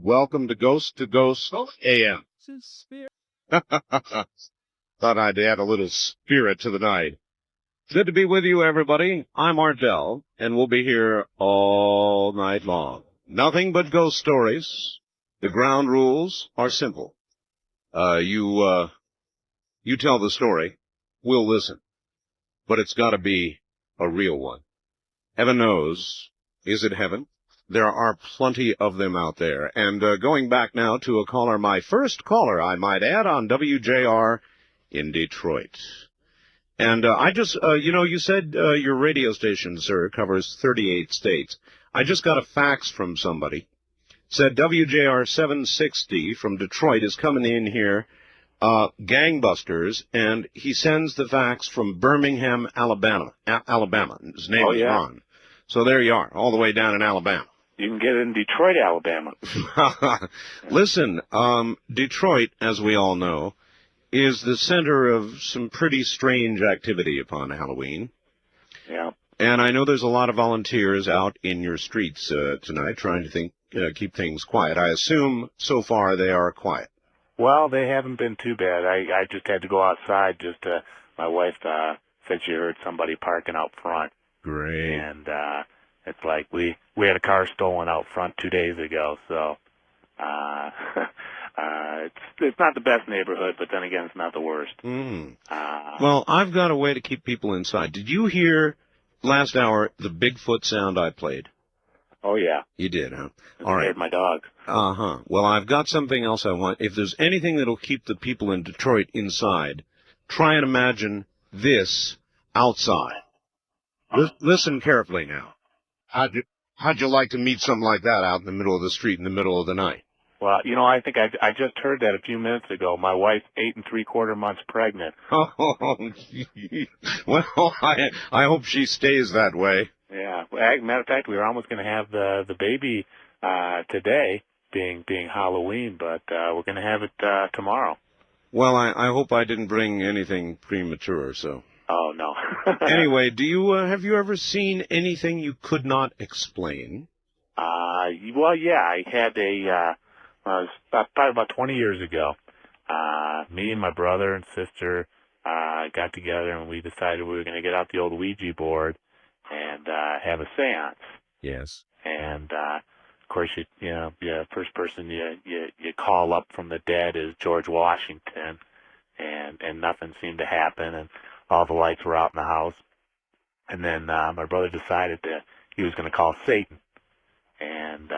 Welcome to Ghost AM. Thought I'd add a little spirit to the night. Good to be with you, everybody. I'm Ardell, and we'll be here all night long. Nothing but ghost stories. The ground rules are simple. You tell the story. We'll listen. But it's got to be a real one. Heaven knows. Is it heaven? There are plenty of them out there. And going back now to a caller, my first caller, I might add, on WJR in Detroit. And I just, you said your radio station, sir, covers 38 states. I just got a fax from somebody. Said WJR 760 from Detroit is coming in here, gangbusters, and he sends the fax from Birmingham, Alabama. His name is Ron. So there you are, all the way down in Alabama. You can get it in Detroit, Alabama. Listen, Detroit, as we all know, is the center of some pretty strange activity upon Halloween. Yeah. And I know there's a lot of volunteers out in your streets tonight trying to keep things quiet. I assume so far they are quiet. Well, they haven't been too bad. I just had to go outside my wife said she heard somebody parking out front. Great. And it's like we had a car stolen out front 2 days ago, so it's not the best neighborhood, but then again, it's not the worst. Well, I've got a way to keep people inside. Did you hear last hour the Bigfoot sound I played? Oh, yeah. You did, huh? All right. My dog. Uh-huh. Well, I've got something else I want. If there's anything that'll keep the people in Detroit inside, try and imagine this outside. Listen carefully now. How'd you like to meet something like that out in the middle of the street in the middle of the night? Well, I think I just heard that a few minutes ago. My wife's 8 3/4 months pregnant. Oh, well, I hope she stays that way. Yeah. Matter of fact, we were almost going to have the baby today, being Halloween, but we're going to have it tomorrow. Well, I hope I didn't bring anything premature, so. Oh, no. Anyway, have you ever seen anything you could not explain? Well, yeah, I had probably about 20 years ago. Me and my brother and sister got together, and we decided we were going to get out the old Ouija board and have a seance. Yes. And of course, first person you call up from the dead is George Washington, and nothing seemed to happen, and all the lights were out in the house. And then my brother decided that he was going to call Satan. And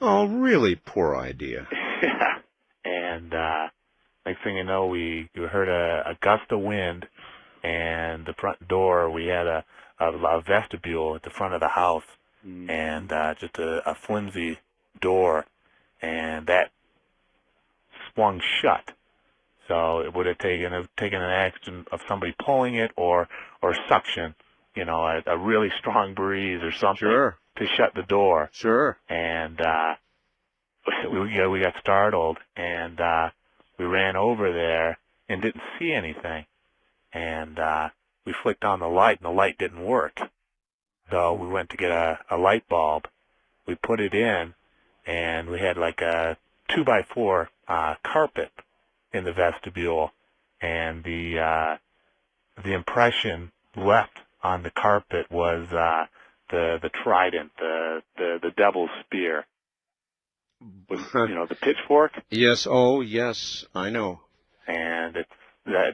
oh, really poor idea. Yeah. And next thing you know, we heard a gust of wind, and the front door, we had a vestibule at the front of the house, and just a flimsy door, and that swung shut. So it would have taken an action of somebody pulling it or suction, a really strong breeze or something. Sure. To shut the door. Sure. And we got startled, and we ran over there and didn't see anything. And we flicked on the light, and the light didn't work. So we went to get a light bulb. We put it in, and we had like a 2x4 carpet in the vestibule, and the impression left on the carpet was the trident, the devil's spear, with the pitchfork. Yes. Oh, yes. I know. And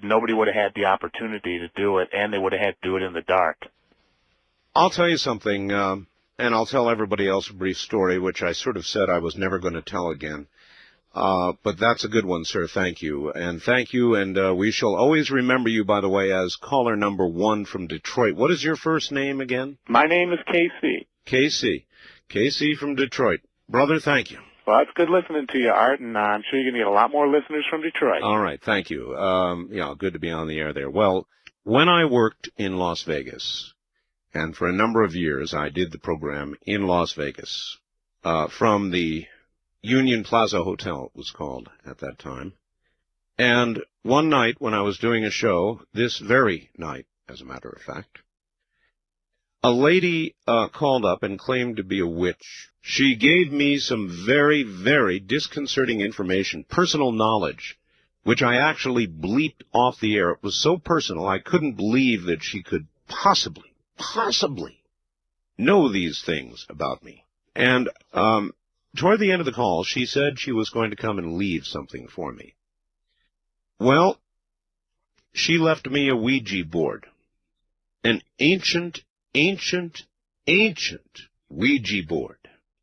nobody would have had the opportunity to do it, and they would have had to do it in the dark. I'll tell you something, and I'll tell everybody else a brief story, which I sort of said I was never going to tell again. But that's a good one, sir. Thank you. And thank you, and we shall always remember you, by the way, as caller number 1 from Detroit. What is your first name again? My name is KC. KC from Detroit. Brother, thank you. Well, it's good listening to you, Art, and I'm sure you're going to get a lot more listeners from Detroit. All right, thank you. Good to be on the air there. Well, when I worked in Las Vegas, and for a number of years I did the program in Las Vegas, from the Union Plaza Hotel, it was called at that time. And one night when I was doing a show, this very night, as a matter of fact, A lady called up and claimed to be a witch. She gave me some very, very disconcerting information, personal knowledge, which I actually bleeped off the air. It was so personal, I couldn't believe that she could possibly know these things about me. And toward the end of the call, she said she was going to come and leave something for me. Well, she left me a Ouija board, an ancient Ouija board.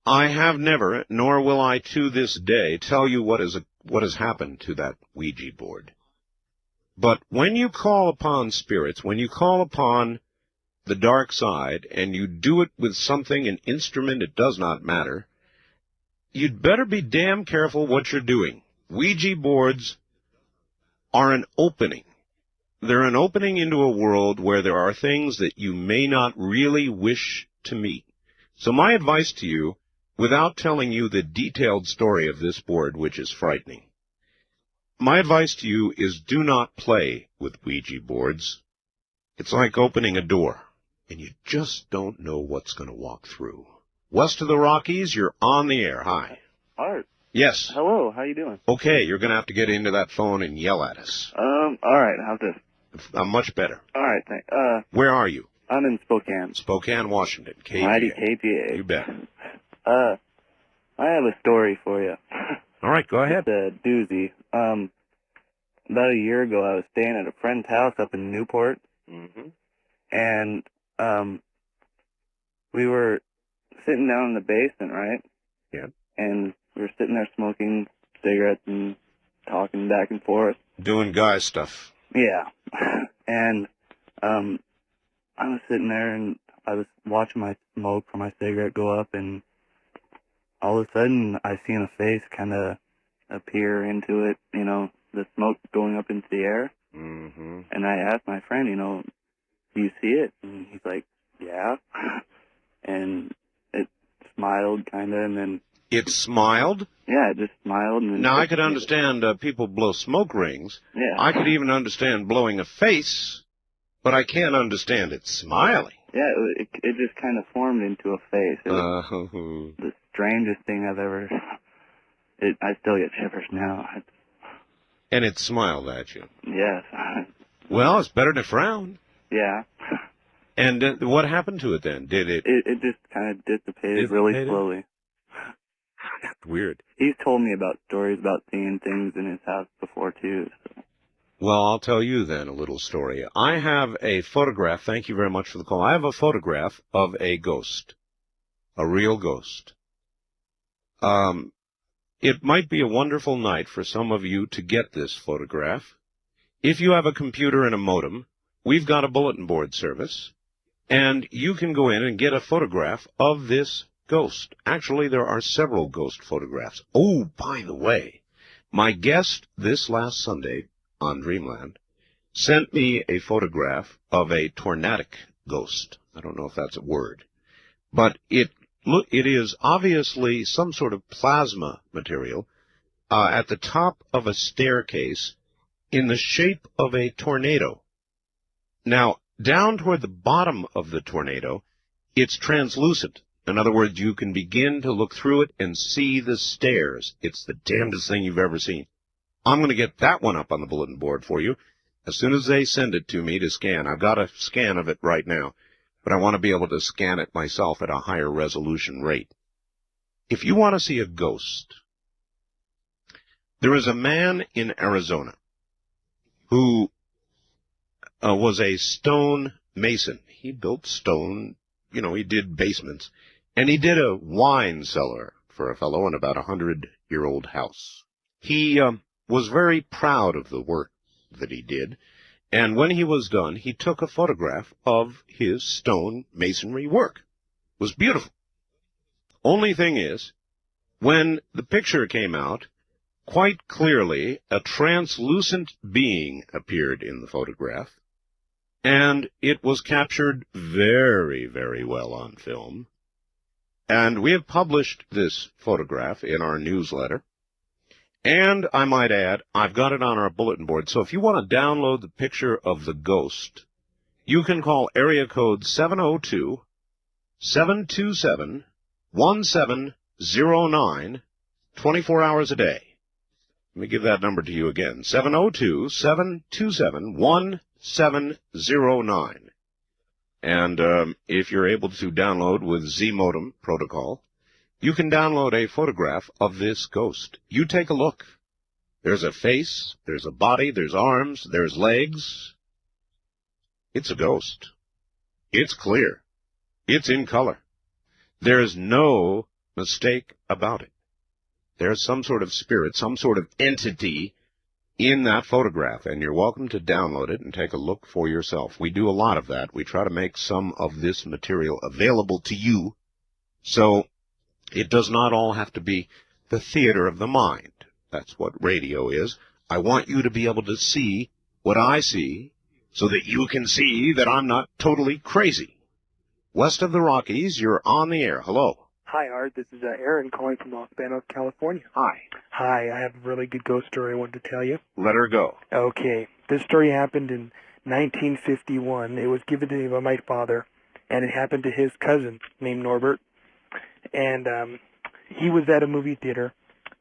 I have never, nor will I to this day, tell you what has happened to that Ouija board. But when you call upon spirits, when you call upon the dark side, and you do it with something, an instrument, it does not matter, you'd better be damn careful what you're doing. Ouija boards are an opening. They're an opening into a world where there are things that you may not really wish to meet. So my advice to you, without telling you the detailed story of this board, which is frightening, my advice to you is do not play with Ouija boards. It's like opening a door, and you just don't know what's going to walk through. West of the Rockies, you're on the air. Hi. Art. Yes. Hello, how you doing? Okay, you're going to have to get into that phone and yell at us. Alright, how's this? Much better. Alright, thanks. Where are you? I'm in Spokane. Spokane, Washington. KGA. Mighty KGA. You bet. I have a story for you. All right, go ahead. It's a doozy. About a year ago, I was staying at a friend's house up in Newport. Mm-hmm. And, we were sitting down in the basement, right? Yeah. And we were sitting there smoking cigarettes and talking back and forth. Doing guy stuff. Yeah. And, I was sitting there and I was watching my smoke from my cigarette go up, and all of a sudden I seen a face kind of appear into it, you know, the smoke going up into the air. Mm-hmm. And I asked my friend, you know, do you see it? And he's like, yeah. And it smiled kind of, and then... It smiled? Yeah, it just smiled. And now, I could understand people blow smoke rings. Yeah. I could even understand blowing a face, but I can't understand it smiling. Yeah, it just kind of formed into a face. It was the strangest thing I've ever... I still get shivers now. And it smiled at you? Yes. Well, it's better to frown. Yeah. And what happened to it then? Did it... It just kind of dissipated really slowly. That's weird. He's told me about stories about seeing things in his house before, too. So. Well, I'll tell you then a little story. I have a photograph. Thank you very much for the call. I have a photograph of a ghost. A real ghost. It might be a wonderful night for some of you to get this photograph. If you have a computer and a modem, we've got a bulletin board service, and you can go in and get a photograph of this ghost. Actually, there are several ghost photographs. Oh, by the way, my guest this last Sunday on Dreamland sent me a photograph of a tornadic ghost. I don't know if that's a word, but it is obviously some sort of plasma material at the top of a staircase in the shape of a tornado. Now, down toward the bottom of the tornado, it's translucent. In other words, you can begin to look through it and see the stairs. It's the damnedest thing you've ever seen. I'm going to get that one up on the bulletin board for you as soon as they send it to me to scan. I've got a scan of it right now, but I want to be able to scan it myself at a higher resolution rate. If you want to see a ghost, there is a man in Arizona who was a stone mason. He built stone, he did basements, and he did a wine cellar for a fellow in about 100-year-old house. He was very proud of the work that he did, and when he was done, he took a photograph of his stone masonry work. It was beautiful. Only thing is, when the picture came out, quite clearly a translucent being appeared in the photograph, and it was captured very, very well on film. And we have published this photograph in our newsletter. And I might add, I've got it on our bulletin board. So if you want to download the picture of the ghost, you can call area code 702-727-1709, 24 hours a day. Let me give that number to you again, 702-727-1709. And if you're able to download with Z-modem protocol, you can download a photograph of this ghost. You take a look. There's a face, there's a body, there's arms, there's legs. It's a ghost. It's clear. It's in color. There's no mistake about it. There's some sort of spirit, some sort of entity in that photograph, and you're welcome to download it and take a look for yourself. We do a lot of that. We try to make some of this material available to you, so it does not all have to be the theater of the mind. That's what radio is. I want you to be able to see what I see so that you can see that I'm not totally crazy. West of the Rockies, you're on the air. Hello. Hi, Art. This is Aaron calling from Los Banos, California. Hi. Hi, I have a really good ghost story I wanted to tell you. Let her go. Okay, this story happened in 1951. It was given to me by my father, and it happened to his cousin named Norbert. And he was at a movie theater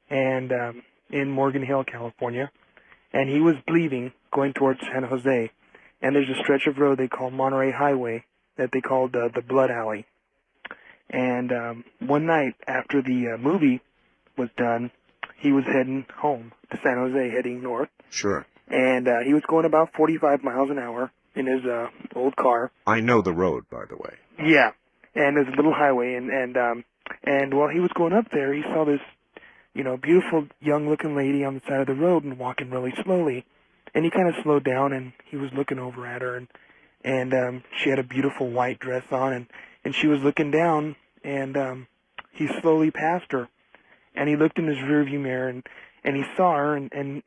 and in Morgan Hill, California, and he was leaving, going towards San Jose. And there's a stretch of road they call Monterey Highway that they called the Blood Alley. And one night after the movie was done, he was heading home to San Jose, heading north. Sure. And he was going about 45 miles an hour in his old car. I know the road, by the way. Yeah. And there's a little highway. And while he was going up there, he saw this, beautiful young-looking lady on the side of the road and walking really slowly. And he kind of slowed down, and he was looking over at her. And she had a beautiful white dress on, and she was looking down, and he slowly passed her, and he looked in his rearview mirror, and he saw her, and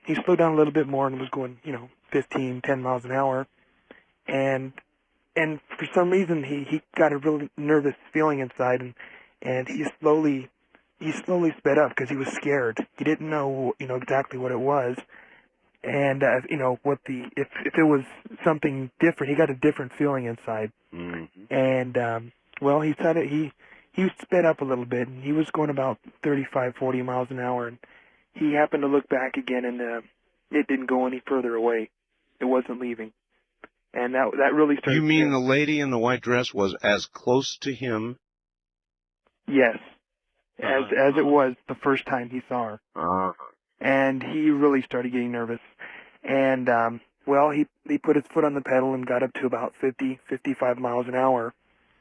he slowed down a little bit more and was going, 10 miles an hour, and for some reason he got a really nervous feeling inside, and he slowly sped up because he was scared. He didn't know, exactly what it was, and if it was something different, he got a different feeling inside. Mm-hmm. And well, he said he sped up a little bit, and he was going about 35, 40 miles an hour, and he happened to look back again, and it didn't go any further away. It wasn't leaving. And that really started. You mean the lady in the white dress was as close to him? Yes. As it was the first time he saw her. Uh-huh. And he really started getting nervous. And, well, he put his foot on the pedal and got up to about 50, 55 miles an hour.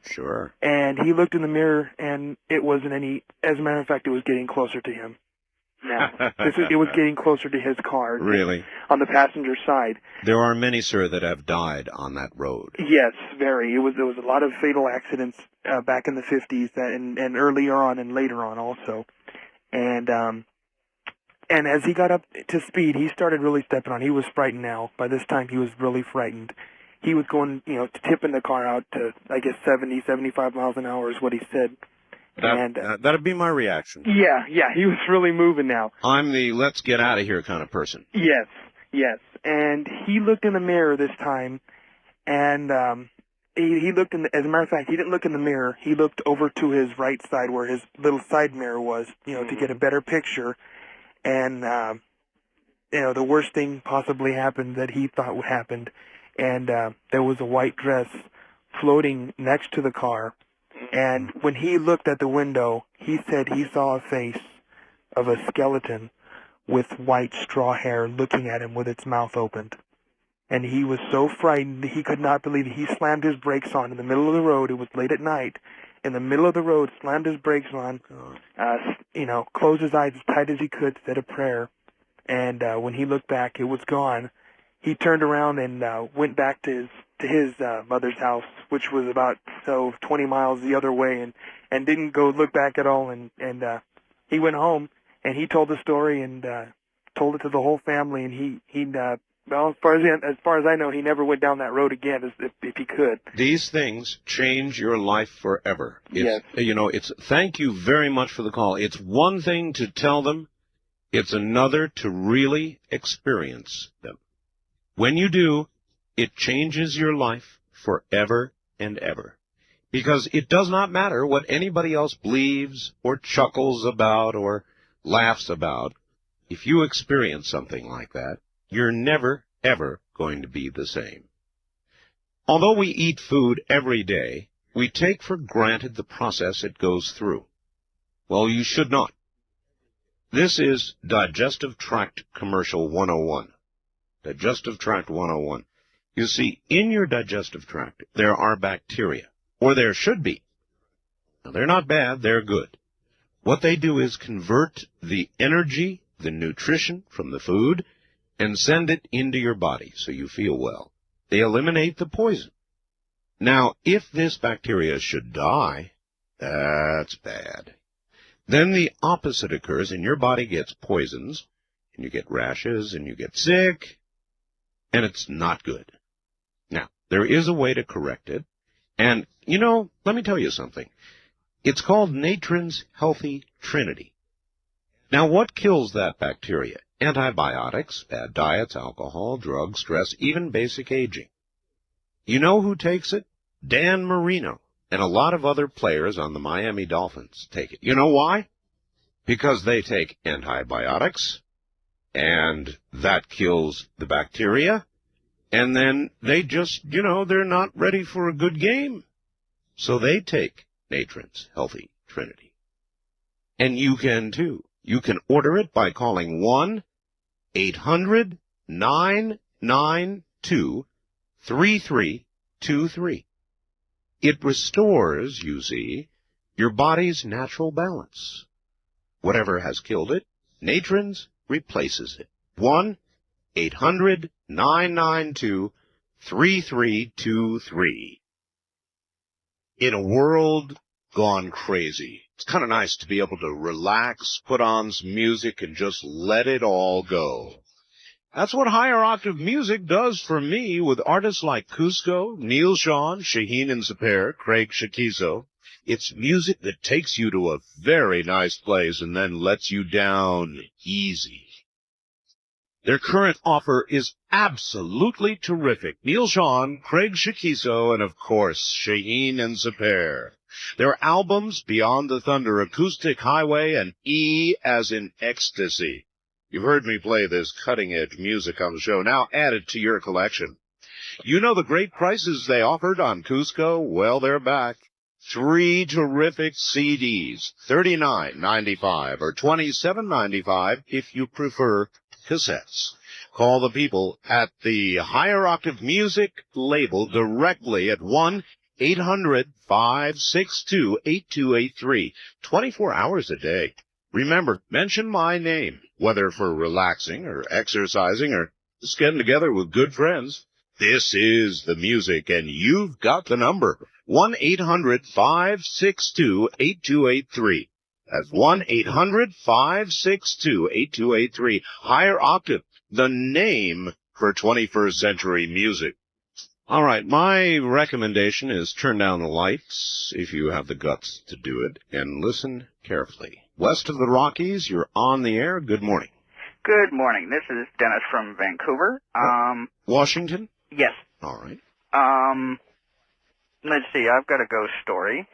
Sure. And he looked in the mirror, and it wasn't any. As a matter of fact, it was getting closer to him. Now, it was getting closer to his car. Really? On the passenger side. There are many, sir, that have died on that road. Yes, very. There was a lot of fatal accidents back in the 50s and earlier on and later on also. And as he got up to speed, he started really stepping on. He was frightened now. By this time, he was really frightened. He was going, tipping the car out to, I guess, 70, 75 miles an hour is what he said. That'd be my reaction. Yeah, he was really moving now. I'm the let's get out of here kind of person. Yes. And he looked in the mirror this time, and he looked in. As a matter of fact, he didn't look in the mirror. He looked over to his right side where his little side mirror was, to get a better picture. And the worst thing possibly happened that he thought happened, and there was a white dress floating next to the car. And when he looked at the window, he said he saw a face of a skeleton with white straw hair looking at him with its mouth opened. And he was so frightened he could not believe it. He slammed his brakes on in the middle of the road. It was late at night. In the middle of the road, slammed his brakes on, closed his eyes as tight as he could, said a prayer. And when he looked back, it was gone. He turned around and went back to his mother's house, which was about 20 miles the other way, and didn't go look back at all. And he went home and he told the story and told it to the whole family. And well, as far as I know, he never went down that road again, if he could. These things change your life forever. Yes. Thank you very much for the call. It's one thing to tell them. It's another to really experience them. When you do, it changes your life forever and ever. Because it does not matter what anybody else believes or chuckles about or laughs about. If you experience something like that, you're never, ever going to be the same. Although we eat food every day, we take for granted the process it goes through. Well, you should not. This is Digestive Tract Commercial 101. Digestive Tract 101. You see, in your digestive tract, there are bacteria, or there should be. Now, they're not bad, they're good. What they do is convert the energy, the nutrition from the food, and send it into your body so you feel well. They eliminate the poison. Now, if this bacteria should die, that's bad. Then the opposite occurs, and your body gets poisons, and you get rashes, and you get sick, and it's not good. Now, there is a way to correct it, and, let me tell you something. It's called Natron's Healthy Trinity. Now, what kills that bacteria? Antibiotics, bad diets, alcohol, drugs, stress, even basic aging. You know who takes it? Dan Marino and a lot of other players on the Miami Dolphins take it. You know why? Because they take antibiotics, and that kills the bacteria, and then they just, they're not ready for a good game. So they take Natron's Healthy Trinity. And you can too. You can order it by calling 1-800-992-3323. It restores, you see, your body's natural balance. Whatever has killed it, Natron's replaces it. 1-800-992-3323. In a world gone crazy, it's kind of nice to be able to relax, put on some music, and just let it all go. That's what higher octave music does for me with artists like Cusco, Neil Sean, Shaheen and Zapair, Craig Shakizo. It's music that takes you to a very nice place and then lets you down easy. Their current offer is absolutely terrific. Neil Sean, Craig Shakizo, and of course, Shaheen and Zapair. Their albums, Beyond the Thunder Acoustic Highway and E as in Ecstasy. You've heard me play this cutting-edge music on the show. Now add it to your collection. You know the great prices they offered on Cusco? Well, they're back. 3 terrific CDs, $39.95 or $27.95 if you prefer cassettes. Call the people at the Higher Octave Music label directly at 1-800-562-8283, 24 hours a day. Remember, mention my name, whether for relaxing or exercising or just getting together with good friends. This is the music, and you've got the number. 1-800-562-8283. That's 1-800-562-8283. Higher Octave, the name for 21st century music. All right, my recommendation is turn down the lights if you have the guts to do it, and listen carefully. West of the Rockies, you're on the air. Good morning. Good morning. This is Dennis from Vancouver. Washington? Yes. All right. Let's see. I've got a ghost story.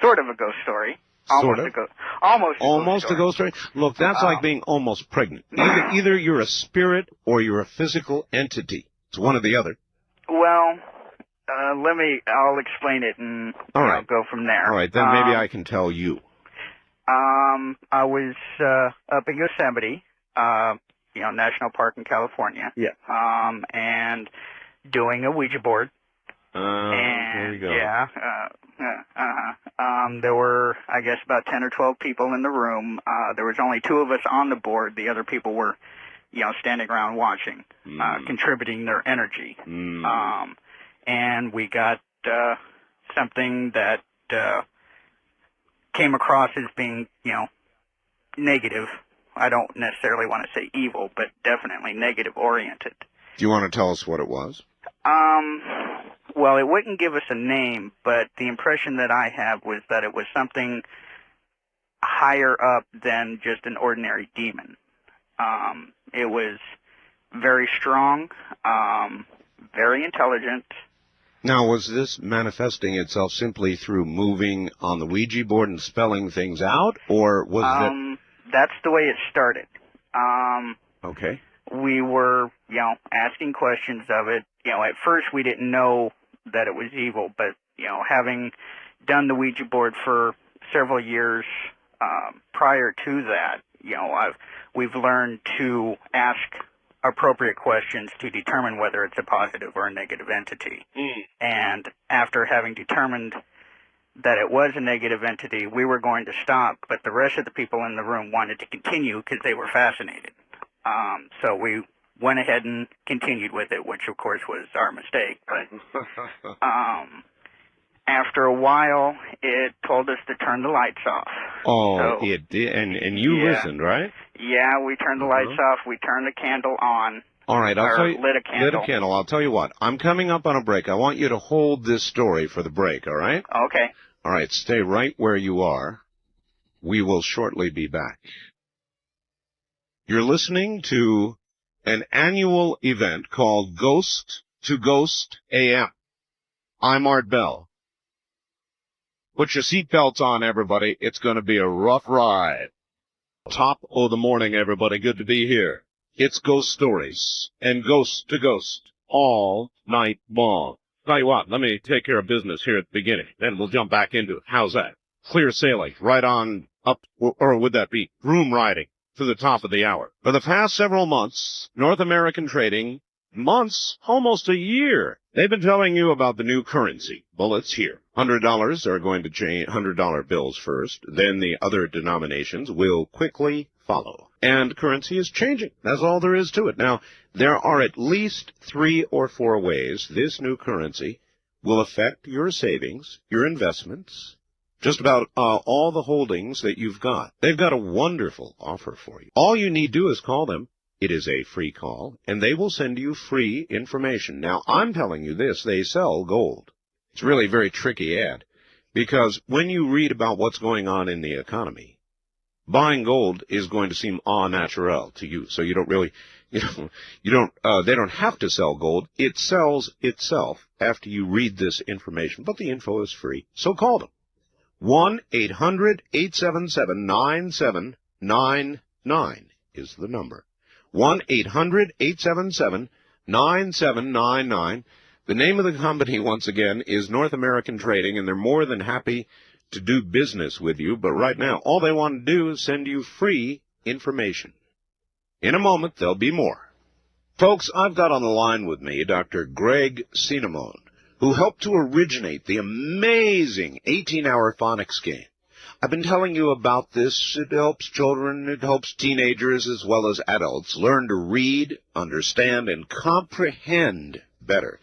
Sort of a ghost story. Sort of? Almost a ghost story? Look, that's like being almost pregnant. Either you're a spirit or you're a physical entity. It's one or the other. Well, I'll explain it and I'll go from there. All right, then maybe I can tell you. I was up in Yosemite, National Park in California. Yeah. And doing a Ouija board. There you go. Yeah. There were, I guess, about 10 or 12 people in the room. There was only 2 of us on the board. The other people were, standing around watching, contributing their energy. And we got something that came across as being, negative. I don't necessarily want to say evil, but definitely negative oriented. Do you want to tell us what it was? Well, it wouldn't give us a name, but the impression that I have was that it was something higher up than just an ordinary demon. It was very strong, very intelligent, Now, was this manifesting itself simply through moving on the Ouija board and spelling things out, or was That's the way it started. Okay. We were, asking questions of it. At first we didn't know that it was evil, but, having done the Ouija board for several years prior to that, we've learned to ask appropriate questions to determine whether it's a positive or a negative entity. And after having determined that it was a negative entity, we were going to stop, but the rest of the people in the room wanted to continue because they were fascinated. So we went ahead and continued with it, which of course was our mistake. But after a while, it told us to turn the lights off. Oh, So, it did, and you listened, right? Yeah, we turned the lights off. We turned the candle on. All right, I'll tell you. Lit a candle. Lit a candle. I'll tell you what. I'm coming up on a break. I want you to hold this story for the break. All right? Okay. All right. Stay right where you are. We will shortly be back. You're listening to an annual event called Ghost to Ghost AM. I'm Art Bell. Put your seatbelts on, everybody. It's going to be a rough ride. Top of the morning, everybody. Good to be here. It's Ghost Stories and Ghost to Ghost all night long. Tell you what, let me take care of business here at the beginning. Then we'll jump back into it. How's that? Clear sailing right on up, or would that be broom riding to the top of the hour? For the past several months, North American trading, months, almost a year, they've been telling you about the new currency. Well, it's here. $100 are going to change, $100 bills first, then the other denominations will quickly follow. And currency is changing. That's all there is to it. Now, there are at least 3 or 4 ways this new currency will affect your savings, your investments, just about all the holdings that you've got. They've got a wonderful offer for you. All you need to do is call them. It is a free call, and they will send you free information. Now, I'm telling you this, they sell gold. It's really a very tricky ad, because when you read about what's going on in the economy, buying gold is going to seem au naturel to you. So you don't really, they don't have to sell gold. It sells itself after you read this information, but the info is free. So call them. 1-800-877-9799 is the number. 1-800-877-9799. The name of the company, once again, is North American Trading, and they're more than happy to do business with you. But right now, all they want to do is send you free information. In a moment, there'll be more. Folks, I've got on the line with me Dr. Greg Cinnamone, who helped to originate the amazing 18-hour phonics game. I've been telling you about this. It helps children, it helps teenagers as well as adults learn to read, understand, and comprehend better.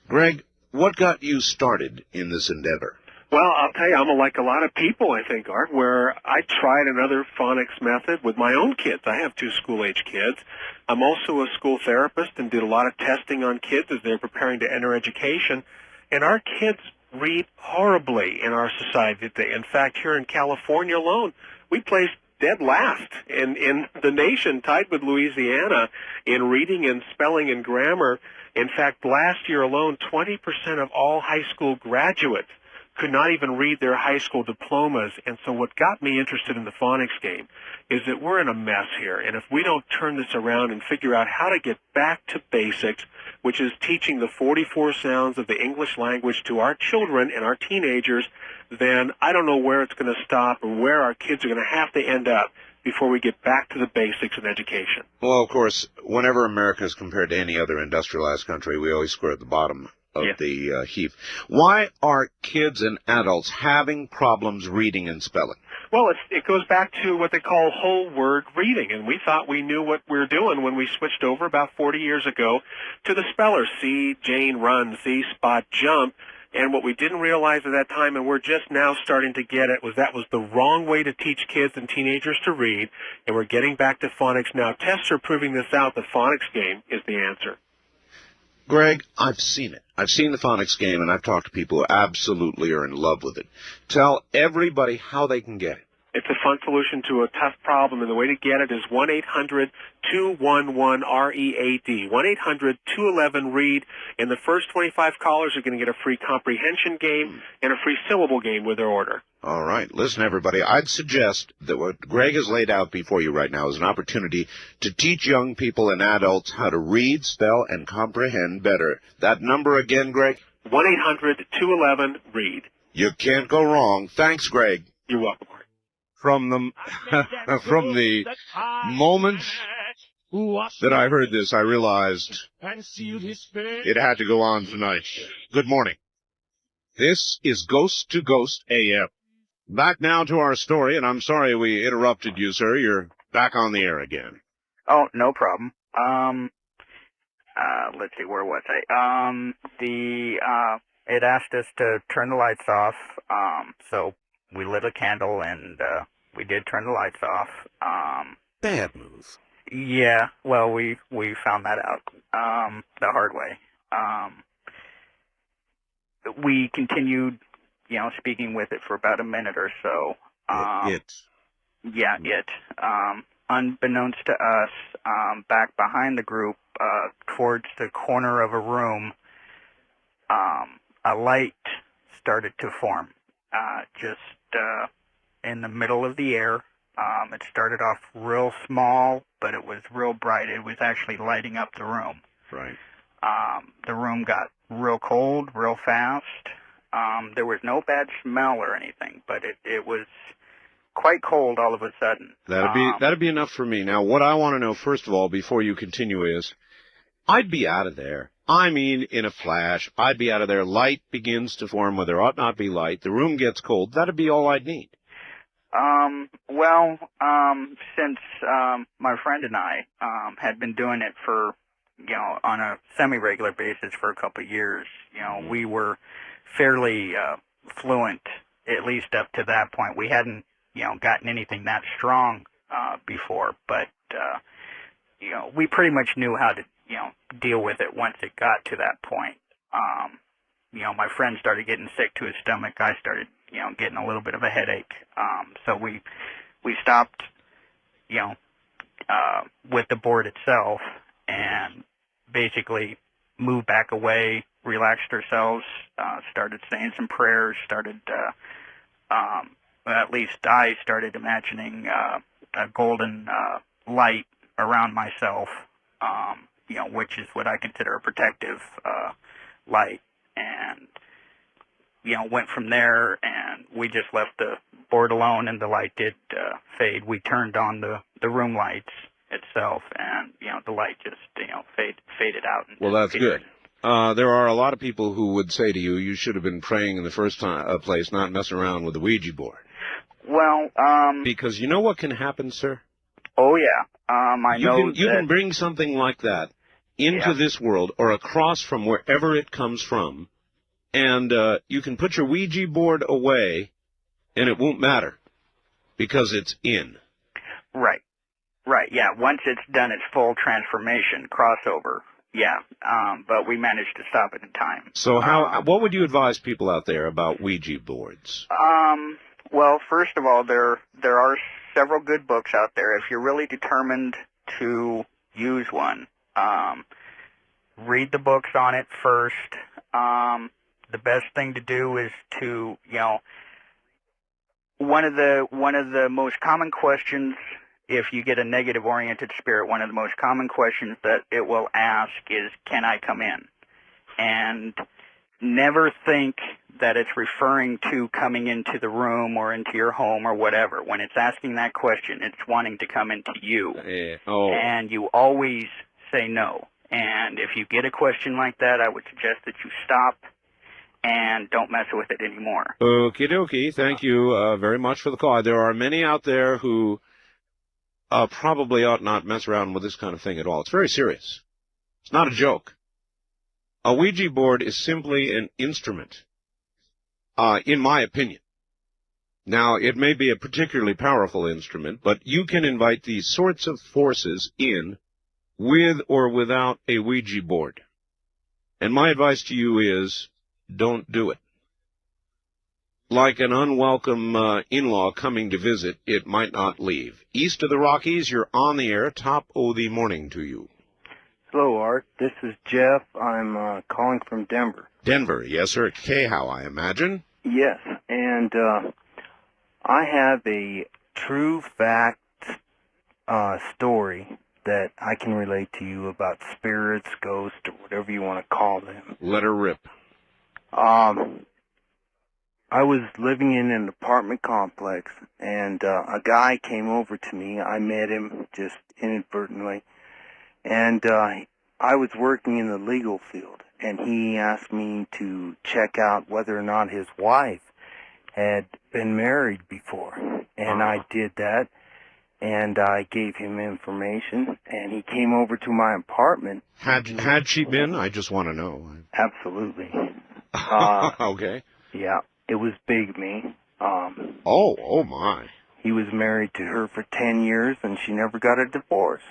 Greg, what got you started in this endeavor? Well, I'll tell you, I'm like a lot of people, I think, Art, where I tried another phonics method with my own kids. I have 2 school-age kids. I'm also a school therapist and did a lot of testing on kids as they're preparing to enter education. And our kids read horribly in our society today. In fact, here in California alone, we placed dead last in the nation, tied with Louisiana, in reading and spelling and grammar. In fact, last year alone, 20% of all high school graduates could not even read their high school diplomas. And so what got me interested in the phonics game is that we're in a mess here. And if we don't turn this around and figure out how to get back to basics, which is teaching the 44 sounds of the English language to our children and our teenagers, then I don't know where it's going to stop or where our kids are going to have to end up before we get back to the basics in education. Well, of course, whenever America is compared to any other industrialized country, we always score at the bottom of the heap. Why are kids and adults having problems reading and spelling? Well, it goes back to what they call whole word reading, and we thought we knew what we were doing when we switched over about 40 years ago to the spellers, see Jane run, see Spot jump, and what we didn't realize at that time, and we're just now starting to get it, was that was the wrong way to teach kids and teenagers to read, and we're getting back to phonics now. Tests are proving this out. The phonics game is the answer. Greg, I've seen it. I've seen the phonics game, and I've talked to people who absolutely are in love with it. Tell everybody how they can get it. It's a fun solution to a tough problem, and the way to get it is 1-800-211-READ. 1-800-211-READ. And the first 25 callers are going to get a free comprehension game and a free syllable game with their order. All right. Listen, everybody, I'd suggest that what Greg has laid out before you right now is an opportunity to teach young people and adults how to read, spell, and comprehend better. That number again, Greg? 1-800-211-READ. You can't go wrong. Thanks, Greg. You're welcome, Art. From the moment that I heard this, I realized it had to go on tonight. Good morning. This is Ghost to Ghost AM. Back now to our story, and I'm sorry we interrupted you, sir. You're back on the air again. Oh, no problem. Let's see, where was I? It asked us to turn the lights off, so we lit a candle and, we did turn the lights off. Bad move. Yeah, well, we found that out, the hard way. We continued, speaking with it for about a minute or so. Yeah, it. Unbeknownst to us, back behind the group, towards the corner of a room, a light started to form, just in the middle of the air. It started off real small, but it was real bright. It was actually lighting up the room. Right. The room got real cold, real fast. There was no bad smell or anything, but it was quite cold all of a sudden. That'd be enough for me. Now, what I want to know, first of all, before you continue is, I'd be out of there. I mean, in a flash, I'd be out of there. Light begins to form where there ought not be light. The room gets cold. That'd be all I'd need. Since my friend and I had been doing it for, on a semi-regular basis for a couple of years, we were fairly fluent, at least up to that point. We hadn't, gotten anything that strong before, but, we pretty much knew how to, deal with it once it got to that point. My friend started getting sick to his stomach. I started, getting a little bit of a headache. So we stopped, with the board itself and basically moved back away, relaxed ourselves, started saying some prayers, at least I started imagining a golden light around myself, which is what I consider a protective light, and went from there, and we just left the board alone, and the light did fade. We turned on the room lights itself, and the light just faded out. And well, that's good. There are a lot of people who would say to you, you should have been praying in the first place, not messing around with the Ouija board. Well, because you know what can happen, sir? Oh yeah, I know you can bring something like that into this world or across from wherever it comes from, and you can put your Ouija board away, and it won't matter because it's in. Right. Yeah. Once it's done its full transformation crossover. Yeah. But we managed to stop it in time. So what would you advise people out there about Ouija boards? Well, first of all, there are several good books out there. If you're really determined to use one, read the books on it first. The best thing to do is to, one of the most common questions, if you get a negative-oriented spirit, one of the most common questions that it will ask is, can I come in? And never think that it's referring to coming into the room or into your home or whatever. When it's asking that question, it's wanting to come into you. And you always say no. And if you get a question like that, I would suggest that you stop and don't mess with it anymore. Okie dokie. Thank you very much for the call. There are many out there who probably ought not mess around with this kind of thing at all. It's very serious. It's not a joke. A Ouija board is simply an instrument, in my opinion. Now, it may be a particularly powerful instrument, but you can invite these sorts of forces in with or without a Ouija board. And my advice to you is, don't do it. Like an unwelcome in-law coming to visit, it might not leave. East of the Rockies, you're on the air. Top of the morning to you. Hello, Art. This is Jeff. I'm calling from Denver. Denver, yes, sir. K-How, I imagine. Yes, and I have a true fact story that I can relate to you about spirits, ghosts, or whatever you want to call them. Let her rip. I was living in an apartment complex, and a guy came over to me. I met him just inadvertently, and I was working in the legal field, and he asked me to check out whether or not his wife had been married before, and I did that, and I gave him information, and he came over to my apartment. Had she been? I just want to know. Absolutely. Okay. Yeah, it was bigamy. Oh my. He was married to her for 10 years, and she never got a divorce.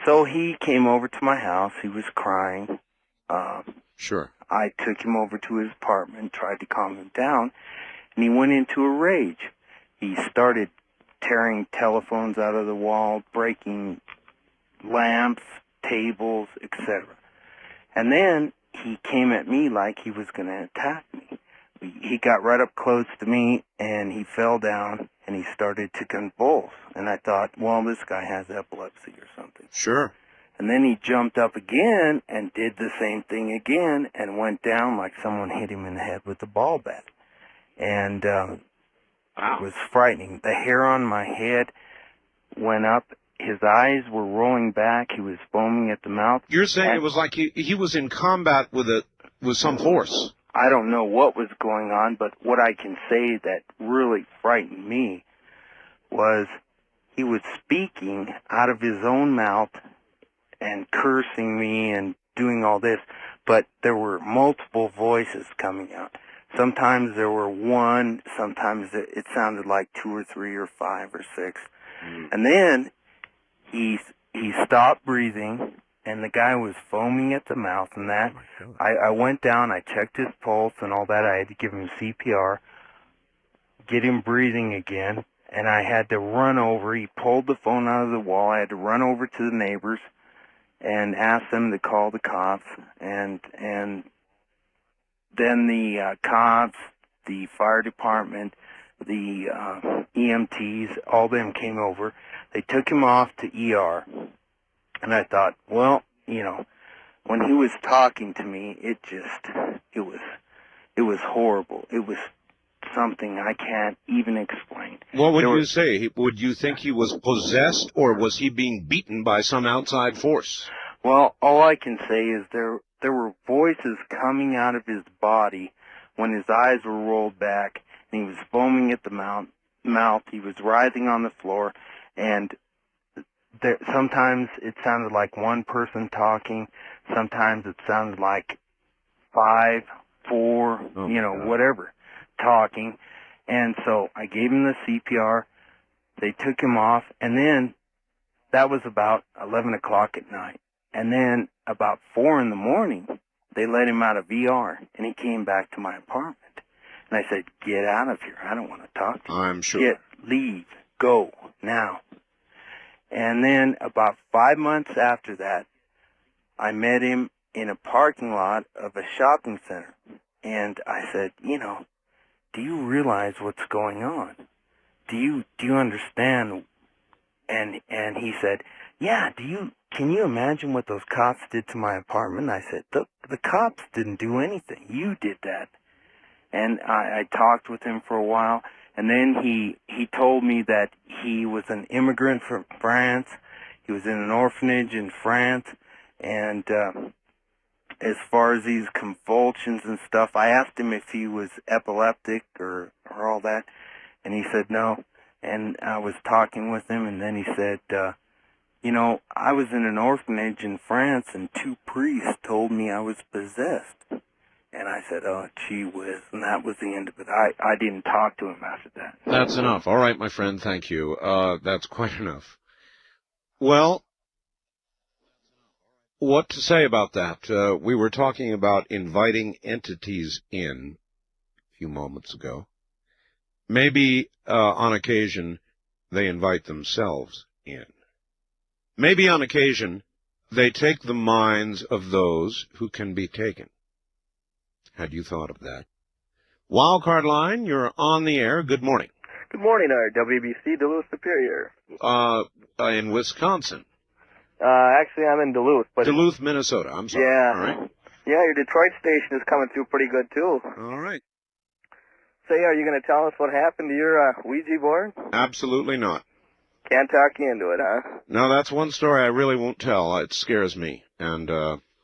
So he came over to my house. He was crying. Sure. I took him over to his apartment, tried to calm him down, and he went into a rage. He started tearing telephones out of the wall, breaking lamps, tables, etc. And then he came at me like he was going to attack me. He got right up close to me, and he fell down, and he started to convulse. And I thought, well, this guy has epilepsy or something. Sure. And then he jumped up again and did the same thing again and went down like someone hit him in the head with a ball bat. And it was frightening. The hair on my head went up. His eyes were rolling back. He was foaming at the mouth. You're saying it was like he was in combat with some force. I don't know what was going on, but what I can say that really frightened me was he was speaking out of his own mouth and cursing me and doing all this, but there were multiple voices coming out. Sometimes there were one, sometimes it sounded like 2 or 3 or 5 or 6. And then he stopped breathing, and the guy was foaming at the mouth and that. I went down, I checked his pulse and all that. I had to give him CPR, get him breathing again, and I had to run over. He pulled the phone out of the wall. I had to run over to the neighbors and ask them to call the cops, and then the cops, the fire department, the EMTs, all of them came over. They took him off to ER. And I thought, well, you know, when he was talking to me, it was horrible. It was something I can't even explain. What would you say? Would you think he was possessed, or was he being beaten by some outside force? Well, all I can say is there were voices coming out of his body when his eyes were rolled back, and he was foaming at the mouth. He was writhing on the floor, and sometimes it sounded like one person talking. Sometimes it sounded like 5, 4, whatever, talking. And so I gave him the CPR. They took him off, and then that was about 11 o'clock at night. And then about 4 in the morning, they let him out of ER, and he came back to my apartment. And I said, get out of here. I don't want to talk to you. I'm sure. Leave. Go. Now. And then about 5 months after that, I met him in a parking lot of a shopping center. And I said, do you realize what's going on? Do you understand? And he said, yeah, can you imagine what those cops did to my apartment? I said, the cops didn't do anything. You did that. And I talked with him for a while, and then he told me that he was an immigrant from France. He was in an orphanage in France, and as far as these convulsions and stuff, I asked him if he was epileptic or all that, and he said no. And I was talking with him, and then he said, I was in an orphanage in France, and 2 priests told me I was possessed. And I said, oh, gee whiz, and that was the end of it. I didn't talk to him after that. That's enough. All right, my friend, thank you. That's quite enough. Well, what to say about that? We were talking about inviting entities in a few moments ago. Maybe on occasion they invite themselves in. Maybe on occasion they take the minds of those who can be taken. Had you thought of that? Wildcard line, you're on the air. Good morning. Good morning, WBC, Duluth Superior. In Wisconsin. Actually, I'm in Duluth. But Duluth, Minnesota. I'm sorry. Yeah. All right. Yeah, your Detroit station is coming through pretty good, too. All right. Say, are you going to tell us what happened to your Ouija board? Absolutely not. Can't talk you into it, huh? No, that's one story I really won't tell. It scares me, and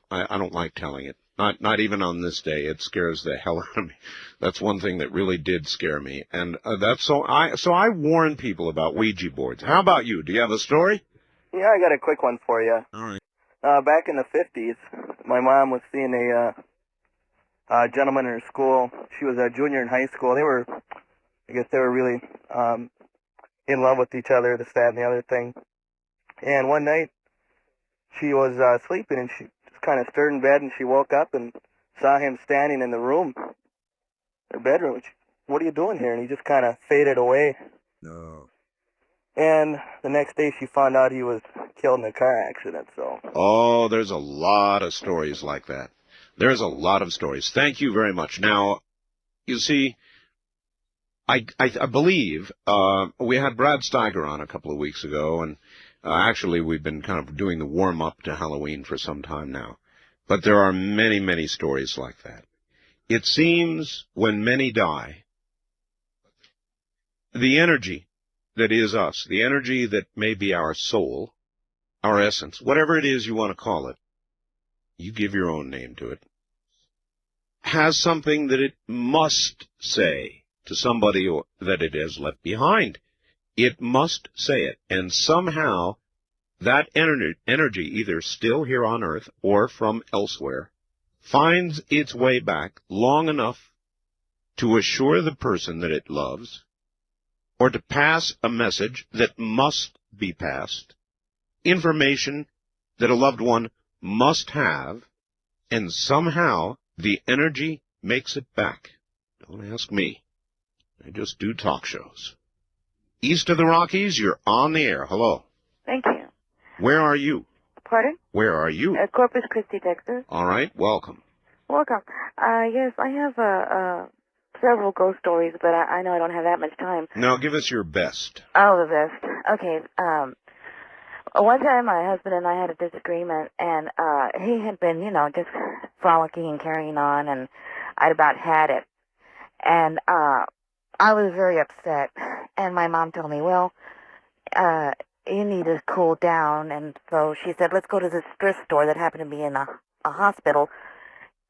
I don't like telling it. Not even on this day. It scares the hell out of me. That's one thing that really did scare me, and so I warn people about Ouija boards. How about you? Do you have a story? Yeah, I got a quick one for you. All right. Back in the 50s, my mom was seeing a gentleman in her school. She was a junior in high school. I guess they were really in love with each other, this, that, and the other thing. And one night, she was sleeping, and she just kind of stirred in bed, and she woke up and saw him standing in the room, her bedroom. What are you doing here? And he just kind of faded away. No. And the next day, she found out he was killed in a car accident, so. Oh, there's a lot of stories like that. There's a lot of stories. Thank you very much. Now, you see, I believe we had Brad Steiger on a couple of weeks ago, and actually we've been kind of doing the warm-up to Halloween for some time now. But there are many, many stories like that. It seems when many die, the energy that is us, the energy that may be our soul, our essence, whatever it is you want to call it, you give your own name to it, has something that it must say to somebody that it has left behind. It must say it, and somehow that energy, either still here on Earth or from elsewhere, finds its way back long enough to assure the person that it loves, or to pass a message that must be passed, information that a loved one must have, and somehow the energy makes it back. Don't ask me. I just do talk shows. East of the Rockies, you're on the air. Hello. Thank you. Where are you? Pardon? Where are you? Corpus Christi, Texas. All right, welcome. Welcome. Yes, I have several ghost stories, but I know I don't have that much time. Now, give us your best. Oh, the best. Okay. One time my husband and I had a disagreement, and he had been, just frolicking and carrying on, and I'd about had it. And I was very upset, and my mom told me, well, you need to cool down, and so she said, let's go to this thrift store that happened to be in a hospital,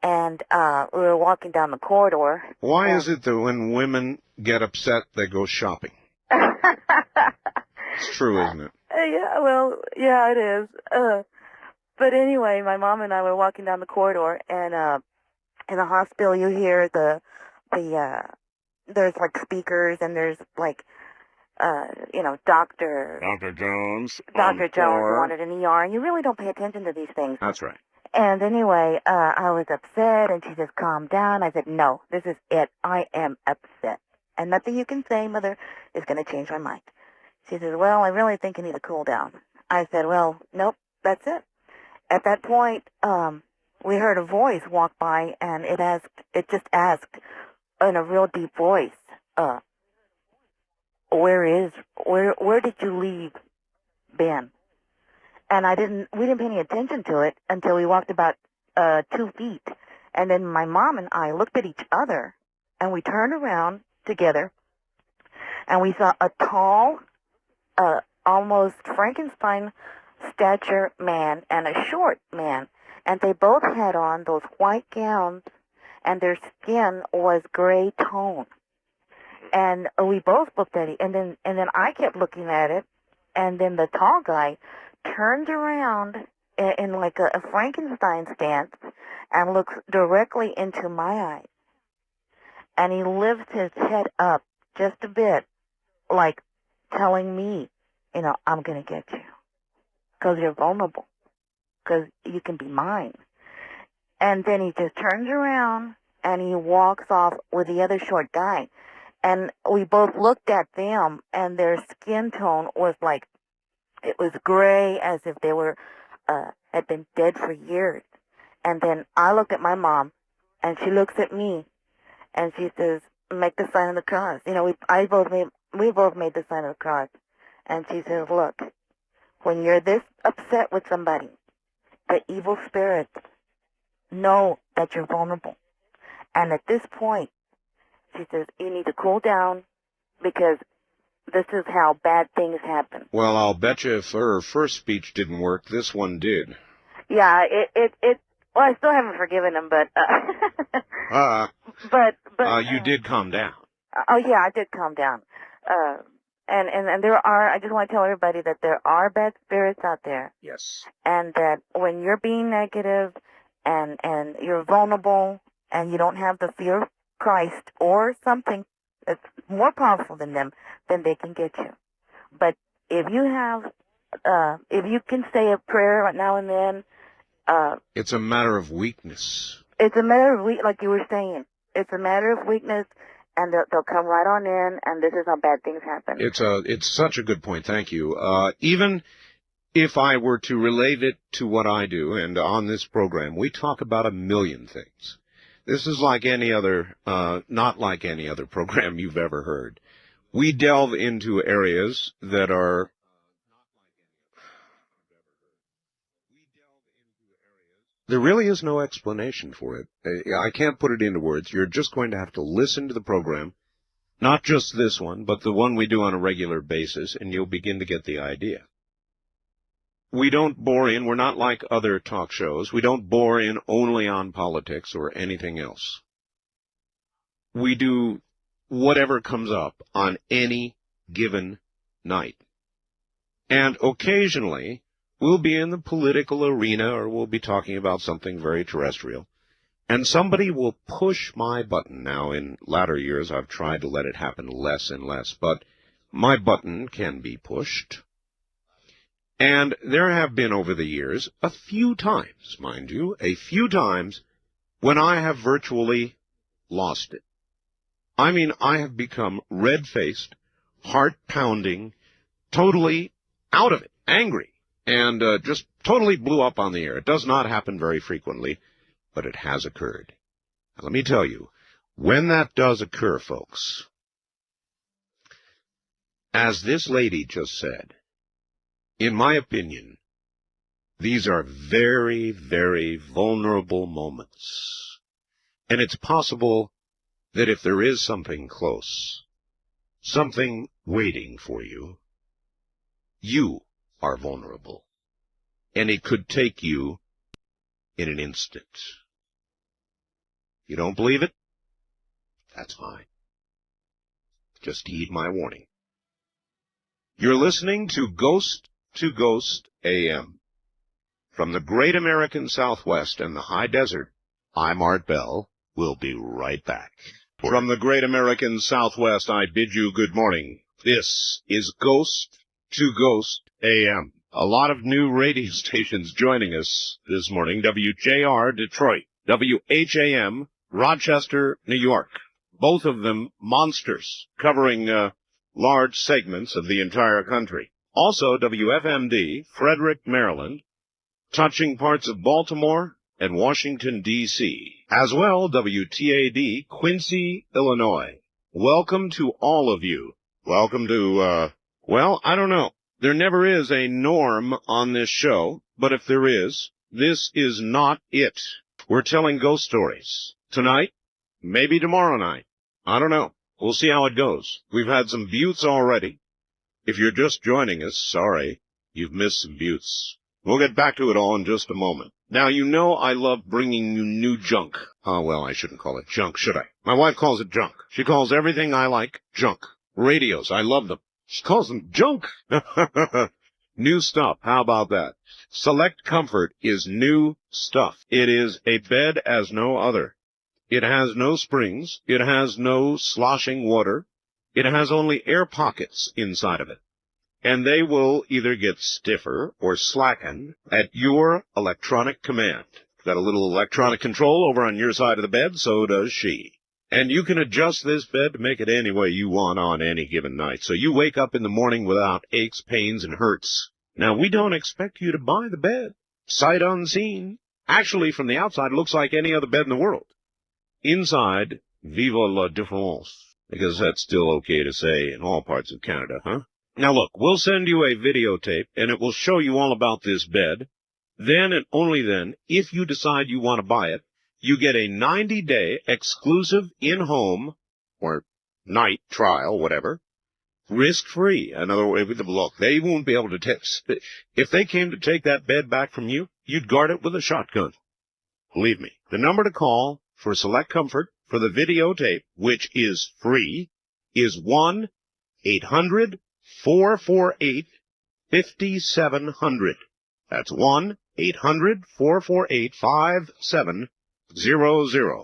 and we were walking down the corridor. Why is it that when women get upset, they go shopping? It's true, isn't it? Yeah, well, yeah, it is. But anyway, my mom and I were walking down the corridor, and in the hospital, you hear there's like speakers, and there's like, Dr. Jones. Dr. Jones wanted an ER, and you really don't pay attention to these things. That's right. And anyway, I was upset, and she just calmed down. I said, no, this is it. I am upset. And nothing you can say, Mother, is going to change my mind. She says, well, I really think you need to cool down. I said, well, nope, that's it. At that point, we heard a voice walk by, and it just asked in a real deep voice, where did you leave Ben? And we didn't pay any attention to it until we walked about 2 feet. And then my mom and I looked at each other, and we turned around together, and we saw a tall, almost Frankenstein stature man and a short man. And they both had on those white gowns, and their skin was gray tone. And we both looked at it, and then I kept looking at it, and then the tall guy turned around in like a Frankenstein stance and looked directly into my eyes. And he lifted his head up just a bit, like telling me, I'm going to get you. Because you're vulnerable. Because you can be mine. And then he just turns around and he walks off with the other short guy. And we both looked at them, and their skin tone was like, it was gray, as if they were, had been dead for years. And then I looked at my mom, and she looks at me, and she says, make the sign of the cross. You know, we both made the sign of the cross. And she says, look, when you're this upset with somebody, the evil spirits know that you're vulnerable. And at this point, she says, you need to cool down, because this is how bad things happen. Well, I'll bet you if her first speech didn't work, this one did. Yeah, well, I still haven't forgiven him, but, you did calm down. Oh, yeah, I did calm down. And there are, I just want to tell everybody that there are bad spirits out there. Yes. And that when you're being negative and you're vulnerable and you don't have the fear of Christ or something that's more powerful than them, then they can get you. But if you have, if you can say a prayer now and then, it's a matter of weakness. It's a matter of like you were saying. It's a matter of weakness, and they'll come right on in, and this is how bad things happen. It's such a good point. Thank you. Even if I were to relate it to what I do, and on this program, we talk about a million things. This is like any other, not like any other program you've ever heard. We delve into areas that are there really is no explanation for it. I can't put it into words. You're just going to have to listen to the program, not just this one, but the one we do on a regular basis, and you'll begin to get the idea. We don't bore in. We're not like other talk shows. We don't bore in only on politics or anything else. We do whatever comes up on any given night. And occasionally, we'll be in the political arena, or we'll be talking about something very terrestrial, and somebody will push my button. Now, in latter years, I've tried to let it happen less and less, but my button can be pushed. And there have been over the years a few times, mind you, a few times when I have virtually lost it. I mean, I have become red-faced, heart-pounding, totally out of it, angry, and just totally blew up on the air. It does not happen very frequently, but it has occurred. Now, let me tell you, when that does occur, folks, as this lady just said, in my opinion, these are very, very vulnerable moments. And it's possible that if there is something close, something waiting for you, you are vulnerable. And it could take you in an instant. You don't believe it? That's fine. Just heed my warning. You're listening to Ghost AM. From the great American Southwest and the high desert, I'm Art Bell. We'll be right back. From the great American Southwest, I bid you good morning. This is Ghost AM. A lot of new radio stations joining us this morning. WJR Detroit, WHAM Rochester, New York. Both of them monsters, covering large segments of the entire country. Also, WFMD, Frederick, Maryland, touching parts of Baltimore and Washington, D.C. As well, WTAD, Quincy, Illinois. Welcome to all of you. Welcome to, well, I don't know. There never is a norm on this show, but if there is, this is not it. We're telling ghost stories. Tonight, maybe tomorrow night. I don't know. We'll see how it goes. We've had some buttes already. If you're just joining us, sorry, you've missed some buttes. We'll get back to it all in just a moment. Now, you know I love bringing you new junk. Oh, well, I shouldn't call it junk, should I? My wife calls it junk. She calls everything I like junk. Radios, I love them. She calls them junk. New stuff, how about that? Select Comfort is new stuff. It is a bed as no other. It has no springs. It has no sloshing water. It has only air pockets inside of it. And they will either get stiffer or slacken at your electronic command. Got a little electronic control over on your side of the bed, so does she. And you can adjust this bed to make it any way you want on any given night, so you wake up in the morning without aches, pains, and hurts. Now, we don't expect you to buy the bed. Sight unseen. Actually, from the outside, it looks like any other bed in the world. Inside, vive la différence. Because that's still okay to say in all parts of Canada, huh? Now look, we'll send you a videotape, and it will show you all about this bed. Then and only then, if you decide you want to buy it, you get a 90-day exclusive in-home, or night trial, whatever, risk-free. In other words, look, they won't be able to test. If they came to take that bed back from you, you'd guard it with a shotgun. Believe me, the number to call for Select Comfort for the videotape, which is free, is 1-800-448-5700. That's 1-800-448-5700.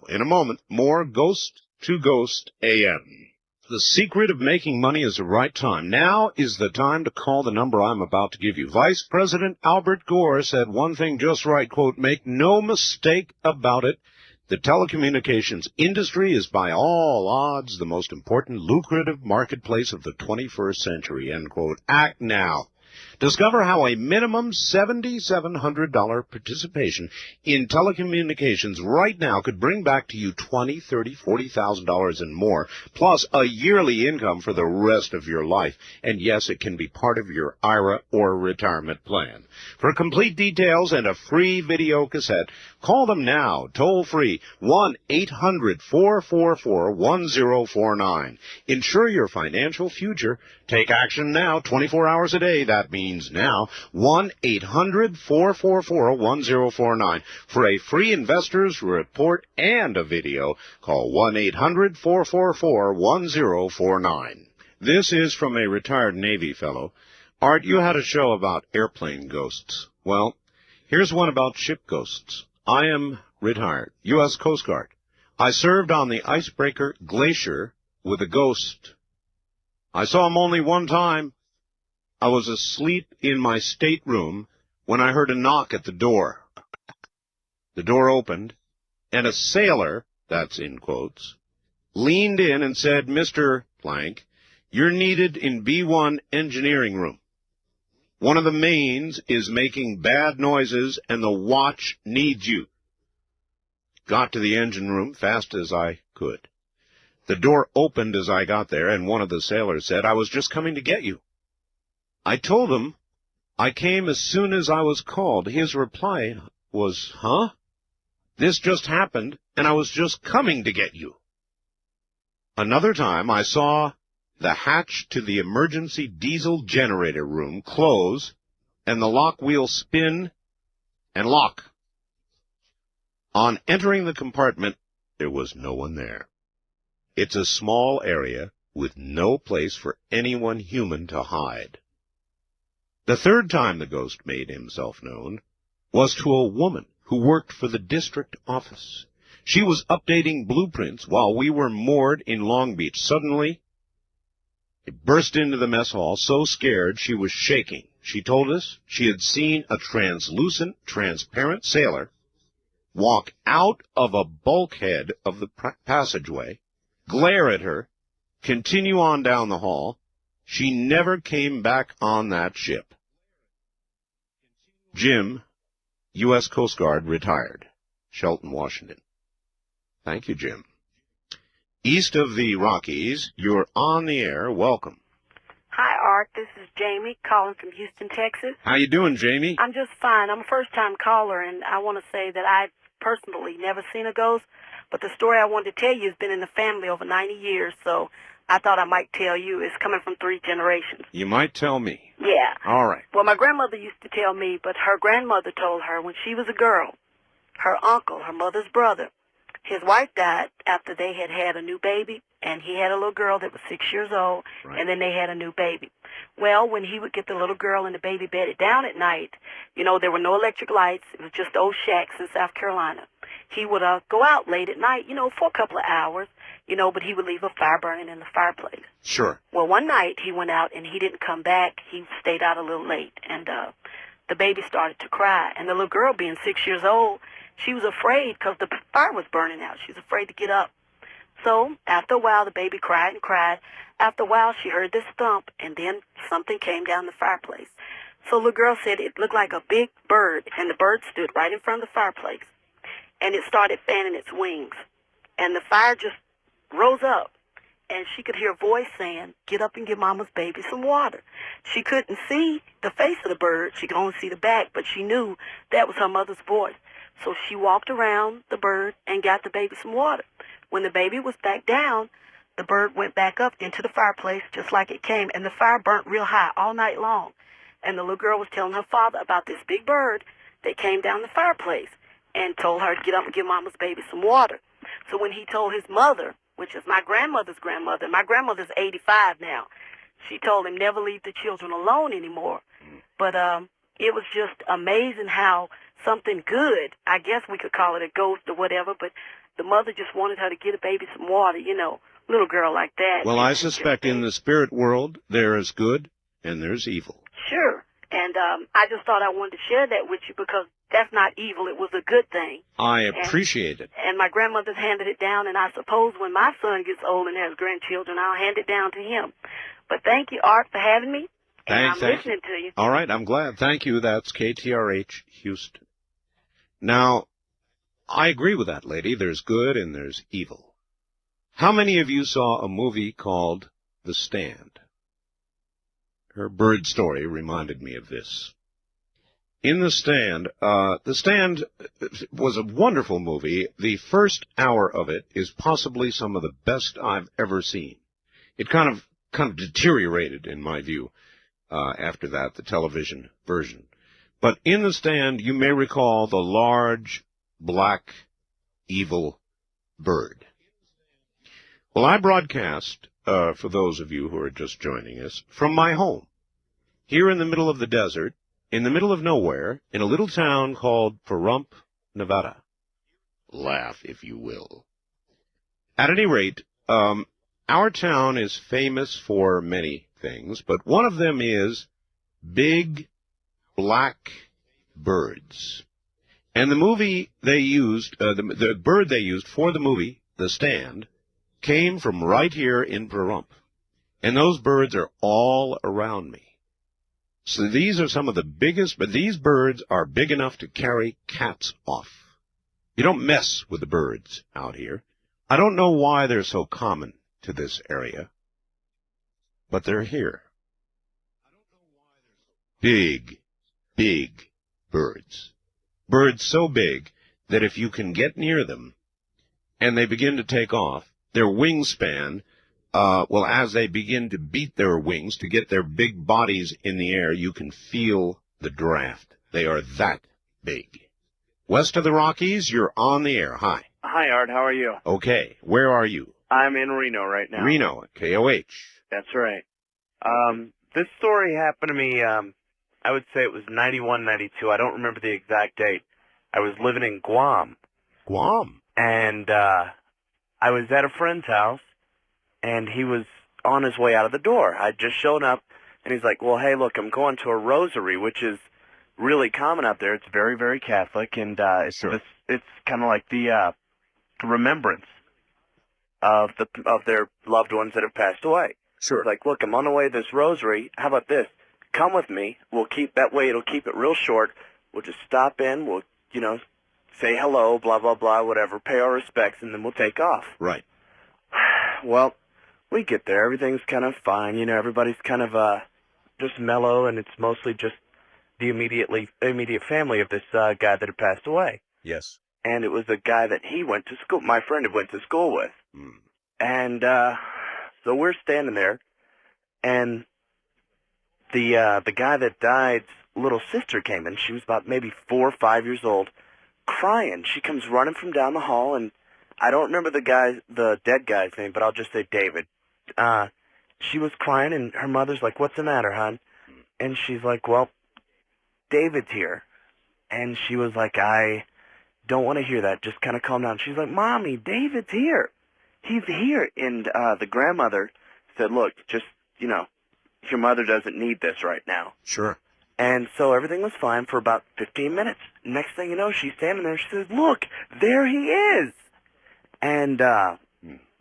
In a moment, more Ghost to Ghost AM. The secret of making money is the right time. Now is the time to call the number I'm about to give you. Vice President Albert Gore said one thing just right, quote, "Make no mistake about it. The telecommunications industry is by all odds the most important lucrative marketplace of the 21st century," end quote. Act now. Discover how a minimum $7,700 participation in telecommunications right now could bring back to you $20,000, $30,000, $40,000 and more, plus a yearly income for the rest of your life. And yes, it can be part of your IRA or retirement plan. For complete details and a free video cassette, call them now, toll-free, 1-800-444-1049. Ensure your financial future. Take action now, 24 hours a day. That means now, 1-800-444-1049. For a free investor's report and a video, call 1-800-444-1049. This is from a retired Navy fellow. Art, you had a show about airplane ghosts. Well, here's one about ship ghosts. I am retired, U.S. Coast Guard. I served on the icebreaker Glacier with a ghost. I saw him only one time. I was asleep in my stateroom when I heard a knock at the door. The door opened, and a sailor, that's in quotes, leaned in and said, "Mr. Blank, you're needed in B1 engineering room. One of the mains is making bad noises, and the watch needs you." Got to the engine room fast as I could. The door opened as I got there, and one of the sailors said, "I was just coming to get you." I told him I came as soon as I was called. His reply was, "Huh? This just happened, and I was just coming to get you." Another time I saw the hatch to the emergency diesel generator room close, and the lock wheel spin and lock. On entering the compartment, there was no one there. It's a small area with no place for anyone human to hide. The third time the ghost made himself known was to a woman who worked for the district office. She was updating blueprints while we were moored in Long Beach. Suddenly, it burst into the mess hall, so scared she was shaking. She told us she had seen a translucent, transparent sailor walk out of a bulkhead of the passageway, glare at her, continue on down the hall. She never came back on that ship. Jim, U.S. Coast Guard, retired. Shelton, Washington. Thank you, Jim. East of the Rockies, you're on the air. Welcome. Hi, Art. This is Jamie calling from Houston, Texas. How you doing, Jamie? I'm just fine. I'm a first-time caller, and I want to say that I've personally never seen a ghost, but the story I wanted to tell you has been in the family over 90 years, so I thought I might tell you. It's coming from 3 generations. You might tell me. Yeah. All right. Well, my grandmother used to tell me, but her grandmother told her when she was a girl, her uncle, her mother's brother, his wife died after they had had a new baby, and he had a little girl that was 6 years old, Right. and then they had a new baby. Well, when he would get the little girl and the baby bedded down at night, you know, there were no electric lights. It was just old shacks in South Carolina. He would go out late at night, you know, for a couple of hours, you know, but he would leave a fire burning in the fireplace. Sure. Well, one night he went out and he didn't come back. He stayed out a little late, and the baby started to cry. And the little girl, being 6 years old, she was afraid because the fire was burning out. She was afraid to get up. So after a while, the baby cried and cried. After a while, she heard this thump, and then something came down the fireplace. So the girl said it looked like a big bird, and the bird stood right in front of the fireplace. And it started fanning its wings. And the fire just rose up. And she could hear a voice saying, "Get up and give Mama's baby some water." She couldn't see the face of the bird. She could only see the back, but she knew that was her mother's voice. So she walked around the bird and got the baby some water. When the baby was back down, the bird went back up into the fireplace just like it came, and the fire burnt real high all night long. And the little girl was telling her father about this big bird that came down the fireplace and told her to get up and give Mama's baby some water. So when he told his mother, which is my grandmother's grandmother, my grandmother's 85 now, she told him never leave the children alone anymore. But it was just amazing how something good, I guess we could call it a ghost or whatever, but the mother just wanted her to get a baby some water, you know, little girl like that. Well, I suspect in the spirit world there is good and there's evil. Sure. And I just thought I wanted to share that with you because that's not evil. It was a good thing. I appreciate it. And my grandmother's handed it down, and I suppose when my son gets old and has grandchildren, I'll hand it down to him. But thank you, Art, for having me. And I'm listening to you. All right, I'm glad. Thank you. That's KTRH Houston. Now, I agree with that lady. There's good and there's evil. How many of you saw a movie called The Stand? Her bird story reminded me of this. In The Stand was a wonderful movie. The first hour of it is possibly some of the best I've ever seen. It kind of deteriorated, in my view, after that, the television version. But in The Stand, you may recall the large, black, evil bird. Well, I broadcast, for those of you who are just joining us, from my home, here in the middle of the desert, in the middle of nowhere, in a little town called Pahrump, Nevada. Laugh, if you will. At any rate, our town is famous for many things, but one of them is big, black birds. And the movie they used, the bird they used for the movie, The Stand, came from right here in Pahrump. And those birds are all around me. So these are some of the biggest, but these birds are big enough to carry cats off. You don't mess with the birds out here. I don't know why they're so common to this area, but they're here. Big, big birds. Birds so big that if you can get near them and they begin to take off, their wingspan, as they begin to beat their wings to get their big bodies in the air, you can feel the draft. They are that big. West of the Rockies, you're on the air. Hi. Hi, Art. How are you? Okay. Where are you? I'm in Reno right now. Reno, KOH. That's right. This story happened to me, I would say it was 91, 92. I don't remember the exact date. I was living in Guam. Guam? And I was at a friend's house, and he was on his way out of the door. I'd just shown up, and he's like, well, hey, look, I'm going to a rosary, which is really common out there. It's very, very Catholic, and it's kind of like the remembrance of their loved ones that have passed away. Sure. Like, look, I'm on the way to this rosary. How about this? Come with me. We'll keep that way. It'll keep it real short. We'll just stop in. We'll, say hello, blah, blah, blah, whatever, pay our respects, and then we'll take off. Right. Well, we get there. Everything's kind of fine. Everybody's kind of just mellow, and it's mostly just the immediate family of this guy that had passed away. Yes. And it was a guy that he went to school, my friend had went to school with. Mm. And so we're standing there, and the guy that died's little sister came in. She was about maybe 4 or 5 years old, crying. She comes running from down the hall, and I don't remember the dead guy's name, but I'll just say David. She was crying, and her mother's like, what's the matter, hon? And she's like, well, David's here. And she was like, I don't want to hear that. Just kind of calm down. She's like, Mommy, David's here. He's here. And the grandmother said, look, just, your mother doesn't need this right now. Sure. And so everything was fine for about 15 minutes. Next thing you know, she's standing there. She says, look, there he is. And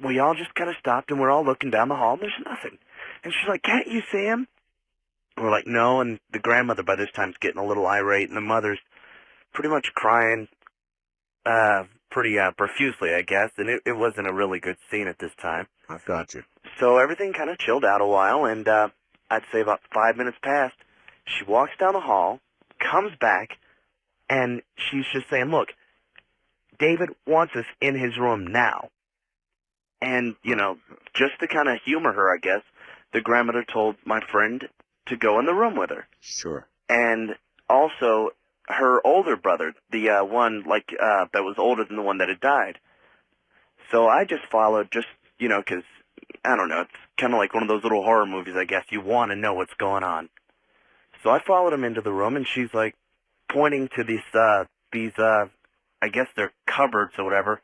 we all just kind of stopped, and we're all looking down the hall, and there's nothing. And she's like, can't you see him? And we're like, no, and the grandmother by this time's getting a little irate, and the mother's pretty much crying pretty profusely, I guess, and it wasn't a really good scene at this time. I've got you. So everything kind of chilled out a while, and I'd say about 5 minutes passed. She walks down the hall, comes back, and she's just saying, look, David wants us in his room now. And, you know, just to kind of humor her, I guess, the grandmother told my friend to go in the room with her. Sure. And also, her older brother, the one, like, that was older than the one that had died. So I just followed, just, you know, because, I don't know, it's kind of like one of those little horror movies, I guess. You want to know what's going on. So I followed him into the room, and she's, like, pointing to these, I guess they're cupboards or whatever,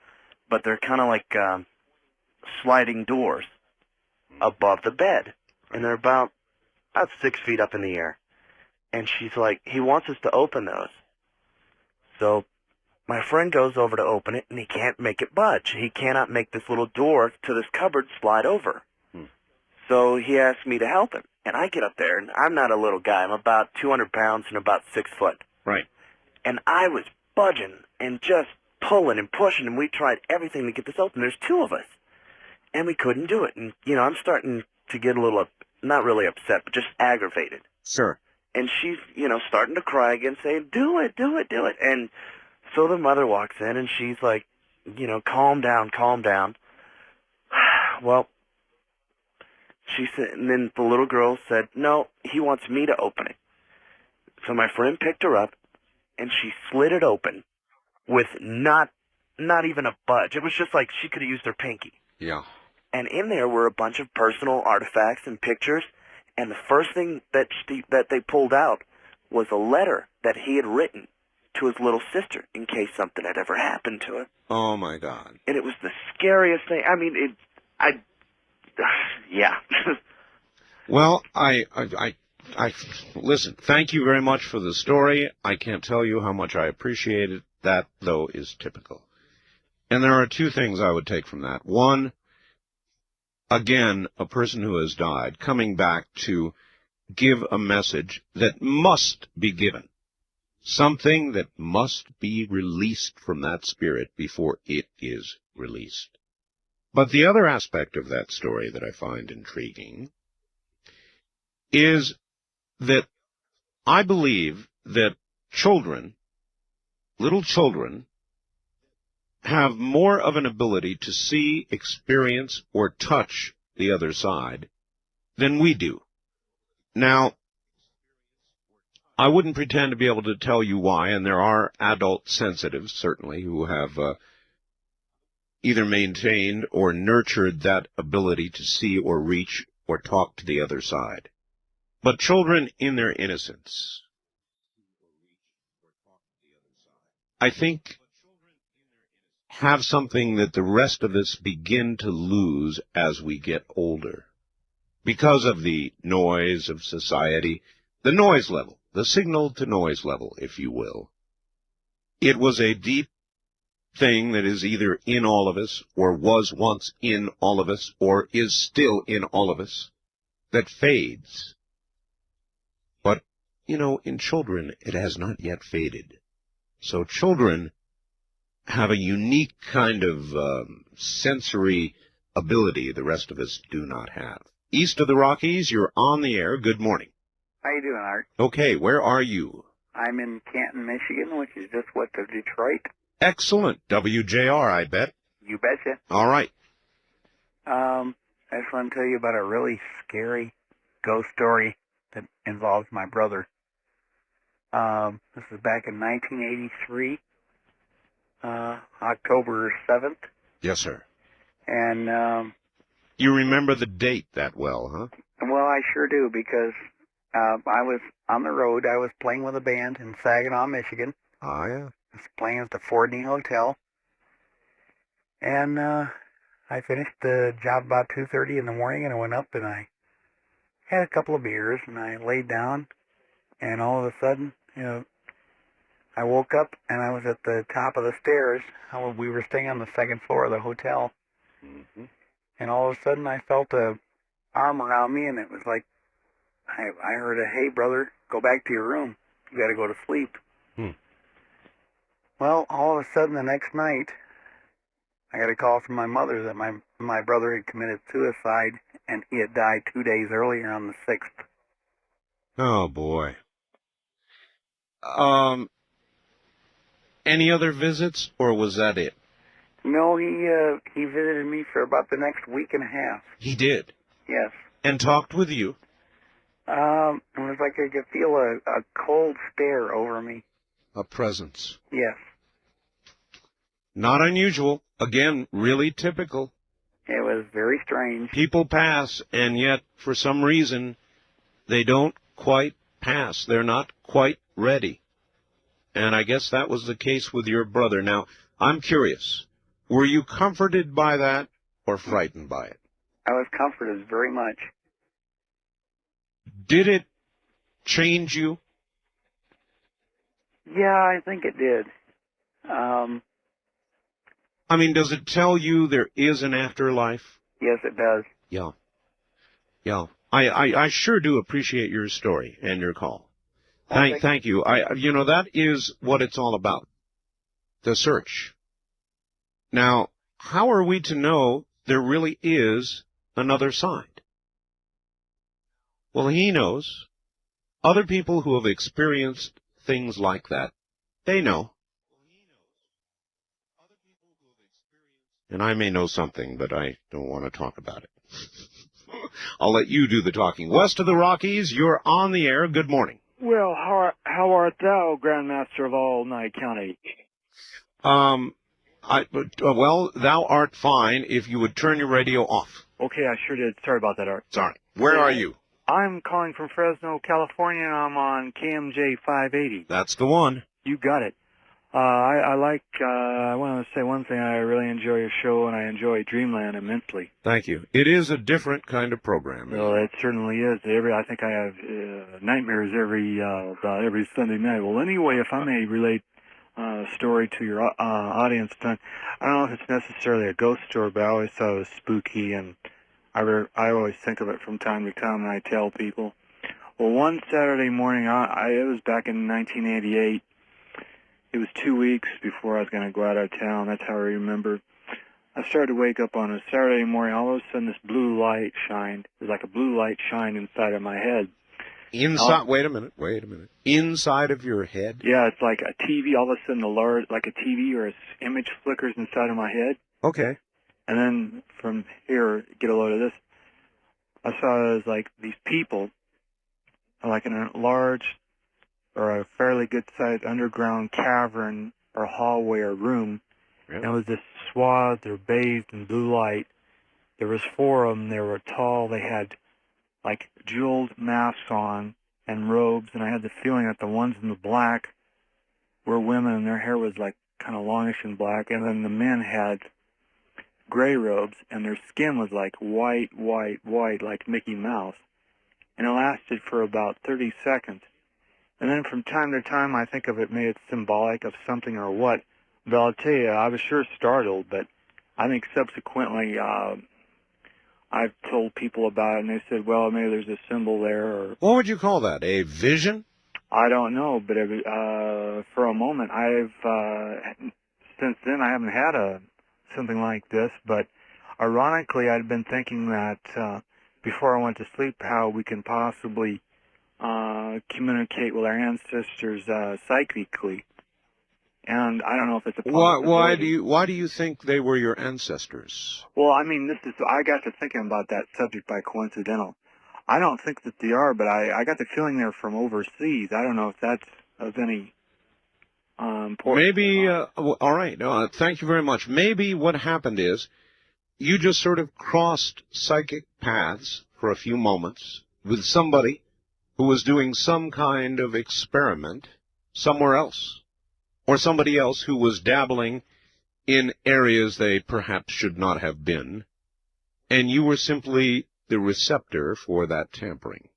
but they're kind of like sliding doors above the bed. And they're about 6 feet up in the air. And she's like, he wants us to open those. So my friend goes over to open it, and he can't make it budge. He cannot make this little door to this cupboard slide over. So he asked me to help him. And I get up there, and I'm not a little guy. I'm about 200 pounds and about 6 foot. Right. And I was budging and just pulling and pushing, and we tried everything to get this open. There's 2 of us. And we couldn't do it. And, you know, I'm starting to get a little, not really upset, but just aggravated. Sure. And she's, you know, starting to cry again, saying, do it, do it, do it. And so the mother walks in, and she's like, you know, calm down, calm down. Well, she said, and then the little girl said, no, he wants me to open it. So my friend picked her up, and she slid it open with not even a budge. It was just like she could have used her pinky. Yeah. And in there were a bunch of personal artifacts and pictures, and the first thing that they pulled out was a letter that he had written to his little sister in case something had ever happened to her. Oh, my God. And it was the scariest thing. I mean, yeah. Well, I listen, thank you very much for the story. I can't tell you how much I appreciate it. That, though, is typical. And there are 2 things I would take from that. One, again, a person who has died coming back to give a message that must be given. Something that must be released from that spirit before it is released. But the other aspect of that story that I find intriguing is that I believe that children, little children, have more of an ability to see, experience, or touch the other side than we do. Now, I wouldn't pretend to be able to tell you why, and there are adult sensitives, certainly, who have either maintained or nurtured that ability to see or reach or talk to the other side. But children in their innocence, I think, have something that the rest of us begin to lose as we get older. Because of the noise of society, the noise level, the signal-to-noise level, if you will. It was a deep thing that is either in all of us, or was once in all of us, or is still in all of us, that fades. But, you know, in children, it has not yet faded. So children have a unique kind of sensory ability the rest of us do not have. East of the Rockies, you're on the air. Good morning. How you doing, Art? Okay, where are you? I'm in Canton, Michigan, which is just west of Detroit. Excellent. WJR, I bet. You betcha. All right. I just want to tell you about a really scary ghost story that involves my brother. This is back in 1983, October 7th. Yes, sir. And, you remember the date that well, huh? well, I sure do, because I was on the road. I was playing with a band in Saginaw, Michigan. Ah, yeah. I was playing at the Fordney Hotel. And I finished the job about 2:30 in the morning, and I went up and I had a couple of beers, and I laid down, and all of a sudden, you know, I woke up, and I was at the top of the stairs. We were staying on the second floor of the hotel. Mm-hmm. and all of a sudden I felt a arm around me, and it was like I heard a, "Hey, brother, go back to your room. You got to go to sleep." Well, all of a sudden the next night, I got a call from my mother that my brother had committed suicide, and he had died 2 days earlier on the 6th. Oh, boy. Any other visits, or was that it? No, he visited me for about the next week and a half. He did? Yes. And talked with you? It was like I could feel a cold stare over me. A presence. Yes. Not unusual. Again, really typical. It was very strange. People pass, and yet, for some reason, they don't quite pass. They're not quite ready. And I guess that was the case with your brother. Now, I'm curious. Were you comforted by that or frightened by it? I was comforted very much. Did it change you? Yeah, I think it did. I mean, does it tell you there is an afterlife? Yes, it does. Yeah. Yeah. I sure do appreciate your story and your call. Thank you. You know, that is what it's all about. The search. Now, how are we to know there really is another side? Well, he knows. Other people who have experienced things like that, they know. And I may know something, but I don't want to talk about it. I'll let you do the talking. West of the Rockies, you're on the air. Good morning. Well, how art thou, Grand Master of all Nye County? Well, thou art fine if you would turn your radio off. Okay, I sure did. Sorry about that, Art. Sorry. Where are you? I'm calling from Fresno, California, and I'm on KMJ 580. That's the one. You got it. I want to say one thing. I really enjoy your show, and I enjoy Dreamland immensely. Thank you. It is a different kind of program. Well, it certainly is. I think I have nightmares about every Sunday night. Well, anyway, if I may relate a story to your audience, I don't know if it's necessarily a ghost story, but I always thought it was spooky, and I always think of it from time to time, and I tell people. Well, one Saturday morning, it was back in 1988. It was 2 weeks before I was going to go out of town. That's how I remember. I started to wake up on a Saturday morning. All of a sudden, this blue light shined. It was like a blue light shined inside of my head. Inside? Wait a minute. Inside of your head? Yeah, it's like a TV. All of a sudden, like a TV or an image flickers inside of my head. Okay. And then from here, get a load of this. I saw it was like these people, like in a large or a fairly good-sized underground cavern or hallway or room. Yeah. And it was this swath. They were bathed in blue light. There was 4 of them. They were tall. They had like jeweled masks on and robes. And I had the feeling that the ones in the black were women, and their hair was like kind of longish and black. And then the men had gray robes, and their skin was like white, like Mickey Mouse. And it lasted for about 30 seconds. And then from time to time, I think of it, maybe it's symbolic of something or what. But I'll tell you, I was sure startled, but I think subsequently I've told people about it, and they said, well, maybe there's a symbol there. Or what would you call that, a vision? I don't know, but for a moment, since then I haven't had something like this, but ironically, I'd been thinking that before I went to sleep, how we can possibly communicate with our ancestors psychically, and I don't know if it's a possibility. Why do you think they were your ancestors? Well, I mean, I got to thinking about that subject by coincidental. I don't think that they are, but I got the feeling they're from overseas. I don't know if that's of any importance. Maybe. All right. Thank you very much. Maybe what happened is you just sort of crossed psychic paths for a few moments with somebody who was doing some kind of experiment somewhere else, or somebody else who was dabbling in areas they perhaps should not have been, and you were simply the receptor for that tampering.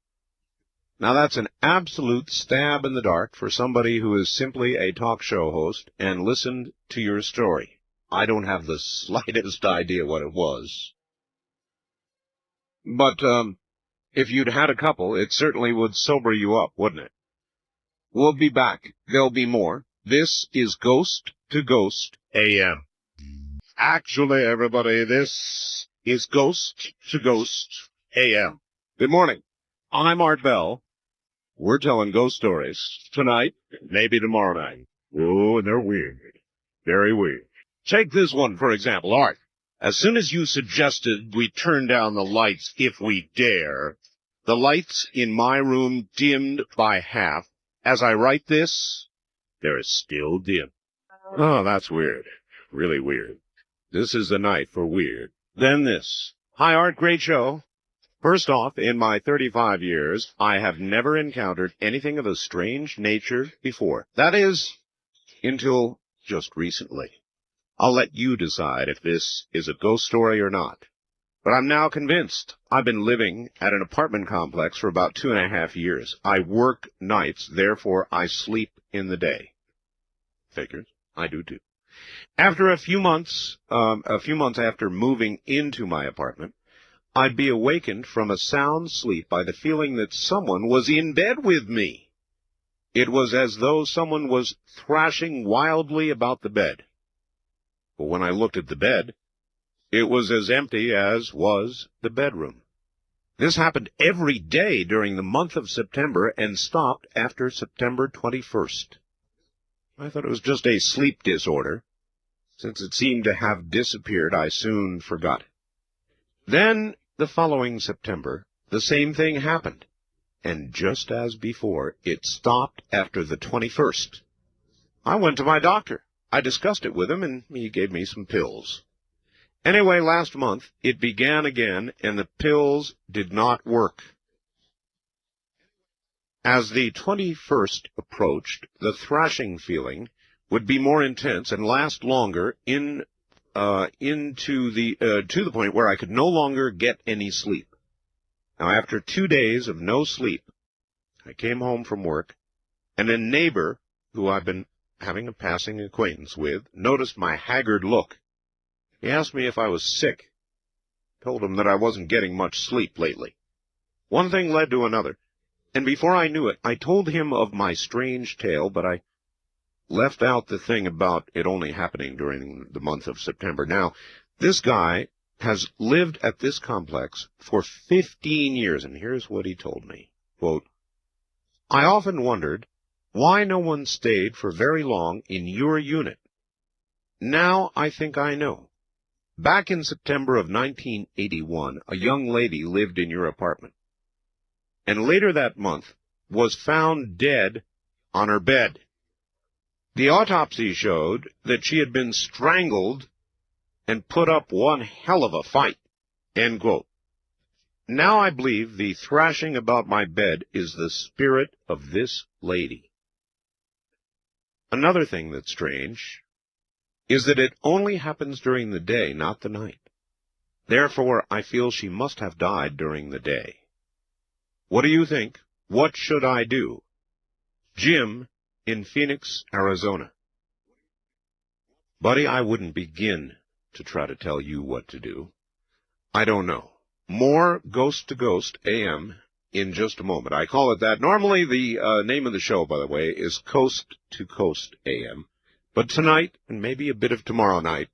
Now, that's an absolute stab in the dark for somebody who is simply a talk show host and listened to your story. I don't have the slightest idea what it was. But, if you'd had a couple, it certainly would sober you up, wouldn't it? We'll be back. There'll be more. This is Ghost to Ghost AM. Actually, everybody, this is Ghost to Ghost AM. Good morning. I'm Art Bell. We're telling ghost stories tonight, maybe tomorrow night. Oh, and they're weird. Very weird. Take this one, for example, Art. As soon as you suggested we turn down the lights if we dare, the lights in my room dimmed by half. As I write this, they're still dim. Oh, that's weird. Really weird. This is the night for weird. Then this. Hi, Art. Great show. First off, in my 35 years, I have never encountered anything of a strange nature before. That is, until just recently. I'll let you decide if this is a ghost story or not. But I'm now convinced. I've been living at an apartment complex for about 2.5 years. I work nights, therefore I sleep in the day. Figures. I do too. After a few months after moving into my apartment, I'd be awakened from a sound sleep by the feeling that someone was in bed with me. It was as though someone was thrashing wildly about the bed. But when I looked at the bed, it was as empty as was the bedroom. This happened every day during the month of September and stopped after September 21st. I thought it was just a sleep disorder. Since it seemed to have disappeared, I soon forgot it. Then, the following September, the same thing happened. And just as before, it stopped after the 21st. I went to my doctor. I discussed it with him, and he gave me some pills. Anyway, last month, it began again, and the pills did not work. As the 21st approached, the thrashing feeling would be more intense and last longer to the point where I could no longer get any sleep. Now, after 2 days of no sleep, I came home from work, and a neighbor, who I've been having a passing acquaintance with, noticed my haggard look. He asked me if I was sick. Told him that I wasn't getting much sleep lately. One thing led to another, and before I knew it, I told him of my strange tale, but I left out the thing about it only happening during the month of September. Now, this guy has lived at this complex for 15 years, and here's what he told me. Quote, I often wondered why no one stayed for very long in your unit. Now I think I know. Back in September of 1981, a young lady lived in your apartment, and later that month was found dead on her bed. The autopsy showed that she had been strangled and put up one hell of a fight. End quote. Now I believe the thrashing about my bed is the spirit of this lady. Another thing that's strange is that it only happens during the day, not the night. Therefore, I feel she must have died during the day. What do you think? What should I do? Jim in Phoenix, Arizona. Buddy, I wouldn't begin to try to tell you what to do. I don't know. More Ghost to Ghost AM in just a moment. I call it that. Normally the name of the show, by the way, is Coast to Coast AM. But tonight, and maybe a bit of tomorrow night,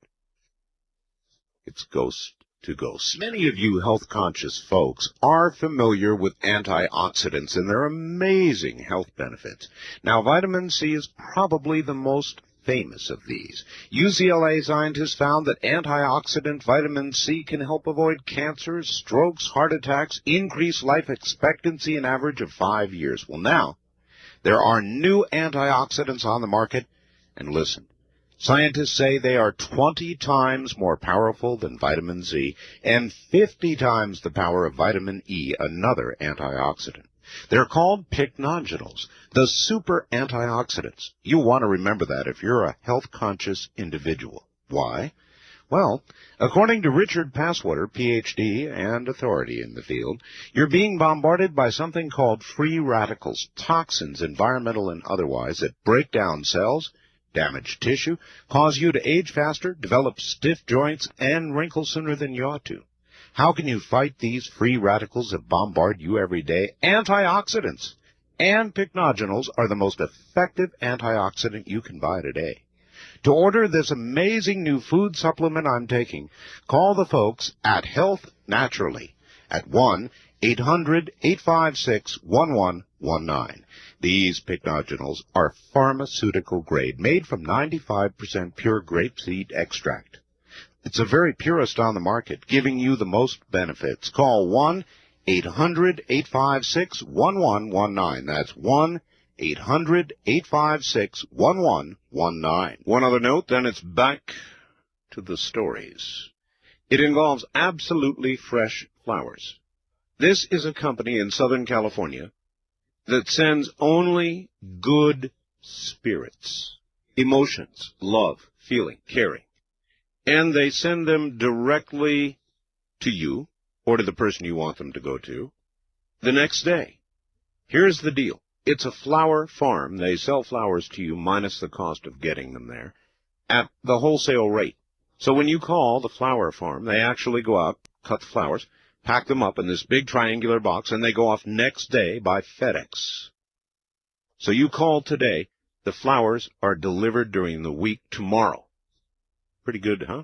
it's Ghost to Ghost. Many of you health-conscious folks are familiar with antioxidants and their amazing health benefits. Now, vitamin C is probably the most famous of these. UCLA scientists found that antioxidant vitamin C can help avoid cancers, strokes, heart attacks, increase life expectancy an average of 5 years. Well, now, there are new antioxidants on the market, and listen, scientists say they are 20 times more powerful than vitamin C and 50 times the power of vitamin E, another antioxidant. They're called pycnogenols, the super antioxidants. You want to remember that if you're a health-conscious individual. Why? Well, according to Richard Passwater, Ph.D. and authority in the field, you're being bombarded by something called free radicals, toxins, environmental and otherwise, that break down cells, damage tissue, cause you to age faster, develop stiff joints, and wrinkle sooner than you ought to. How can you fight these free radicals that bombard you every day? Antioxidants and pycnogenals are the most effective antioxidant you can buy today. To order this amazing new food supplement I'm taking, call the folks at Health Naturally at 1-800-856-1119. These pycnogenals are pharmaceutical grade, made from 95% pure grapeseed extract. It's the very purest on the market, giving you the most benefits. Call 1-800-856-1119. That's 1-800-856-1119. One other note, then it's back to the stories. It involves absolutely fresh flowers. This is a company in Southern California that sends only good spirits, emotions, love, feeling, caring. And they send them directly to you or to the person you want them to go to the next day. Here's the deal. It's a flower farm. They sell flowers to you minus the cost of getting them there at the wholesale rate. So when you call the flower farm, they actually go out, cut the flowers, pack them up in this big triangular box, and they go off next day by FedEx. So you call today, the flowers are delivered during the week tomorrow. Pretty good, huh?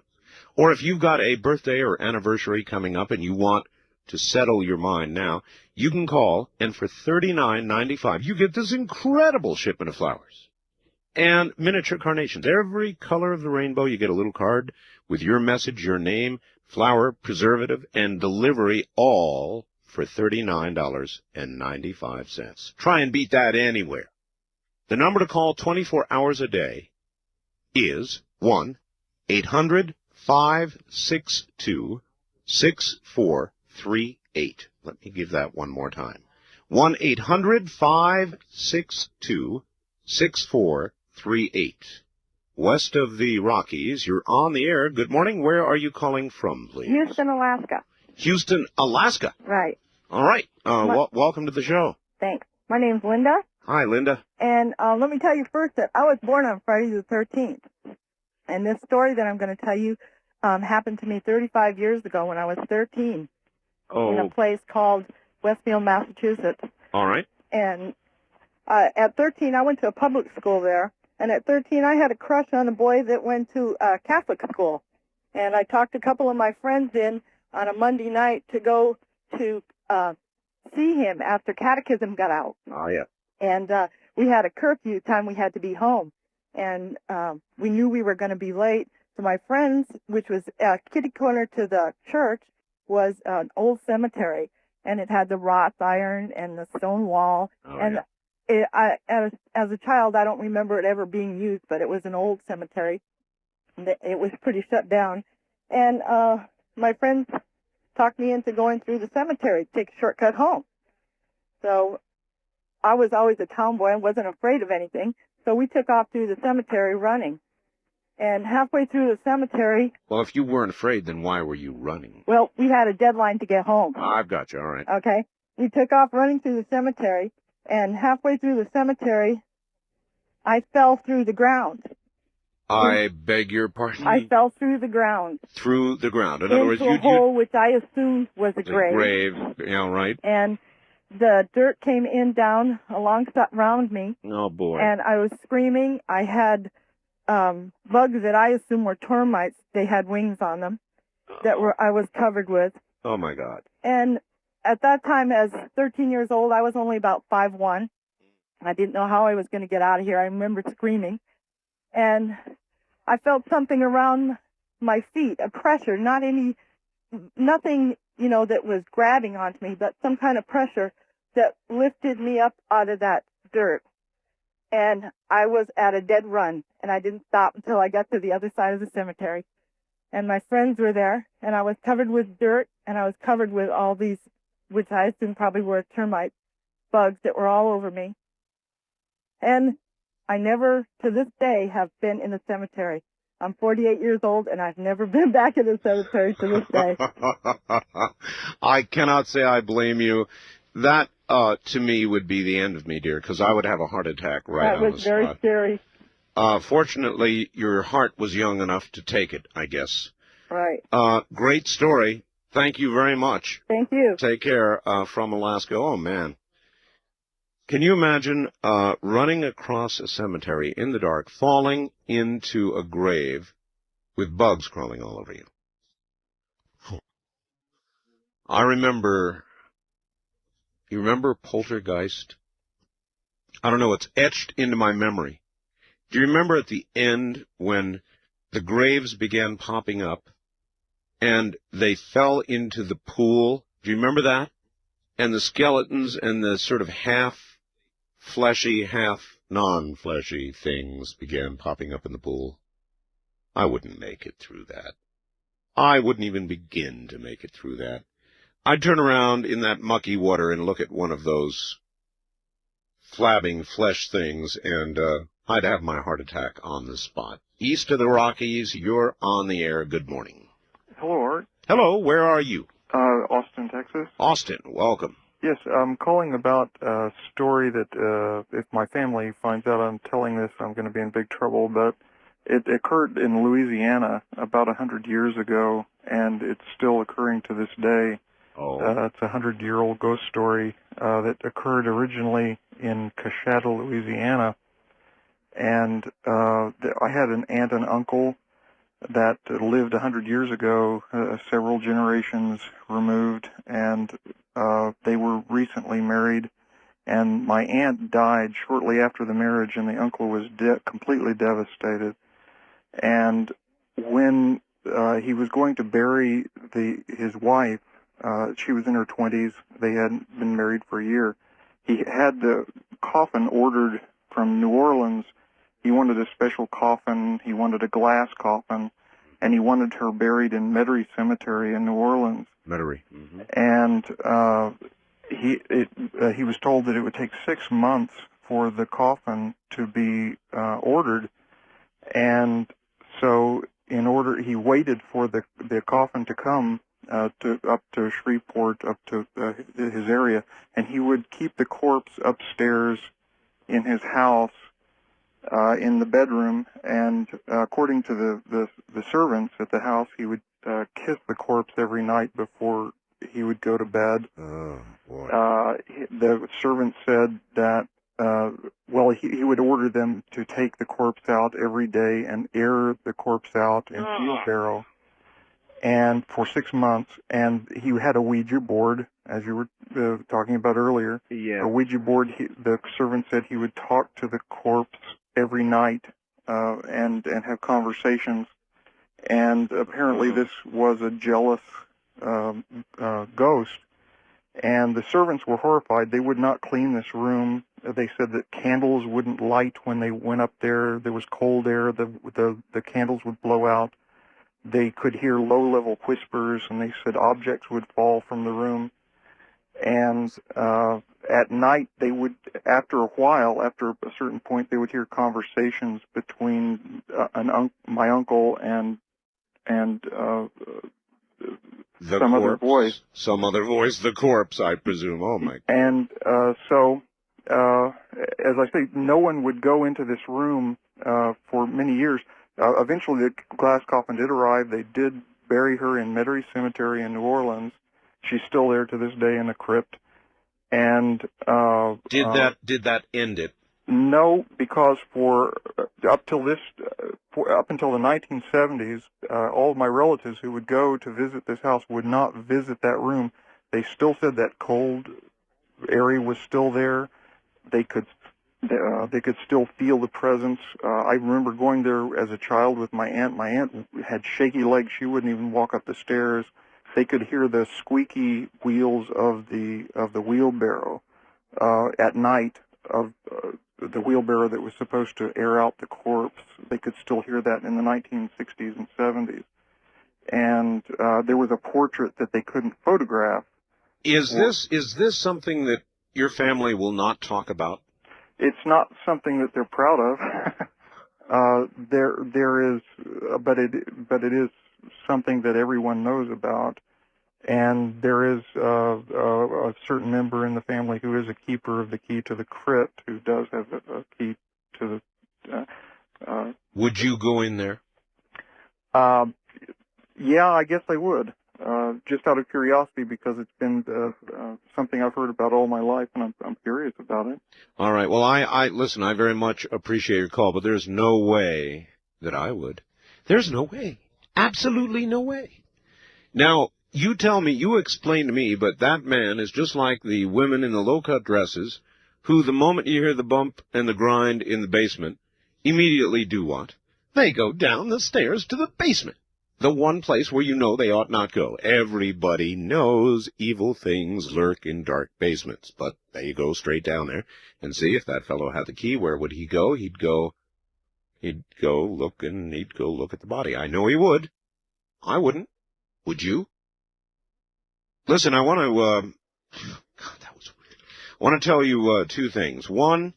Or if you've got a birthday or anniversary coming up and you want to settle your mind now, you can call, and for $39.95, you get this incredible shipment of flowers. And miniature carnations. Every color of the rainbow, you get a little card with your message, your name, flower, preservative, and delivery, all for $39.95. Try and beat that anywhere. The number to call 24 hours a day is 1-800-562-6438. Let me give that one more time. 1-800-562-6438. West of the Rockies, you're on the air. Good morning. Where are you calling from, please? Houston, Alaska. Houston, Alaska. Right. All right. Welcome to the show. Thanks. My name's Linda. Hi, Linda. And let me tell you first that I was born on Friday the 13th. And this story that I'm going to tell you happened to me 35 years ago when I was 13 in a place called Westfield, Massachusetts. All right. And at 13, I went to a public school there. And at 13, I had a crush on a boy that went to Catholic school. And I talked a couple of my friends in on a Monday night to go to see him after catechism got out. Oh, yeah. And we had a curfew time we had to be home. And we knew we were going to be late. So my friends, which was kitty corner to the church, was an old cemetery. And it had the wrought iron and the stone wall. Oh, and yeah. As a child, I don't remember it ever being used, but it was an old cemetery. It was pretty shut down. And my friends talked me into going through the cemetery to take a shortcut home. So I was always a tomboy and wasn't afraid of anything. So we took off through the cemetery running. And halfway through the cemetery... Well, if you weren't afraid, then why were you running? Well, we had a deadline to get home. I've got you. All right. Okay. We took off running through the cemetery. And halfway through the cemetery, I fell through the ground. I beg your pardon? I fell through the ground. Through the ground. In other words, into a hole which I assumed was a grave. Grave, yeah, right. And the dirt came in down around me. Oh, boy. And I was screaming. I had bugs that I assumed were termites. They had wings on them that I was covered with. Oh, my God. And at that time, as 13 years old, I was only about 5'1". I didn't know how I was going to get out of here. I remember screaming. And I felt something around my feet, a pressure, nothing, that was grabbing onto me, but some kind of pressure that lifted me up out of that dirt. And I was at a dead run, and I didn't stop until I got to the other side of the cemetery. And my friends were there, and I was covered with dirt, and I was covered with all these, which I assume probably were termite bugs that were all over me. And I never, to this day, have been in a cemetery. I'm 48 years old, and I've never been back in a cemetery to this day. I cannot say I blame you. That, to me, would be the end of me, dear, because I would have a heart attack right on the spot. That was very scary. Fortunately, your heart was young enough to take it, I guess. Right. Great story. Thank you very much. Thank you. Take care from Alaska. Oh, man. Can you imagine running across a cemetery in the dark, falling into a grave with bugs crawling all over you? I remember, you remember Poltergeist? I don't know, it's etched into my memory. Do you remember at the end when the graves began popping up and they fell into the pool? Do you remember that? And the skeletons and the sort of half-fleshy, half-non-fleshy things began popping up in the pool. I wouldn't make it through that. I wouldn't even begin to make it through that. I'd turn around in that mucky water and look at one of those flabbing flesh things, and I'd have my heart attack on the spot. East of the Rockies, you're on the air. Good morning. Hello, Art. Hello, where are you? Austin, Texas. Austin, welcome. Yes, I'm calling about a story that if my family finds out I'm telling this, I'm going to be in big trouble, but it occurred in Louisiana about 100 years ago, and it's still occurring to this day. Oh. It's a 100-year-old ghost story that occurred originally in Coshada, Louisiana, and I had an aunt and uncle that lived 100 years ago, several generations removed, and they were recently married, and my aunt died shortly after the marriage, and the uncle was completely devastated. And when he was going to bury his wife, she was in her 20s, they hadn't been married for a year, he had the coffin ordered from New Orleans. He wanted a special coffin, he wanted a glass coffin, and he wanted her buried in Metairie Cemetery in New Orleans. Metairie. Mm-hmm. And he was told that it would take 6 months for the coffin to be ordered, and so he waited for the coffin to come up to Shreveport, up to his area, and he would keep the corpse upstairs in his house in the bedroom, and according to the servants at the house, he would kiss the corpse every night before he would go to bed. Oh, boy. The servant said that, he would order them to take the corpse out every day and air the corpse out in wheelbarrow, and for 6 months, and he had a Ouija board, as you were talking about earlier. Yeah. A Ouija board, the servant said he would talk to the corpse every night and have conversations, and apparently this was a jealous ghost, and the servants were horrified. They would not clean this room. They said that candles wouldn't light when they went up there. There was cold air. The candles would blow out. They could hear low-level whispers, and they said objects would fall from the room. And at night, they would, after a while, after a certain point, they would hear conversations between my uncle and some other voice. Some other voice, the corpse, I presume. Oh, my God. And so, as I say, no one would go into this room for many years. Eventually, the glass coffin did arrive. They did bury her in Metairie Cemetery in New Orleans. She's still there to this day in the crypt. And did that end it? No, because up until the 1970s, all of my relatives who would go to visit this house would not visit that room. They still said that cold area was still there. They could still feel the presence. I remember going there as a child with my aunt. My aunt had shaky legs; she wouldn't even walk up the stairs. They could hear the squeaky wheels of the wheelbarrow at night of the wheelbarrow that was supposed to air out the corpse. They could still hear that in the 1960s and 70s. And there was a portrait that they couldn't photograph. Is this something that your family will not talk about? It's not something that they're proud of. There is, but it is something that everyone knows about. And there is a certain member in the family who is a keeper of the key to the crypt, who does have a key to the... Would you go in there? Yeah, I guess I would. just out of curiosity, because it's been something I've heard about all my life, and I'm curious about it. All right. Well, listen, I very much appreciate your call, but there's no way that I would. There's no way. Absolutely no way. Now, you tell me, you explain to me, but that man is just like the women in the low-cut dresses who, the moment you hear the bump and the grind in the basement, immediately do what? They go down the stairs to the basement, the one place where you know they ought not go. Everybody knows evil things lurk in dark basements, but they go straight down there and see if that fellow had the key. Where would he go? He'd go look at the body. I know he would. I wouldn't. Would you? Listen, I want to, God, that was weird. I want to tell you two things. One,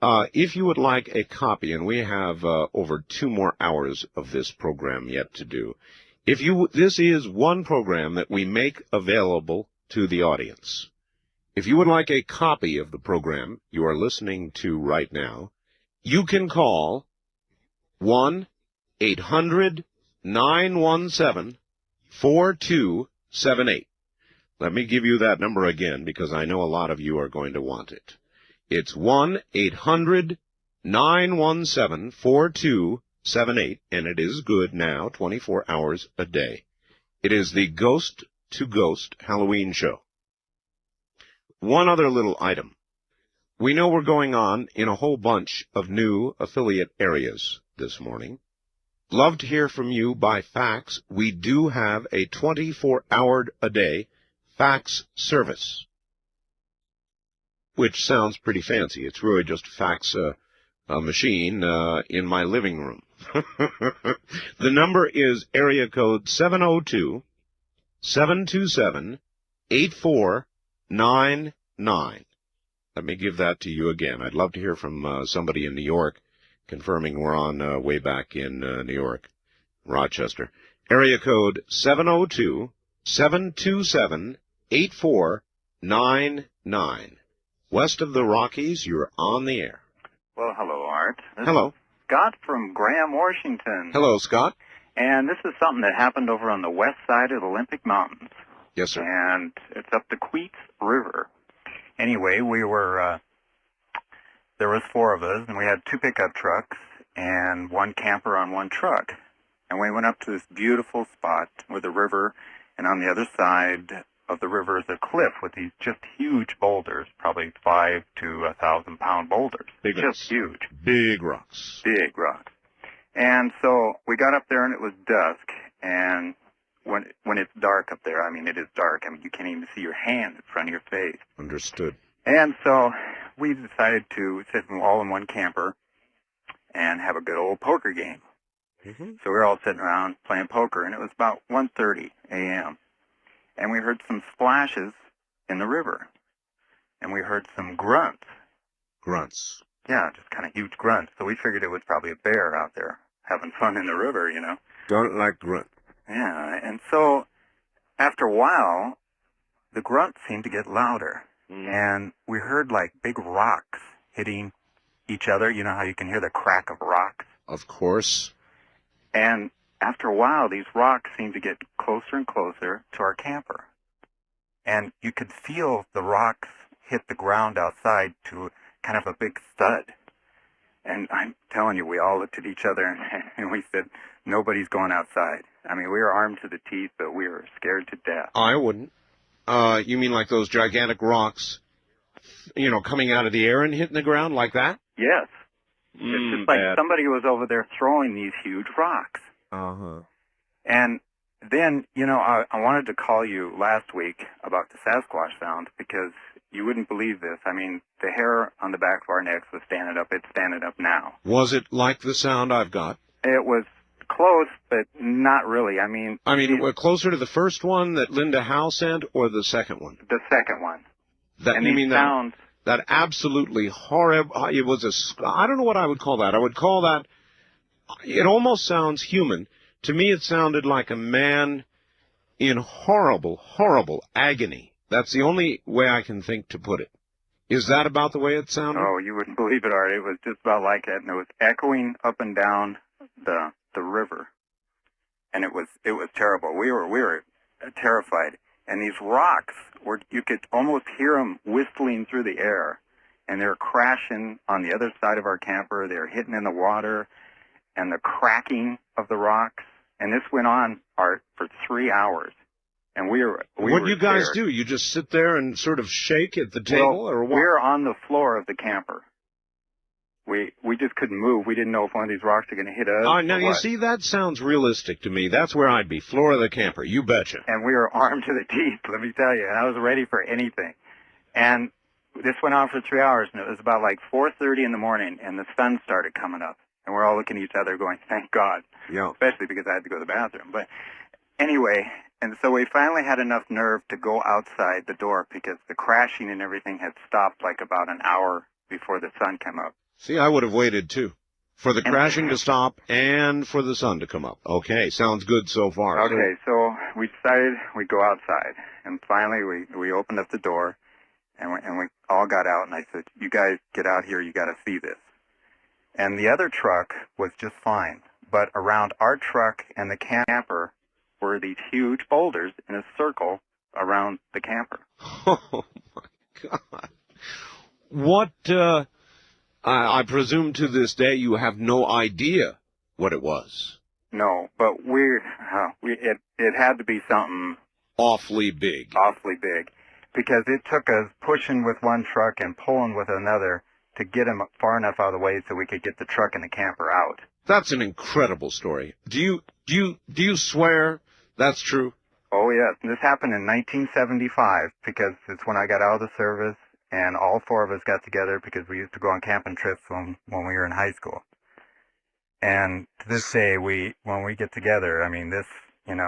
if you would like a copy, and we have over 2 more hours of this program yet to do, this is one program that we make available to the audience. If you would like a copy of the program you are listening to right now, you can call 1-800-917-4278. Let me give you that number again, because I know a lot of you are going to want it. It's 1-800-917-4278, and it is good now, 24 hours a day. It is the Ghost to Ghost Halloween show. One other little item. We know we're going on in a whole bunch of new affiliate areas this morning. Love to hear from you by fax. We do have a 24-hour-a-day fax service, which sounds pretty fancy. It's really just a fax machine in my living room. The number is area code 702-727-8499. Let me give that to you again. I'd love to hear from somebody in New York, confirming we're on way back in New York, Rochester. Area code 702-727-8499. West of the Rockies, you're on the air. Well, hello, Art. Hello. Is Scott from Graham, Washington. Hello, Scott. And this is something that happened over on the west side of the Olympic Mountains. Yes, sir. And it's up the Queets River. Anyway, we were, there was 4 of us, and we had 2 pickup trucks and 1 camper on 1 truck. And we went up to this beautiful spot with the river, and on the other side of the river is a cliff with these just huge boulders, probably 5 to 1,000 pound boulders. Big just rocks. huge. Big rocks. Big rocks. And so we got up there and it was dusk, and when it's dark up there, I mean, it is dark. I mean, you can't even see your hand in front of your face. Understood. And so we decided to sit all in 1 camper and have a good old poker game. Mm-hmm. So we were all sitting around playing poker, and it was about 1:30 a.m. And we heard some splashes in the river. And we heard some grunts. Grunts. Yeah, just kind of huge grunts. So we figured it was probably a bear out there having fun in the river, you know. Don't like grunt. Yeah, and so after a while, the grunts seemed to get louder. And we heard like big rocks hitting each other. You know how you can hear the crack of rocks? Of course. And after a while, these rocks seemed to get closer and closer to our camper. And you could feel the rocks hit the ground outside to kind of a big thud. And I'm telling you, we all looked at each other and we said, nobody's going outside. I mean, we were armed to the teeth, but we were scared to death. I wouldn't. You mean like those gigantic rocks, coming out of the air and hitting the ground like that? Yes. It's just like somebody was over there throwing these huge rocks. Uh-huh. And then, I wanted to call you last week about the Sasquatch sound because you wouldn't believe this. I mean, the hair on the back of our necks was standing up. It's standing up now. Was it like the sound I've got? It was close, but not really. I mean, closer to the first one that Linda Howe sent or the second one? The second one. That, you mean sounds, that absolutely horrible, it was I don't know what I would call that. I would call that, it almost sounds human. To me, it sounded like a man in horrible, horrible agony. That's the only way I can think to put it. Is that about the way it sounded? Oh, you wouldn't believe it, Art. It was just about like that, and it was echoing up and down the river, and it was terrible. We were terrified. And these rocks, you could almost hear them whistling through the air. And they were crashing on the other side of our camper. They were hitting in the water and the cracking of the rocks. And this went on, Art, for 3 hours. And we were What do you guys scared. do? You just sit there and sort of shake at the table, or what? We were on the floor of the camper. We just couldn't move. We didn't know if one of these rocks were going to hit us. Now, or you what. see, that sounds realistic to me. That's where I'd be, floor of the camper. You betcha. And we were armed to the teeth, let me tell you. And I was ready for anything. And this went on for 3 hours, and it was about like 4:30 in the morning, and the sun started coming up. And we're all looking at each other going, thank God. Yeah. Especially because I had to go to the bathroom. But anyway, and so we finally had enough nerve to go outside the door because the crashing and everything had stopped like about an hour before the sun came up. See, I would have waited, too, for the crashing to stop and for the sun to come up. Okay, sounds good so far. Okay, so we decided we'd go outside. And finally, we opened up the door, and we all got out, and I said, you guys get out here, you got to see this. And the other truck was just fine. But around our truck and the camper were these huge boulders in a circle around the camper. Oh, my God. What, I presume to this day you have no idea what it was. No, but it had to be something awfully big. Awfully big. Because it took us pushing with one truck and pulling with another to get him far enough out of the way so we could get the truck and the camper out. That's an incredible story. Do you swear that's true? Oh, yes. And this happened in 1975 because it's when I got out of the service, and all four of us got together because we used to go on camping trips when we were in high school. And to this day, when we get together, I mean, this, this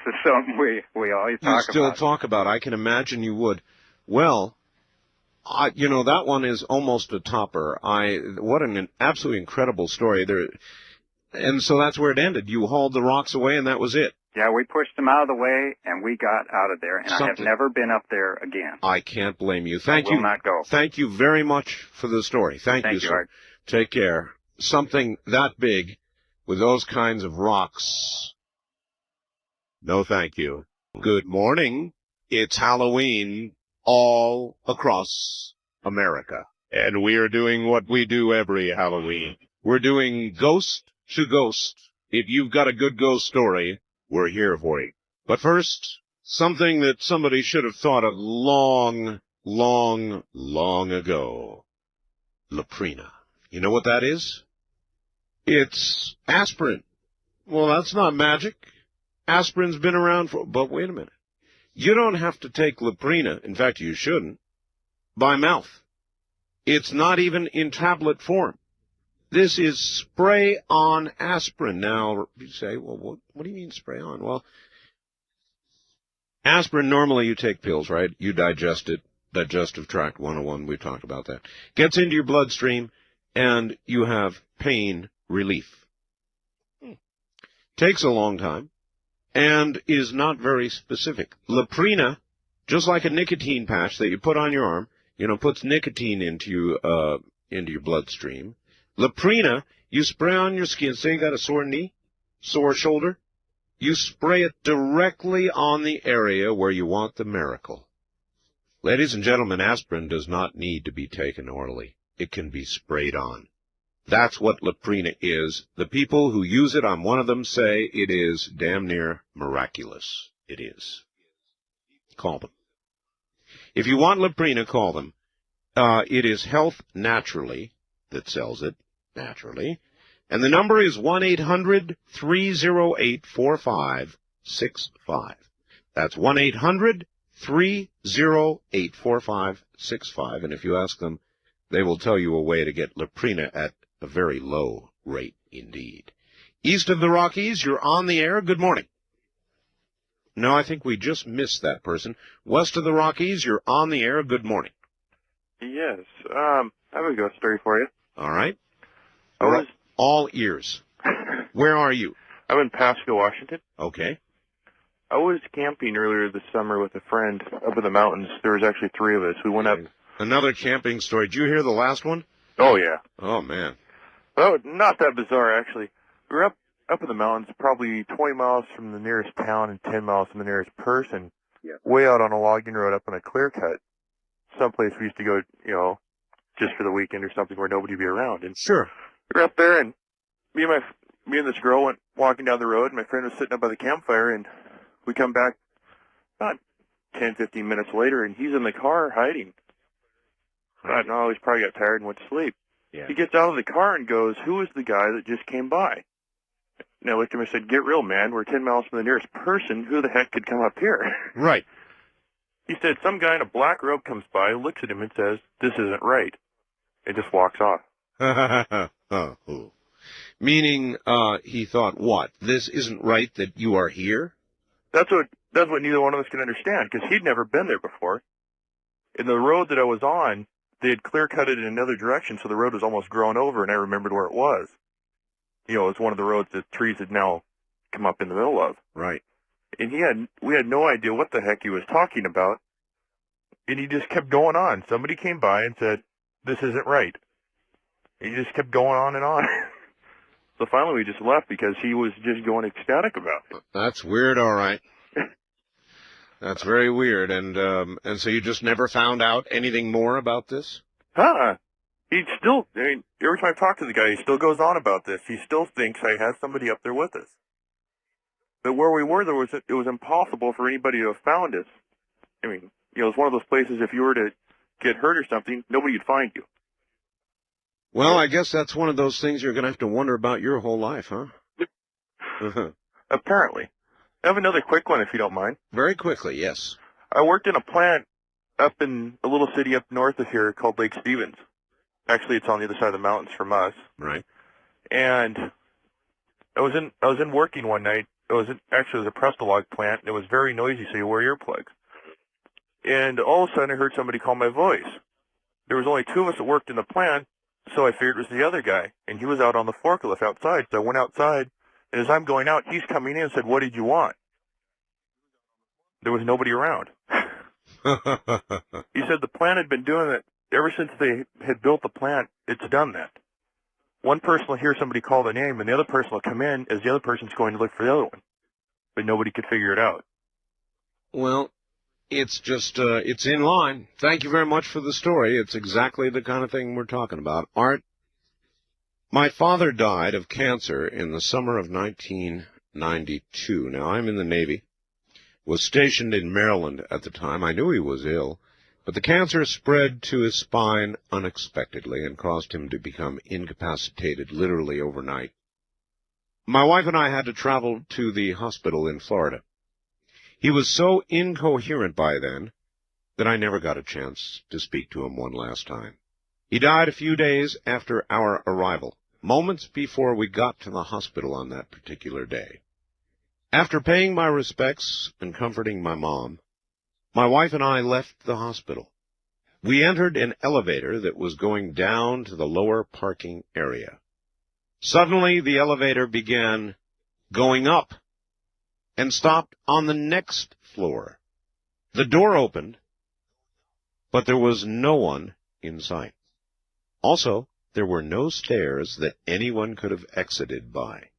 is something we always talk about. You still talk about. I can imagine you would. Well, that one is almost a topper. What an absolutely incredible story. And so that's where it ended. You hauled the rocks away, and that was it. Yeah, we pushed them out of the way, and we got out of there, and I have never been up there again. I can't blame you. Thank you. I will not go. Thank you very much for the story. Thank you, sir. Art. Take care. Something that big with those kinds of rocks. No, thank you. Good morning. It's Halloween all across America. And we are doing what we do every Halloween. We're doing ghost to ghost. If you've got a good ghost story, we're here for you. But first, something that somebody should have thought of long, long, long ago. Laprina. You know what that is? It's aspirin. Well, that's not magic. Aspirin's been around but wait a minute. You don't have to take Laprina, in fact you shouldn't, by mouth. It's not even in tablet form. This is spray-on aspirin. Now, you say, well, what do you mean spray-on? Well, aspirin, normally you take pills, right? You digest it. Digestive tract 101, we've talked about that. Gets into your bloodstream, and you have pain relief. Takes a long time, and is not very specific. Laprina, just like a nicotine patch that you put on your arm, puts nicotine into your bloodstream. Laprina, you spray on your skin. Say you got a sore knee, sore shoulder. You spray it directly on the area where you want the miracle. Ladies and gentlemen, aspirin does not need to be taken orally. It can be sprayed on. That's what Laprina is. The people who use it, I'm one of them, say it is damn near miraculous. It is. Call them. If you want Laprina, call them. It is Health Naturally that sells it, naturally. And the number is 1-800-308-4565. That's 1-800-308-4565. And if you ask them, they will tell you a way to get Laprina at a very low rate indeed. East of the Rockies, you're on the air. Good morning. No, I think we just missed that person. West of the Rockies, you're on the air. Good morning. Yes. I have a ghost story for you. All right. All ears. Where are you? I'm in Pasco, Washington. Okay. I was camping earlier this summer with a friend up in the mountains. There was actually three of us. We went up. Another camping story. Did you hear the last one? Oh, yeah. Oh, man. Oh, not that bizarre, actually. We were up up in the mountains, probably 20 miles from the nearest town and 10 miles from the nearest person, way out on a logging road up on a clear cut, someplace we used to go, just for the weekend or something where nobody would be around. And Sure. we were up there, and me and this girl went walking down the road, and my friend was sitting up by the campfire, and we come back about 10, 15 minutes later, and he's in the car hiding. I don't know, he's probably got tired and went to sleep. Yeah. He gets out of the car and goes, "Who is the guy that just came by?" And I looked at him and said, "Get real, man. We're 10 miles from the nearest person. Who the heck could come up here?" Right. He said, "Some guy in a black robe comes by, looks at him and says, 'This isn't right.' And just walks off." Oh. Meaning, he thought, what? This isn't right that you are here? That's what neither one of us can understand, because he'd never been there before. In the road that I was on, they had clear-cut it in another direction, so the road was almost grown over, and I remembered where it was. It was one of the roads that trees had now come up in the middle of. Right. And we had no idea what the heck he was talking about, and he just kept going on. Somebody came by and said, "This isn't right." He just kept going on and on. So finally we just left because he was just going ecstatic about it. That's weird, all right. That's very weird. And so you just never found out anything more about this? He still, every time I talk to the guy, he still goes on about this. He still thinks I have somebody up there with us. But where we were, it was impossible for anybody to have found us. I mean, it's one of those places, if you were to get hurt or something, nobody would find you. Well, I guess that's one of those things you're going to have to wonder about your whole life, huh? Apparently. I have another quick one, if you don't mind. Very quickly, yes. I worked in a plant up in a little city up north of here called Lake Stevens. Actually, it's on the other side of the mountains from us. Right. And I was in working one night. It was a press-to-log plant, and it was very noisy, so you wear earplugs. And all of a sudden, I heard somebody call my voice. There was only two of us that worked in the plant, so I figured it was the other guy, and he was out on the forklift outside. So I went outside, and as I'm going out, he's coming in and said, "What did you want?" There was nobody around. He said the plant had been doing it ever since they had built the plant. It's done that. One person will hear somebody call the name, and the other person will come in as the other person's going to look for the other one. But nobody could figure it out. Well, it's just, it's in line. Thank you very much for the story. It's exactly the kind of thing we're talking about. Art, my father died of cancer in the summer of 1992. Now, I'm in the Navy, was stationed in Maryland at the time. I knew he was ill, but the cancer spread to his spine unexpectedly and caused him to become incapacitated literally overnight. My wife and I had to travel to the hospital in Florida. He was so incoherent by then that I never got a chance to speak to him one last time. He died a few days after our arrival, moments before we got to the hospital on that particular day. After paying my respects and comforting my mom, my wife and I left the hospital. We entered an elevator that was going down to the lower parking area. Suddenly, the elevator began going up and stopped on the next floor. The door opened, but there was no one in sight. Also, there were no stairs that anyone could have exited by.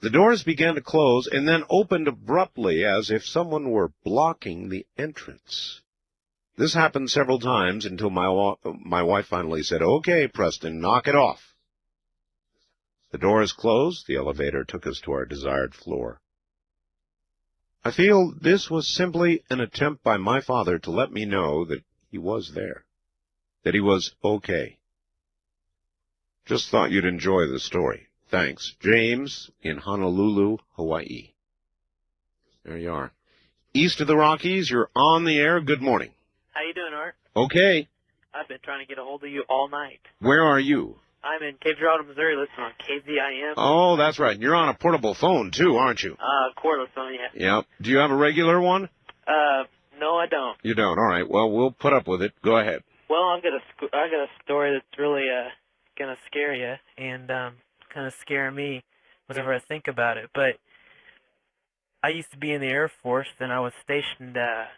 The doors began to close and then opened abruptly as if someone were blocking the entrance. This happened several times until my wife finally said, "Okay, Preston, knock it off." The doors closed. The elevator took us to our desired floor. I feel this was simply an attempt by my father to let me know that he was there, that he was okay. Just thought you'd enjoy the story. Thanks. James in Honolulu, Hawaii. There you are. East of the Rockies, you're on the air. Good morning. How you doing, Art? Okay. I've been trying to get a hold of you all night. Where are you? I'm in Cape Girardeau, Missouri, listening on KZIM. Oh, that's right. You're on a portable phone, too, aren't you? Cordless phone, yeah. Yep. Do you have a regular one? No, I don't. You don't. All right. Well, we'll put up with it. Go ahead. Well, I got a story that's really gonna scare you and kind of scare me whenever I think about it. But I used to be in the Air Force, and I was stationed at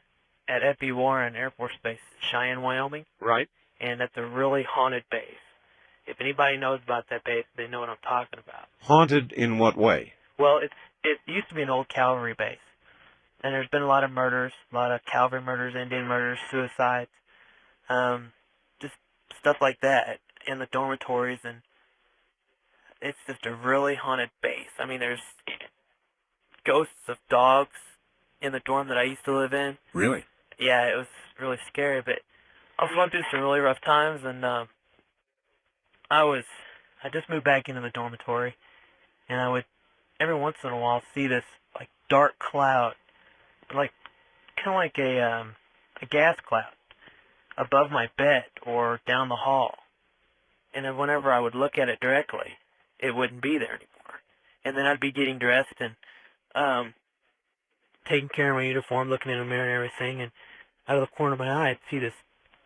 Epi Warren Air Force Base, Cheyenne, Wyoming. Right. And that's a really haunted base. If anybody knows about that base, they know what I'm talking about. Haunted in what way? Well, it used to be an old cavalry base, and there's been a lot of murders, a lot of cavalry murders, Indian murders, suicides, just stuff like that in the dormitories, and it's just a really haunted base. I mean, there's ghosts of dogs in the dorm that I used to live in. Really? Yeah, it was really scary, but I was going through some really rough times, and I just moved back into the dormitory, and I would every once in a while see this like dark cloud, like kind of like a gas cloud above my bed or down the hall, and then whenever I would look at it directly, it wouldn't be there anymore, and then I'd be getting dressed and taking care of my uniform, looking in the mirror and everything, and out of the corner of my eye, I'd see this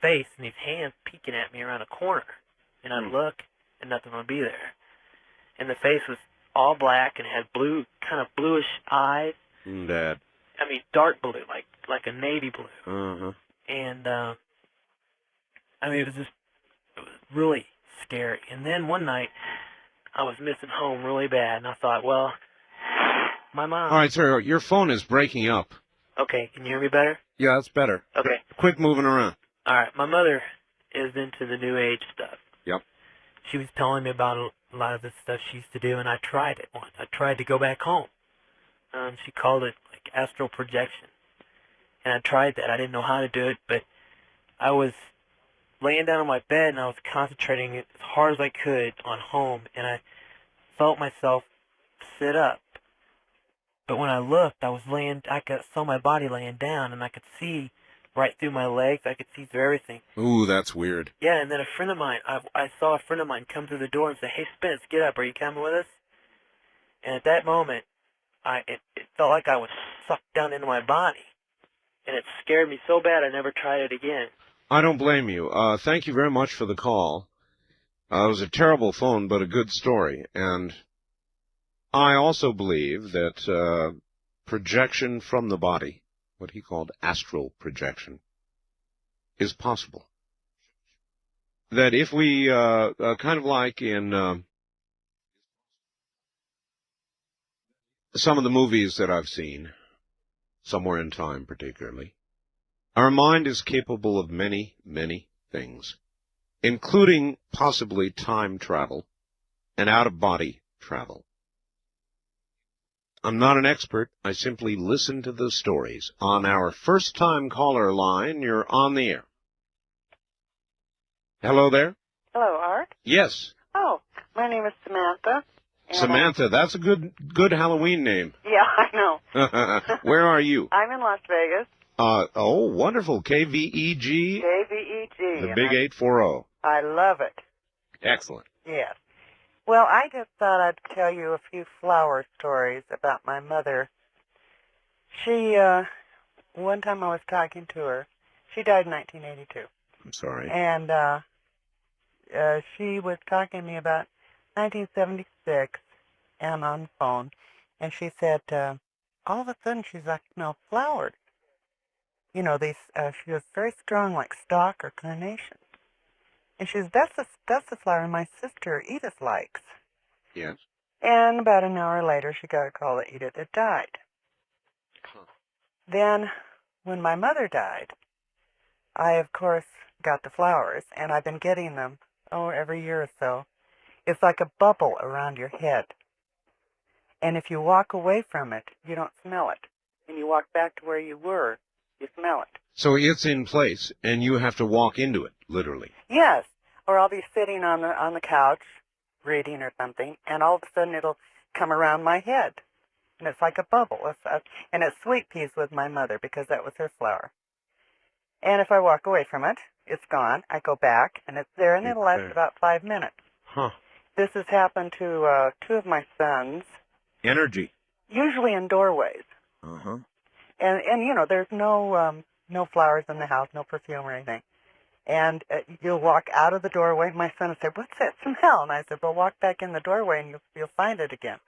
face and these hands peeking at me around a corner, and I'd look, and nothing would be there. And the face was all black and had blue, kind of bluish eyes. Dad. I mean, dark blue, like a navy blue. Uh-huh. And I mean, it was really scary. And then one night, I was missing home really bad, and I thought, well, my mom. All right, sir, your phone is breaking up. Okay, can you hear me better? Yeah, that's better. Okay. Quit moving around. All right, my mother is into the New Age stuff. Yep. She was telling me about a lot of the stuff she used to do, and I tried it once. I tried to go back home. She called it like astral projection, and I tried that. I didn't know how to do it, but I was laying down on my bed, and I was concentrating as hard as I could on home, and I felt myself sit up. But when I looked, I saw my body laying down, and I could see right through my legs. I could see through everything. Ooh, that's weird. Yeah, and then a friend of mine, I saw a friend of mine come through the door and say, "Hey, Spence, get up. Are you coming with us?" And at that moment, it felt like I was sucked down into my body, and it scared me so bad I never tried it again. I don't blame you. Thank you very much for the call. It was a terrible phone, but a good story. And I also believe that projection from the body, what he called astral projection, is possible. That if we, kind of like in some of the movies that I've seen, Somewhere in Time particularly, our mind is capable of many, many things, including possibly time travel and out-of-body travel. I'm not an expert. I simply listen to the stories. On our first-time caller line, you're on the air. Hello there? Hello, Art? Yes. Oh, my name is Samantha. Samantha, that's a good Halloween name. Yeah, I know. Where are you? I'm in Las Vegas. Oh, wonderful. KVEG? KVEG. The big 840. I love it. Excellent. Yes. Well, I just thought I'd tell you a few flower stories about my mother. She, one time I was talking to her. She died in 1982. I'm sorry. And she was talking to me about 1976, and I'm on the phone, and she said, all of a sudden she's like, flowers. You know, these, she was very strong, like stock or carnation. And she says, that's the flower my sister Edith likes. Yes. And about an hour later, she got a call that Edith had died. Huh. Then, when my mother died, I, of course, got the flowers, and I've been getting them, every year or so. It's like a bubble around your head. And if you walk away from it, you don't smell it. And you walk back to where you were, you smell it. So it's in place, and you have to walk into it, literally. Yes. Or I'll be sitting on the couch, reading or something, and all of a sudden it'll come around my head. And it's like a bubble. And it's sweet peas with my mother, because that was her flower. And if I walk away from it, it's gone. I go back, and it's there, and it'll last about 5 minutes. Huh. This has happened to two of my sons. Energy. Usually in doorways. Uh-huh. And you know, there's no flowers in the house, no perfume or anything. And you'll walk out of the doorway. My son will say, "What's that smell?" And I said, "Well, walk back in the doorway and you'll find it again."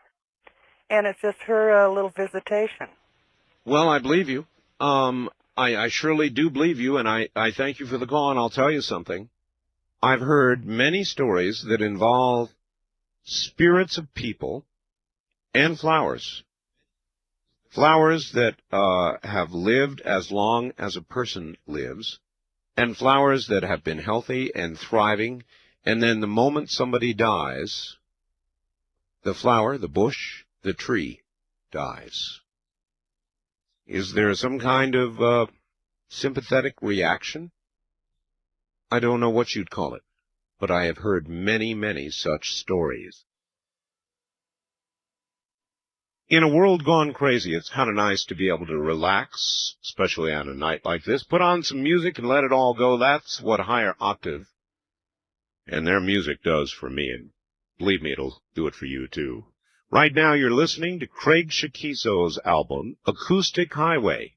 And it's just her little visitation. Well, I believe you. I surely do believe you, and I thank you for the call, and I'll tell you something. I've heard many stories that involve spirits of people and flowers. Flowers that have lived as long as a person lives, and flowers that have been healthy and thriving, and then the moment somebody dies, the flower, the bush, the tree dies. Is there some kind of sympathetic reaction? I don't know what you'd call it, but I have heard many, many such stories. In a world gone crazy, it's kind of nice to be able to relax, especially on a night like this. Put on some music and let it all go. That's what Higher Octave and their music does for me, and believe me, it'll do it for you, too. Right now, you're listening to Craig Shakiso's album, Acoustic Highway.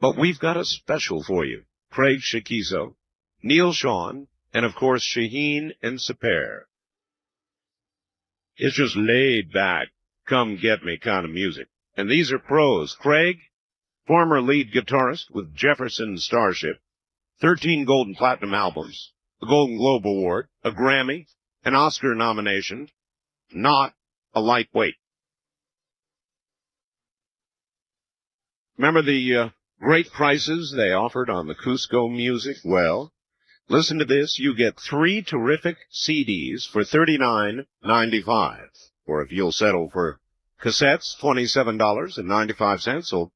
But we've got a special for you. Craig Shakiso, Neil Sean, and of course, Shaheen and Saper. It's just laid back, come get me kind of music. And these are pros. Craig, former lead guitarist with Jefferson Starship, 13 gold and platinum albums, a Golden Globe Award, a Grammy, an Oscar nomination, not a lightweight. Remember the great prices they offered on the Cusco music? Well, listen to this. You get 3 terrific CDs for $39.95. Or if you'll settle for cassettes, $27.95, so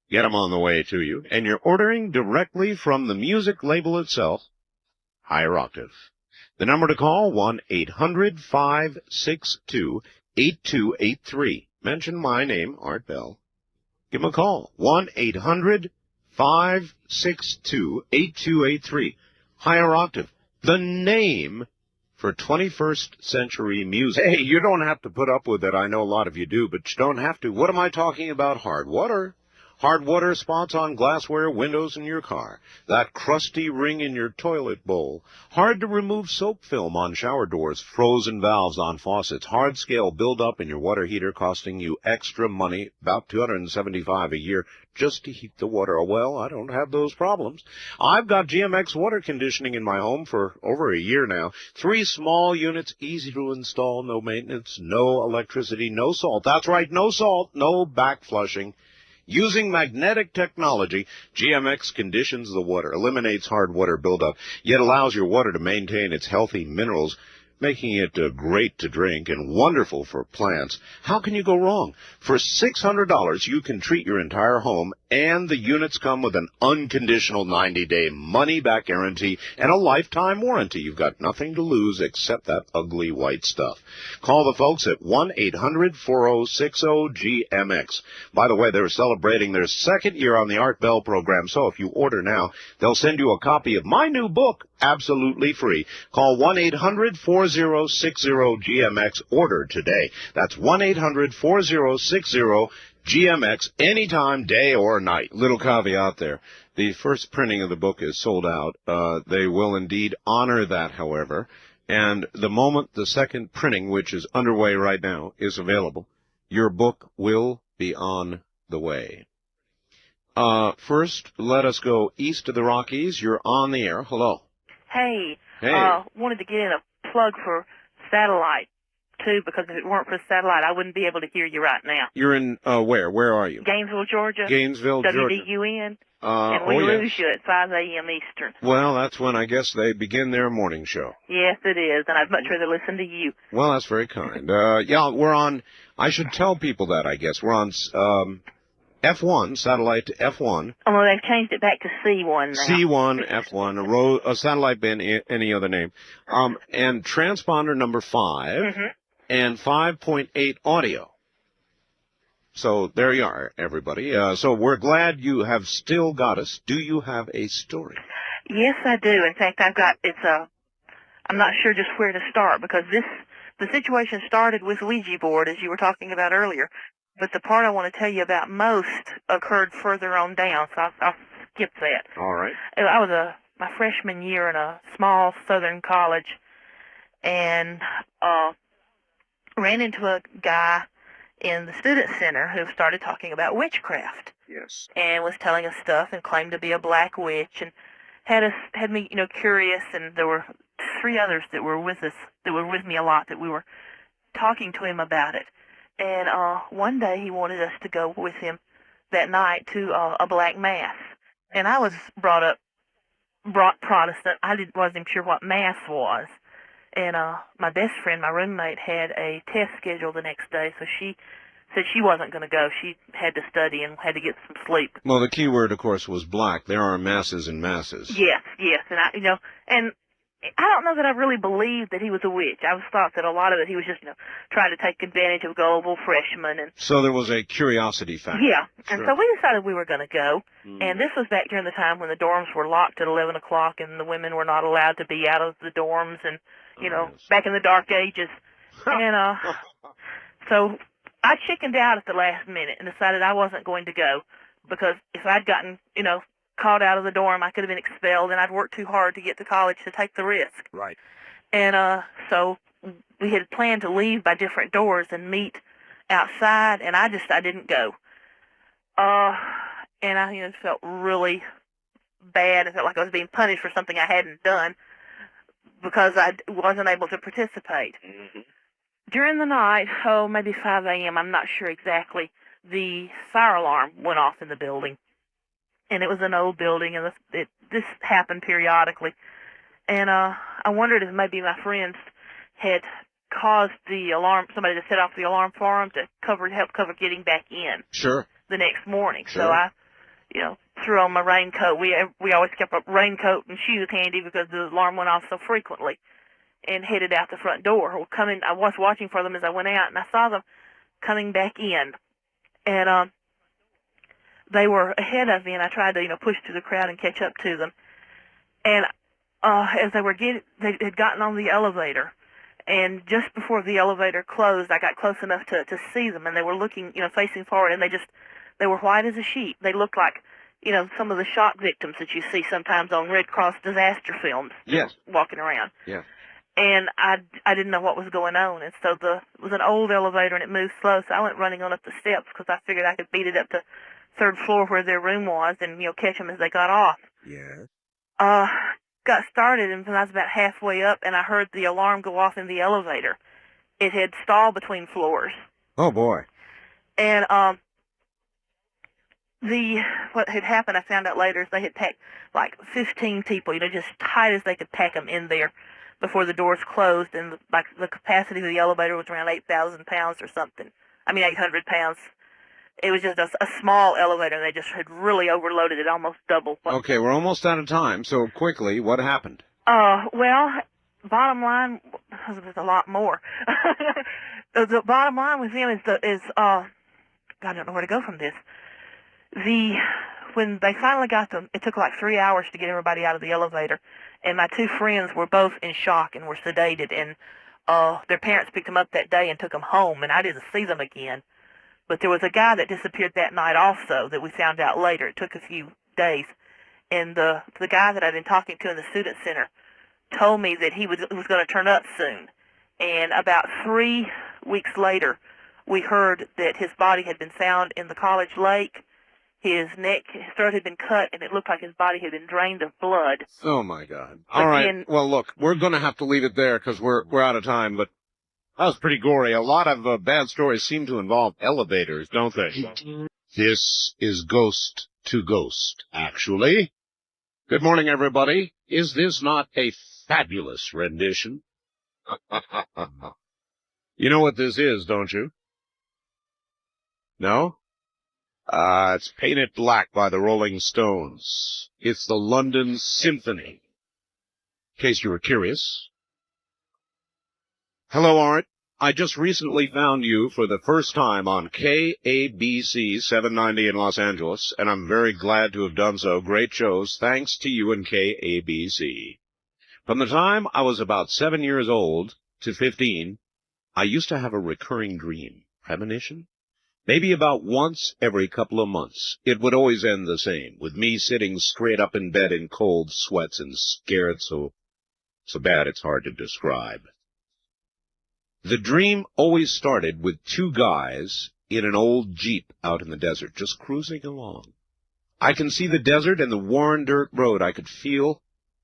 get them on the way to you. And you're ordering directly from the music label itself, Higher Octave. The number to call, 1-800-562-8283. Mention my name, Art Bell. Give them a call, 1-800-562-8283. Higher Octave, the name for 21st century music. Hey, you don't have to put up with it. I know a lot of you do, but you don't have to. What am I talking about? Hard water. Hard water spots on glassware, windows in your car. That crusty ring in your toilet bowl. Hard to remove soap film on shower doors. Frozen valves on faucets. Hard scale buildup in your water heater costing you extra money, about $275 a year, just to heat the water. Well, I don't have those problems. I've got GMX water conditioning in my home for over a year now. 3 small units, easy to install, no maintenance, no electricity, no salt. That's right, no salt, no back flushing. Using magnetic technology, GMX conditions the water, eliminates hard water buildup, yet allows your water to maintain its healthy minerals, making it great to drink and wonderful for plants. How can you go wrong? For $600, you can treat your entire home, and the units come with an unconditional 90-day money-back guarantee and a lifetime warranty. You've got nothing to lose except that ugly white stuff. Call the folks at 1-800-4060-GMX. By the way, they're celebrating their 2nd year on the Art Bell program, so if you order now, they'll send you a copy of my new book, absolutely free. Call 1-800-4060-GMX. Order today. That's 1-800-4060-GMX, anytime, day or night. Little caveat there. The first printing of the book is sold out. They will indeed honor that, however. And the moment the second printing, which is underway right now, is available, your book will be on the way. First, let us go east of the Rockies. You're on the air. Hello. Hey, Hey. Wanted to get in a plug for satellite, too, because if it weren't for satellite, I wouldn't be able to hear you right now. You're in, where? Where are you? Gainesville, Georgia. Gainesville, Georgia. WDUN. And we lose you at 5 a.m. Eastern. Well, that's when I guess they begin their morning show. Yes, it is, and I'd much rather listen to you. Well, that's very kind. Yeah, we're on, I should tell people that, I guess. We're on F1, satellite to F1. Oh, well, they've changed it back to C1 now. C1, F1, a satellite band, any other name. And transponder number 5, and 5.8 audio. So there you are, everybody. So we're glad you have still got us. Do you have a story? Yes, I do. In fact, I'm not sure just where to start, because the situation started with Ouija board, as you were talking about earlier. But the part I want to tell you about most occurred further on down, so I'll skip that. All right. I was my freshman year in a small southern college, and ran into a guy in the student center who started talking about witchcraft. Yes. And was telling us stuff and claimed to be a black witch, and had me, curious. And there were 3 others that were with us, that were with me a lot, that we were talking to him about it. And one day he wanted us to go with him that night to a black mass. And I was brought Protestant. Wasn't even sure what mass was. And my best friend, my roommate, had a test scheduled the next day, so she said she wasn't going to go. She had to study and had to get some sleep. Well, the key word, of course, was black. There are masses and masses. Yes, and and I don't know that I really believed that he was a witch. I was thought that a lot of it he was just, trying to take advantage of gullible freshmen. And So there was a curiosity factor. yeah, and Sure. so we decided we were going to go. And this was back during the time when the dorms were locked at 11 o'clock and the women were not allowed to be out of the dorms, and back in the dark ages. And so I chickened out at the last minute and decided I wasn't going to go, because if I'd gotten, called out of the dorm, I could have been expelled, and I'd worked too hard to get to college to take the risk. Right. And so we had planned to leave by different doors and meet outside, and I didn't go. And I felt really bad. I felt like I was being punished for something I hadn't done because I wasn't able to participate. Mm-hmm. During the night, maybe 5 a.m., I'm not sure exactly, the fire alarm went off in the building. And it was an old building, and this happened periodically. And I wondered if maybe my friends had caused the alarm, somebody to set off the alarm for them to help cover getting back in. Sure. The next morning. Sure. So I, threw on my raincoat. We always kept a raincoat and shoes handy because the alarm went off so frequently, and headed out the front door. I was watching for them as I went out, and I saw them coming back in. And they were ahead of me, and I tried to, push through the crowd and catch up to them. And as they had gotten on the elevator, and just before the elevator closed, I got close enough to see them, and they were looking, facing forward, and they were white as a sheet. They looked like, some of the shock victims that you see sometimes on Red Cross disaster films. Yes. Walking around. Yeah. And I didn't know what was going on, and so it was an old elevator, and it moved slow, so I went running on up the steps because I figured I could beat it up to third floor where their room was and, catch them as they got off. Yes. Got started, and I was about halfway up, and I heard the alarm go off in the elevator. It had stalled between floors. Oh, boy. And what had happened, I found out later, is they had packed like 15 people, just tight as they could pack them in there before the doors closed, and the capacity of the elevator was around 8,000 pounds or something. 800 pounds. It was just a small elevator, and they just had really overloaded it, almost double. Okay, we're almost out of time, so quickly, what happened? Well, bottom line, there's a lot more. The bottom line with them is God, I don't know where to go from this. When they finally got them, it took like 3 hours to get everybody out of the elevator, and my two friends were both in shock and were sedated, and their parents picked them up that day and took them home, and I didn't see them again. But there was a guy that disappeared that night also that we found out later. It took a few days. And the guy that I'd been talking to in the student center told me that he was going to turn up soon. And about 3 weeks later, we heard that his body had been found in the college lake. His throat had been cut, and it looked like his body had been drained of blood. Oh, my God. All right. Well, look, we're going to have to leave it there because we're out of time, but that was pretty gory. A lot of bad stories seem to involve elevators, don't they? This is Ghost to Ghost, actually. Good morning, everybody. Is this not a fabulous rendition? You know what this is, don't you? No? It's Painted Black by the Rolling Stones. It's the London Symphony. In case you were curious. Hello, Art. I just recently found you for the first time on KABC 790 in Los Angeles, and I'm very glad to have done so. Great shows, thanks to you and KABC. From the time I was about 7 years old to 15, I used to have a recurring dream. Premonition? Maybe about once every couple of months. It would always end the same, with me sitting straight up in bed in cold sweats and scared so bad it's hard to describe. The dream always started with two guys in an old Jeep out in the desert, just cruising along. I can see the desert and the worn dirt road. I could feel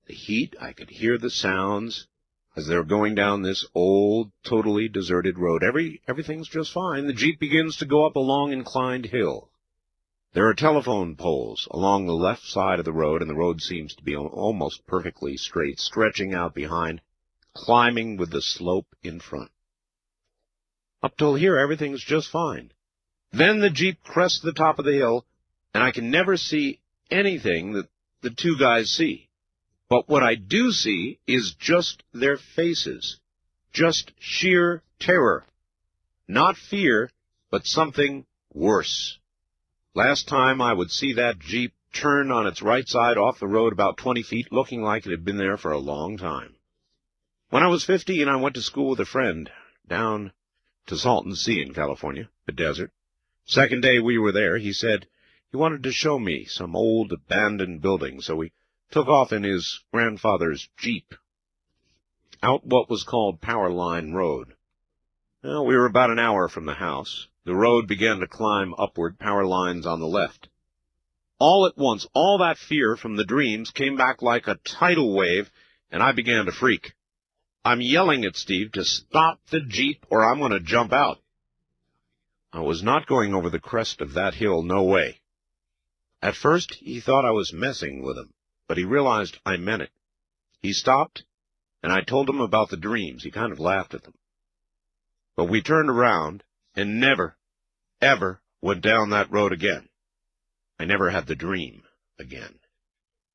the heat. I could hear the sounds. As they're going down this old, totally deserted road, everything's just fine. The Jeep begins to go up a long inclined hill. There are telephone poles along the left side of the road, and the road seems to be almost perfectly straight, stretching out behind, climbing with the slope in front. Up till here, everything's just fine. Then the Jeep crests the top of the hill, and I can never see anything that the two guys see. But what I do see is just their faces, just sheer terror. Not fear, but something worse. Last time I would see that Jeep turn on its right side off the road about 20 feet, looking like it had been there for a long time. When I was 15, I went to school with a friend down to Salton Sea in California, the desert. Second day we were there, he said he wanted to show me some old abandoned buildings, so we took off in his grandfather's Jeep out what was called Power Line Road. Well, we were about an hour from the house. The road began to climb upward, power lines on the left. All at once, all that fear from the dreams came back like a tidal wave, and I began to freak. I'm yelling at Steve to stop the Jeep or I'm going to jump out. I was not going over the crest of that hill, no way. At first, he thought I was messing with him, but he realized I meant it. He stopped, and I told him about the dreams. He kind of laughed at them. But we turned around and never, ever went down that road again. I never had the dream again.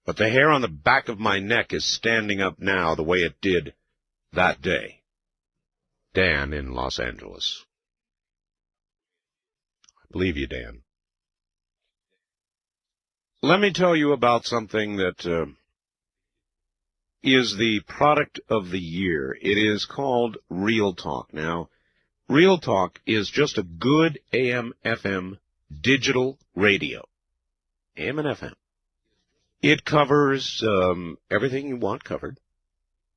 But the hair on the back of my neck is standing up now the way it did that day. Dan in Los Angeles. I believe you, Dan. Let me tell you about something that is the product of the year. It is called Real Talk. Now, Real Talk is just a good AM/FM digital radio. AM and FM. It covers everything you want covered.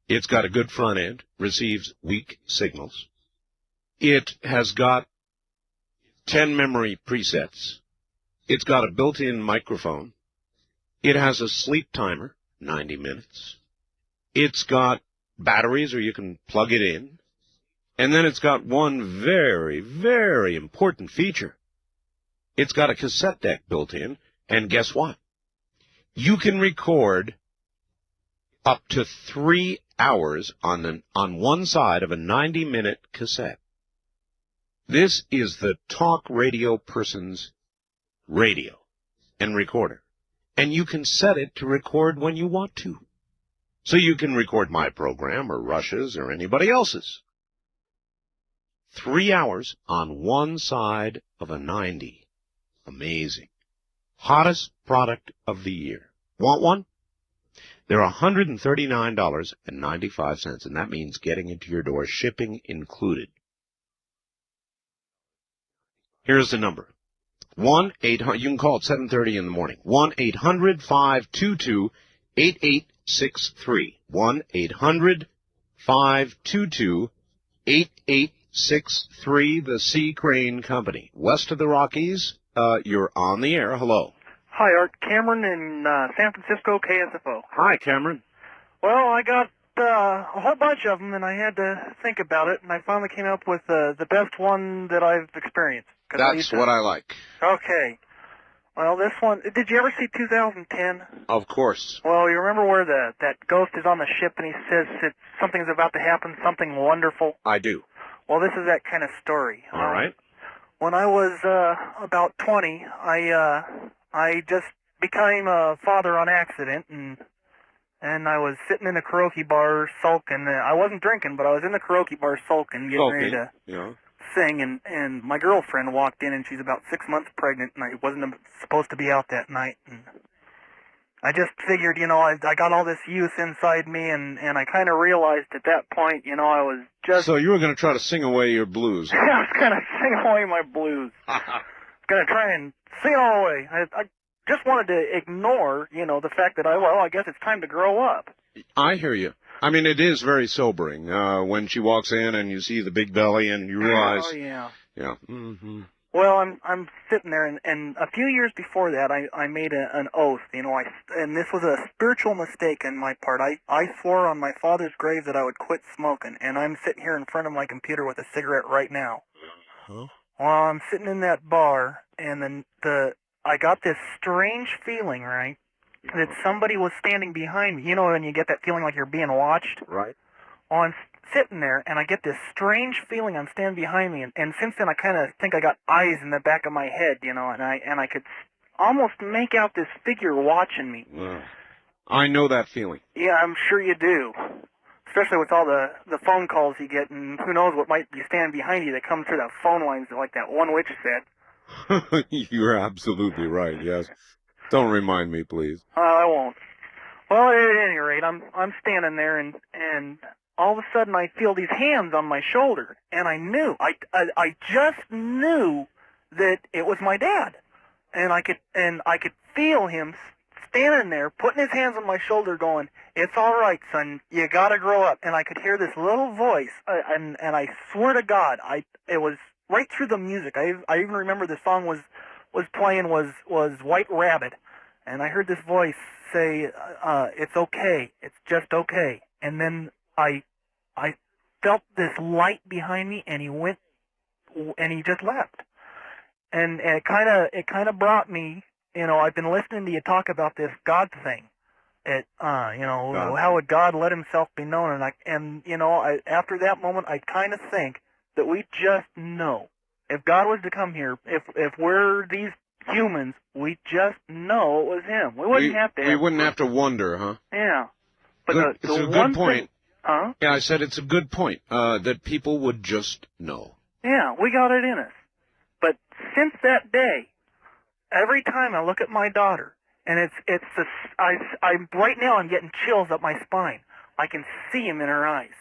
It's got a good front end, receives weak signals. It has got 10 memory presets. It's got a built-in microphone. It has a sleep timer, 90 minutes. It's got batteries, or you can plug it in. And then it's got one very, very important feature. It's got a cassette deck built in, and guess what? You can record up to 3 hours on one side of a 90-minute cassette. This is the talk radio person's radio and recorder. And you can set it to record when you want to. So you can record my program or Rush's or anybody else's. 3 hours on one side of a 90. Amazing. Hottest product of the year. Want one? They're $139.95, and that means getting it to your door, shipping included. Here's the number. 1-800, you can call at 7:30 in the morning. 1-800-522-8863. 1-800-522-8863, the Sea Crane Company. West of the Rockies, you're on the air. Hello. Hi, Art. Cameron in San Francisco, KSFO. Hi, Cameron. Well, I got a whole bunch of them, and I had to think about it, and I finally came up with the best one that I've experienced. That's what I like. Okay. Well, this one, did you ever see 2010? Of course. Well, you remember where that ghost is on the ship and he says that something's about to happen, something wonderful? I do. Well, this is that kind of story. All right. When I was about 20, I just became a father on accident, and I was sitting in a karaoke bar sulking. I wasn't drinking, but I was in the karaoke bar sulking, getting ready to sing, and my girlfriend walked in, and she's about 6 months pregnant, and I wasn't supposed to be out that night. And I just figured, I got all this youth inside me, and I kind of realized at that point, I was just... So you were going to try to sing away your blues. I was going to sing away my blues. Going to try and sing it all away. I just wanted to ignore, the fact that I guess it's time to grow up. I hear you. I mean, it is very sobering when she walks in and you see the big belly and you realize... Oh, yeah. Yeah. Mm-hmm. Well, I'm sitting there, and a few years before that, I made an oath. And this was a spiritual mistake on my part. I swore on my father's grave that I would quit smoking, and I'm sitting here in front of my computer with a cigarette right now. Huh? Well, I'm sitting in that bar, and then I got this strange feeling, right, that somebody was standing behind me. You know when you get that feeling like you're being watched? Right. Well, I'm sitting there, and I get this strange feeling I'm standing behind me, and since then I kind of think I got eyes in the back of my head, and I could almost make out this figure watching me. I know that feeling. Yeah, I'm sure you do. Especially with all the phone calls you get, and who knows what might be standing behind you that come through the phone lines like that one witch said. You're absolutely right, yes. Don't remind me, please. I won't. Well, at any rate, I'm standing there, and all of a sudden I feel these hands on my shoulder, and I knew, I just knew that it was my dad, and I could feel him standing there, putting his hands on my shoulder, going, "It's all right, son. You gotta grow up." And I could hear this little voice, and I swear to God, it was right through the music. I even remember the song was playing was White Rabbit, and I heard this voice say, "It's okay. It's just okay." And then I felt this light behind me, and he just left. And it kind of brought me. I've been listening to you talk about this God thing. How would God let himself be known? And after that moment, I kind of think that we just know. If God was to come here, if we're these humans, we just know it was him. We wouldn't have to. We wouldn't have to wonder, huh? Yeah. But It's the a one good point. thing, huh? Yeah, I said it's a good point, that people would just know. Yeah, we got it in us. But since that day, every time I look at my daughter, and I'm right now I'm getting chills up my spine. I can see him in her eyes.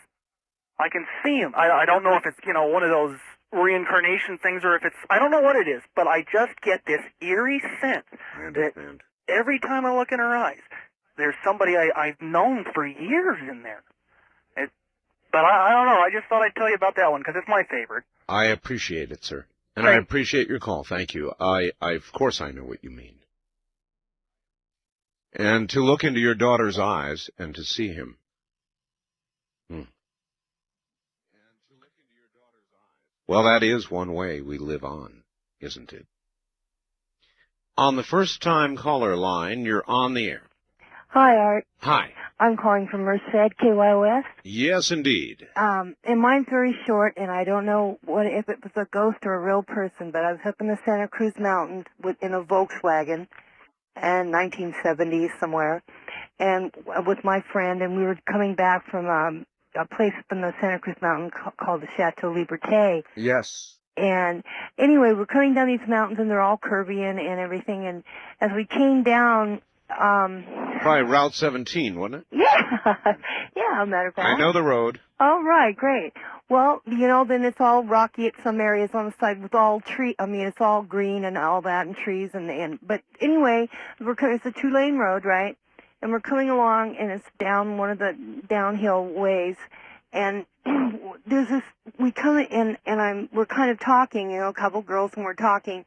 I can see him. I don't know if it's one of those reincarnation things or if it's I don't know what it is, but I just get this eerie sense that every time I look in her eyes, there's somebody I've known for years in there. But I don't know. I just thought I'd tell you about that one because it's my favorite. I appreciate it, sir. And I appreciate your call. Thank you. Of course I know what you mean. And to look into your daughter's eyes and to see him. Well, that is one way we live on, isn't it? On the first-time caller line, you're on the air. Hi, Art. Hi. I'm calling from Merced, KYOS. Yes, indeed. And mine's very short, and I don't know if it was a ghost or a real person, but I was up in the Santa Cruz Mountains in a Volkswagen in 1970s somewhere, and with my friend, and we were coming back from a place up in the Santa Cruz Mountain called the Chateau Liberté. Yes. And anyway, we're coming down these mountains, and they're all curvy and everything, and as we came down... Probably Route 17, wasn't it? Yeah, yeah, matter of fact. I know the road. Oh, right, great. Well, then it's all rocky at some areas on the side with all it's all green and all that and trees but anyway, it's a 2-lane road, right? And we're coming along, and it's down one of the downhill ways, and there's this, we're kind of talking, a couple girls, and we're talking,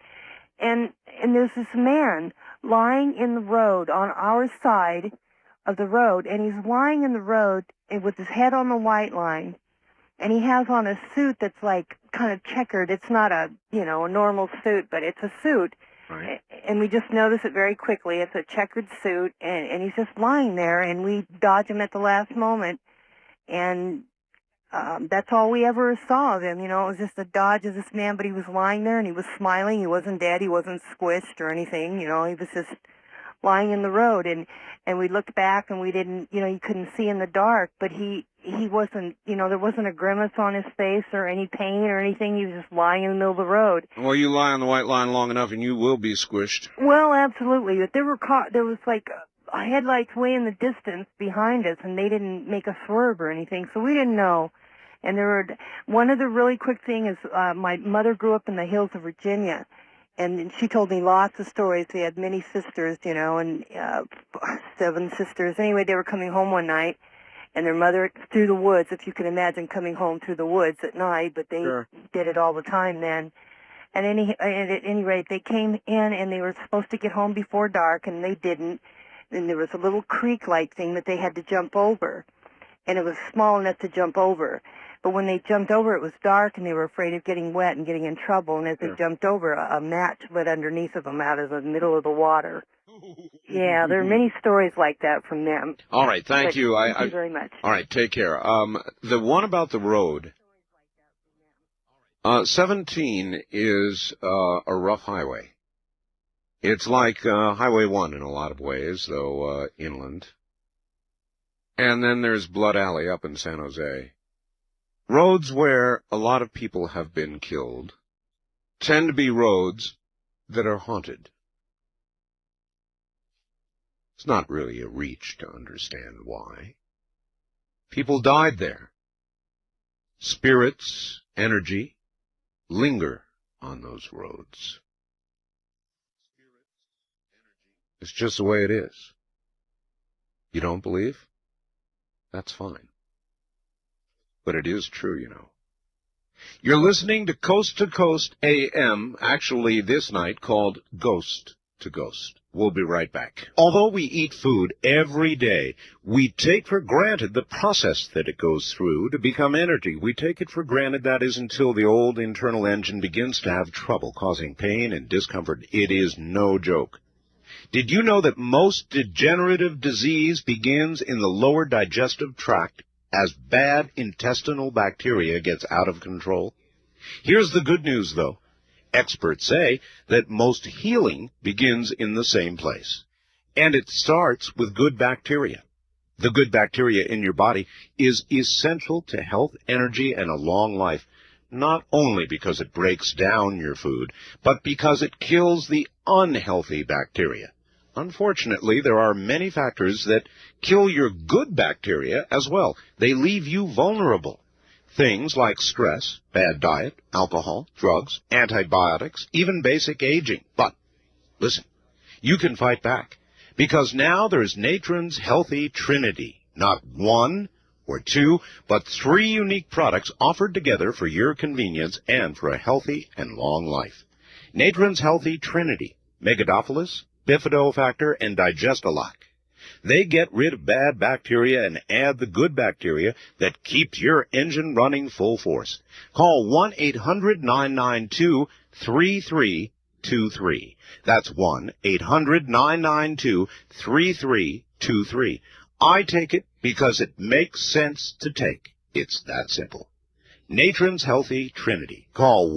and there's this man lying in the road on our side of the road, and he's lying in the road with his head on the white line, and he has on a suit that's like kind of checkered. It's not a normal suit, but it's a suit. Right. And we just notice it very quickly. It's a checkered suit, and he's just lying there, and we dodge him at the last moment, and that's all we ever saw of him. It was just a dodge of this man, but he was lying there, and he was smiling. He wasn't dead. He wasn't squished or anything. He was just lying in the road, and we looked back, and we didn't, you couldn't see in the dark, but he wasn't, there wasn't a grimace on his face or any pain or anything. He was just lying in the middle of the road. Well, you lie on the white line long enough, and you will be squished. Well, absolutely. But there was like headlights way in the distance behind us, and they didn't make a swerve or anything, so we didn't know. And one other really quick thing is my mother grew up in the hills of Virginia, and she told me lots of stories. They had many sisters, and 7 sisters. Anyway, they were coming home one night, and their mother, through the woods, if you can imagine coming home through the woods at night, but they did it all the time then. And at any rate, they came in and they were supposed to get home before dark, and they didn't. And there was a little creek-like thing that they had to jump over, and it was small enough to jump over. But when they jumped over, it was dark, and they were afraid of getting wet and getting in trouble. And as they jumped over, a mat went underneath of them out of the middle of the water. Yeah, there are many stories like that from them. All right, thank you. Thank you very much. All right, take care. The one about the road, 17 is a rough highway. It's like Highway 1 in a lot of ways, though inland. And then there's Blood Alley up in San Jose. Roads where a lot of people have been killed tend to be roads that are haunted. It's not really a reach to understand why. People died there. Spirits, energy, linger on those roads. It's just the way it is. You don't believe? That's fine. But it is true, you know. You're listening to Coast AM, actually this night called Ghost to Ghost. We'll be right back. Although we eat food every day, we take for granted the process that it goes through to become energy. We take it for granted that is until the old internal engine begins to have trouble, causing pain and discomfort. It is no joke. Did you know that most degenerative disease begins in the lower digestive tract as bad intestinal bacteria gets out of control? Here's the good news, though. Experts say that most healing begins in the same place, and it starts with good bacteria. The good bacteria in your body is essential to health, energy, and a long life, not only because it breaks down your food, but because it kills the unhealthy bacteria. Unfortunately, there are many factors that kill your good bacteria as well. They leave you vulnerable. Things like stress, bad diet, alcohol, drugs, antibiotics, even basic aging. But, listen, you can fight back, because now there's Natron's Healthy Trinity. Not one or two, but 3 unique products offered together for your convenience and for a healthy and long life. Natron's Healthy Trinity, Megadophilus, Bifidofactor, and Digestalock. They get rid of bad bacteria and add the good bacteria that keeps your engine running full force. Call 1-800-992-3323. That's 1-800-992-3323. I take it because it makes sense to take. It's that simple. Natron's Healthy Trinity. Call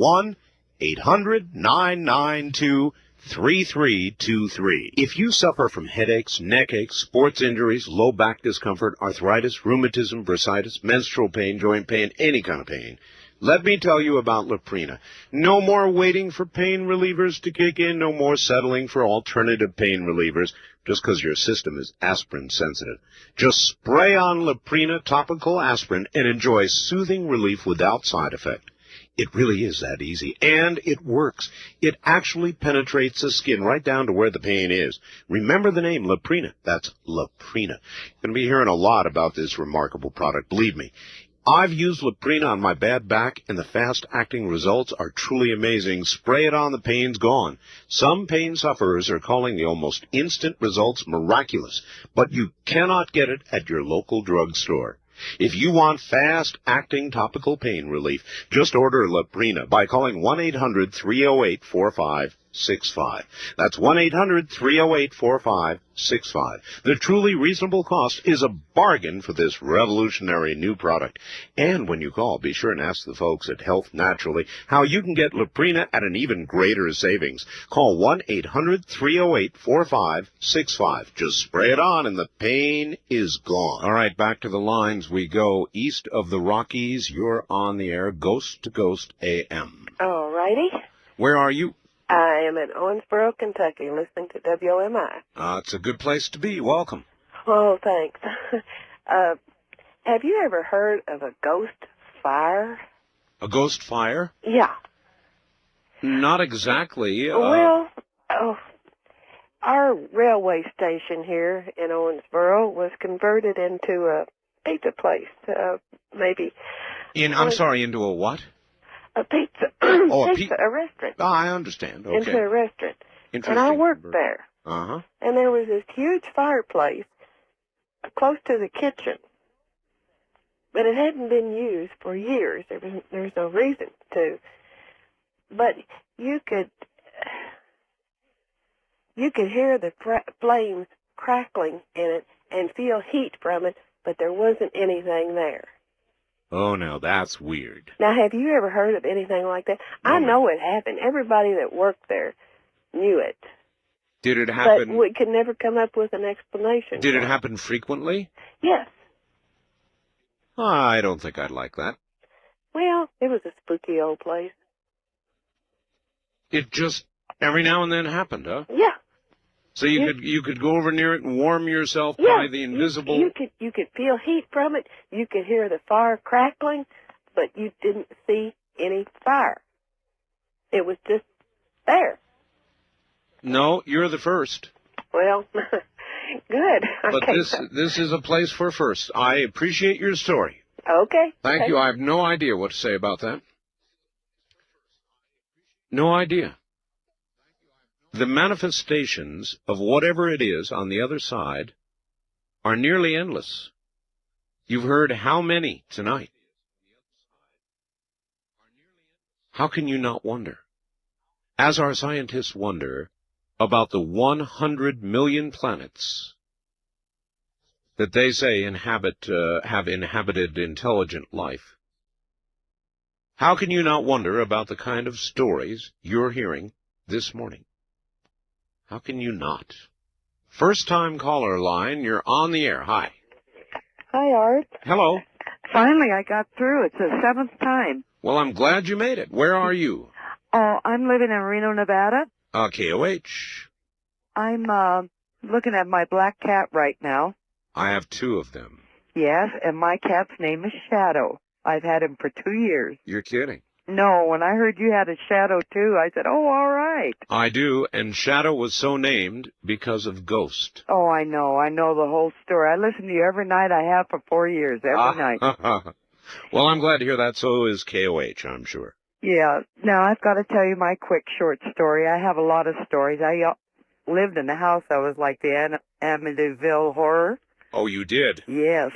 1-800-992-3323. 3323. If you suffer from headaches, neck aches, sports injuries, low back discomfort, arthritis, rheumatism, bursitis, menstrual pain, joint pain, any kind of pain, let me tell you about Leprina. No more waiting for pain relievers to kick in, no more settling for alternative pain relievers just because your system is aspirin sensitive. Just spray on Leprina topical aspirin and enjoy soothing relief without side effect. It really is that easy, and it works. It actually penetrates the skin right down to where the pain is. Remember the name, Leprina. That's Leprina. You're going to be hearing a lot about this remarkable product, believe me. I've used Leprina on my bad back, and the fast-acting results are truly amazing. Spray it on, the pain's gone. Some pain sufferers are calling the almost instant results miraculous, but you cannot get it at your local drugstore. If you want fast-acting topical pain relief, just order Leprina by calling 1-800-308-4565. That's 1-800-308-4565. The truly reasonable cost is a bargain for this revolutionary new product. And when you call, be sure and ask the folks at Health Naturally how you can get Leprina at an even greater savings. Call 1-800-308-4565. Just spray it on and the pain is gone. All right, back to the lines we go. East of the Rockies, you're on the air, Ghost to Ghost AM. All righty. Where are you? I am in Owensboro, Kentucky, listening to WMI. It's a good place to be. Welcome. Oh, thanks. Have you ever heard of a ghost fire? A ghost fire? Yeah. Not exactly. Our railway station here in Owensboro was converted into a pizza place, maybe. I'm sorry, into a what? a pizza, Oh, a restaurant. Oh, I understand. Okay. Into a restaurant. Interesting. And I worked there. Uh-huh. And there was this huge fireplace close to the kitchen. But it hadn't been used for years. There was no reason to. But you could hear the flames crackling in it and feel heat from it, but there wasn't anything there. Oh, now that's weird. Now, have you ever heard of anything like that? No, I know it happened. Everybody that worked there knew it. Did it happen? But we could never come up with an explanation. Did it happen frequently? Yes. I don't think I'd like that. Well, it was a spooky old place. It just every now and then happened, huh? Yeah. So you could go over near it and warm yourself Yeah, by the invisible. You could feel heat from it. You could hear the fire crackling, but you didn't see any fire. It was just there. No, you're the first. Well, good. But this is a place for first. I appreciate your story. Okay. Thank you. I have no idea what to say about that. No idea. The manifestations of whatever it is on the other side are nearly endless. You've heard how many tonight? How can you not wonder? As our scientists wonder about the 100 million planets that they say have inhabited intelligent life, how can you not wonder about the kind of stories you're hearing this morning? How can you not? First-time caller line, you're on the air. Hi. Hi, Art. Hello. Finally, I got through. It's the 7th time. Well, I'm glad you made it. Where are you? Oh, I'm living in Reno, Nevada. KOH. I'm looking at my black cat right now. I have 2 of them. Yes, and my cat's name is Shadow. I've had him for 2 years. You're kidding. No, when I heard you had a Shadow, too, I said, oh, all right. I do, and Shadow was so named because of Ghost. Oh, I know the whole story. I listen to you every night. I have for 4 years, every night. Well, I'm glad to hear that. So is KOH, I'm sure. Yeah. Now, I've got to tell you my quick short story. I have a lot of stories. I lived in a house that was like the Amityville Horror. Oh, you did? Yes.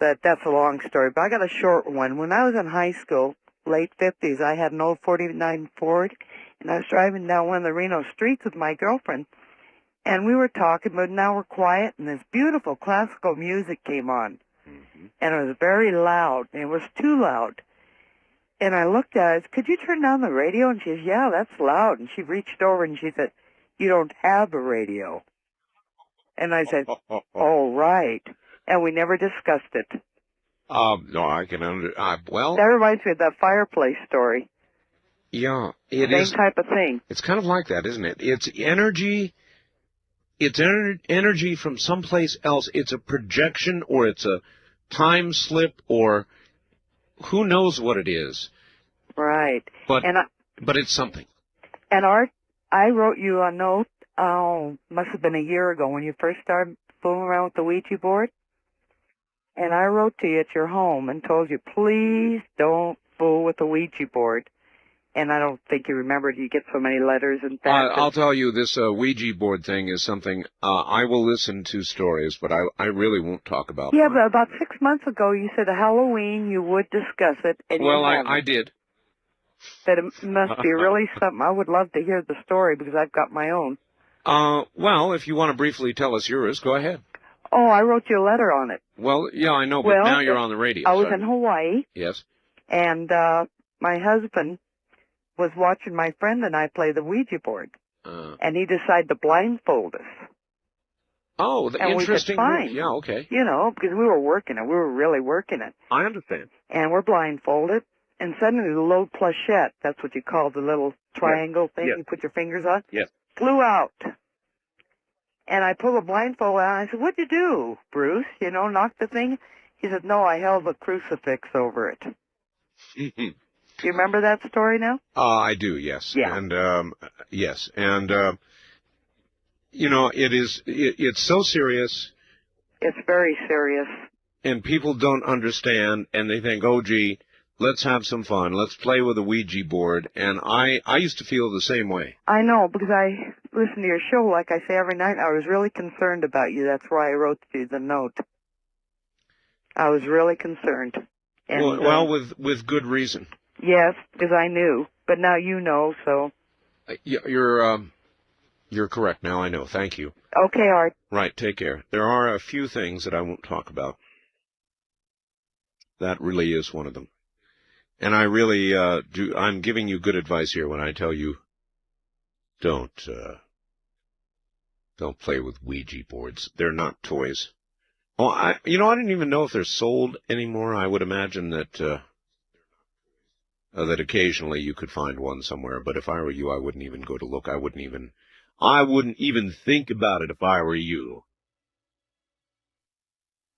But that's a long story. But I got a short one. When I was in high school, late 50s, I had an old 49 Ford, and I was driving down one of the Reno streets with my girlfriend, and we were talking, but now we're quiet, and this beautiful classical music came on, and it was very loud, and it was too loud. And I looked at her, I said, could you turn down the radio? And she said, yeah, that's loud. And she reached over and she said, you don't have a radio. And I said, oh, right. And we never discussed it. No, I can well... That reminds me of that fireplace story. Yeah, it is. Same type of thing. It's kind of like that, isn't it? It's energy. It's energy from someplace else. It's a projection, or it's a time slip, or who knows what it is. Right. But it's something. And Art, I wrote you a note, must have been a year ago when you first started fooling around with the Ouija board. And I wrote to you at your home and told you, please don't fool with the Ouija board. And I don't think you remembered. You get so many letters and faxes. I'll tell you, this Ouija board thing is something I will listen to stories, but I really won't talk about. Yeah, but about 6 months ago, you said at Halloween you would discuss it. And well, you I did. That it must be really something. I would love to hear the story because I've got my own. Well, if you want to briefly tell us yours, go ahead. Oh, I wrote you a letter on it. Well, yeah, I know, but now you're on the radio. I was in Hawaii. Yes. And my husband was watching my friend and I play the Ouija board. And he decided to blindfold us. Oh, the and interesting. We could find, yeah, okay. You know, because we were working it. We were really working it. I understand. And we're blindfolded. And suddenly the little planchette, that's what you call the little triangle thing you put your fingers on, flew out. And I pulled the blindfold out, and I said, what'd you do, Bruce? You know, knock the thing? He said, no, I held the crucifix over it. Do you remember that story now? I do, yes. Yeah. And, yes. And, you know, it's so serious. It's very serious. And people don't understand, and they think, oh, gee, Let's have some fun. Let's play with a Ouija board. And I used to feel the same way. I know, because I listen to your show, like I say every night. I was really concerned about you. That's why I wrote you the note. I was really concerned. And, Well, with good reason. yes, because I knew. But now you know, so. You're correct now. I know. Thank you. Okay, Art. Right. Take care. There are a few things that I won't talk about. That really is one of them. And I really I'm giving you good advice here when I tell you don't play with Ouija boards. They're not toys. Oh, I didn't even know if they're sold anymore. I would imagine that that occasionally you could find one somewhere. But if I were you, I wouldn't even go to look. I wouldn't even think about it if I were you.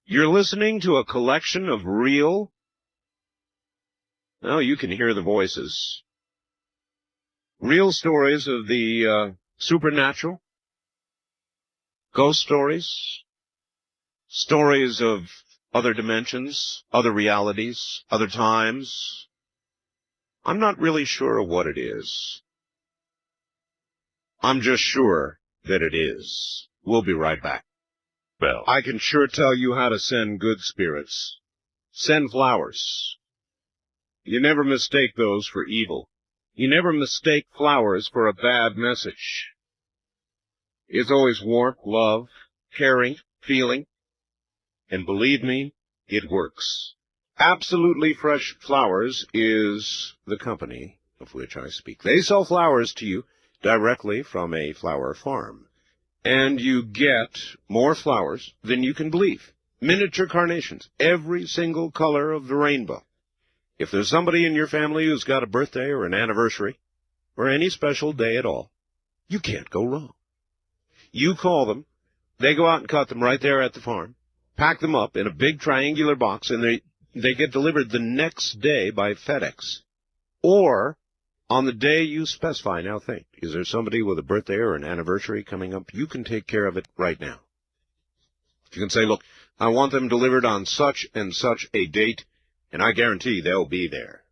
You're listening to a collection of real. Oh, you can hear the voices. Real stories of the supernatural, ghost stories, stories of other dimensions, other realities, other times. I'm not really sure what it is. I'm just sure that it is. We'll be right back. Well, I can sure tell you how to send good spirits. Send flowers. You never mistake those for evil. You never mistake flowers for a bad message. It's always warmth, love, caring, feeling. And believe me, it works. Absolutely Fresh Flowers is the company of which I speak. They sell flowers to you directly from a flower farm. And you get more flowers than you can believe. Miniature carnations, every single color of the rainbow. If there's somebody in your family who's got a birthday or an anniversary, or any special day at all, you can't go wrong. You call them, they go out and cut them right there at the farm, pack them up in a big triangular box, and they get delivered the next day by FedEx. Or on the day you specify. Now think, is there somebody with a birthday or an anniversary coming up? You can take care of it right now. You can say, look, I want them delivered on such and such a date, and I guarantee they'll be there.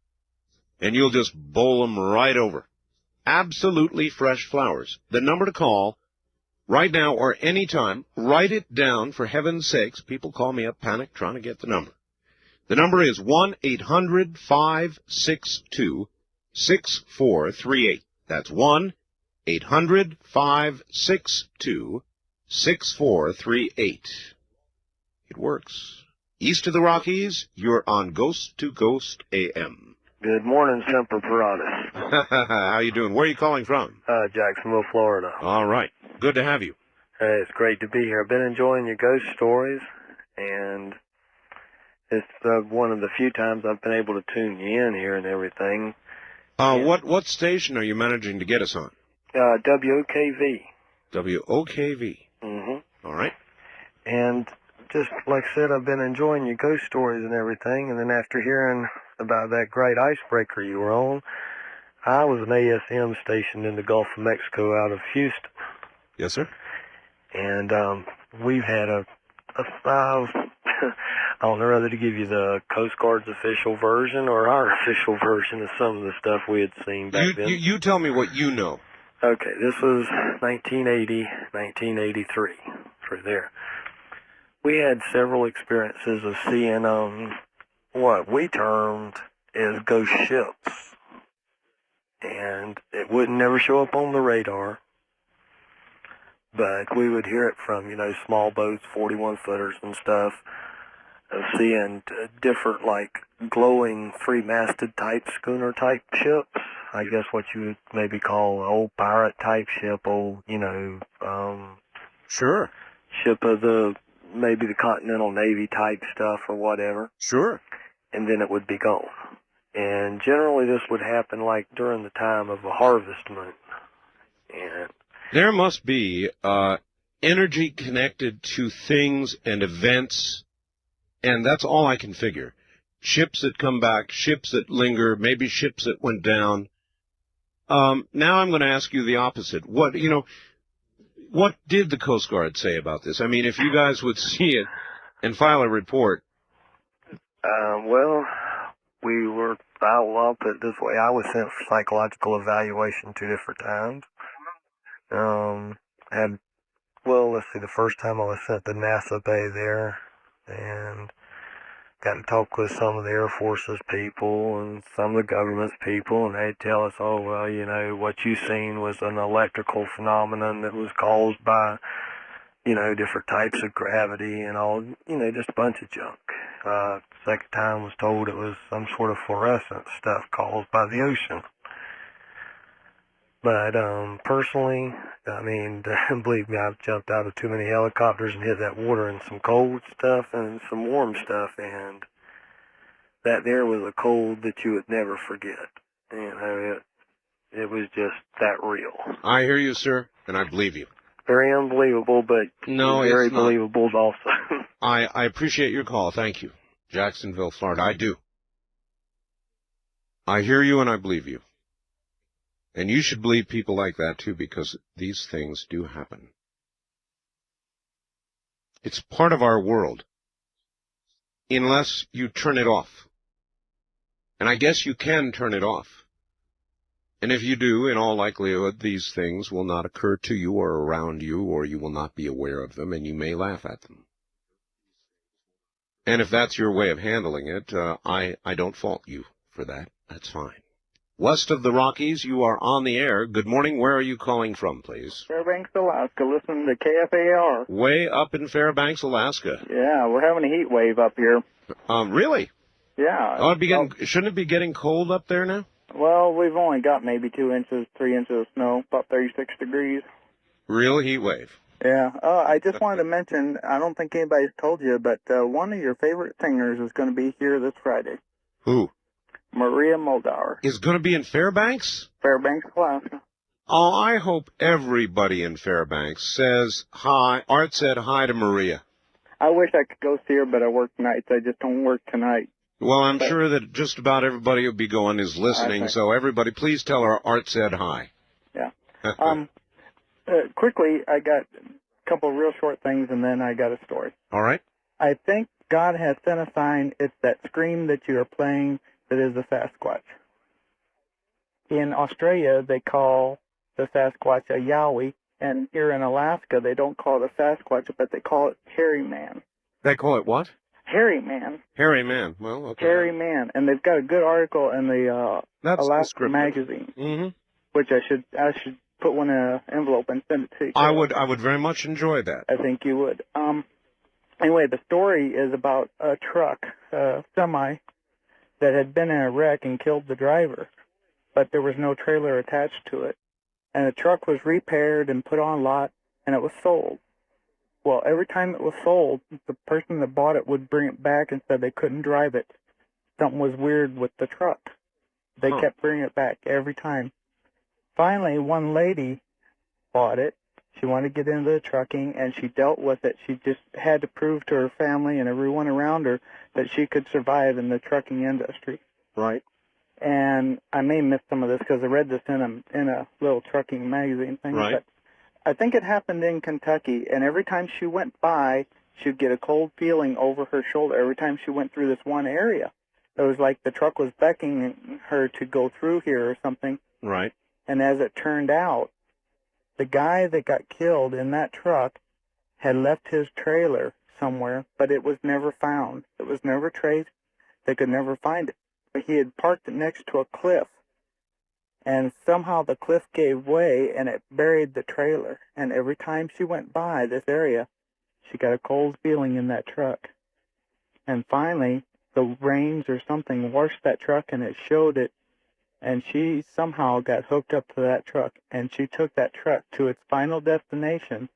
And you'll just bowl them right over. Absolutely Fresh Flowers. The number to call right now or any time, write it down for heaven's sakes. People call me up panic trying to get the number. The number is 1-800-562-6438. That's 1-800-562-6438. It works. East of the Rockies, you're on Ghost to Ghost AM. Good morning, Semper Paratus. How you doing? Where are you calling from? Jacksonville, Florida. All right. Good to have you. Hey, it's great to be here. I've been enjoying your ghost stories, and it's one of the few times I've been able to tune you in here and everything. What station are you managing to get us on? WOKV. WOKV. Mm-hmm. All right. And just like I said, I've been enjoying your ghost stories and everything, and then after hearing about that great icebreaker you were on, I was an ASM stationed in the Gulf of Mexico out of Houston. Yes, sir. And we've had I don't know whether to give you the Coast Guard's official version or our official version of some of the stuff we had seen back then. You tell me what you know. Okay, this was 1980, 1983, through there. We had several experiences of seeing what we termed as ghost ships. And it wouldn't never show up on the radar. But we would hear it from, small boats, 41-footers and stuff, of seeing different, glowing three-masted type schooner-type ships. I guess what you would maybe call an old pirate-type ship, Sure. Ship of maybe the Continental Navy type stuff or whatever. Sure. And then it would be gone. And generally this would happen, during the time of a harvest moon. And there must be energy connected to things and events, and that's all I can figure. Ships that come back, ships that linger, maybe ships that went down. Now I'm going to ask you the opposite. What did the Coast Guard say about this? I mean, if you guys would see it and file a report. Well, I'll put it this way, I was sent for psychological evaluation 2 different times. Let's see, the first time I was sent to NASA Bay there, and got to talk with some of the Air Force's people and some of the government's people, and they'd tell us, oh, well, you know, what you seen was an electrical phenomenon that was caused by, you know, different types of gravity and all, you know, just a bunch of junk. Second time was told it was some sort of fluorescent stuff caused by the ocean. But personally, I mean, believe me, I've jumped out of too many helicopters and hit that water in some cold stuff and some warm stuff, and that there was a cold that you would never forget. You know, it was just that real. I hear you, sir, and I believe you. Very unbelievable, but no, very it's not. Believable also. I appreciate your call. Thank you. Jacksonville, Florida. I do. I hear you and I believe you. And you should believe people like that, too, because these things do happen. It's part of our world, unless you turn it off. And I guess you can turn it off. And if you do, in all likelihood, these things will not occur to you or around you, or you will not be aware of them, and you may laugh at them. And if that's your way of handling it, I don't fault you for that. That's fine. West of the Rockies, you are on the air. Good morning. Where are you calling from, please? Fairbanks, Alaska. Listening to KFAR. Way up in Fairbanks, Alaska. Yeah, we're having a heat wave up here. Really? Yeah. Shouldn't it be getting cold up there now? Well, we've only got maybe 2 inches, 3 inches of snow, about 36 degrees. Real heat wave. Yeah. I just wanted to mention, I don't think anybody's told you, but one of your favorite singers is going to be here this Friday. Who? Maria Moldauer. Is going to be in Fairbanks? Fairbanks, Alaska. Oh, I hope everybody in Fairbanks says hi. Art said hi to Maria. I wish I could go see her, but I work nights. I just don't work tonight. Well, I'm sure that just about everybody who'll be going is listening, so everybody please tell her Art said hi. Yeah. Quickly, I got a couple of real short things, and then I got a story. All right. I think God has sent a sign. It's that scream that you are playing that is the Sasquatch. In Australia, they call the Sasquatch a Yowie, and here in Alaska, they don't call it a Sasquatch, but they call it Hairy Man. They call it what? Hairy Man. Hairy Man. Well, okay. Hairy Man, and they've got a good article in the Alaska magazine, which I should put one in an envelope and send it to you. I would very much enjoy that. I think you would. Anyway, the story is about a truck, semi, that had been in a wreck and killed the driver, but there was no trailer attached to it. And the truck was repaired and put on lot, and it was sold. Well, every time it was sold, the person that bought it would bring it back and said they couldn't drive it. Something was weird with the truck. They kept bringing it back every time. Finally, one lady bought it. She wanted to get into the trucking, and she dealt with it. She just had to prove to her family and everyone around her that she could survive in the trucking industry. Right. And I may miss some of this because I read this in a little trucking magazine thing. Right. But I think it happened in Kentucky, and every time she went by, she'd get a cold feeling over her shoulder every time she went through this one area. It was like the truck was beckoning her to go through here or something. Right. And as it turned out, the guy that got killed in that truck had left his trailer somewhere, but it was never found. It was never traced. They could never find it. But he had parked it next to a cliff, and somehow the cliff gave way and it buried the trailer. And every time she went by this area, she got a cold feeling in that truck. And finally, the rains or something washed that truck and it showed it. And she somehow got hooked up to that truck, and she took that truck to its final destination.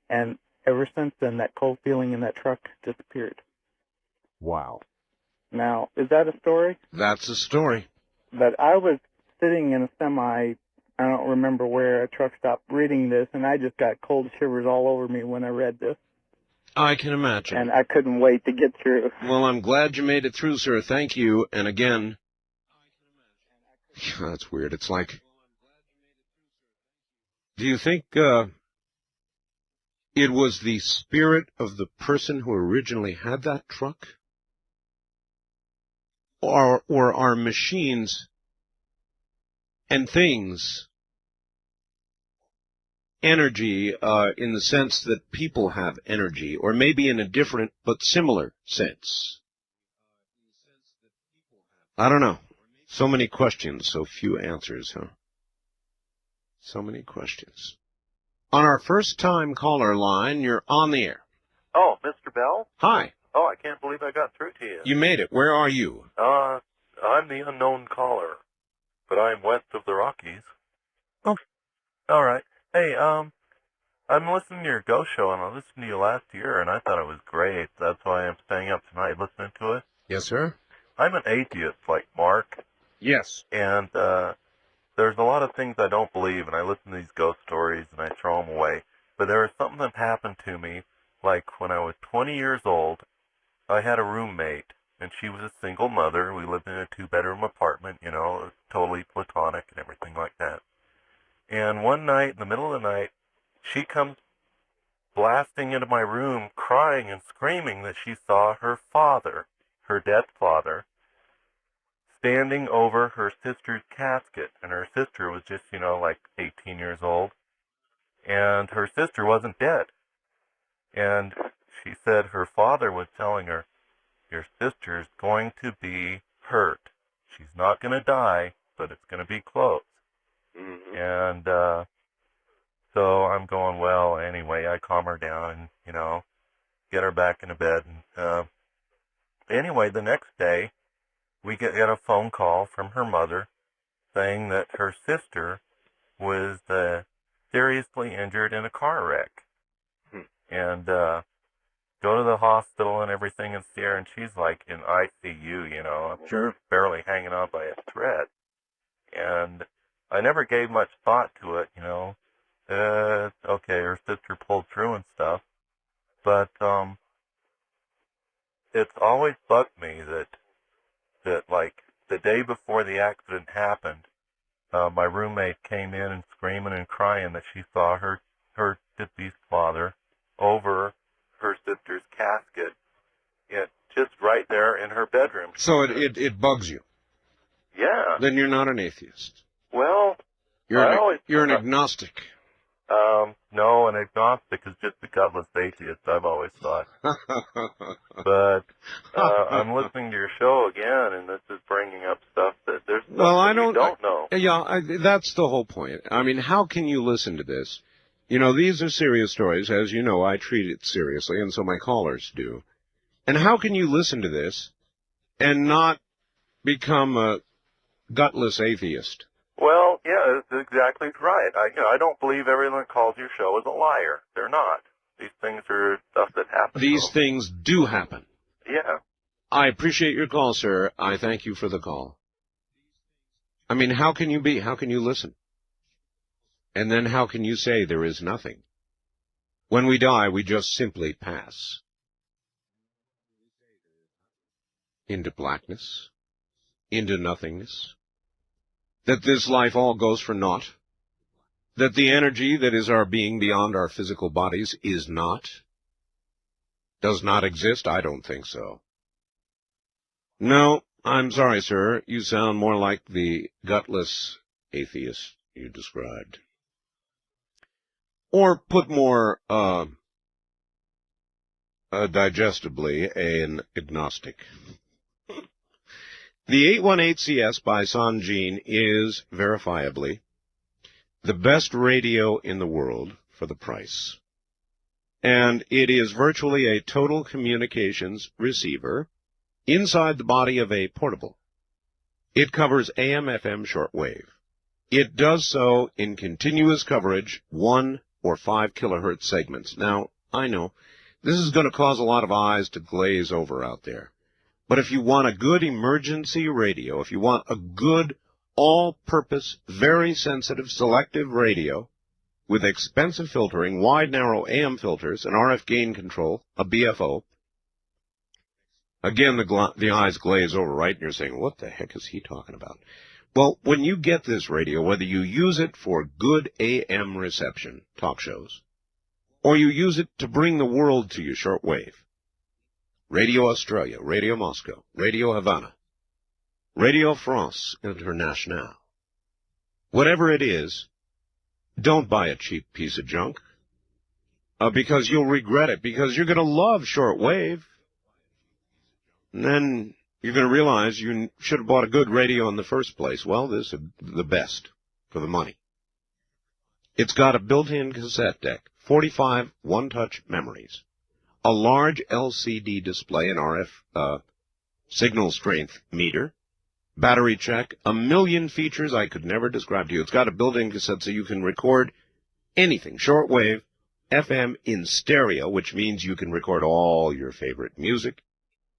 And ever since then, that cold feeling in that truck disappeared. Wow. Now, is that a story? That's a story. But I was sitting in a semi, I don't remember where, a truck stop, reading this, and I just got cold shivers all over me when I read this. I can imagine. And I couldn't wait to get through. Well, I'm glad you made it through, sir. Thank you. And again, that's weird. It's like, do you think it was the spirit of the person who originally had that truck? or are machines and things energy in the sense that people have energy, or maybe in a different but similar sense? I don't know. So many questions, so few answers, huh? So many questions. On our first-time caller line, you're on the air. Oh, Mr. Bell? Hi. Oh, I can't believe I got through to you. You made it. Where are you? I'm the unknown caller, but I'm west of the Rockies. Oh, all right. Hey, I'm listening to your ghost show, and I listened to you last year, and I thought it was great. That's why I'm staying up tonight listening to it. Yes, sir? I'm an atheist, like Mark, Yes. and there's a lot of things I don't believe, and I listen to these ghost stories, and I throw them away. But there was something that happened to me, like when I was 20 years old. I had a roommate, and she was a single mother. We lived in a 2-bedroom apartment, you know, totally platonic and everything like that. And one night, in the middle of the night, she comes blasting into my room, crying and screaming that she saw her father, her dead father, standing over her sister's casket. And her sister was just, you know, like 18 years old. And her sister wasn't dead. And she said her father was telling her, your sister's going to be hurt. She's not going to die, but it's going to be close. Mm-hmm. And so I'm going, well, anyway, I calm her down and, you know, get her back into bed. And anyway, the next day, we get a phone call from her mother saying that her sister was seriously injured in a car wreck. And go to the hospital and everything and see her, and she's like in ICU, you know, Sure. barely hanging on by a thread. And I never gave much thought to it, you know. Okay, her sister pulled through and stuff, but it's always bugged me that like the day before the accident happened, my roommate came in and screaming and crying that she saw her deceased father over her sister's casket, just right there in her bedroom. So it bugs you. Yeah. Then you're not an atheist. Well, You're an agnostic. No, an agnostic is just a gutless atheist, I've always thought. But I'm listening to your show again, and this is bringing up stuff that there's something you don't know. Yeah, that's the whole point. I mean, how can you listen to this? You know, these are serious stories. As you know, I treat it seriously, and so my callers do. And how can you listen to this and not become a gutless atheist? Well, yeah, that's exactly right. I don't believe everyone that calls your show is a liar. They're not. These things are stuff that happens. These things do happen. Yeah. I appreciate your call, sir. I thank you for the call. I mean, how can you listen? And then how can you say there is nothing? When we die, we just simply pass into blackness, into nothingness, that this life all goes for naught, that the energy that is our being beyond our physical bodies is not, does not exist. I don't think so. No, I'm sorry, sir. You sound more like the gutless atheist you described. Or put more digestibly, an agnostic. The 818CS by Sanjin is verifiably the best radio in the world for the price. And it is virtually a total communications receiver inside the body of a portable. It covers AM/FM shortwave. It does so in continuous coverage, 1 or 5 kilohertz segments. Now, I know this is going to cause a lot of eyes to glaze over out there. But if you want a good emergency radio, if you want a good all-purpose, very sensitive, selective radio with expensive filtering, wide, narrow AM filters, an RF gain control, a BFO, again, the eyes glaze over, right? And you're saying, what the heck is he talking about? Well, when you get this radio, whether you use it for good AM reception, talk shows, or you use it to bring the world to you shortwave, Radio Australia, Radio Moscow, Radio Havana, Radio France Internationale. Whatever it is, don't buy a cheap piece of junk, because you'll regret it, because you're going to love shortwave. And then you're going to realize you should have bought a good radio in the first place. Well, this is the best for the money. It's got a built-in cassette deck, 45 one-touch memories, a large LCD display, an RF signal strength meter, battery check, a million features I could never describe to you. It's got a built-in cassette so you can record anything, shortwave, FM in stereo, which means you can record all your favorite music,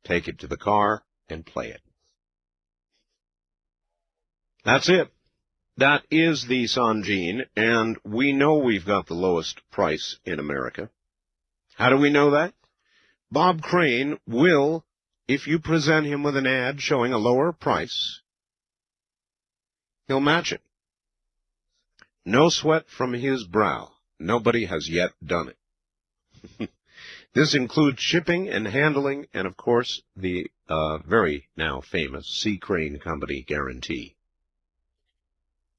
take it to the car, and play it. That's it. That is the Sanjin, and we know we've got the lowest price in America. How do we know that? Bob Crane will, if you present him with an ad showing a lower price, he'll match it. No sweat from his brow. Nobody has yet done it. This includes shipping and handling and, of course, the very now famous C. Crane Company guarantee.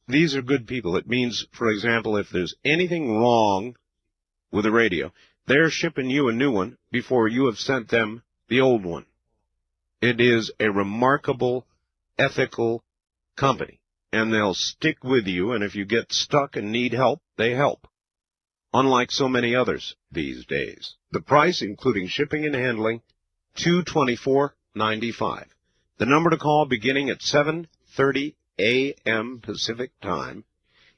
These are good people. It means, for example, if there's anything wrong with a radio, they're shipping you a new one before you have sent them the old one. It is a remarkable, ethical company, and they'll stick with you, and if you get stuck and need help, they help. Unlike so many others these days. The price, including shipping and handling, $224.95. The number to call beginning at 7:30 a.m. Pacific Time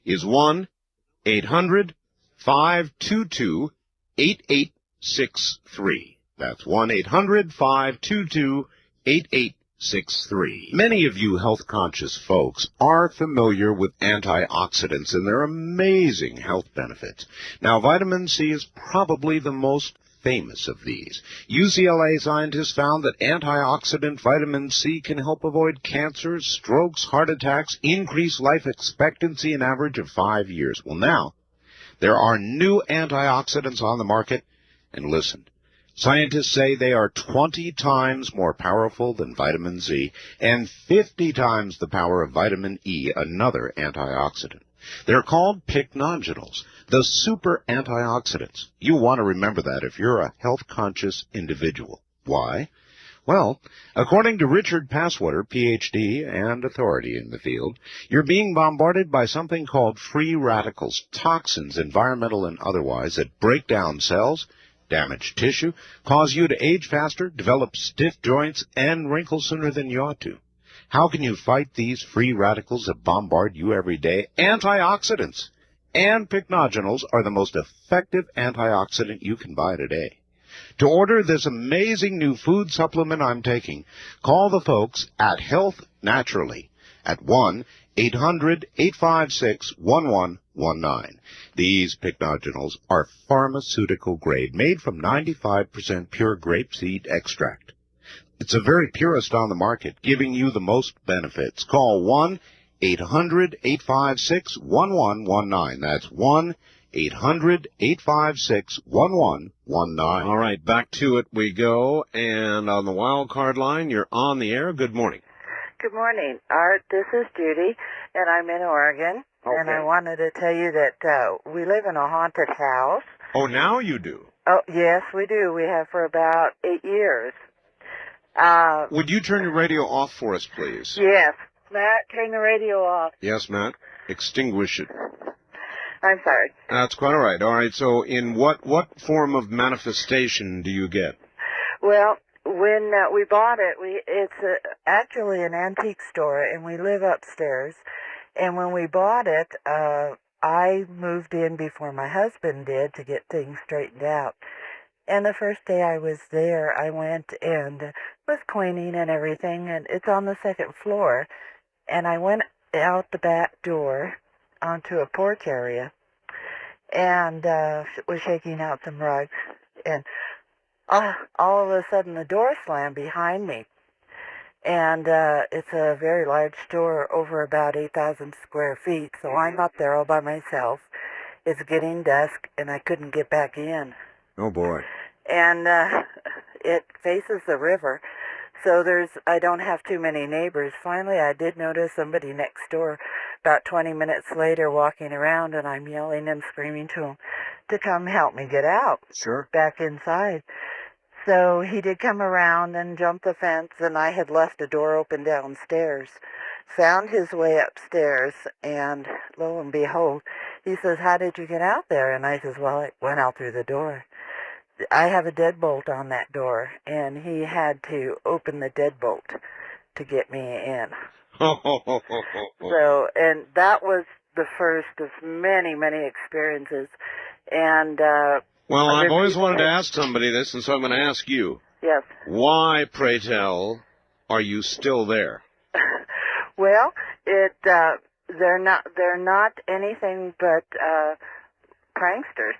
is 1-800-522-8863. That's 1-800-522-8863. Many of you health-conscious folks are familiar with antioxidants and their amazing health benefits. Now, vitamin C is probably the most famous of these. UCLA scientists found that antioxidant vitamin C can help avoid cancers, strokes, heart attacks, increase life expectancy an average of 5 years. Well, now, there are new antioxidants on the market, and listen, scientists say they are 20 times more powerful than vitamin C and 50 times the power of vitamin E, another antioxidant. They're called pycnogenols, the super antioxidants. You want to remember that if you're a health-conscious individual. Why? Well, according to Richard Passwater, Ph.D. and authority in the field, you're being bombarded by something called free radicals, toxins, environmental and otherwise, that break down cells, damage tissue, cause you to age faster, develop stiff joints, and wrinkle sooner than you ought to. How can you fight these free radicals that bombard you every day? Antioxidants and pycnogenols are the most effective antioxidant you can buy today. To order this amazing new food supplement I'm taking, call the folks at Health Naturally at 1-800-856-1119. These pycnogenols are pharmaceutical grade, made from 95% pure grapeseed extract. It's the very purest on the market, giving you the most benefits. Call 1-800-856-1119. That's 1-800-856-1119. All right, back to it we go. And on the wild card line, you're on the air. Good morning. Good morning, Art. This is Judy, and I'm in Oregon. Okay. And I wanted to tell you that we live in a haunted house. Oh, now you do. Oh, yes, we do. We have for about 8 years. Would you turn your radio off for us, please? Yes. Matt, turn the radio off. Yes, Matt. Extinguish it. I'm sorry. That's quite all right. All right, so in what form of manifestation do you get? Well, when we bought it, it's actually an antique store, and we live upstairs. And when we bought it, I moved in before my husband did to get things straightened out. And the first day I was there, I went and was cleaning and everything, and it's on the second floor. And I went out the back door onto a porch area and was shaking out some rugs. And all of a sudden, the door slammed behind me. And it's a very large store, over about 8,000 square feet, so I'm up there all by myself. It's getting dusk, and I couldn't get back in. Oh, boy. And it faces the river, So I don't have too many neighbors. Finally, I did notice somebody next door about 20 minutes later walking around, and I'm yelling and screaming to him to come help me get out. Sure. Back inside. So he did come around and jump the fence, and I had left a door open downstairs. Found his way upstairs, and lo and behold, he says, "How did you get out there?" And I says, "Well, I went out through the door." I have a deadbolt on that door, and he had to open the deadbolt to get me in. So, and that was the first of many, many experiences. And Well, I've always wanted to ask somebody this, and so I'm going to ask you. Yes. Why, pray tell, are you still there? Well, they're not anything but pranksters.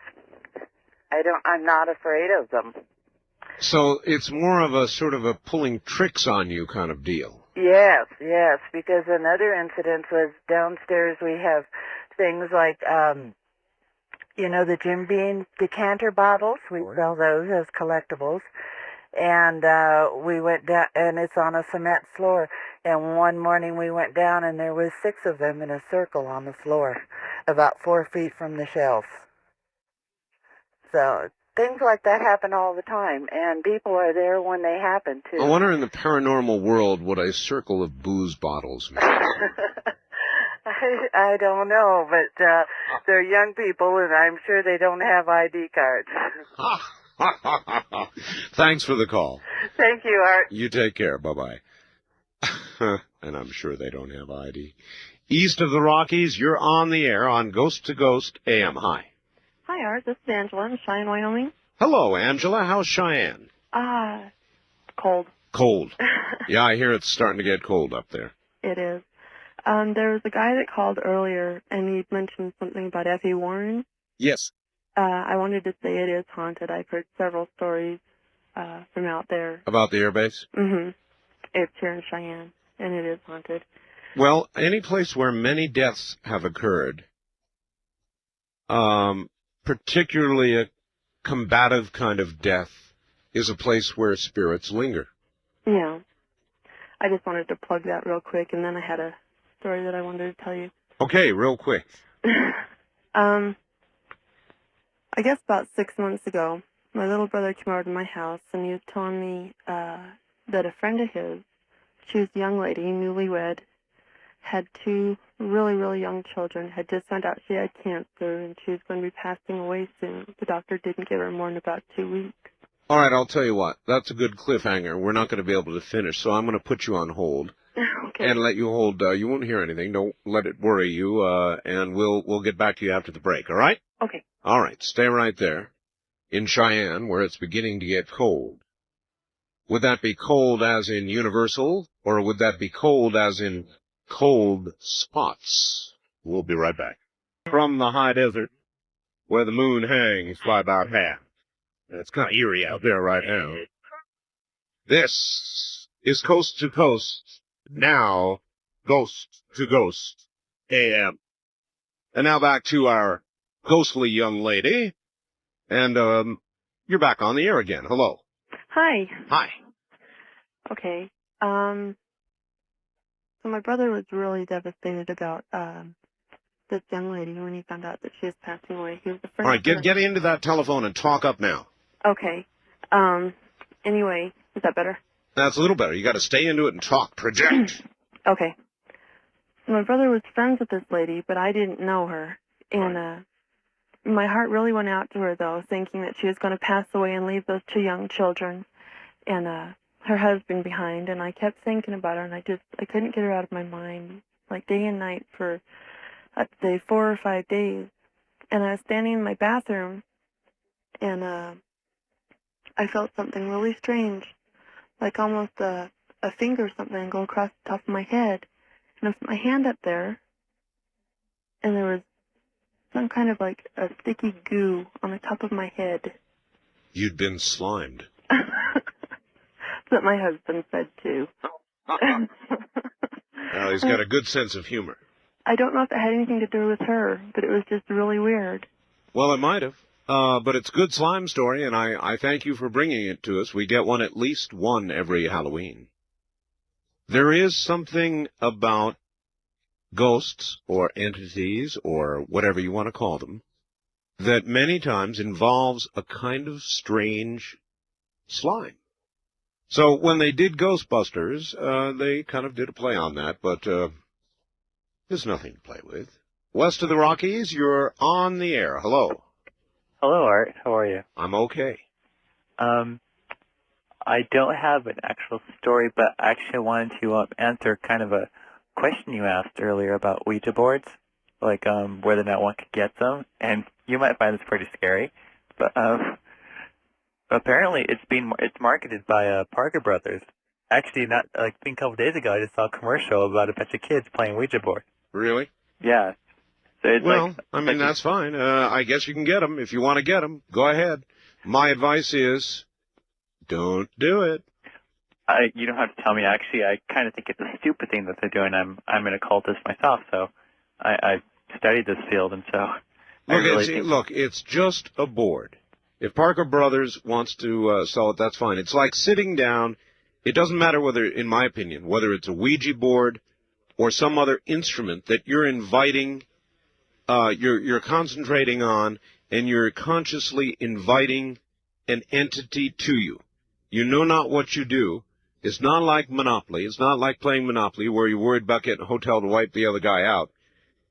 I'm not afraid of them. So it's more of a sort of a pulling tricks on you kind of deal. Yes, because another incident was downstairs. We have things like, the Jim Beam decanter bottles. We sell those as collectibles. And we went down, and it's on a cement floor. And one morning we went down, and there was 6 of them in a circle on the floor, about 4 feet from the shelf. So things like that happen all the time, and people are there when they happen, too. I wonder in the paranormal world what a circle of booze bottles means. I don't know, but they're young people, and I'm sure they don't have ID cards. Thanks for the call. Thank you, Art. You take care. Bye-bye. And I'm sure they don't have ID. East of the Rockies, you're on the air on Ghost to Ghost AM. Hi. Hi, Art. This is Angela in Cheyenne, Wyoming. Hello, Angela. How's Cheyenne? Cold. Cold. Yeah, I hear it's starting to get cold up there. It is. There was a guy that called earlier, and he mentioned something about F.E. Warren. Yes. I wanted to say it is haunted. I've heard several stories from out there. About the airbase? Mm-hmm. It's here in Cheyenne, and it is haunted. Well, any place where many deaths have occurred, particularly a combative kind of death, is a place where spirits linger. Yeah. I just wanted to plug that real quick, and then I had a story that I wanted to tell you. Okay, real quick. I guess about 6 months ago, my little brother came over to my house, and he was telling me that a friend of his, she was a young lady, newlywed, had 2 really, really young children, had just found out she had cancer, and she was going to be passing away soon. The doctor didn't give her more than about 2 weeks. All right, I'll tell you what. That's a good cliffhanger. We're not going to be able to finish, so I'm going to put you on hold. Okay. And let you hold. You won't hear anything. Don't let it worry you, and we'll get back to you after the break, all right? Okay. All right, stay right there. In Cheyenne, where it's beginning to get cold. Would that be cold as in universal, or would that be cold as in cold spots? We'll be right back. From the high desert, where the moon hangs by about half. It's kind of eerie out there right now. This is Coast to Coast, now Ghost to Ghost AM. And now back to our ghostly young lady. And, you're back on the air again. Hello. Hi. Hi. Okay. So my brother was really devastated about this young lady when he found out that she was passing away. He was the first. All right, get into that telephone and talk up now. Okay. Anyway, is that better? That's a little better. You got to stay into it and talk. Project. Okay. My brother was friends with this lady, but I didn't know her. And my heart really went out to her, though, thinking that she was going to pass away and leave those 2 young children and her husband behind. And I kept thinking about her, and I couldn't get her out of my mind, like day and night for, I'd say, 4 or 5 days. And I was standing in my bathroom, and I felt something really strange, like almost a finger or something go across the top of my head. And I put my hand up there, and there was some kind of like a sticky goo on the top of my head. You'd been slimed. That's what my husband said, too. Well, he's got a good sense of humor. I don't know if it had anything to do with her, but it was just really weird. Well, it might have. but it's a good slime story, and I thank you for bringing it to us. We get one, at least one, every Halloween. There is something about ghosts or entities or whatever you want to call them that many times involves a kind of strange slime. So when they did Ghostbusters, they kind of did a play on that, but there's nothing to play with. West of the Rockies, you're on the air. Hello. Hello, Art. How are you? I'm okay. I don't have an actual story, but I actually wanted to answer kind of a question you asked earlier about Ouija boards, like whether or not one could get them. And you might find this pretty scary, but apparently it's marketed by Parker Brothers. Actually, not like I think a couple days ago, I just saw a commercial about a bunch of kids playing Ouija board. Really? Yeah. So it's Well, I mean, that's fine. I guess you can get them. If you want to get them, go ahead. My advice is, don't do it. You don't have to tell me. Actually, I kind of think it's a stupid thing that they're doing. I'm an occultist myself, so I studied this field, and so I really think... Look, it's just a board. If Parker Brothers wants to sell it, that's fine. It's like sitting down. It doesn't matter whether, in my opinion, whether it's a Ouija board or some other instrument that you're inviting, you're concentrating on, and you're consciously inviting an entity to you. You know not what you do. It's not like Monopoly. It's not like playing Monopoly where you're worried about getting a hotel to wipe the other guy out.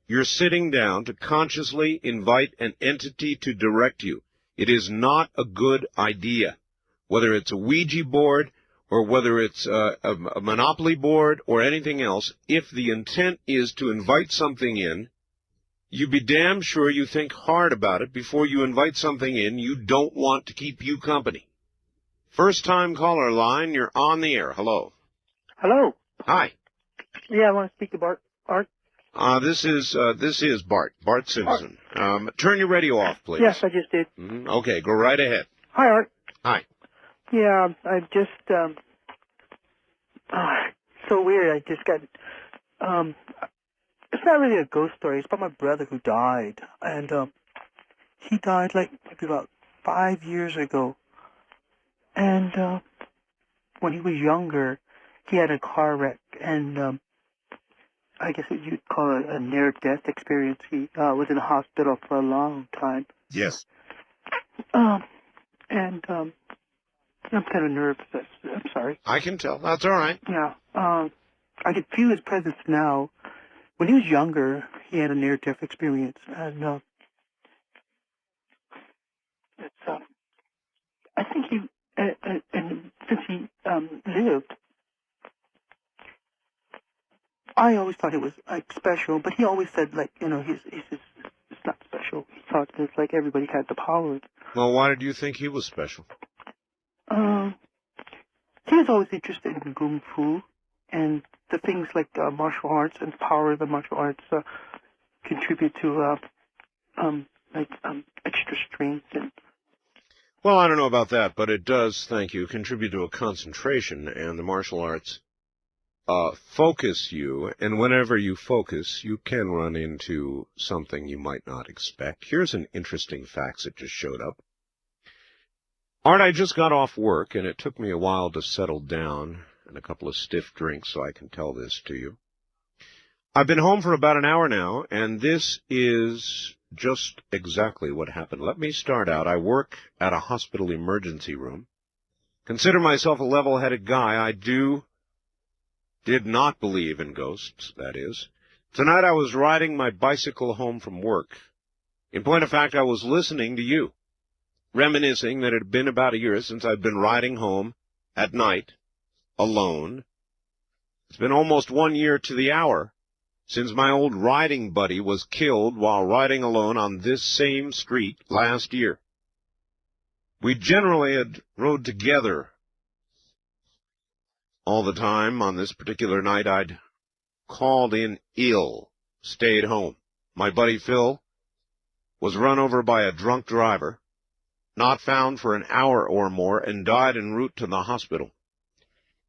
You're sitting down to consciously invite an entity to direct you. It is not a good idea, whether it's a Ouija board or whether it's a Monopoly board or anything else. If the intent is to invite something in, you be damn sure you think hard about it before you invite something in you don't want to keep you company. First-time caller line, you're on the air. Hello. Hello. Hi. Yeah, I want to speak to Art. This is Bart Simpson. Turn your radio off, please. Yes, I just did. Okay, go right ahead. Hi, Art. Hi. Yeah, I just, so weird. I just got, it's not really a ghost story. It's about my brother who died. And, he died like maybe about 5 years ago. And, when he was younger, he had a car wreck. And, I guess what you'd call a near-death experience. He, was in the hospital for a long time. Yes. I'm kind of nervous. I'm sorry. I can tell. That's all right. Yeah. I can feel his presence now. When he was younger, he had a near-death experience, and it's I think he and since he lived, I always thought it was like special, but he always said like he's just, it's not special. He thought it's like everybody had the power. Well, why did you think he was special? He was always interested in kung fu, and the things like martial arts and power of the martial arts contribute to extra strength. And Well, I don't know about that, but it does, thank you, contribute to a concentration, and the martial arts focus you, and whenever you focus, you can run into something you might not expect. Here's an interesting fact that just showed up. Art, I just got off work, and it took me a while to settle down and a couple of stiff drinks so I can tell this to you. I've been home for about an hour now, and this is just exactly what happened. Let me start out. I work at a hospital emergency room. Consider myself a level-headed guy. I did not believe in ghosts, that is. Tonight I was riding my bicycle home from work. In point of fact, I was listening to you, reminiscing that it had been about a year since I'd been riding home at night, alone. It's been almost 1 year to the hour since my old riding buddy was killed while riding alone on this same street last year. We generally had rode together all the time. On this particular night, I'd called in ill, stayed home. My buddy Phil was run over by a drunk driver, not found for an hour or more, and died en route to the hospital.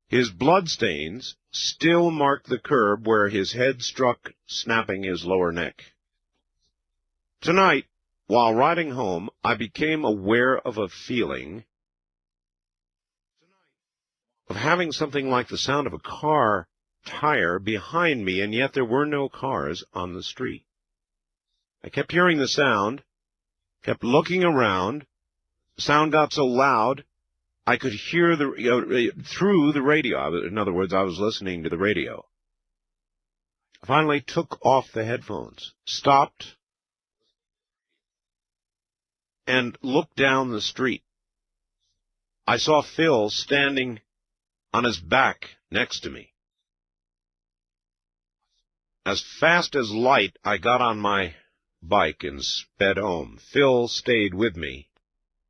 His bloodstains still mark the curb where his head struck, snapping his lower neck. Tonight, while riding home, I became aware of a feeling of having something like the sound of a car tire behind me, and yet there were no cars on the street. I kept hearing the sound, kept looking around. The sound got so loud, I could hear through the radio. In other words, I was listening to the radio. I finally took off the headphones, stopped, and looked down the street. I saw Phil standing on his back next to me. As fast as light, I got on my bike and sped home. Phil stayed with me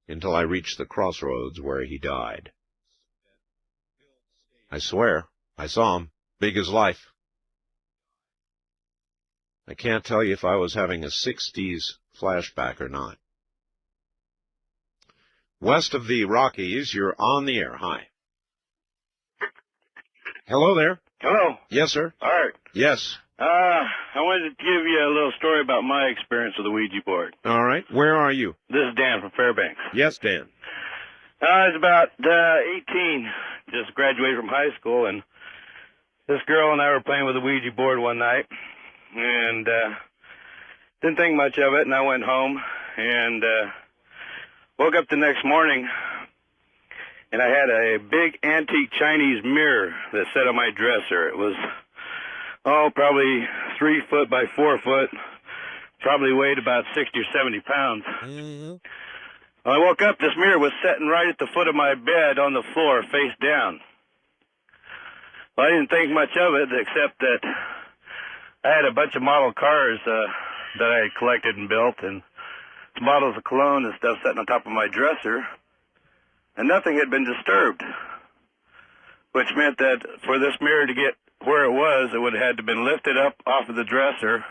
until I reached the crossroads where he died. I swear, I saw him, big as life. I can't tell you if I was having a 60s flashback or not. West of the Rockies, you're on the air. Hi. Hello there. Hello. Yes, sir. Art. Yes. I wanted to give you a little story about my experience with the Ouija board. All right. Where are you? This is Dan from Fairbanks. Yes, Dan. I was about 18, just graduated from high school, and this girl and I were playing with the Ouija board one night, and didn't think much of it, and I went home, and woke up the next morning, and I had a big antique Chinese mirror that sat on my dresser. It was, probably 3 foot by 4 foot, probably weighed about 60 or 70 pounds. When I woke up, this mirror was sitting right at the foot of my bed on the floor, face down. Well, I didn't think much of it, except that I had a bunch of model cars that I had collected and built, and bottles of cologne and stuff sitting on top of my dresser, and nothing had been disturbed, which meant that for this mirror to get where it was, it would have had to have been lifted up off of the dresser,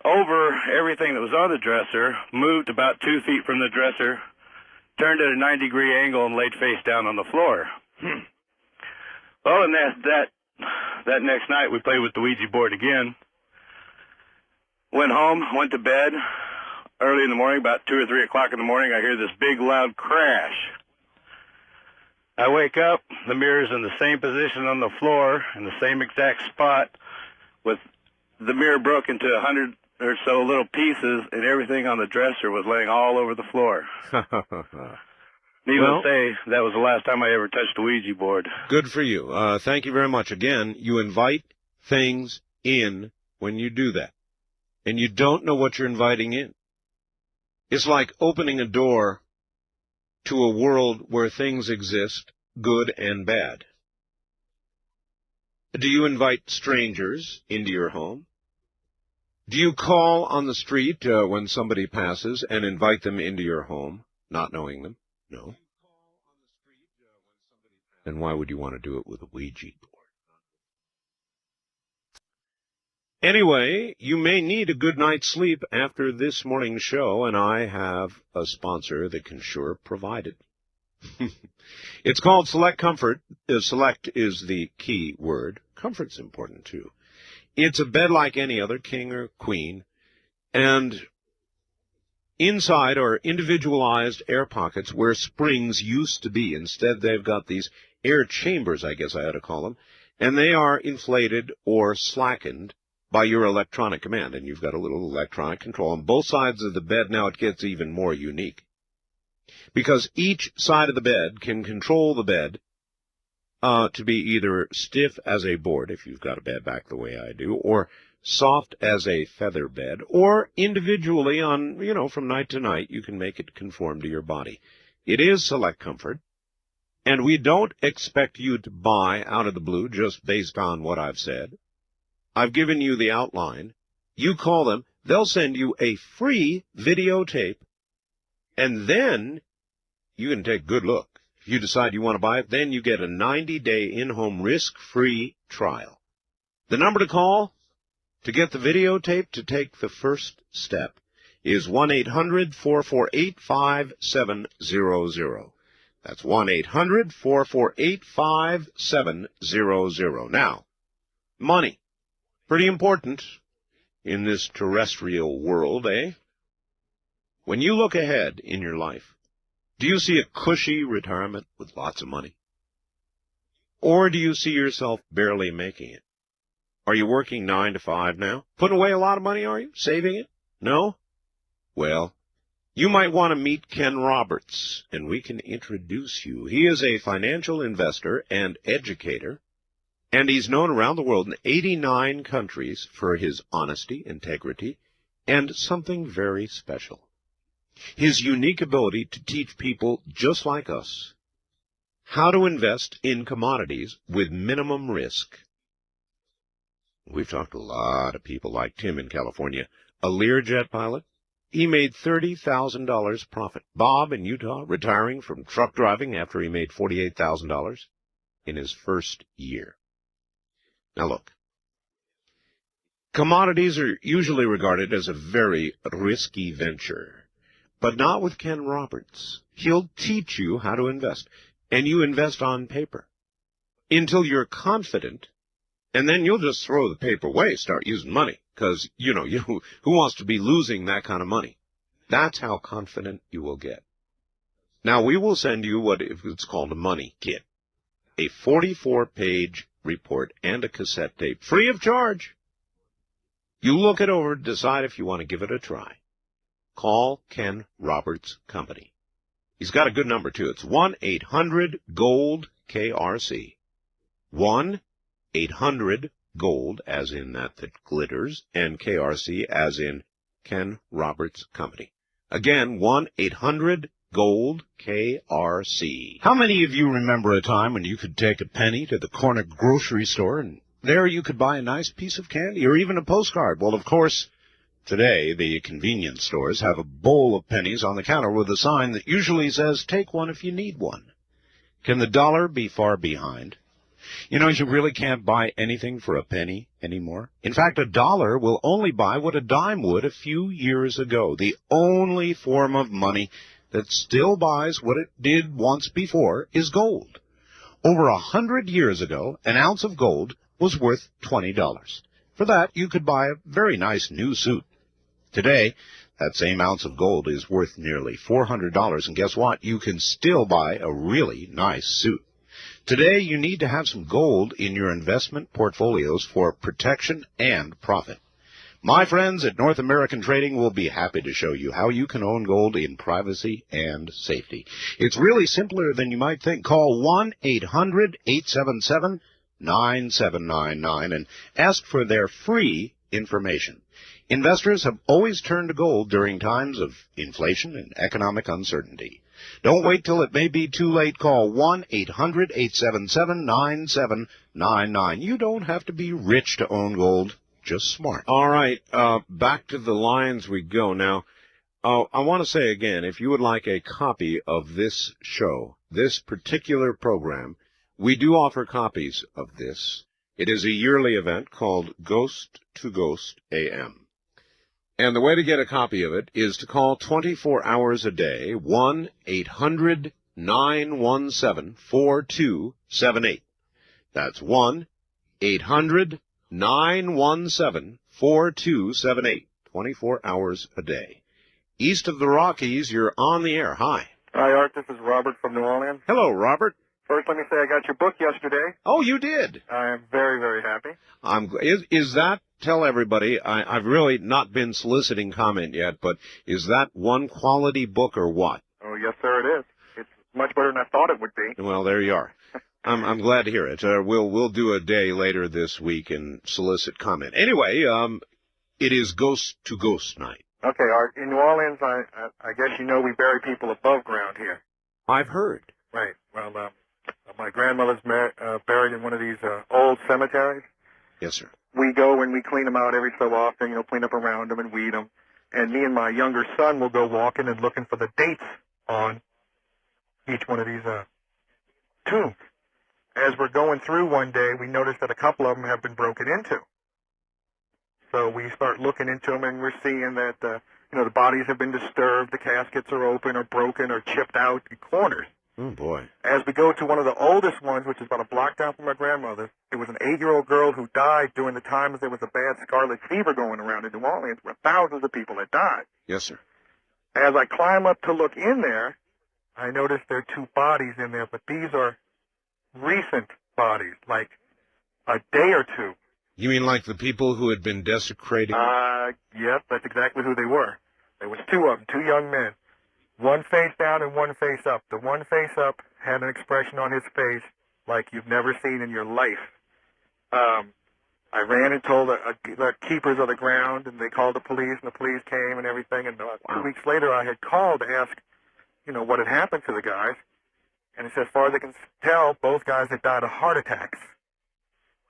over everything that was on the dresser, moved about 2 feet from the dresser, turned at a 90-degree angle, and laid face down on the floor. Well, and that next night, we played with the Ouija board again. Went home, went to bed. Early in the morning, about 2 or 3 o'clock in the morning, I hear this big, loud crash. I wake up, the mirror's in the same position on the floor, in the same exact spot, with the mirror broke into 100 or so little pieces, and everything on the dresser was laying all over the floor. Needless to say, that was the last time I ever touched a Ouija board. Good for you. Thank you very much. Again, you invite things in when you do that, and you don't know what you're inviting in. It's like opening a door to a world where things exist, good and bad. Do you invite strangers into your home? Do you call on the street when somebody passes and invite them into your home, not knowing them? No. Then why would you want to do it with a Ouija board? Anyway, you may need a good night's sleep after this morning's show, and I have a sponsor that can sure provide it. It's called Select Comfort. Select is the key word. Comfort's important, too. It's a bed like any other, king or queen, and inside are individualized air pockets where springs used to be. Instead, they've got these air chambers, I guess I ought to call them, and they are inflated or slackened by your electronic command, and you've got a little electronic control on both sides of the bed. Now it gets even more unique, because each side of the bed can control the bed to be either stiff as a board, if you've got a bed back the way I do, or soft as a feather bed, or individually on, from night to night, you can make it conform to your body. It is Select Comfort, and we don't expect you to buy out of the blue just based on what I've said. I've given you the outline. You call them, they'll send you a free videotape, and then you can take a good look. If you decide you want to buy it, then you get a 90-day in-home risk-free trial. The number to call to get the videotape to take the first step is 1-800-448-5700. That's 1-800-448-5700. Now, money. Pretty important in this terrestrial world, eh? When you look ahead in your life, do you see a cushy retirement with lots of money? Or do you see yourself barely making it? Are you working 9 to 5 now? Putting away a lot of money, are you? Saving it? No? Well, you might want to meet Ken Roberts, and we can introduce you. He is a financial investor and educator, and he's known around the world in 89 countries for his honesty, integrity, and something very special. His unique ability to teach people just like us how to invest in commodities with minimum risk. We've talked to a lot of people like Tim in California, a Learjet pilot. He made $30,000 profit. Bob in Utah, retiring from truck driving after he made $48,000 in his first year. Now look, commodities are usually regarded as a very risky venture, but not with Ken Roberts. He'll teach you how to invest, and you invest on paper until you're confident, and then you'll just throw the paper away, start using money, because, who wants to be losing that kind of money? That's how confident you will get. Now, we will send you what it's called a money kit, a 44-page report and a cassette tape, free of charge. You look it over, decide if you want to give it a try. Call Ken Roberts Company. He's got a good number, too. It's 1-800-GOLD-KRC. 1-800-GOLD, as in that glitters, and KRC, as in Ken Roberts Company. Again, 1-800-GOLD-KRC. How many of you remember a time when you could take a penny to the corner grocery store and there you could buy a nice piece of candy or even a postcard? Well, of course, today the convenience stores have a bowl of pennies on the counter with a sign that usually says, "Take one if you need one." Can the dollar be far behind? You really can't buy anything for a penny anymore. In fact, a dollar will only buy what a dime would a few years ago. The only form of money that still buys what it did once before is gold. Over 100 years ago, an ounce of gold was worth $20. For that, you could buy a very nice new suit. Today, that same ounce of gold is worth nearly $400, and guess what? You can still buy a really nice suit. Today, you need to have some gold in your investment portfolios for protection and profit. My friends at North American Trading will be happy to show you how you can own gold in privacy and safety. It's really simpler than you might think. Call 1-800-877-9799 and ask for their free information. Investors have always turned to gold during times of inflation and economic uncertainty. Don't wait till it may be too late. Call 1-800-877-9799. You don't have to be rich to own gold, just smart. All right, back to the lines we go. Now, I want to say again, if you would like a copy of this show, this particular program, we do offer copies of this. It is a yearly event called Ghost to Ghost AM. And the way to get a copy of it is to call 24 hours a day, 1-800-917-4278. That's 1-800-917-4278, 24 hours a day. East of the Rockies, you're on the air. Hi. Hi, Art. This is Robert from New Orleans. Hello, Robert. First, let me say I got your book yesterday. Oh, you did? I am very, very happy. Is that, tell everybody, I've really not been soliciting comment yet, but is that one quality book or what? Oh, yes, sir, it is. It's much better than I thought it would be. Well, there you are. I'm glad to hear it. We'll do a day later this week and solicit comment. Anyway, it is Ghost to Ghost night. Okay, Art. In New Orleans, I guess you know we bury people above ground here. I've heard. Right. Well, my grandmother's buried in one of these old cemeteries. Yes, sir. We go and we clean them out every so often, clean up around them and weed them. And me and my younger son will go walking and looking for the dates on each one of these tombs. As we're going through one day, we notice that a couple of them have been broken into. So we start looking into them, and we're seeing that the bodies have been disturbed, the caskets are open or broken or chipped out in corners. Oh, boy. As we go to one of the oldest ones, which is about a block down from my grandmother's, it was an 8-year-old girl who died during the times there was a bad scarlet fever going around in New Orleans where thousands of people had died. Yes, sir. As I climb up to look in there, I notice there are 2 bodies in there, but these are recent bodies, like a day or 2. You mean like the people who had been desecrating? Yep, that's exactly who they were. There was 2 of them, 2 young men. One face down and one face up. The one face up had an expression on his face like you've never seen in your life. I ran and told the keepers of the ground, and they called the police, and the police came and everything. And 2 weeks later, I had called to ask, what had happened to the guys. And as far as I can tell, both guys had died of heart attacks.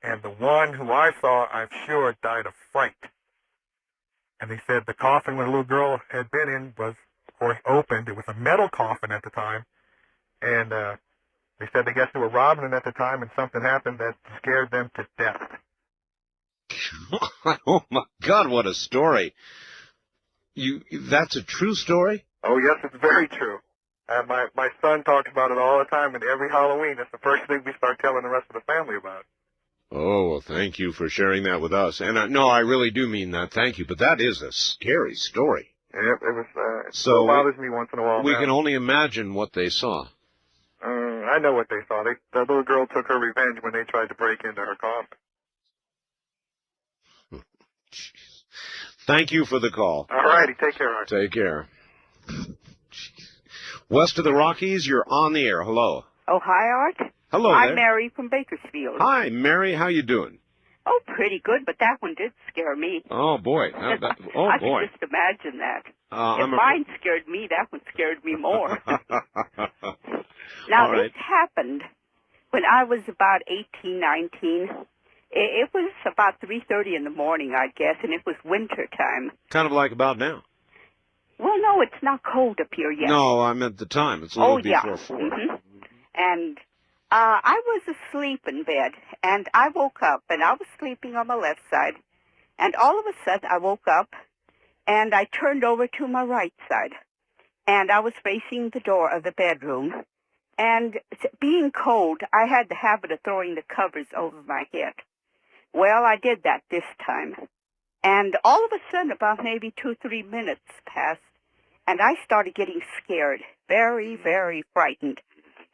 And the one who I saw, I'm sure, died of fright. And they said the coffin where the little girl had been in was, of course, opened. It was a metal coffin at the time. And they said they guess they were robbing it at the time, and something happened that scared them to death. Oh, my God, what a story. That's a true story? Oh, yes, it's very true. My son talks about it all the time, and every Halloween, it's the first thing we start telling the rest of the family about. Oh, well, thank you for sharing that with us. And no, I really do mean that. Thank you. But that is a scary story. Yep, it still bothers me once in a while. We can only imagine what they saw. I know what they saw. The little girl took her revenge when they tried to break into her coffin. Thank you for the call. All righty, take care, Art. Take care. West of the Rockies, you're on the air. Hello. Oh, hi, Art. Hello I'm there. Mary from Bakersfield. Hi, Mary. How you doing? Oh, pretty good, but that one did scare me. Oh, boy. I boy. can just imagine that. I'm If mine scared me, that one scared me more. Now, All right. this happened when I was about 18, 19. It was about 3:30 in the morning, I guess, and it was winter time. Kind of like about now. Well, no, it's not cold up here yet. No, I meant the time. It's a little before 4. Mhm. And I was asleep in bed, and I woke up, and I was sleeping on my left side, and all of a sudden I woke up, and I turned over to my right side, and I was facing the door of the bedroom, and being cold, I had the habit of throwing the covers over my head. Well, I did that this time, and all of a sudden, about maybe 2-3 minutes passed, and I started getting scared, very, very frightened.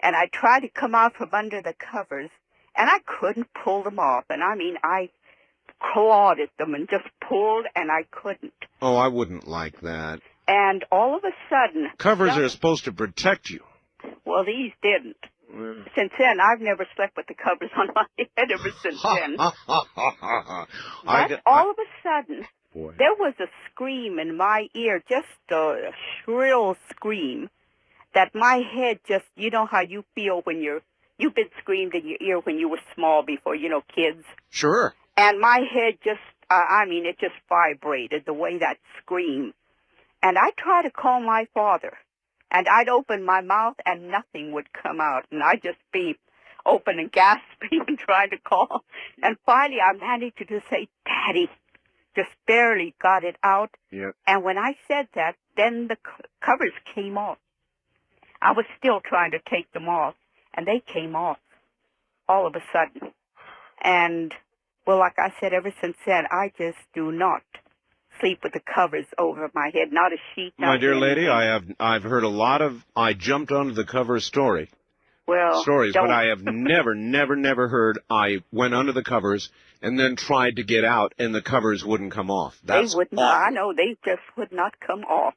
And I tried to come out from under the covers, and I couldn't pull them off. And I mean, I clawed at them and just pulled, and I couldn't. Oh, I wouldn't like that. And all of a sudden... Covers are supposed to protect you. Well, these didn't. Since then, I've never slept with the covers on my head ever since then. But all of a sudden, there was a scream in my ear, just a shrill scream, that my head just, you know how you feel when you've been screamed in your ear when you were small before, kids. Sure. And my head just, it just vibrated the way that screamed. And I tried to call my father. And I'd open my mouth and nothing would come out. And I'd just be open and gasping and trying to call. And finally I managed to just say, Daddy. Just barely got it out. Yep. And when I said that, then the covers came off. I was still trying to take them off. And they came off all of a sudden. And, well, like I said, ever since then, I just do not sleep with the covers over my head, not a sheet. My dear anything. lady, I've heard a lot of I jumped onto the cover stories, don't. but I have never heard I went under the covers and then tried to get out and the covers wouldn't come off. That's they would not. I know they just would not come off.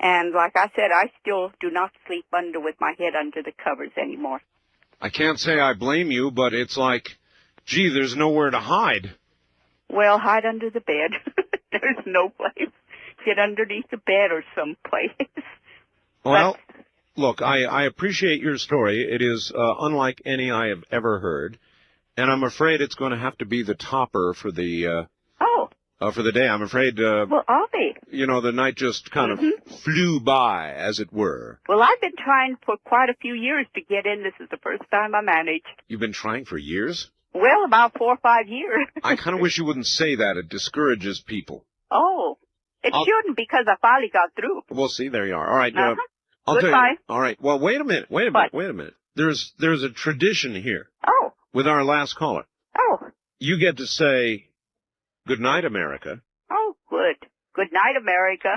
And like I said, I still do not sleep with my head under the covers anymore. I can't say I blame you, but it's like, gee, there's nowhere to hide. Well, hide under the bed. There's no place. Get underneath the bed or someplace. Well, look, I appreciate your story. It is unlike any I have ever heard, and I'm afraid it's going to have to be the topper for the for the day. I'm afraid. Well, I'll be. The night just kind of flew by, as it were. Well, I've been trying for quite a few years to get in. This is the first time I managed. You've been trying for years? Well, about 4 or 5 years. I kind of wish you wouldn't say that. It discourages people. Oh, it shouldn't, because I finally got through. Well, see, there you are. All right. I'll Goodbye. tell you. All right. Well, wait a minute. There's a tradition here. Oh. With our last caller. Oh. You get to say, good night, America. Oh, good. Good night, America.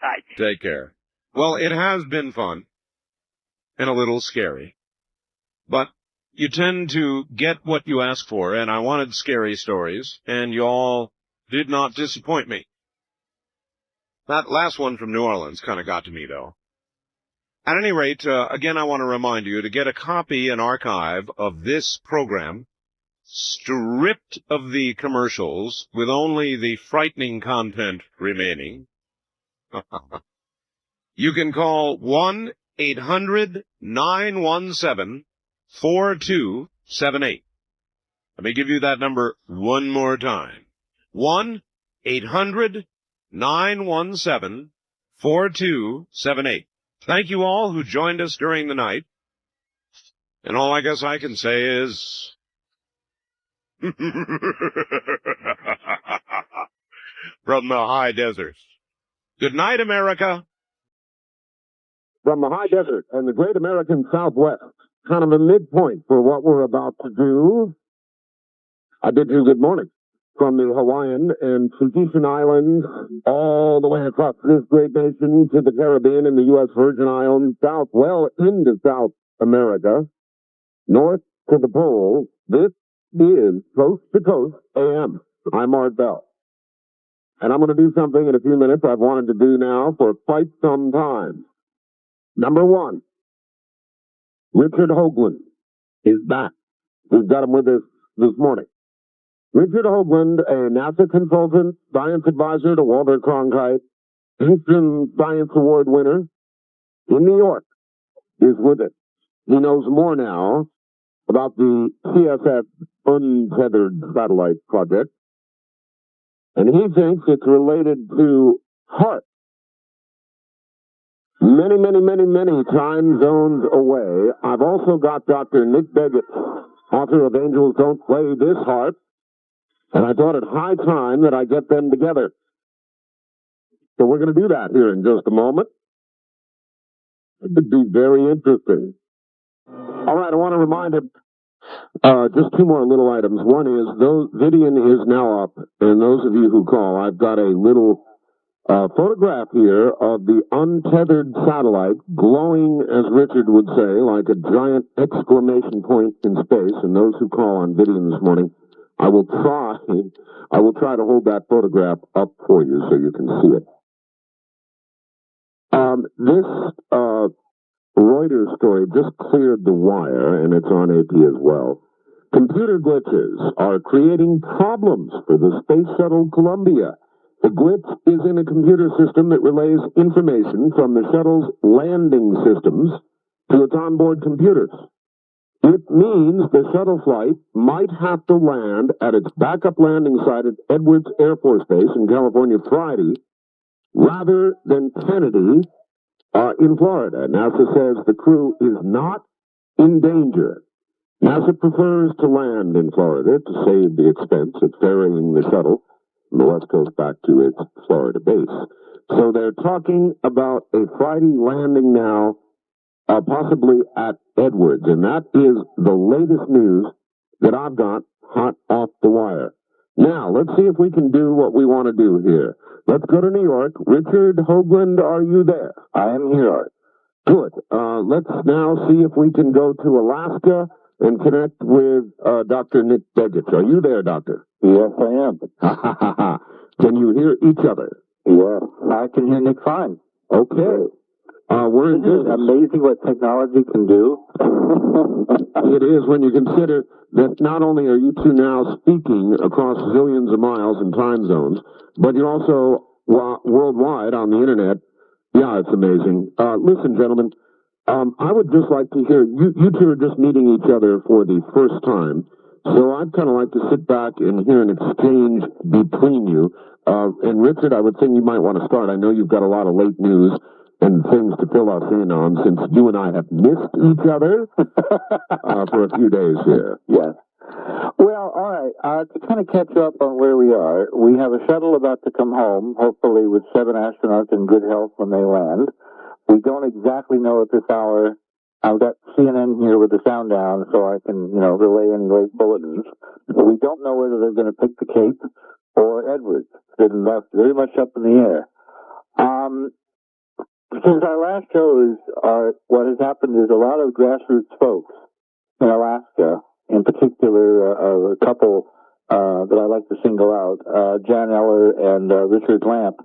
Bye. Take care. Well, it has been fun and a little scary, but you tend to get what you ask for, and I wanted scary stories, and you all did not disappoint me. That last one from New Orleans kind of got to me, though. At any rate, again, I want to remind you to get a copy and archive of this program, stripped of the commercials, with only the frightening content remaining. You can call 1-800-917-4278. Let me give you that number one more time. 1-800-917-4278. Thank you all who joined us during the night. And all I guess I can say is... from the high desert. Good night, America. From the high desert and the great American Southwest, kind of a midpoint for what we're about to do, I bid you good morning. From the Hawaiian and Tahitian Islands, all the way across this great nation to the Caribbean and the U.S. Virgin Islands, south, well into South America, north to the pole, this is Coast to Coast AM. I'm Art Bell. And I'm going to do something in a few minutes I've wanted to do now for quite some time. Number one, Richard Hoagland is back. We've got him with us this morning. Richard Hoagland, a NASA consultant, science advisor to Walter Cronkite, Houston Science Award winner in New York, is with us. He knows more now about the CSS untethered satellite project, and he thinks it's related to HAARP. Many, many, many, many time zones away. I've also got Dr. Nick Beggett, author of Angels Don't Play This HAARP, and I thought it high time that I get them together. So we're going to do that here in just a moment. It could be very interesting. All right, I want to remind him, just two more little items. One is, Vidian is now up, and those of you who call, I've got a little photograph here of the untethered satellite, glowing, as Richard would say, like a giant exclamation point in space. And those who call on Vidian this morning, I will try to hold that photograph up for you so you can see it. This Reuters story just cleared the wire, and it's on AP as well. Computer glitches are creating problems for the Space Shuttle Columbia. The glitch is in a computer system that relays information from the shuttle's landing systems to its onboard computers. It means the shuttle flight might have to land at its backup landing site at Edwards Air Force Base in California Friday, rather than Kennedy in Florida. NASA says the crew is not in danger. NASA prefers to land in Florida to save the expense of ferrying the shuttle from the West Coast back to its Florida base. So they're talking about a Friday landing now, possibly at Edwards, and that is the latest news that I've got hot off the wire. Now, let's see if we can do what we want to do here. Let's go to New York. Richard Hoagland, are you there? I am here, Art. Good. Let's now see if we can go to Alaska and connect with Dr. Nick Beggett. Are you there, Doctor? Yes, I am. Can you hear each other? Yes, I can hear Nick fine. Okay. We're in business. Amazing what technology can do. It is when you consider that not only are you two now speaking across zillions of miles and time zones, but you're also worldwide on the internet. Yeah, it's amazing. Listen, gentlemen, I would just like to hear, you two are just meeting each other for the first time, so I'd kind of like to sit back and hear an exchange between you. And Richard, I would think you might want to start. I know you've got a lot of late news and things to fill us in on, since you and I have missed each other for a few days here. Yes. Well, all right. To kind of catch up on where we are, we have a shuttle about to come home, hopefully with 7 astronauts in good health when they land. We don't exactly know at this hour. I've got CNN here with the sound down, so I can, relay any late bulletins. But we don't know whether they're going to pick the Cape or Edwards. It's very much up in the air. Since our last shows, what has happened is a lot of grassroots folks in Alaska, in particular a couple that I like to single out, Jan Eller and Richard Lamp,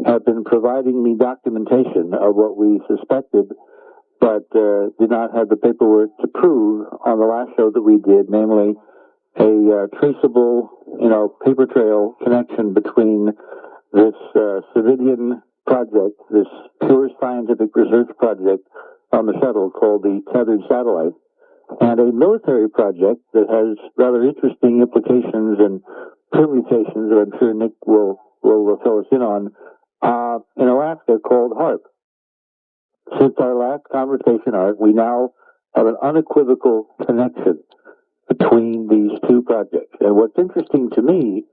have been providing me documentation of what we suspected, but did not have the paperwork to prove on the last show that we did, namely a traceable, paper trail connection between this civilian project, this pure scientific research project on the shuttle called the Tethered Satellite, and a military project that has rather interesting implications and permutations that I'm sure Nick will fill us in on, in Alaska called HARP. Since our last conversation, Art, we now have an unequivocal connection between these two projects. And what's interesting to me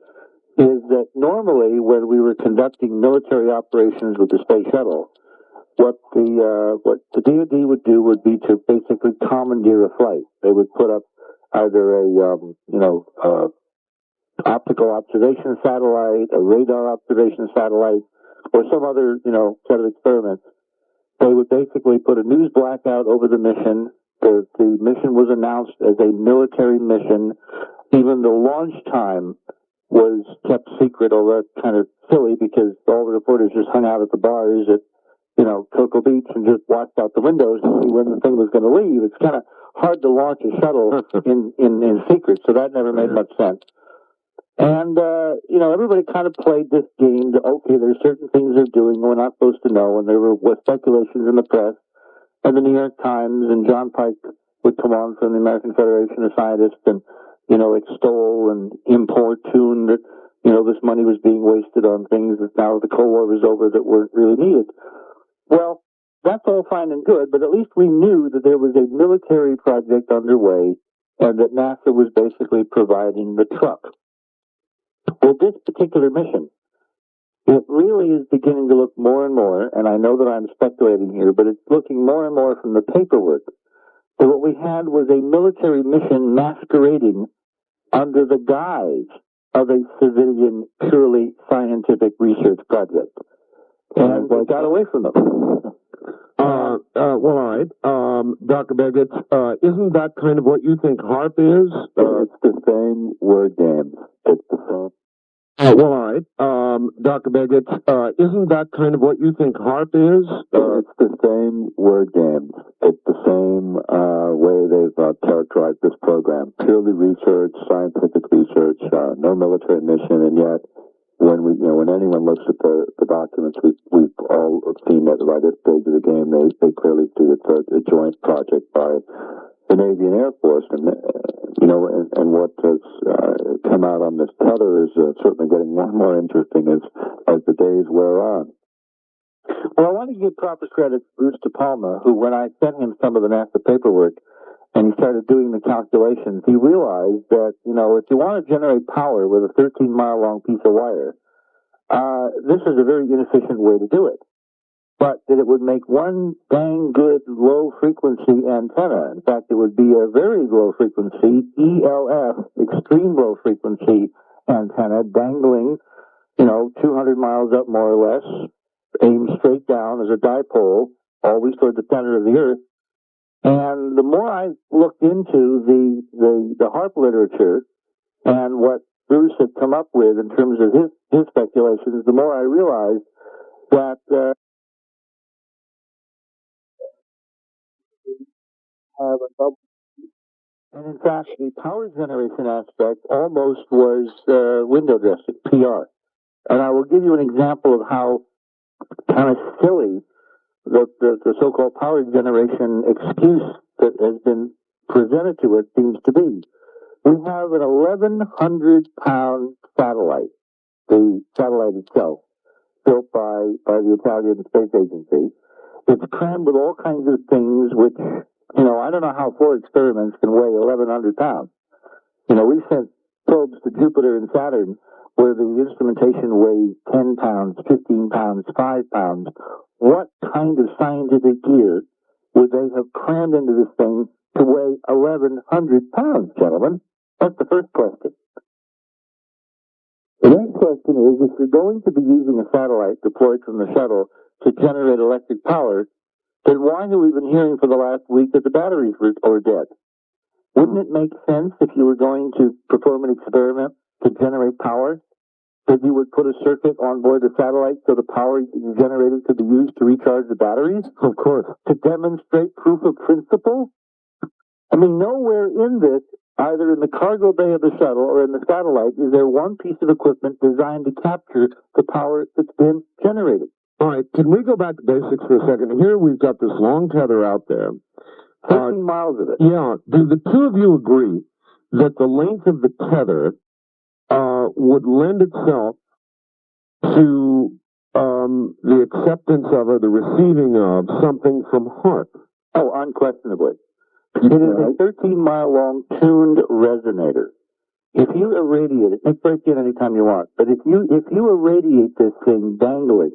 is that normally when we were conducting military operations with the space shuttle, what the DoD would do would be to basically commandeer a flight. They would put up either a optical observation satellite, a radar observation satellite, or some other set of experiments. They would basically put a news blackout over the mission. The mission was announced as a military mission. Even the launch time was kept secret, although that's kind of silly because all the reporters just hung out at the bars at Cocoa Beach and just watched out the windows to see when the thing was going to leave. It's kind of hard to launch a shuttle in secret, so that never made much sense. And, everybody kind of played this game that, okay, there's certain things they're doing we're not supposed to know, and there were speculations in the press, and the New York Times and John Pike would come on from the American Federation of Scientists and, extol and importune that, this money was being wasted on things that now the Cold War was over that weren't really needed. Well, that's all fine and good, but at least we knew that there was a military project underway and that NASA was basically providing the truck. Well, this particular mission, it really is beginning to look more and more, and I know that I'm speculating here, but it's looking more and more from the paperwork that what we had was a military mission masquerading under the guise of a civilian, purely scientific research project. And we got away from them. Well, all right. Dr. Begich, isn't that kind of what you think HARP is? It's the same word game. It's the same. Well, all right. Dr. Begich, isn't that kind of what you think HARP is? It's the same word game. It's the same way they've characterized this program. Purely research, scientific research, no military mission, and yet when anyone looks at the documents, we've all seen that right at the stage of the game, they clearly see it's a joint project by the Navy and Air Force, and what has come out on this tether is certainly getting more and more interesting as the days wear on. Well, I want to give proper credit to Bruce De Palma, who, when I sent him some of the NASA paperwork, and he started doing the calculations, he realized that, if you want to generate power with a 13-mile-long piece of wire, this is a very inefficient way to do it. But that it would make one dang good low-frequency antenna. In fact, it would be a very low-frequency, ELF, extreme low-frequency antenna, dangling, 200 miles up more or less, aimed straight down as a dipole, always toward the center of the Earth. And the more I looked into the HARP literature and what Bruce had come up with in terms of his speculations, the more I realized that have a double. And in fact, the power generation aspect almost was window dressing, PR. And I will give you an example of how kind of silly the so-called power generation excuse that has been presented to us seems to be. We have an 1,100-pound satellite, the satellite itself, built by the Italian Space Agency. It's crammed with all kinds of things which, I don't know how 4 experiments can weigh 1,100 pounds. We sent probes to Jupiter and Saturn where the instrumentation weighs 10 pounds, 15 pounds, 5 pounds. What kind of scientific gear would they have crammed into this thing to weigh 1,100 pounds, gentlemen? That's the first question. The next question is, if you're going to be using a satellite deployed from the shuttle to to generate electric power, then why have we been hearing for the last week that the batteries are dead? Wouldn't it make sense if you were going to perform an experiment to generate power, that you would put a circuit on board the satellite so the power you generated could be used to recharge the batteries? Of course. To demonstrate proof of principle? I mean, nowhere in this, either in the cargo bay of the shuttle or in the satellite, is there one piece of equipment designed to capture the power that's been generated. All right, can we go back to basics for a second? Here we've got this long tether out there. 13 miles of it. Yeah. Do the two of you agree that the length of the tether would lend itself to the acceptance of or the receiving of something from HARP? Oh, unquestionably. It is a 13-mile-long tuned resonator. If you irradiate it, make break in anytime you want, but if you irradiate this thing dangling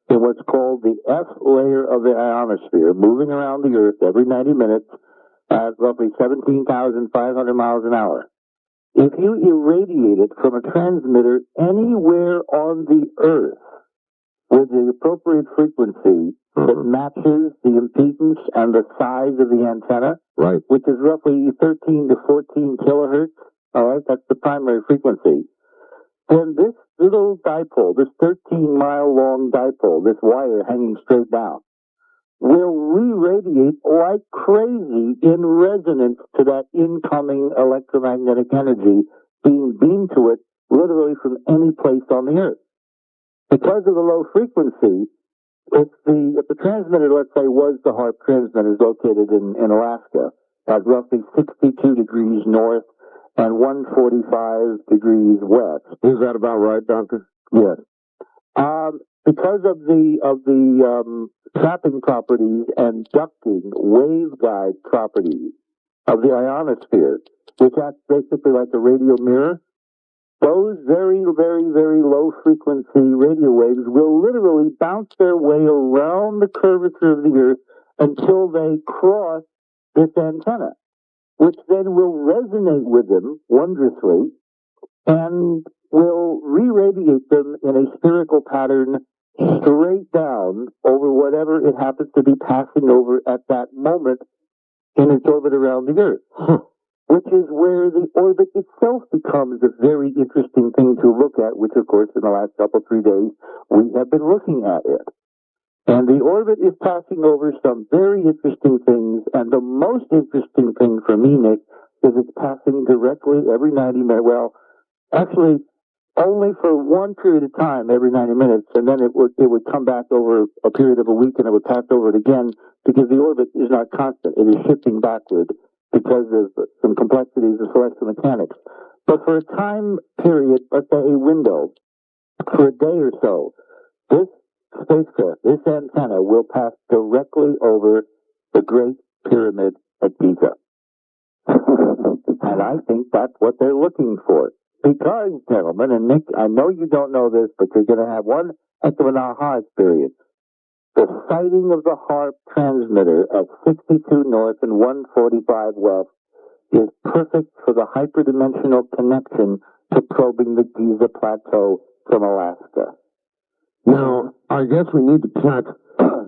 in what's called the F layer of the ionosphere, moving around the Earth every 90 minutes at roughly 17,500 miles an hour, if you irradiate it from a transmitter anywhere on the Earth with the appropriate frequency that matches the impedance and the size of the antenna, right, which is roughly 13 to 14 kilohertz, all right, that's the primary frequency, then this little dipole, this 13-mile-long dipole, this wire hanging straight down, will re-radiate like crazy in resonance to that incoming electromagnetic energy being beamed to it literally from any place on the Earth. Because of the low frequency, if the transmitter, let's say, was the HARP transmitter located in Alaska at roughly 62 degrees north and 145 degrees west. Is that about right, Doctor? Yes. Because of the trapping properties and ducting waveguide properties of the ionosphere, which acts basically like a radio mirror, those very, very, very low frequency radio waves will literally bounce their way around the curvature of the Earth until they cross this antenna, which then will resonate with them wondrously and will re-radiate them in a spherical pattern straight down over whatever it happens to be passing over at that moment in its orbit around the Earth. Which is where the orbit itself becomes a very interesting thing to look at, which, of course, in the last couple, 3 days, we have been looking at it. And the orbit is passing over some very interesting things, and the most interesting thing for me, Nick, is it's passing directly every 90 minutes. Well, actually, only for one period of time every 90 minutes, and then it would come back over a period of a week, and it would pass over it again, because the orbit is not constant. It is shifting backward because of some complexities of celestial mechanics. But for a time period, let's say a window, for a day or so, this spacecraft, this antenna, will pass directly over the Great Pyramid at Giza. And I think that's what they're looking for. Because, gentlemen, and Nick, I know you don't know this, but you're going to have one heck of an aha experience. The sighting of the HARP transmitter at 62 north and 145 west is perfect for the hyperdimensional connection to probing the Giza Plateau from Alaska. Now, I guess we need to catch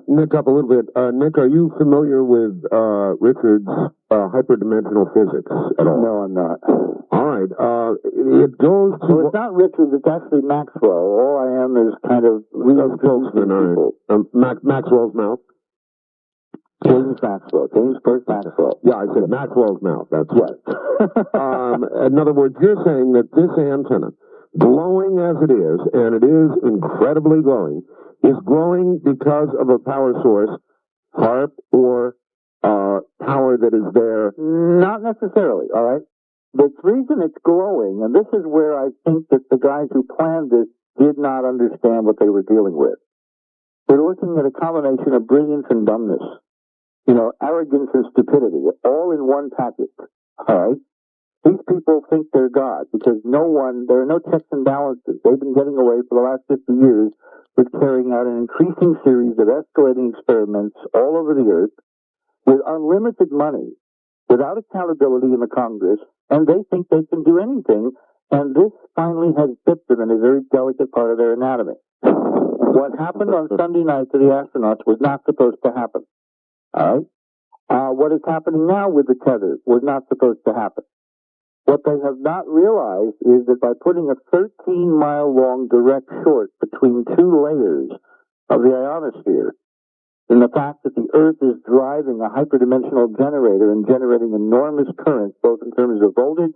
Nick up a little bit. Nick, are you familiar with Richard's hyperdimensional physics at all? No, I'm not. All right. It goes to... Well, it's not Richard, it's actually Maxwell. All I am is kind of... spokesman, all right. Maxwell's mouth? James Maxwell. James Burke Maxwell. Yeah, I said Maxwell's mouth. That's right. In other words, you're saying that this antenna, glowing as it is, and it is incredibly glowing, is glowing because of a power source, HARP, or power that is there? Not necessarily, all right? The reason it's glowing, and this is where I think that the guys who planned this did not understand what they were dealing with. They're looking at a combination of brilliance and dumbness. You know, arrogance and stupidity, all in one package, all right? These people think they're God because there are no checks and balances. They've been getting away for the last 50 years with carrying out an increasing series of escalating experiments all over the Earth with unlimited money, without accountability in the Congress, and they think they can do anything, and this finally has bit them in a very delicate part of their anatomy. What happened on Sunday night to the astronauts was not supposed to happen. All right? What is happening now with the tethers was not supposed to happen. What they have not realized is that by putting a 13-mile-long direct short between two layers of the ionosphere, and the fact that the Earth is driving a hyperdimensional generator and generating enormous currents, both in terms of voltage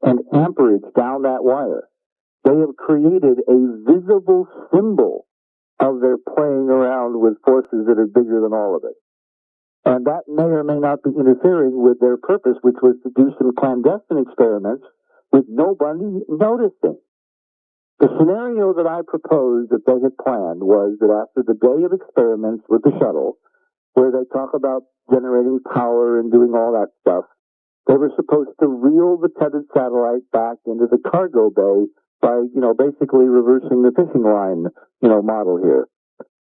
and amperage down that wire, they have created a visible symbol of their playing around with forces that are bigger than all of it. And that may or may not be interfering with their purpose, which was to do some clandestine experiments with nobody noticing. The scenario that I proposed that they had planned was that after the day of experiments with the shuttle, where they talk about generating power and doing all that stuff, they were supposed to reel the tethered satellite back into the cargo bay by, basically reversing the fishing line, model here.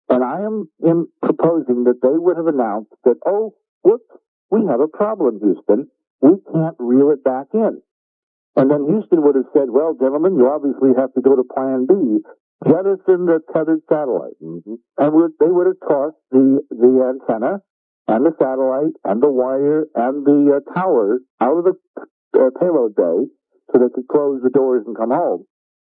And I am proposing that they would have announced that, oh, whoops, we have a problem, Houston. We can't reel it back in. And then Houston would have said, well, gentlemen, you obviously have to go to plan B, jettison the tethered satellite. Mm-hmm. And they would have tossed the antenna and the satellite and the wire and the tower out of the payload bay so they could close the doors and come home.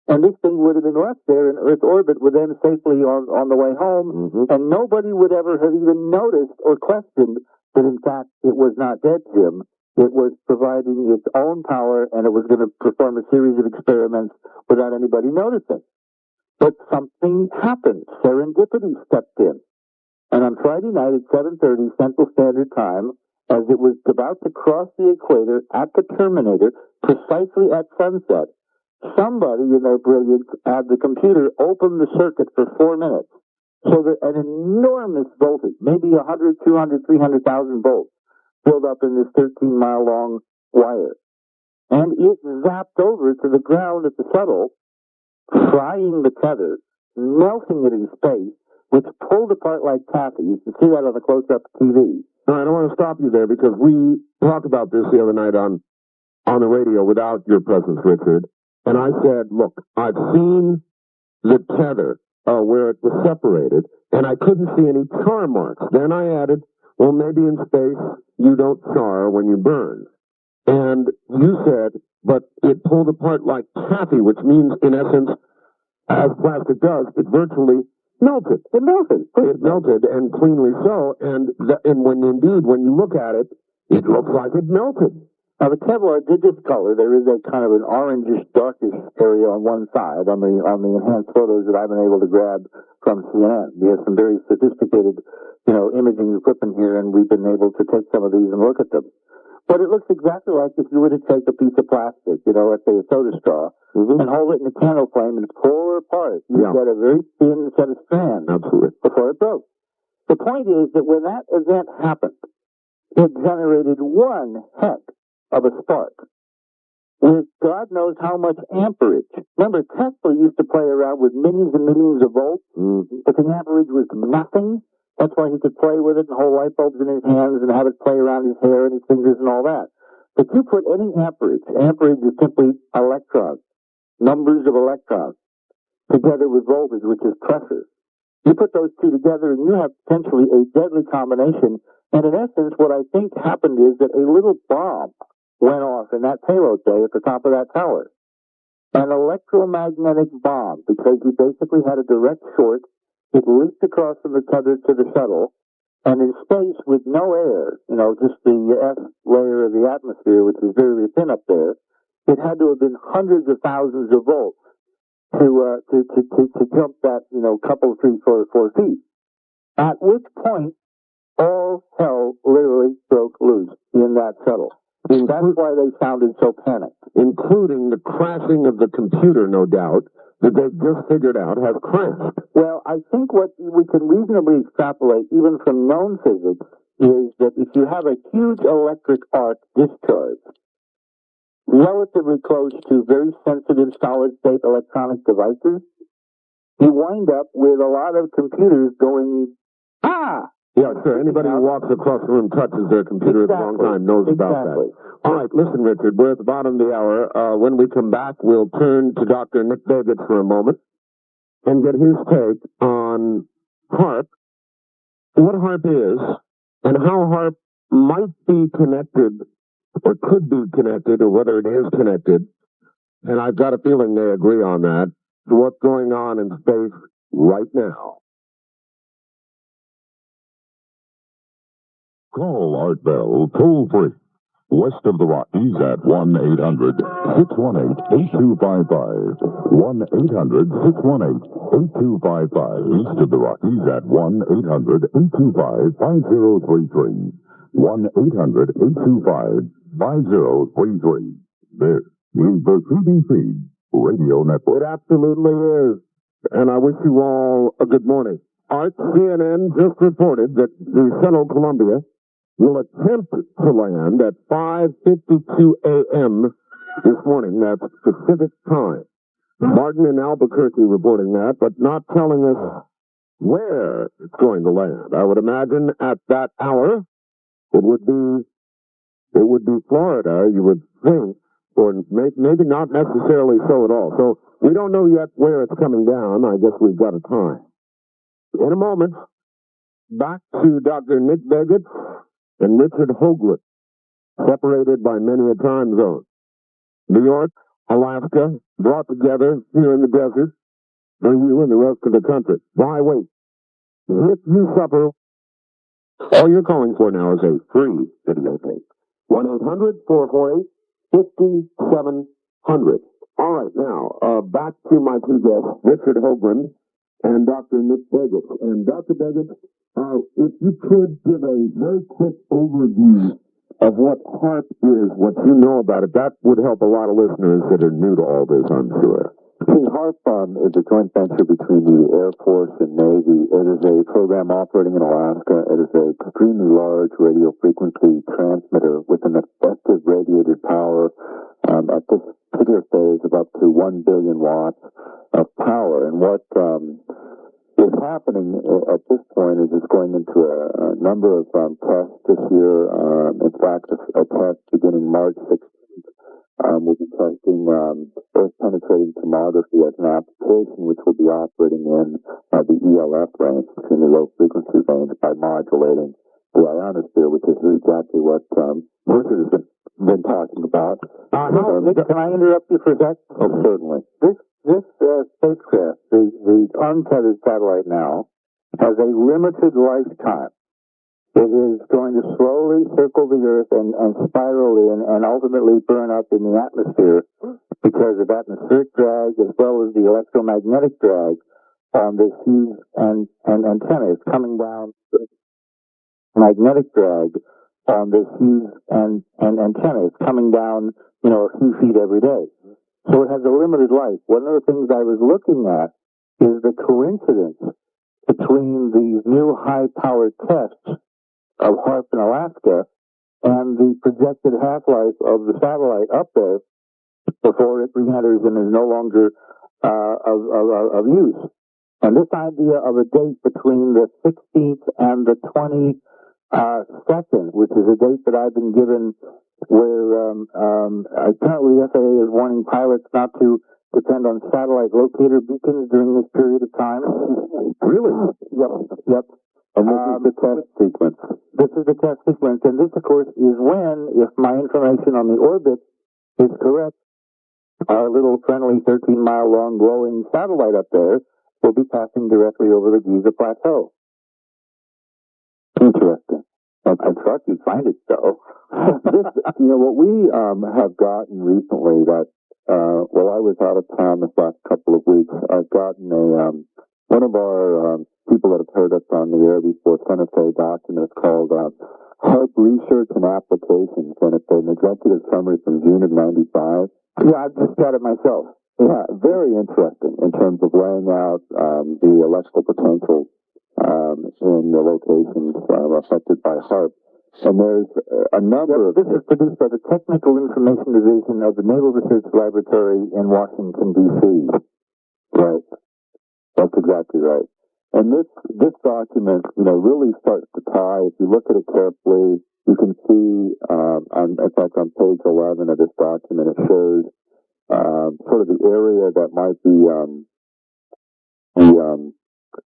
And this thing would have been left there in Earth orbit with them safely on the way home, and nobody would ever have even noticed or questioned that, in fact, it was not dead, Jim. It was providing its own power, and it was going to perform a series of experiments without anybody noticing. But something happened. Serendipity stepped in. And on Friday night at 7:30 Central Standard Time, as it was about to cross the equator at the terminator, precisely at sunset, somebody in their brilliance had the computer open the circuit for 4 minutes so that an enormous voltage, maybe 100, 200, 300,000 volts, built up in this 13-mile-long wire. And it zapped over to the ground at the shuttle, frying the tether, melting it in space, which pulled apart like taffy. You can see that on the close-up TV. Now, I don't want to stop you there because we talked about this the other night on the radio without your presence, Richard. And I said, look, I've seen the tether where it was separated, and I couldn't see any char marks. Then I added, well, maybe in space you don't char when you burn. And you said, but it pulled apart like taffy, which means, in essence, as plastic does, it virtually melted. It melted. It melted, and cleanly so. And when you look at it, it looks like it melted. Now, the Kevlar did discolor. There is a kind of an orangish, darkish area on one side on the enhanced photos that I've been able to grab from CNN. We have some very sophisticated, imaging equipment here, and we've been able to take some of these and look at them. But it looks exactly like if you were to take a piece of plastic, let's say a soda straw, and hold it in a candle flame and pull it apart. You get a very thin set of strands before it broke. The point is that when that event happened, it generated one heck of a spark with God knows how much amperage. Remember, Tesla used to play around with millions and millions of volts, but the amperage was nothing. That's why he could play with it and hold light bulbs in his hands and have it play around his hair and his fingers and all that. But you put any amperage is simply electrons, numbers of electrons, together with voltage, which is pressure. You put those two together and you have potentially a deadly combination. And in essence, what I think happened is that a little bomb went off in that payload bay at the top of that tower. An electromagnetic bomb, because you basically had a direct short. It leaked across from the tether to the shuttle, and in space with no air, just the S layer of the atmosphere, which is very thin up there, it had to have been hundreds of thousands of volts to jump that, couple, 3, 4 feet. At which point, all hell literally broke loose in that shuttle. And that's why they sounded so panicked. Including the crashing of the computer, no doubt, that they've just figured out has crashed. Well, I think what we can reasonably extrapolate, even from known physics, is that if you have a huge electric arc discharge, relatively close to very sensitive solid-state electronic devices, you wind up with a lot of computers going, ah! Yeah, sure. Anybody who walks across the room touches their computer at the wrong time knows about that. All right, listen, Richard, we're at the bottom of the hour. When we come back, we'll turn to Dr. Nick David for a moment and get his take on on HARP, what HARP is, and how HARP might be connected, or could be connected, or whether it is connected, and I've got a feeling they agree on that, to what's going on in space right now. Call Art Bell toll free. West of the Rockies at 1-800-618-8255. 1-800-618-8255. East of the Rockies at 1-800-825-5033. 1-800-825-5033. This is the CBC Radio Network. It absolutely is. And I wish you all a good morning. Art, CNN just reported that the Central Columbia will attempt to land at 5:52 a.m. this morning. That's Pacific time. Martin in Albuquerque reporting that, but not telling us where it's going to land. I would imagine at that hour it would be Florida, you would think, or maybe not necessarily so at all. So we don't know yet where it's coming down. I guess we've got a time. In a moment, back to Dr. Nick Beggett and Richard Hoagland, separated by many a time zone. New York, Alaska, brought together here in the desert, for you and the rest of the country. Why wait? If you suffer, all you're calling for now is a free videotape. 1-800-448-5700. All right, now, back to my two guests, Richard Hoagland and Dr. Nick Beggett. And Dr. Beggett, if you could give a very quick overview of what HARP is, what you know about it, that would help a lot of listeners that are new to all this, I'm sure. See, HARP is a joint venture between the Air Force and Navy. It is a program operating in Alaska. It is an extremely large radio frequency transmitter with an effective radiated power at this particular phase of up to 1 billion watts of power. And what is happening at this point is it's going into a number of tests this year. In fact, a test beginning March 16th. We'll be testing earth-penetrating tomography as an application which will be operating in the ELF range, between the low-frequency range, by modulating the ionosphere, which is exactly what Richard has been talking about. Nick, can I interrupt you for a sec? Oh, certainly. This spacecraft, the untethered satellite now, has a limited lifetime. It is going to slowly circle the Earth and spiral in and ultimately burn up in the atmosphere because of atmospheric drag as well as the electromagnetic drag on this huge antenna. It's coming down, magnetic drag on this huge antenna. It's coming down, a few feet every day. So it has a limited life. One of the things I was looking at is the coincidence between these new high-powered tests of HARP in Alaska and the projected half-life of the satellite up there before it re-enters and is no longer of use. And this idea of a date between the 16th and the 22nd, which is a date that I've been given where apparently the FAA is warning pilots not to depend on satellite locator beacons during this period of time. Really? Yep. And this is the test sequence. This is the test sequence, and this, of course, is when, if my information on the orbit is correct, our little friendly 13-mile-long glowing satellite up there will be passing directly over the Giza Plateau. Interesting. I thought you'd find it so. What we have gotten recently that, while I was out of town this last couple of weeks, I've gotten one of our people that have heard us on the air before sent us a document called HARP Research and Applications, and it's an executive summary from June of '95. Yeah, I just got it myself. Yeah, very interesting in terms of laying out the electrical potential in the locations affected by HARP. And there's a number of... This is produced by the Technical Information Division of the Naval Research Laboratory in Washington, D.C. Right. That's exactly right. And this document, really starts to tie. If you look at it carefully, you can see, in fact, on page 11 of this document, it shows sort of the area that might be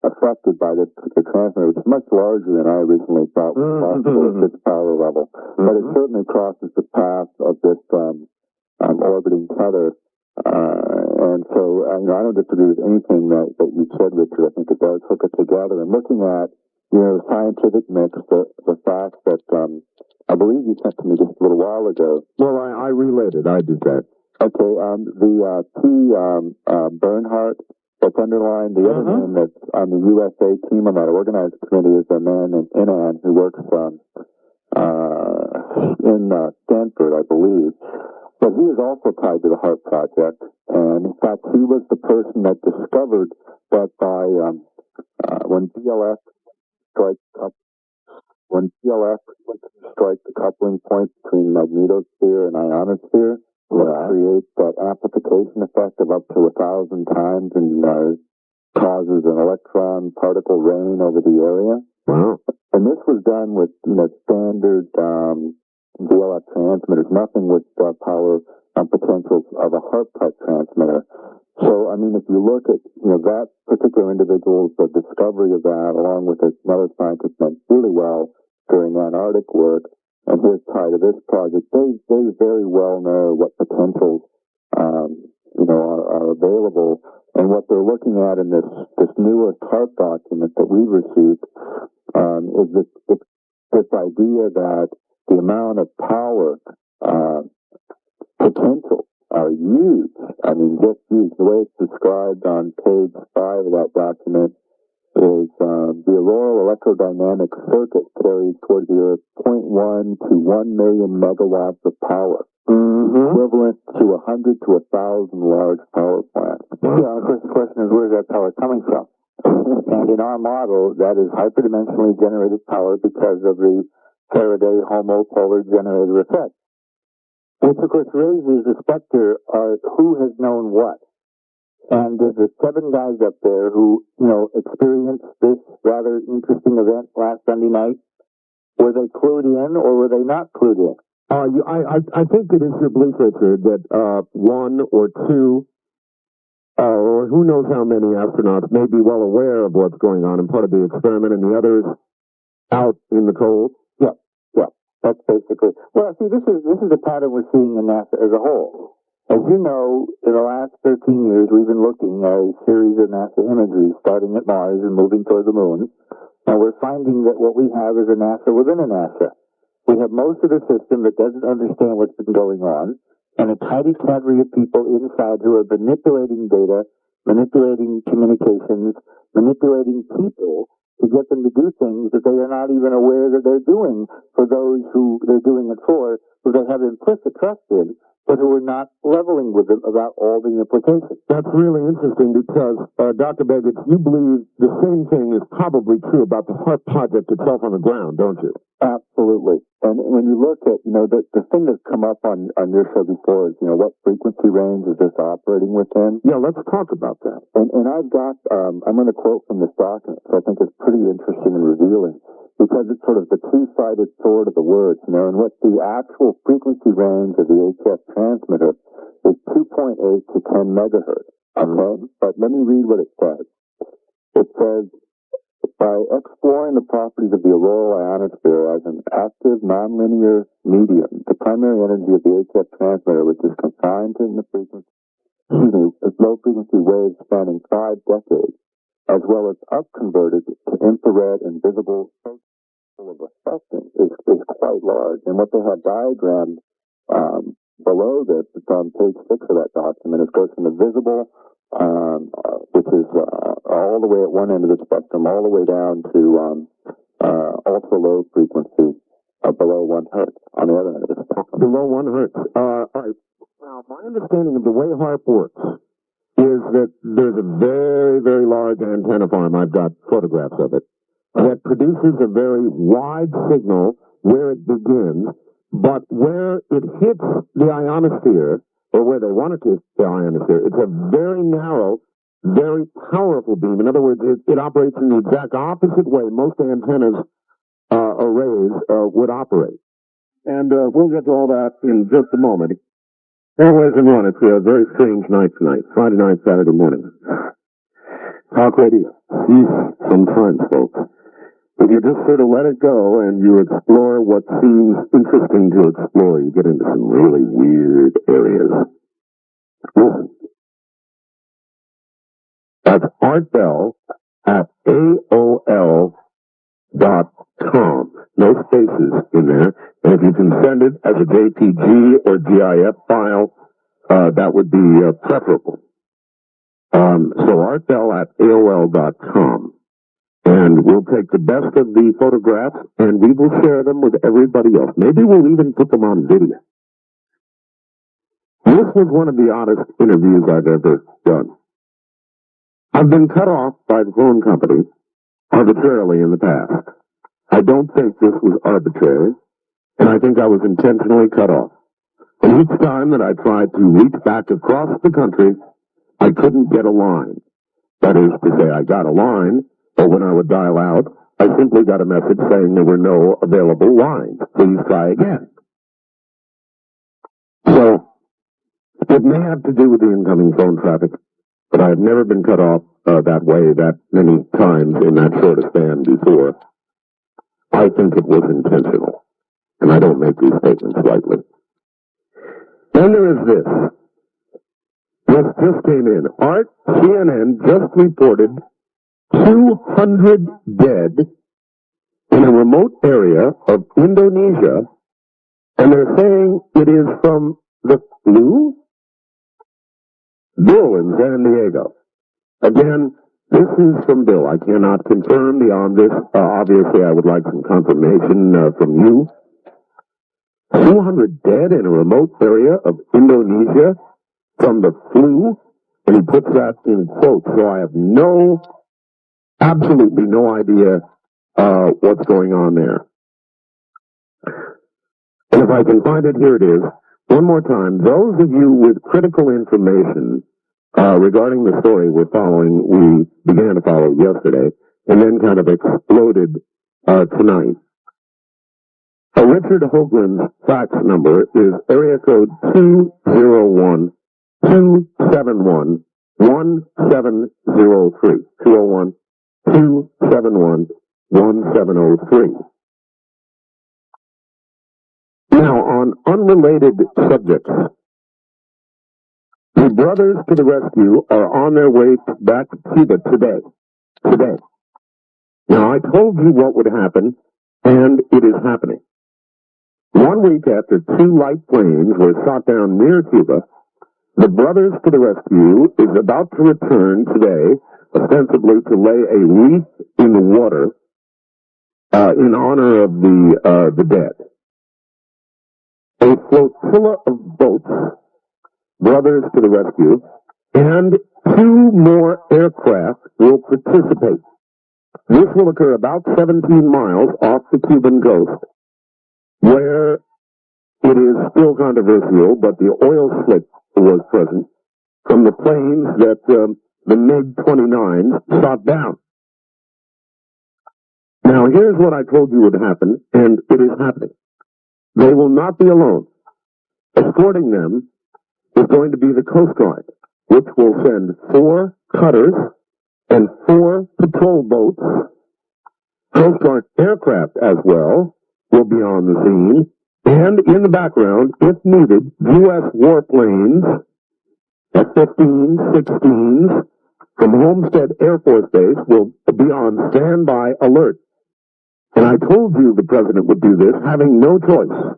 affected by this particular transmitter, which is much larger than I originally thought was possible at this power level. But it certainly crosses the path of this orbiting tether. And so, I don't disagree with anything that you said, Richard. I think it does hook it together. And looking at, the scientific mix, the fact that I believe you sent to me just a little while ago. Well, I relayed it. I did that. Okay, the T. Bernhardt that's underlined. The other name that's on the USA team on that organizing committee is a man named Inan who works in Stanford, I believe. But he is also tied to the HARP project, and in fact, he was the person that discovered that by when DLF strikes up, when DLF strikes the coupling point between magnetosphere and ionosphere, it creates that amplification effect of up to 1,000 times and causes an electron particle rain over the area. Wow! And this was done with standard DLF transmitters, nothing with power potentials of a HARP type transmitter. So, if you look at that particular individual's discovery of that, along with another scientist went really well during Antarctic work, and his tie to this project, they very well know what potentials are available, and what they're looking at in this newest HARP document that we've received is this idea that the amount of power potential are huge. Just huge. The way it's described on page 5 of that document is the auroral electrodynamic circuit carries towards the Earth 0.1 to 1 million megawatts of power, equivalent to 100 to 1,000 large power plants. Yeah, of course, the question is, where's that power coming from? And in our model, that is hyperdimensionally generated power because of the Faraday homopolar generator effect. Which, of course, raises the specter of who has known what. And there's the 7 guys up there who, experienced this rather interesting event last Sunday night. Were they clued in or were they not clued in? I think it is your belief, Richard, that 1 or 2, or who knows how many astronauts may be well aware of what's going on and part of the experiment, and the others out in the cold. Yeah. That's basically. Well, see, this is the pattern we're seeing in NASA as a whole. As you know, in the last 13 years, we've been looking at a series of NASA imagery, starting at Mars and moving toward the Moon. And we're finding that what we have is a NASA within a NASA. We have most of the system that doesn't understand what's been going on, and a tiny cadre of people inside who are manipulating data, manipulating communications, manipulating people to get them to do things that they are not even aware that they're doing for those who they're doing it for, who they have implicit trust in, but who are not leveling with them about all the implications. That's really interesting because, Dr. Begich, you believe the same thing is probably true about the HARP project itself on the ground, don't you? Absolutely. And when you look at, the thing that's come up on your show before is, what frequency range is this operating within? Yeah, let's talk about that. And I've got, I'm going to quote from this document, so I think it's pretty interesting and revealing, because it's sort of the two-sided sword of the words, and what the actual frequency range of the HF transmitter is 2.8 to 10 megahertz. Okay? But let me read what it says. It says, by exploring the properties of the auroral ionosphere as an active, nonlinear medium, the primary energy of the HF transmitter, which is confined to the frequency, low-frequency waves spanning 5 decades, as well as upconverted to infrared and visible of reflection, is quite large. And what they have diagrammed below this, it's on page 6 of that document, it goes from the visible, which is all the way at one end of the spectrum, all the way down to ultra-low frequency below 1 hertz on the other end of the spectrum. Below 1 hertz. All right. Now, my understanding of the way HARP works is that there's a very, very large antenna farm. I've got photographs of it, that produces a very wide signal where it begins, but where it hits the ionosphere, or where they want it to hit the ionosphere, it's a very narrow, very powerful beam. In other words, it operates in the exact opposite way most antennas arrays would operate. And we'll get to all that in just a moment. Anyways, everyone, it's a very strange night tonight, Friday night, Saturday morning. Talk radio. Sometimes, folks. If you just sort of let it go and you explore what seems interesting to explore, you get into some really weird areas. Listen. That's Art Bell at AOL.com. No spaces in there. And if you can send it as a JPG or GIF file, that would be preferable. So Art Bell at AOL.com. And we'll take the best of the photographs and we will share them with everybody else. Maybe we'll even put them on video. This was one of the oddest interviews I've ever done. I've been cut off by the phone company arbitrarily in the past. I don't think this was arbitrary, and I think I was intentionally cut off. And each time that I tried to reach back across the country, I couldn't get a line. That is to say, I got a line, but when I would dial out, I simply got a message saying there were no available lines. Please try again. So, it may have to do with the incoming phone traffic, but I have never been cut off that way that many times in that short a span before. I think it was intentional, and I don't make these statements lightly. Then there is this. This just came in. CNN just reported 200 dead in a remote area of Indonesia, and they're saying it is from the flu? Bill in San Diego. Again, this is from Bill. I cannot confirm beyond this. Obviously, I would like some confirmation from you. 200 dead in a remote area of Indonesia from the flu, and he puts that in quotes, so I have absolutely no idea what's going on there. And if I can find it, here it is. One more time, those of you with critical information regarding the story we're following, we began to follow yesterday, and then kind of exploded tonight. Richard Hoagland's fax number is area code 201-271-1703. 201-271-1703. Now, on unrelated subjects, the brothers to the rescue are on their way back to Cuba today. Now, I told you what would happen, and it is happening. 1 week after 2 light planes were shot down near Cuba, the brothers to the rescue is about to return today, ostensibly to lay a wreath in the water in honor of the dead. A flotilla of boats, brothers to the rescue, and 2 more aircraft will participate. This will occur about 17 miles off the Cuban coast, where it is still controversial, but the oil slick was present from the planes that the MiG-29 shot down. Now, here's what I told you would happen, and it is happening. They will not be alone. Escorting them is going to be the Coast Guard, which will send 4 cutters and 4 patrol boats. Coast Guard aircraft as well will be on the scene, and in the background, if needed, U.S. warplanes, F-15s, 16s, from Homestead Air Force Base will be on standby alert. And I told you the president would do this, having no choice.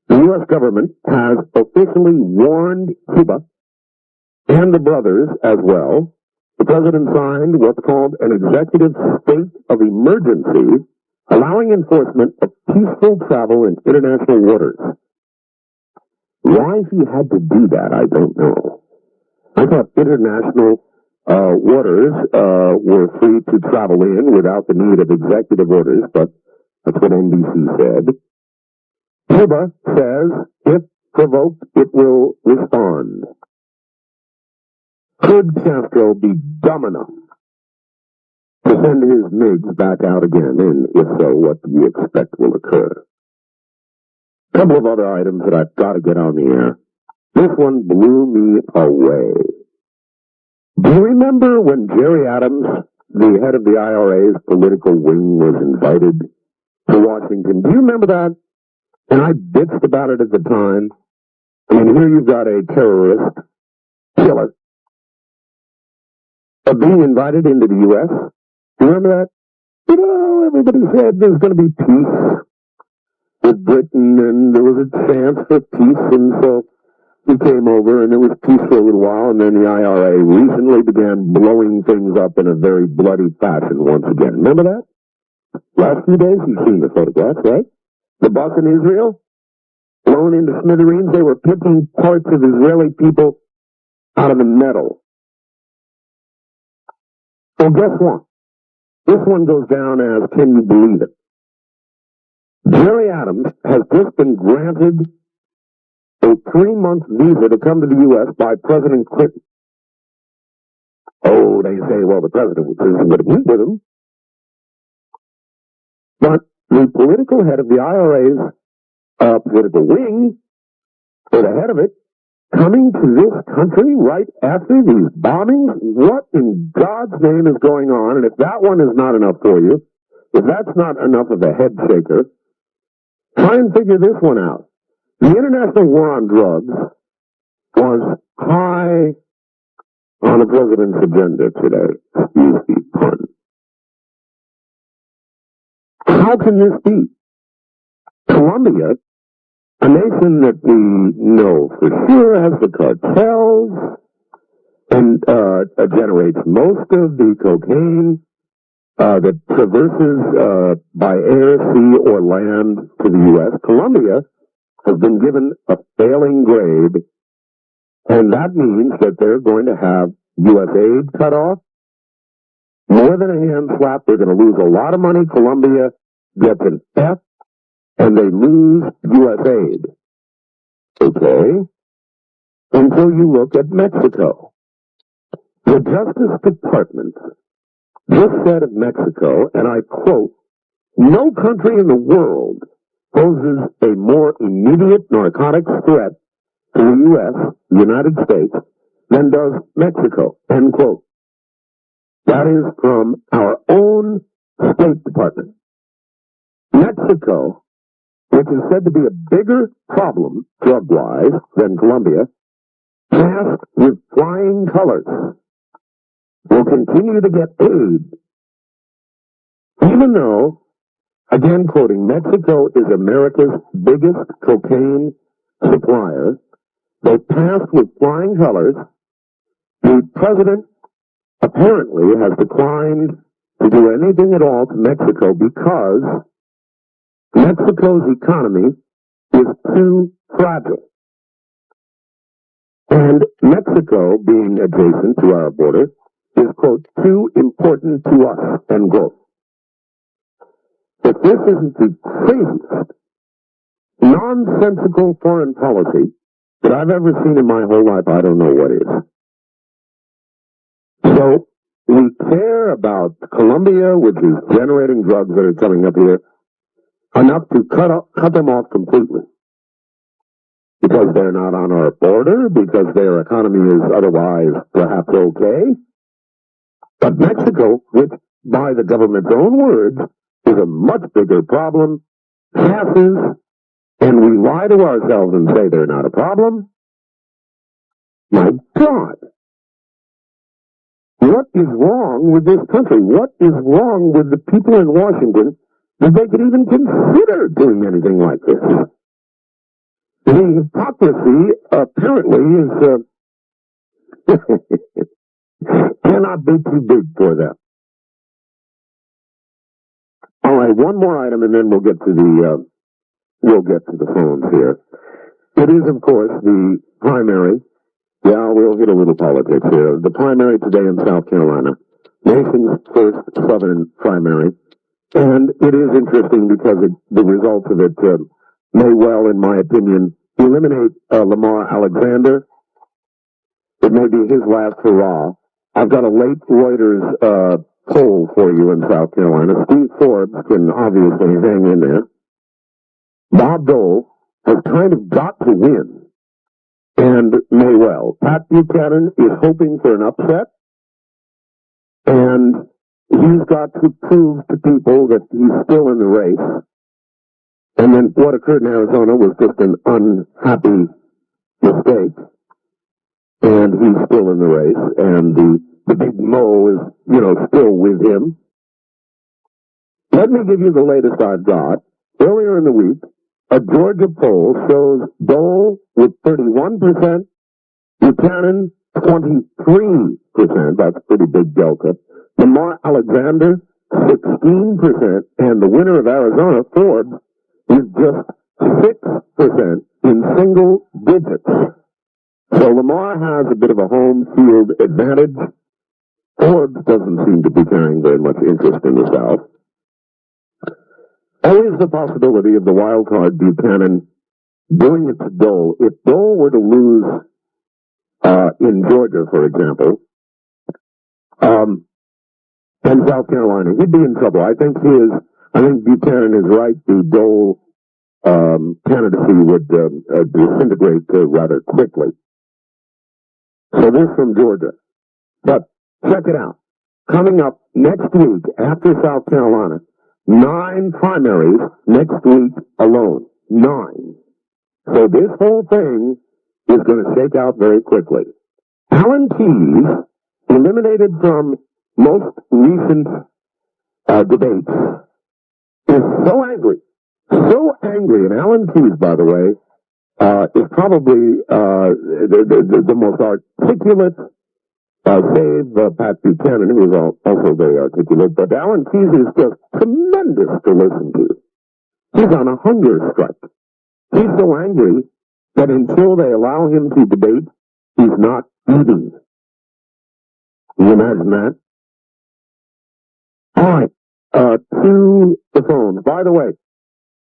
The U.S. government has officially warned Cuba and the brothers as well. The president signed what's called an executive state of emergency, allowing enforcement of peaceful travel in international waters. Why he had to do that, I don't know. I thought international waters were free to travel in without the need of executive orders, but that's what NBC said. Cuba says, if provoked, it will respond. Could Castro be dumb enough to send his MiGs back out again? And if so, what do you expect will occur? A couple of other items that I've got to get on the air. This one blew me away. Do you remember when Jerry Adams, the head of the IRA's political wing, was invited to Washington? Do you remember that? And I bitched about it at the time. I mean, here you've got a terrorist, killer, being invited into the U.S. Do you remember that? You know, everybody said there's going to be peace with Britain, and there was a chance for peace, and so he came over, and it was peace for a little while, and then the IRA recently began blowing things up in a very bloody fashion once again. Remember that? Last few days, you've seen the photographs, right? The bus in Israel, blown into smithereens. They were picking parts of Israeli people out of the metal. Well, guess what? This one goes down as, can you believe it? Jerry Adams has just been granted a 3-month visa to come to the U.S. by President Clinton. Oh, they say, well, the president isn't going to meet with him. But the political head of the IRA's political wing, or the head of it, coming to this country right after these bombings? What in God's name is going on? And if that one is not enough for you, if that's not enough of a head shaker, try and figure this one out. The international war on drugs was high on the president's agenda today. Excuse the pun. How can this be? Colombia, a nation that we know for sure has the cartels and generates most of the cocaine that traverses by air, sea, or land to the U.S. Colombia has been given a failing grade, and that means that they're going to have U.S. aid cut off. More than a hand slap, they're going to lose a lot of money. Colombia gets an F, and they lose U.S. aid. Okay? Until you look at Mexico. The Justice Department just said of Mexico, and I quote, "No country in the world poses a more immediate narcotics threat to the U.S., the United States, than does Mexico," end quote. That is from our own State Department. Mexico, which is said to be a bigger problem, drug-wise, than Colombia, passed with flying colors, will continue to get aid, even though, again quoting, Mexico is America's biggest cocaine supplier. They passed with flying colors. The president apparently has declined to do anything at all to Mexico because Mexico's economy is too fragile. And Mexico, being adjacent to our border, is, quote, too important to us, end quote. If this isn't the craziest, nonsensical foreign policy that I've ever seen in my whole life, I don't know what is. So, we care about Colombia, which is generating drugs that are coming up here, enough to cut them off completely. Because they're not on our border, because their economy is otherwise perhaps okay. But Mexico, which by the government's own words is a much bigger problem, passes, and we lie to ourselves and say they're not a problem. My God! What is wrong with this country? What is wrong with the people in Washington that they could even consider doing anything like this? The hypocrisy apparently is cannot be too big for them. All right, one more item, and then we'll get to the phones here. It is, of course, the primary. Yeah, we'll get a little politics here. The primary today in South Carolina, nation's first Southern primary, and it is interesting because the results of it may well, in my opinion, eliminate Lamar Alexander. It may be his last hurrah. I've got a late Reuters poll for you in South Carolina. Steve Forbes can obviously hang in there. Bob Dole has kind of got to win, and may well. Pat Buchanan is hoping for an upset. And he's got to prove to people that he's still in the race. And then what occurred in Arizona was just an unhappy mistake. And he's still in the race. And the big Mo is, still with him. Let me give you the latest I've got. Earlier in the week, a Georgia poll shows Dole with 31%, Buchanan 23%, that's a pretty big delta, Lamar Alexander 16%, and the winner of Arizona, Forbes, is just 6% in single digits. So Lamar has a bit of a home field advantage. Forbes doesn't seem to be carrying very much interest in the South. Always the possibility of the wild card Buchanan doing it to Dole. If Dole were to lose in Georgia, for example, and South Carolina, he'd be in trouble. I think Buchanan is right. The Dole candidacy would disintegrate rather quickly. So this from Georgia. But check it out. Coming up next week after South Carolina, 9 primaries next week alone. 9. So this whole thing is going to shake out very quickly. Alan Keyes, eliminated from most recent debates, is so angry. So angry. And Alan Keyes, by the way, is probably the most articulate, save Pat Buchanan, who is also very articulate. But Alan Keyes is just tremendous to listen to. He's on a hunger strike. He's so angry that until they allow him to debate, he's not eating. Can you imagine that? All right, to the phone. By the way,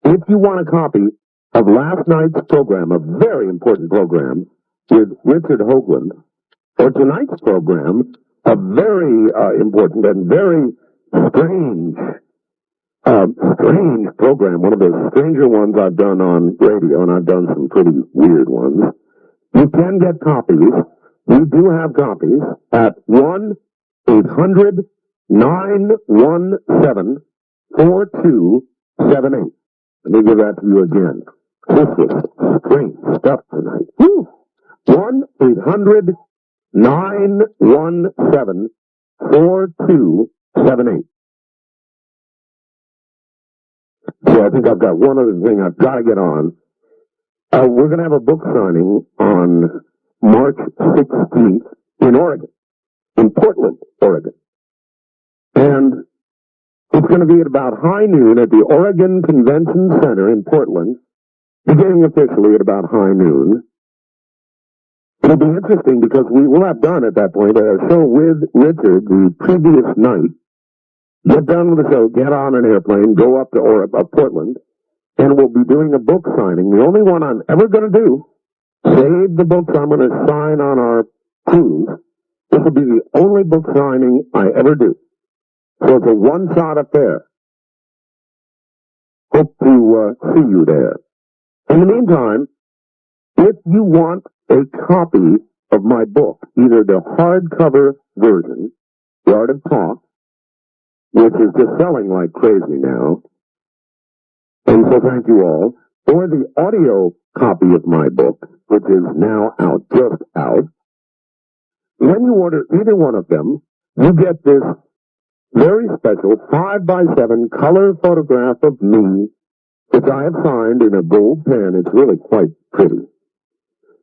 if you want a copy of last night's program, a very important program with Richard Hoagland, or tonight's program, a very important and very strange program, one of the stranger ones I've done on radio, and I've done some pretty weird ones. You can get copies. We do have copies at 1-800-917-4278. Let me give that to you again. This is strange stuff tonight. Woo! 1-800-917-4278. So I think I've got one other thing I've got to get on. We're going to have a book signing on March 16th in Oregon, in Portland, Oregon. And it's going to be at about high noon at the Oregon Convention Center in Portland, beginning officially at about high noon. It'll be interesting because we will have done at that point a show with Richard the previous night. Get done with the show, get on an airplane, go up to Portland, and we'll be doing a book signing. The only one I'm ever going to do, save the books I'm going to sign on our cruise. This will be the only book signing I ever do. So it's a one-shot affair. Hope to see you there. In the meantime, if you want a copy of my book, either the hardcover version, The Art of Talk, which is just selling like crazy now, and so thank you all, or the audio copy of my book, which is now out, just out, when you order either one of them, you get this very special 5x7 color photograph of me, which I have signed in a gold pen. It's really quite pretty.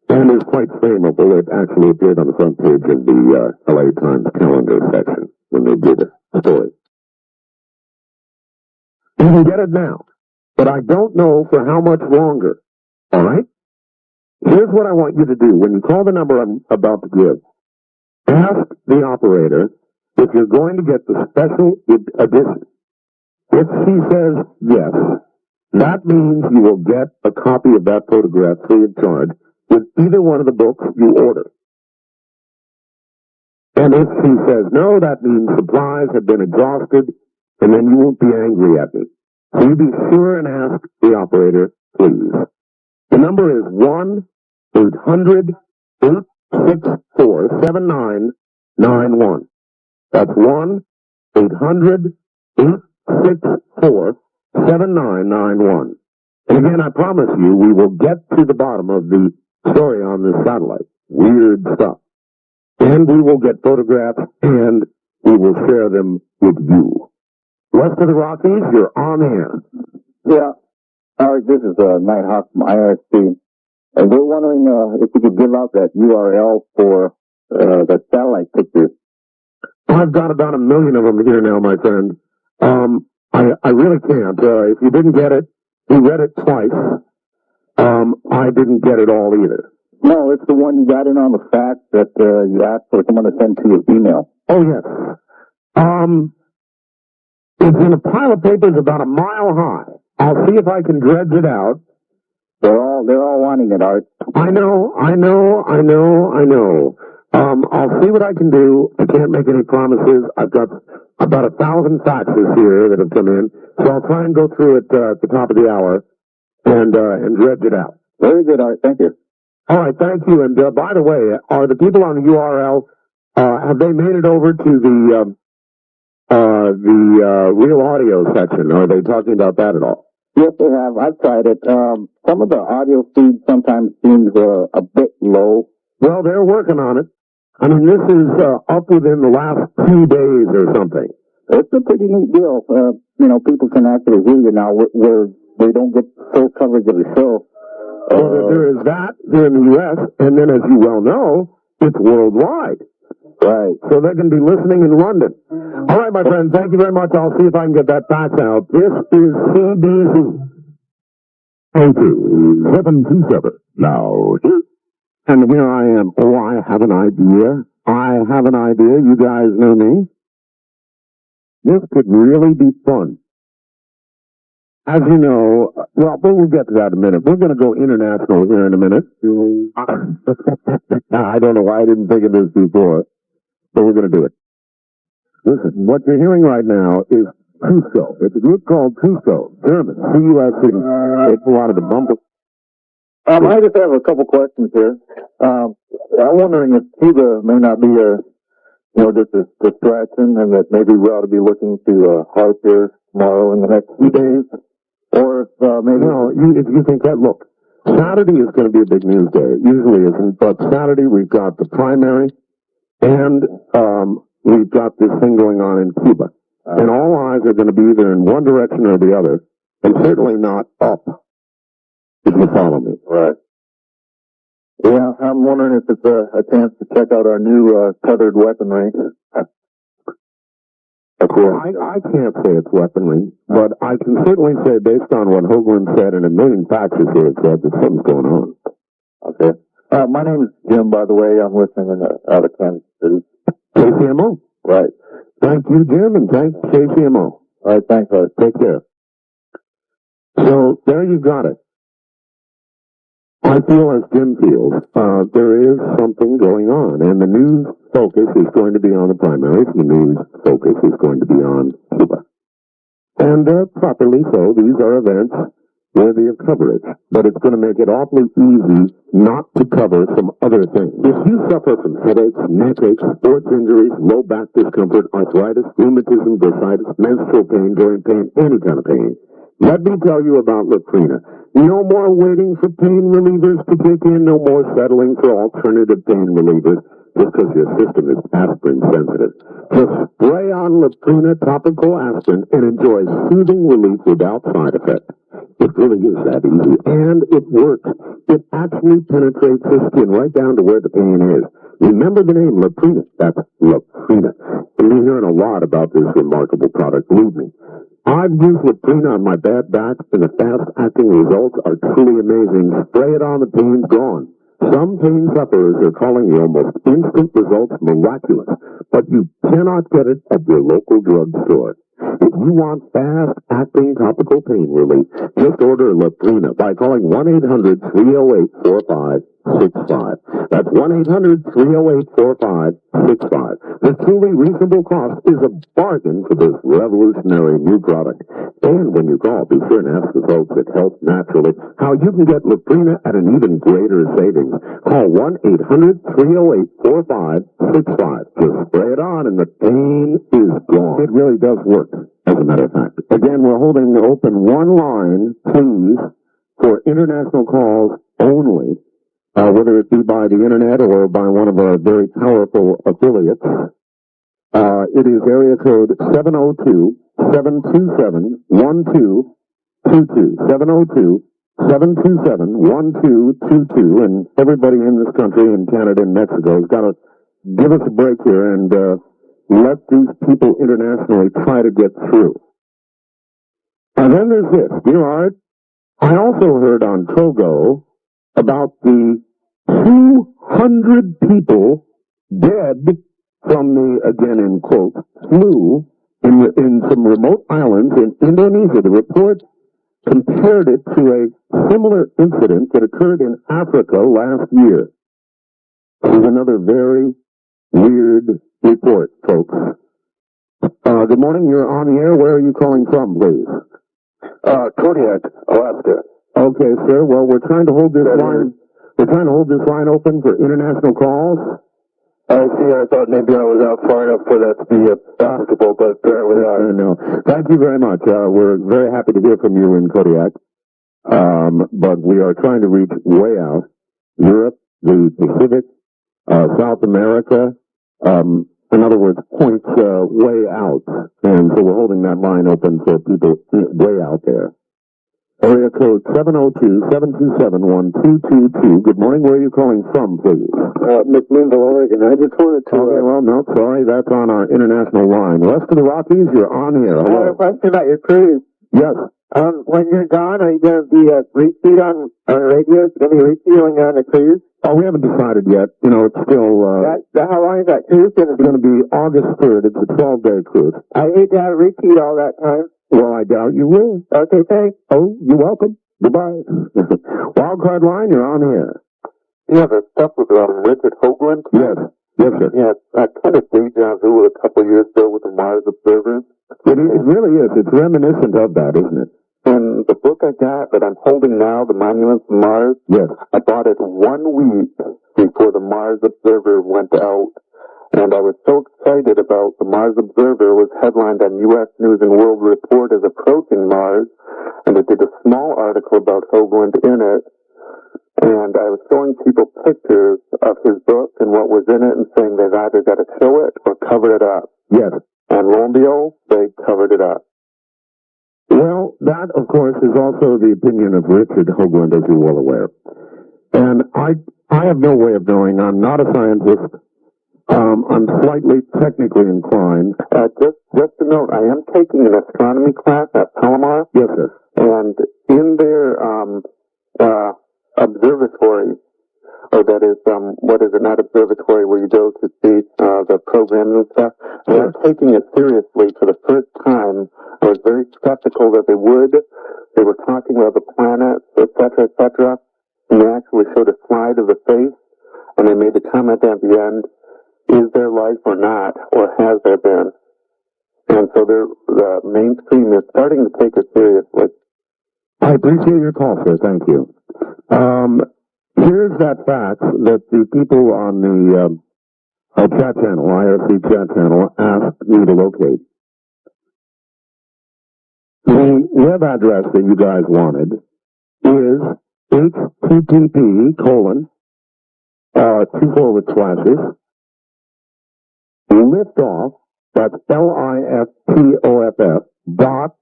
And is quite fameable. It actually appeared on the front page of the LA Times calendar section when they did a story. You can get it now, but I don't know for how much longer. All right? Here's what I want you to do. When you call the number I'm about to give, ask the operator if you're going to get the special edition. If she says yes, that means you will get a copy of that photograph free of charge with either one of the books you order. And if she says no, that means supplies have been exhausted, and then you won't be angry at me. So you be sure and ask the operator, please. The number is 1-800-864-7991. That's 1-800-864-7991. And again, I promise you, we will get to the bottom of the story on this satellite. Weird stuff. And we will get photographs, and we will share them with you. West of the Rockies, you're on air. Yeah. Art, this is Nighthawk from IRC. And we're wondering if you could give out that URL for the satellite pictures. I've got about 1 million of them here now, my friend. I really can't. If you didn't get it, you read it twice. I didn't get it all either. No, it's the one you got in on the fax that you asked for someone to send to your email. Oh, yes. It's in a pile of papers about 1 mile high. I'll see if I can dredge it out. They're all wanting it, Art. I know. I'll see what I can do. I can't make any promises. I've got about 1,000 faxes here that have come in, so I'll try and go through it at the top of the hour and dredge it out. Very good, Art. Thank you. All right, thank you. And by the way, are the people on the URL, have they made it over to the real audio section? Are they talking about that at all? Yes, they have. I've tried it. Some of the audio feed sometimes seems a bit low. Well, they're working on it. I mean, this is up within the last 2 days or something. It's a pretty neat deal. People can actually hear you now where they don't get full coverage of the show. Well, there is that here in the U.S., and then, as you well know, it's worldwide. Right. So they can be listening in London. All right, my friend, thank you very much. I'll see if I can get that fax out. This is CBC. 727. Now, And here I am. Oh, I have an idea. You guys know me. This could really be fun. As you know, well, we'll get to that in a minute. We're going to go international here in a minute. I don't know why I didn't think of this before, but we're going to do it. Listen, what you're hearing right now is Cusco. It's a group called Cusco, German, C-U-S-C. It's a lot of the bumper. I just have a couple questions here. I'm wondering if Cuba may not be just a distraction, and that maybe we ought to be looking to harp here tomorrow in the next few days, or if maybe. No, if you think that, look, Saturday is going to be a big news day. It usually isn't, but Saturday we've got the primary, and we've got this thing going on in Cuba, and all eyes are going to be either in one direction or the other, and certainly not up. If you follow me. Right. Yeah, I'm wondering if it's a chance to check out our new tethered weaponry. I can't say it's weaponry, but I can certainly say, based on what Hoagland said and 1 million faxes here, it said that something's going on. Okay. My name is Jim, by the way. I'm listening out of Kansas City. KCMO. Right. Thank you, Jim, and thanks KCMO. All right, thanks, Art. Take care. So, there you got it. I feel as Jim feels, there is something going on, and the news focus is going to be on the primaries. The news focus is going to be on Cuba. And properly so, these are events worthy of coverage, but it's going to make it awfully easy not to cover some other things. If you suffer from headaches, neck aches, sports injuries, low back discomfort, arthritis, rheumatism, bursitis, menstrual pain, joint pain, any kind of pain, let me tell you about Latrina. No more waiting for pain relievers to kick in, no more settling for alternative pain relievers just because your system is aspirin sensitive. Just spray on Latrina topical aspirin and enjoy soothing relief without side effects. It really is that easy, and it works. It actually penetrates the skin right down to where the pain is. Remember the name, Latrina. That's Latrina. You're hearing a lot about this remarkable product, believe me. I've used Latrina on my bad back, and the fast-acting results are truly amazing. Spray it on, the pain's gone. Some pain sufferers are calling the almost instant results miraculous, but you cannot get it at your local drugstore. If you want fast-acting topical pain relief, just order Latrina by calling 1-800-308-45 That's 1-800-308-4565. The truly reasonable cost is a bargain for this revolutionary new product. And when you call, be sure and ask the folks at Health Naturally how you can get Laprina at an even greater savings. Call 1-800-308-4565. Just spray it on and the pain is gone. It really does work, as a matter of fact. Again, we're holding open one line, please, for international calls only, whether it be by the internet or by one of our very powerful affiliates. It is area code 702-727-1222. 702-727-1222. And everybody in this country, in Canada and Mexico, has got to give us a break here and let these people internationally try to get through. And then there's this. Dear Art, I also heard on Togo about the 200 people dead from the, again in quote, flu in some remote islands in Indonesia. The report compared it to a similar incident that occurred in Africa last year. This is another very weird report, folks. Good morning. You're on the air. Where are you calling from, please? Kodiak, Alaska. Okay, sir. Well, we're trying to hold this line. We're trying to hold this line open for international calls. I see. I thought maybe I was out far enough for that to be applicable, but apparently not. No. Thank you very much. We're very happy to hear from you in Kodiak. But we are trying to reach way out. Europe, the Pacific, South America. In other words, points way out. And so we're holding that line open for people way out there. Area code 702-727-1222. Good morning. Where are you calling from, please? McMinnville, Oregon. I just wanted to... Okay, well, no, sorry. That's on our international line. West of the Rockies, you're on here. Hello. I have a question about your cruise. Yes. When you're gone, are you going to be repeat on radio? Is it going to be repeat when you're on the cruise? Oh, we haven't decided yet. You know, it's still... how long is that cruise going to be? It's going to be August 3rd. It's a 12-day cruise. I hate to have a repeat all that time. Well, I doubt you will. Okay, thanks. Oh, you're welcome. Goodbye. Wildcard line, you're on here. Yeah, the stuff with Richard Hoagland? Yes. Yes, sir. Yeah, I kind of deja vu a couple of years ago with the Mars Observer. It really is. It's reminiscent of that, isn't it? And the book I got that I'm holding now, The Monuments of Mars, yes, I bought it 1 week before the Mars Observer went out. And I was so excited about the Mars Observer. It was headlined on U.S. News and World Report as approaching Mars, and it did a small article about Hoagland in it. And I was showing people pictures of his book and what was in it and saying they've either got to show it or cover it up. Yes. And lo and behold, they covered it up. Well, that, of course, is also the opinion of Richard Hoagland, as you're well aware. And I have no way of knowing. I'm not a scientist. I'm slightly technically inclined. Just to note, I am taking an astronomy class at Palomar. Yes, sir. And in their observatory, or that is, what is it, not observatory, where you go to see the programs and stuff, they're taking it seriously for the first time. I was very skeptical that they would. They were talking about the planets, etc., etc., and they actually showed a slide of the face, and they made the comment at the end, is there life or not, or has there been? And so the mainstream is starting to take it seriously. I appreciate your call, sir. Thank you. Here's that fact that the people on the chat channel, IRC chat channel, asked me to locate. The web address that you guys wanted is http:// liftoff, that's LIFTOFF, dot,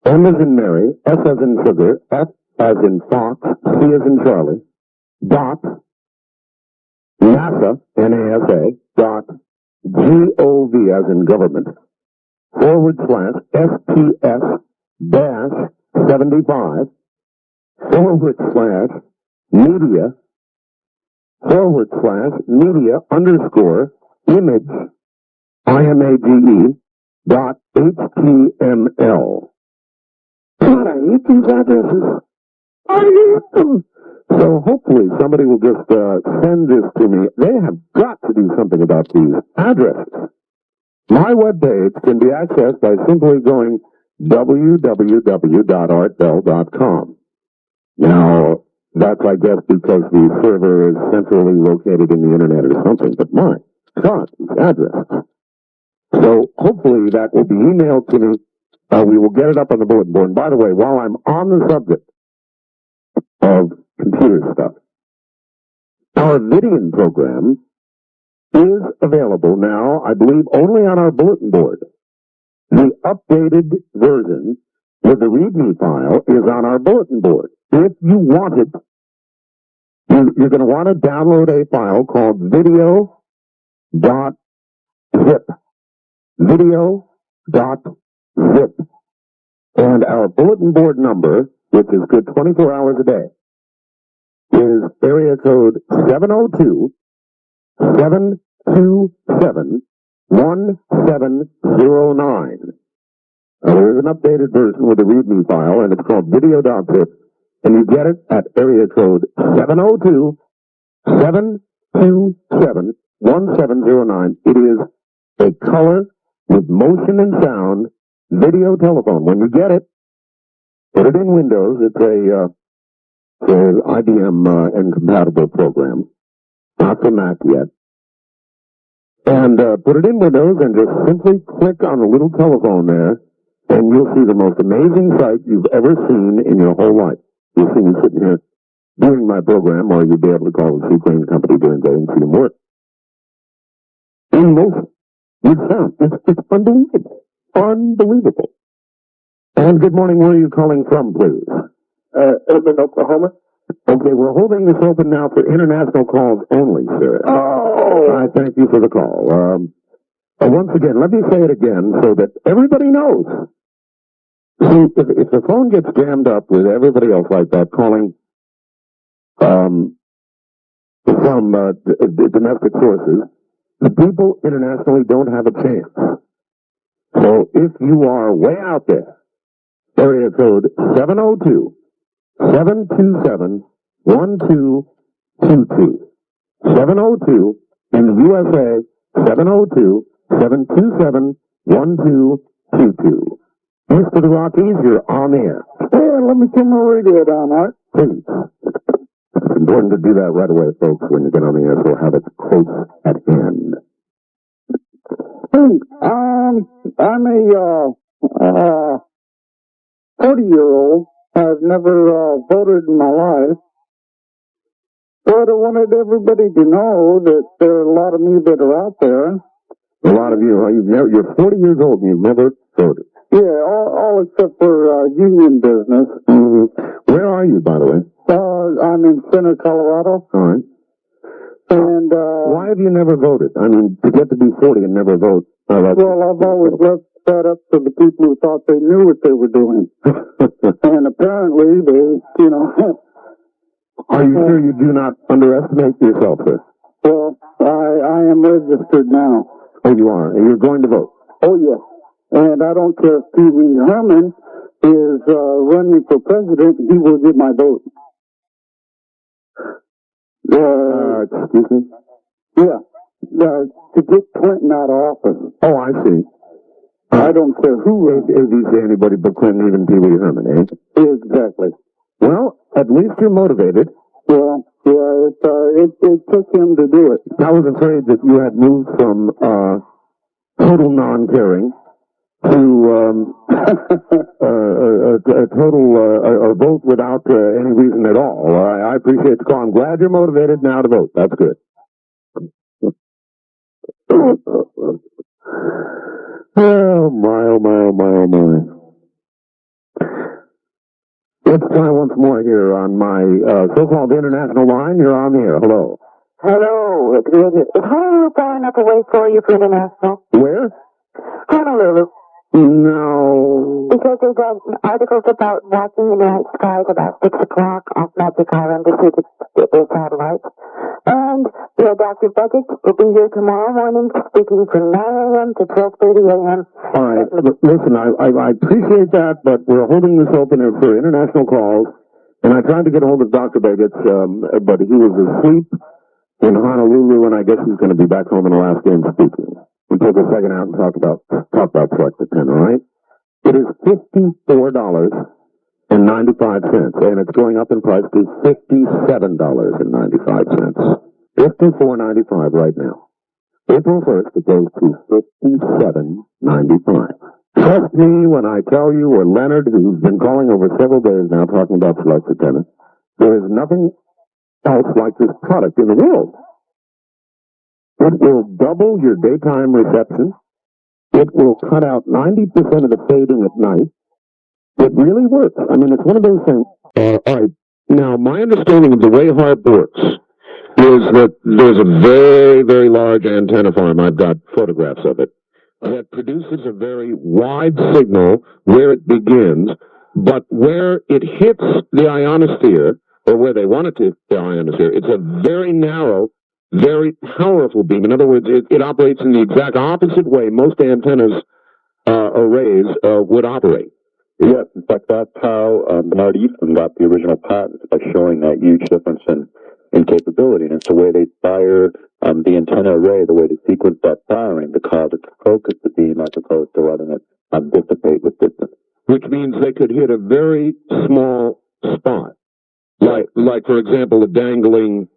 M as in Mary, S as in sugar, F as in fox, C as in Charlie, dot, NASA, NASA, dot, GOV as in government, / STS dash 75, / media, / media underscore image, IMAGE, dot HTML. God, I hate these addresses. I hate them. So hopefully somebody will just send this to me. They have got to do something about these addresses. My webpage can be accessed by simply going www.artbell.com. Now, that's, I guess, because the server is centrally located in the internet or something, but my God, these addresses. So hopefully that will be emailed to me. We will get it up on the bulletin board. And by the way, while I'm on the subject of computer stuff, our Vidian program is available now, I believe, only on our bulletin board. The updated version with the README file is on our bulletin board. If you want it, you're going to want to download a file called video.zip. Video.zip. And our bulletin board number, which is good 24 hours a day, is area code 702-727-1709. There is an updated version with a README file, and it's called video.zip. And you get it at area code 702-727-1709. It is a color with motion and sound video telephone. When you get it, put it in Windows. It's an IBM incompatible program, not for Mac yet. And put it in Windows and just simply click on the little telephone there, and you'll see the most amazing sight you've ever seen in your whole life. You'll see me sitting here doing my program, or you'll be able to call the Sea-Crane Company during the day and see them work. In motion. With sound. It's unbelievable. Unbelievable. And good morning. Where are you calling from, please? Edmond, Oklahoma. Okay, we're holding this open now for international calls only, sir. Oh! I thank you for the call. Once again, let me say it again so that everybody knows. See, if the phone gets jammed up with everybody else like that calling from domestic sources, the people internationally don't have a chance. So if you are way out there, area code 702-727-1222. 702 in the USA, 702-727-1222. East of the Rockies, you're on the air. Hey, let me turn my radio down, Art. Please. It's important to do that right away, folks, when you get on the air, so we'll have it close at hand. Hey, I'm a 40-year-old. I've never voted in my life. But I wanted everybody to know that there are a lot of me that are out there. A lot of you, you're 40 years old and you've never voted. Yeah, all except for union business. Mm-hmm. Where are you, by the way? I'm in Center, Colorado. All right. And why have you never voted? I mean, to get to be 40 and never vote. Well, I've always left that up to the people who thought they knew what they were doing. And apparently they, Are you sure you do not underestimate yourself, sir? Well, I am registered now. Oh, you are? And you're going to vote? Oh, yes. And I don't care if Pee Wee Herman is running for president, he will get my vote. Excuse me? Yeah. To get Clinton out of office. Oh, I see. I don't care who is anybody but Clinton, even Pee Wee Herman, eh? Exactly. Well, at least you're motivated. Well, yeah, it took him to do it. I was afraid that you had moved from total non-caring to a total a vote without any reason at all. I appreciate the call. I'm glad you're motivated now to vote. That's good. Oh my, oh my, oh my, oh my. Let's try once more here on my so-called international line. You're on the air. Hello. Hello. Is Honolulu far enough away for you for international? Where? Honolulu. No. Because they got articles about watching the night skies about 6 o'clock off Magic Island to see the satellites. And Dr. Bucket will be here tomorrow morning speaking from 9 a.m. to 12:30 a.m. All right. Listen, I appreciate that, but we're holding this open for international calls. And I tried to get a hold of Dr. Bagets, but he was asleep in Honolulu, and I guess he's going to be back home in Alaska and speaking. We take a second out and talk about Select the Pen, all right? It is $54.95, and it's going up in price to $57.95. $54.95 right now. April 1st, it goes to $57.95. Trust me when I tell you, or Leonard, who's been calling over several days now talking about Select the Pen, there is nothing else like this product in the world. It will double your daytime reception. It will cut out 90% of the fading at night. It really works. I mean, it's one of those things. All right. Now, my understanding of the way HARP works is that there's a very, very large antenna farm. I've got photographs of it. That produces a very wide signal where it begins, but where it hits the ionosphere, or where they want it to hit the ionosphere, it's a very narrow, very powerful beam. In other words, it operates in the exact opposite way most antennas arrays would operate. Yeah, in fact, that's how Bernard Easton got the original patent, by showing that huge difference in capability. And it's the way they fire the antenna array, the way they sequence that firing, to cause it to focus the beam as opposed to letting it dissipate with distance. Which means they could hit a very small spot. Like for example, a dangling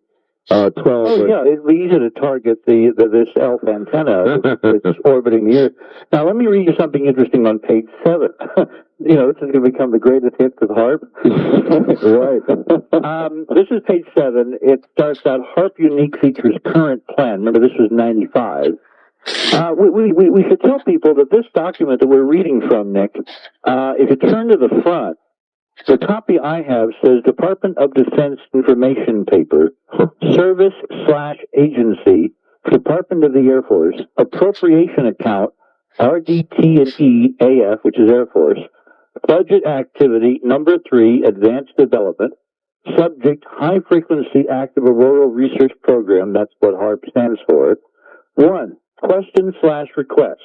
12. Oh, yeah, it'd be easy to target this ELF antenna that's orbiting the Earth. Now, let me read you something interesting on page 7. You know, this is going to become the greatest hits of HARP. Right. This is page 7. It starts out, HARP unique features current plan. Remember, this was 95. We should tell people that this document that we're reading from, Nick, if you turn to the front, the copy I have says Department of Defense Information Paper, Service/Agency, Department of the Air Force, Appropriation Account, RDT&E AF, which is Air Force, Budget Activity number 3, Advanced Development, Subject High Frequency Active Auroral Research Program, that's what HARP stands for. 1. Question/request.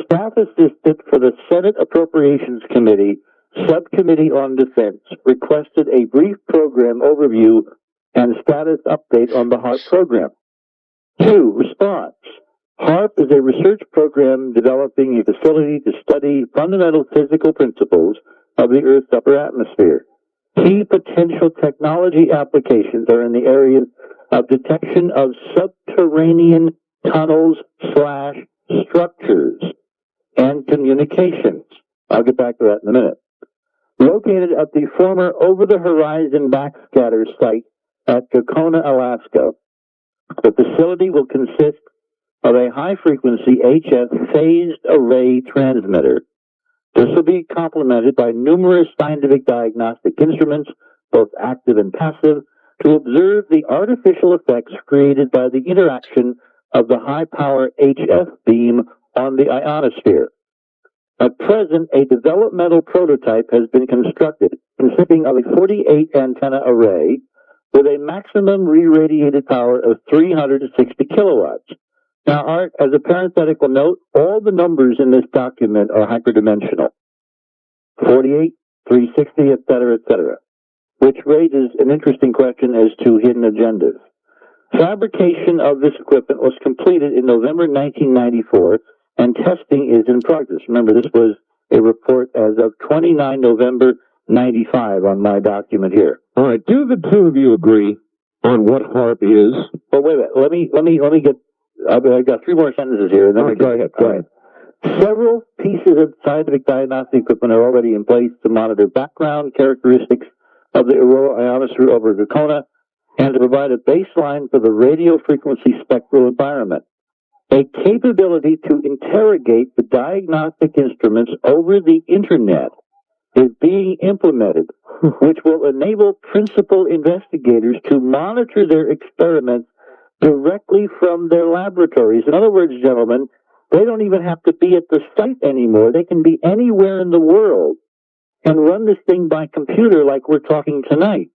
Staff Assistant for the Senate Appropriations Committee, Subcommittee on Defense, requested a brief program overview and status update on the HARP program. 2. Response. HARP is a research program developing a facility to study fundamental physical principles of the Earth's upper atmosphere. Key potential technology applications are in the areas of detection of subterranean tunnels/structures and communications. I'll get back to that in a minute. Located at the former over-the-horizon backscatter site at Gakona, Alaska, the facility will consist of a high-frequency HF phased array transmitter. This will be complemented by numerous scientific diagnostic instruments, both active and passive, to observe the artificial effects created by the interaction of the high-power HF beam on the ionosphere. At present, a developmental prototype has been constructed consisting of a 48 antenna array with a maximum re-radiated power of 360 kilowatts. Now, Art, as a parenthetical note, all the numbers in this document are hyperdimensional. 48, 360, etc., which raises an interesting question as to hidden agendas. Fabrication of this equipment was completed in November 1994, and testing is in progress. Remember, this was a report as of 29 November 95 on my document here. All right, do the two of you agree on what HARP is? Well, wait a minute. Let me get. I've got 3 more sentences here. And then go ahead. Several pieces of scientific diagnostic equipment are already in place to monitor background characteristics of the auroral ionosphere over Gakona and to provide a baseline for the radio frequency spectral environment. A capability to interrogate the diagnostic instruments over the internet is being implemented, which will enable principal investigators to monitor their experiments directly from their laboratories. In other words, gentlemen, they don't even have to be at the site anymore. They can be anywhere in the world and run this thing by computer like we're talking tonight.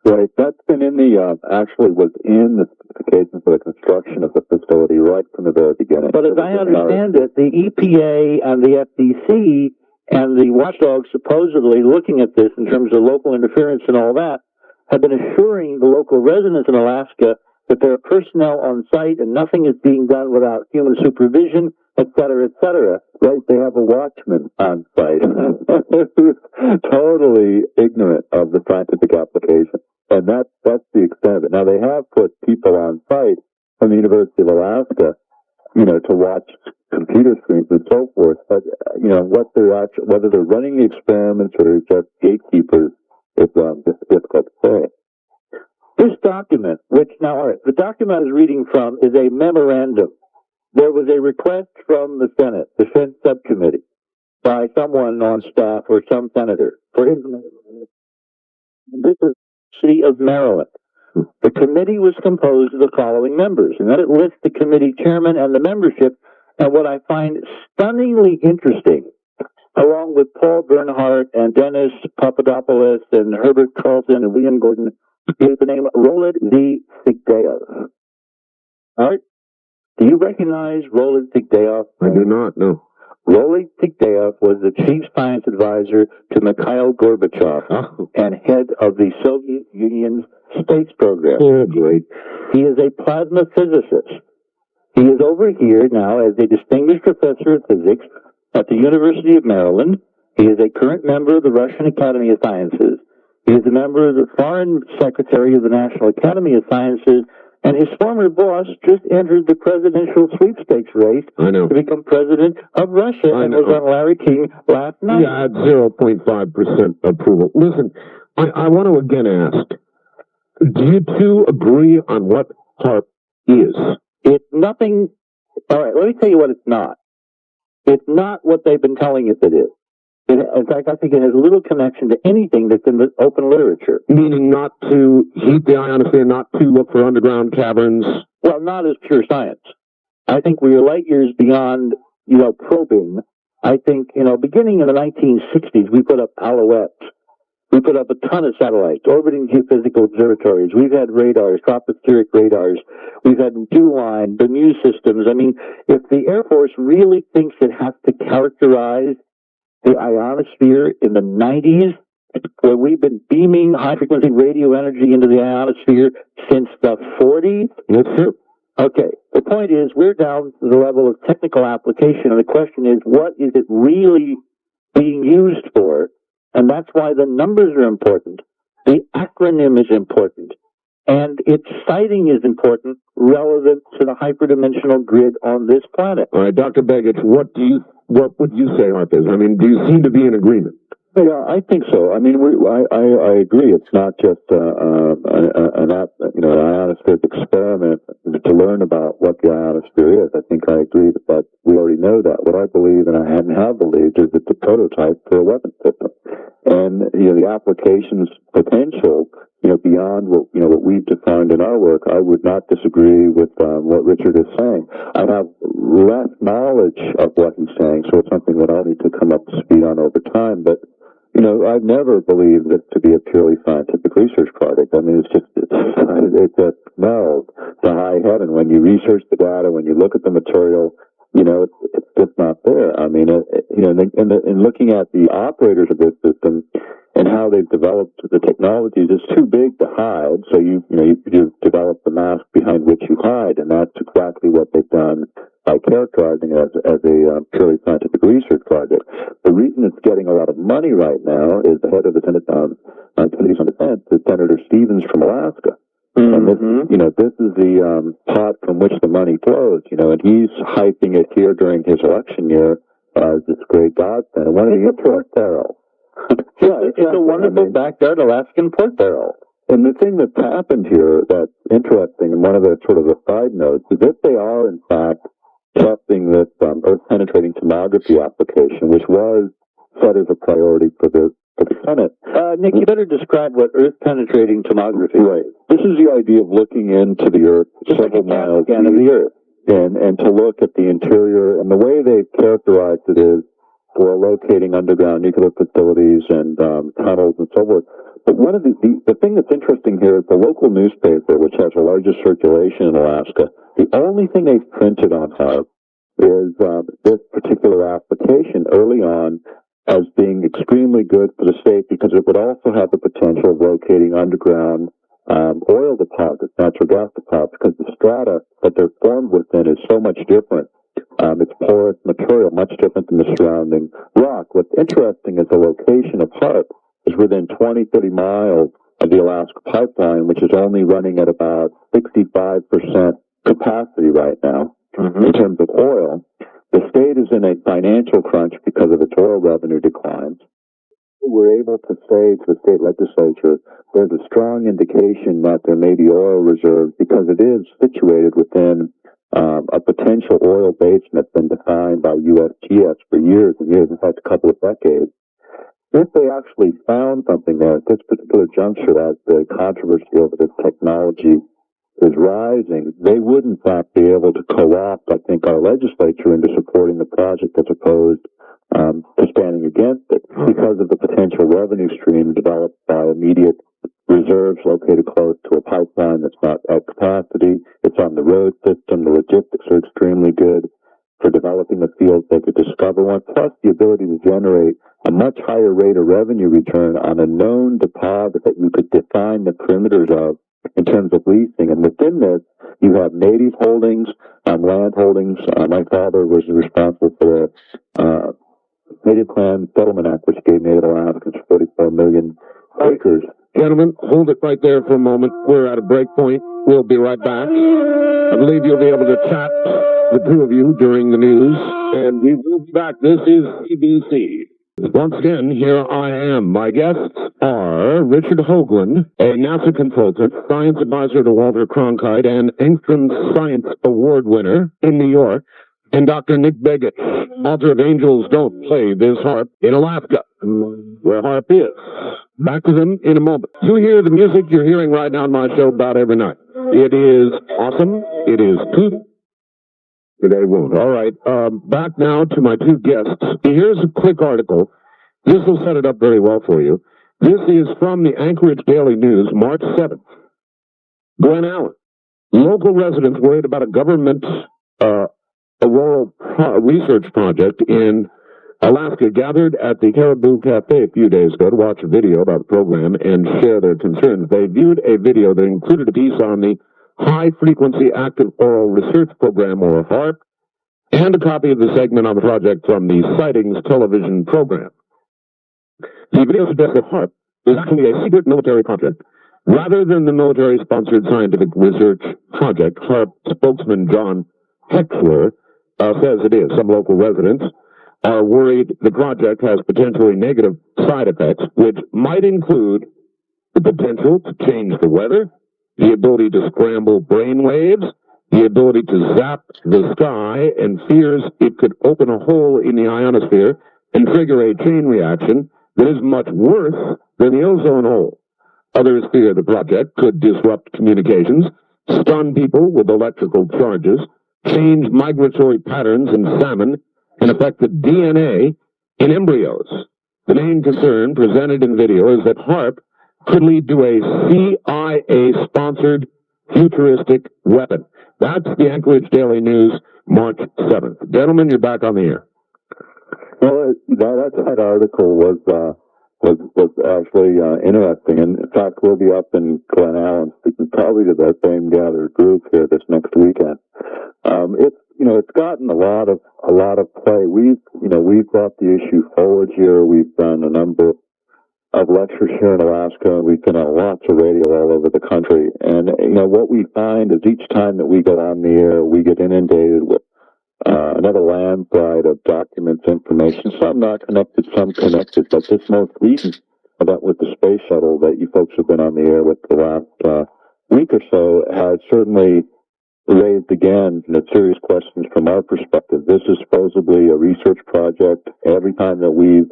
Right, that's been in the, actually was in the specifications for the construction of the facility right from the very beginning. But as I understand it, the EPA and the FCC And the watchdogs supposedly looking at this in terms of local interference and all that have been assuring the local residents in Alaska that there are personnel on site and nothing is being done without human supervision, et cetera, et cetera. Right? They have a watchman on site who's totally ignorant of the scientific application. And that's the extent of it. Now, they have put people on site from the University of Alaska, to watch computer screens and so forth. But, whether they're running the experiments or just gatekeepers is difficult to say. This document, the document I was reading from is a memorandum. There was a request from the Senate, Defense Subcommittee, by someone on staff or some senator for information. This is the city of Maryland. The committee was composed of the following members, and then it lists the committee chairman and the membership. And what I find stunningly interesting, along with Paul Bernhardt and Dennis Papadopoulos and Herbert Carlson and William Gordon, is the name Roland V. Sigdeov. All right? Do you recognize Roland Sigdeov? I do not, no. Roland Sigdeov was the chief science advisor to Mikhail Gorbachev and head of the Soviet Union's space program. Oh, great. He is a plasma physicist. He is over here now as a distinguished professor of physics at the University of Maryland. He is a current member of the Russian Academy of Sciences. He is a member of the Foreign Secretary of the National Academy of Sciences, and his former boss just entered the presidential sweepstakes race to become president of Russia and was on Larry King last night. Yeah, at 0.5% approval. Listen, I want to again ask, do you two agree on what HARP is? It's nothing. All right, let me tell you what it's not. It's not what they've been telling us it is. In fact, I think it has little connection to anything that's in the open literature. Meaning not to heat the ionosphere, not to look for underground caverns? Well, not as pure science. I think we are light years beyond, probing. I think, beginning in the 1960s, we put up Alouettes. We put up a ton of satellites, orbiting geophysical observatories. We've had radars, tropospheric radars. We've had DuLine, Bermuda systems. I mean, if the Air Force really thinks it has to characterize the ionosphere in the 90s, where we've been beaming high-frequency radio energy into the ionosphere since the 40s? That's true. Okay. The point is, we're down to the level of technical application, and the question is, what is it really being used for? And that's why the numbers are important. The acronym is important. And its sighting is important, relevant to the hyperdimensional grid on this planet. All right, Dr. Begich, what would you say, HARP is? I mean, do you seem to be in agreement? Yeah, I think so. I mean, I agree. It's not just an ionospheric experiment to learn about what the ionosphere is. I think I agree that we already know that. What I believe, and I have believed, is it's a prototype for a weapon system. And the applications potential, beyond what we've defined in our work, I would not disagree with what Richard is saying. I have less knowledge of what he's saying, so it's something that I'll need to come up to speed on over time. But I've never believed it to be a purely scientific research project. I mean, it's a smell to high heaven when you research the data, when you look at the material. It's just not there. I mean, in looking at the operators of this system and how they've developed the technologies, it's too big to hide. So you develop the mask behind which you hide, and that's exactly what they've done by characterizing it as a purely scientific research project. The reason it's getting a lot of money right now is the head of the Senate Committee on Defense is Senator Stevens from Alaska. And this is the pot from which the money flows, and he's hyping it here during his election year as this great godsend. One of the port barrel. Yeah, it's a wonderful backyard Alaskan port barrel. And the thing that's happened here that's interesting, and one of the sort of the side notes, is that they are in fact testing this earth-penetrating tomography application, which was set as a priority for the Senate. Nick, you better describe what earth-penetrating tomography is. This is the idea of looking into the Earth several miles deep of the Earth, and to look at the interior. And the way they've characterized it is for locating underground nuclear facilities and tunnels and so forth. But one of the thing that's interesting here is the local newspaper, which has the largest circulation in Alaska. The only thing they've printed on HARP is this particular application early on as being extremely good for the state because it would also have the potential of locating underground oil deposits, natural gas deposits, because the strata that they're formed within is so much different. It's porous material, much different than the surrounding rock. What's interesting is the location of HARP is within 20, 30 miles of the Alaska pipeline, which is only running at about 65% capacity right now in terms of oil. The state is in a financial crunch because of its oil revenue declines. We're able to say to the state legislature, there's a strong indication that there may be oil reserves because it is situated within a potential oil basin that's been defined by USGS for years and years, in fact, a couple of decades. If they actually found something there at this particular juncture, as the controversy over this technology is rising, they would in fact be able to co-opt, I think, our legislature into supporting the project as opposed to standing against it because of the potential revenue stream developed by immediate reserves located close to a pipeline that's not at capacity. It's on the road system. The logistics are extremely good for developing the fields they could discover one, plus the ability to generate a much higher rate of revenue return on a known deposit that you could define the perimeters of in terms of leasing. And within this, you have native holdings, land holdings. My father was responsible for the Native Land Settlement Act, which gave Native Alaskans 44 million acres. Gentlemen, hold it right there for a moment. We're at a break point. We'll be right back. I believe you'll be able to chat, the two of you, during the news. And we will be back. This is CBC. Once again, here I am. My guests are Richard Hoagland, a NASA consultant, science advisor to Walter Cronkite, and Engstrom Science Award winner in New York, and Dr. Nick Beggett, author of Angels Don't Play This Harp in Alaska, where harp is. Back to them in a moment. You hear the music you're hearing right now on my show about every night. It is awesome. It is good. Today won't. All right. Back now to my two guests. Here's a quick article. This will set it up very well for you. This is from the Anchorage Daily News, March 7th. Glen Allen. Local residents worried about a government auroral research project in Alaska gathered at the Caribou Cafe a few days ago to watch a video about the program and share their concerns. They viewed a video that included a piece on the High-Frequency Active Oral Research Program, or HARP, and a copy of the segment on the project from the Sightings television program. The video suggests that HARP is actually a secret military project. Rather than the military-sponsored scientific research project, HARP spokesman John Hecksler says it is. Some local residents are worried the project has potentially negative side effects, which might include the potential to change the weather, the ability to scramble brain waves, the ability to zap the sky, and fears it could open a hole in the ionosphere and trigger a chain reaction that is much worse than the ozone hole. Others fear the project could disrupt communications, stun people with electrical charges, change migratory patterns in salmon, and affect the DNA in embryos. The main concern presented in video is that HARP could lead to a CIA-sponsored futuristic weapon. That's the Anchorage Daily News, March 7th. Gentlemen, you're back on the air. Well, that article was actually interesting, and in fact, we'll be up in Glen Allen, speaking probably to that same gathered group here this next weekend. It's gotten a lot of play. We've brought the issue forward here. We've done a number of lectures here in Alaska. We've been on lots of radio all over the country, and what we find is each time that we go on the air, we get inundated with another landslide of documents, information, some not connected, some connected, but this most recent event with the space shuttle that you folks have been on the air with the last week or so has certainly raised again serious questions from our perspective. This is supposedly a research project. Every time that we've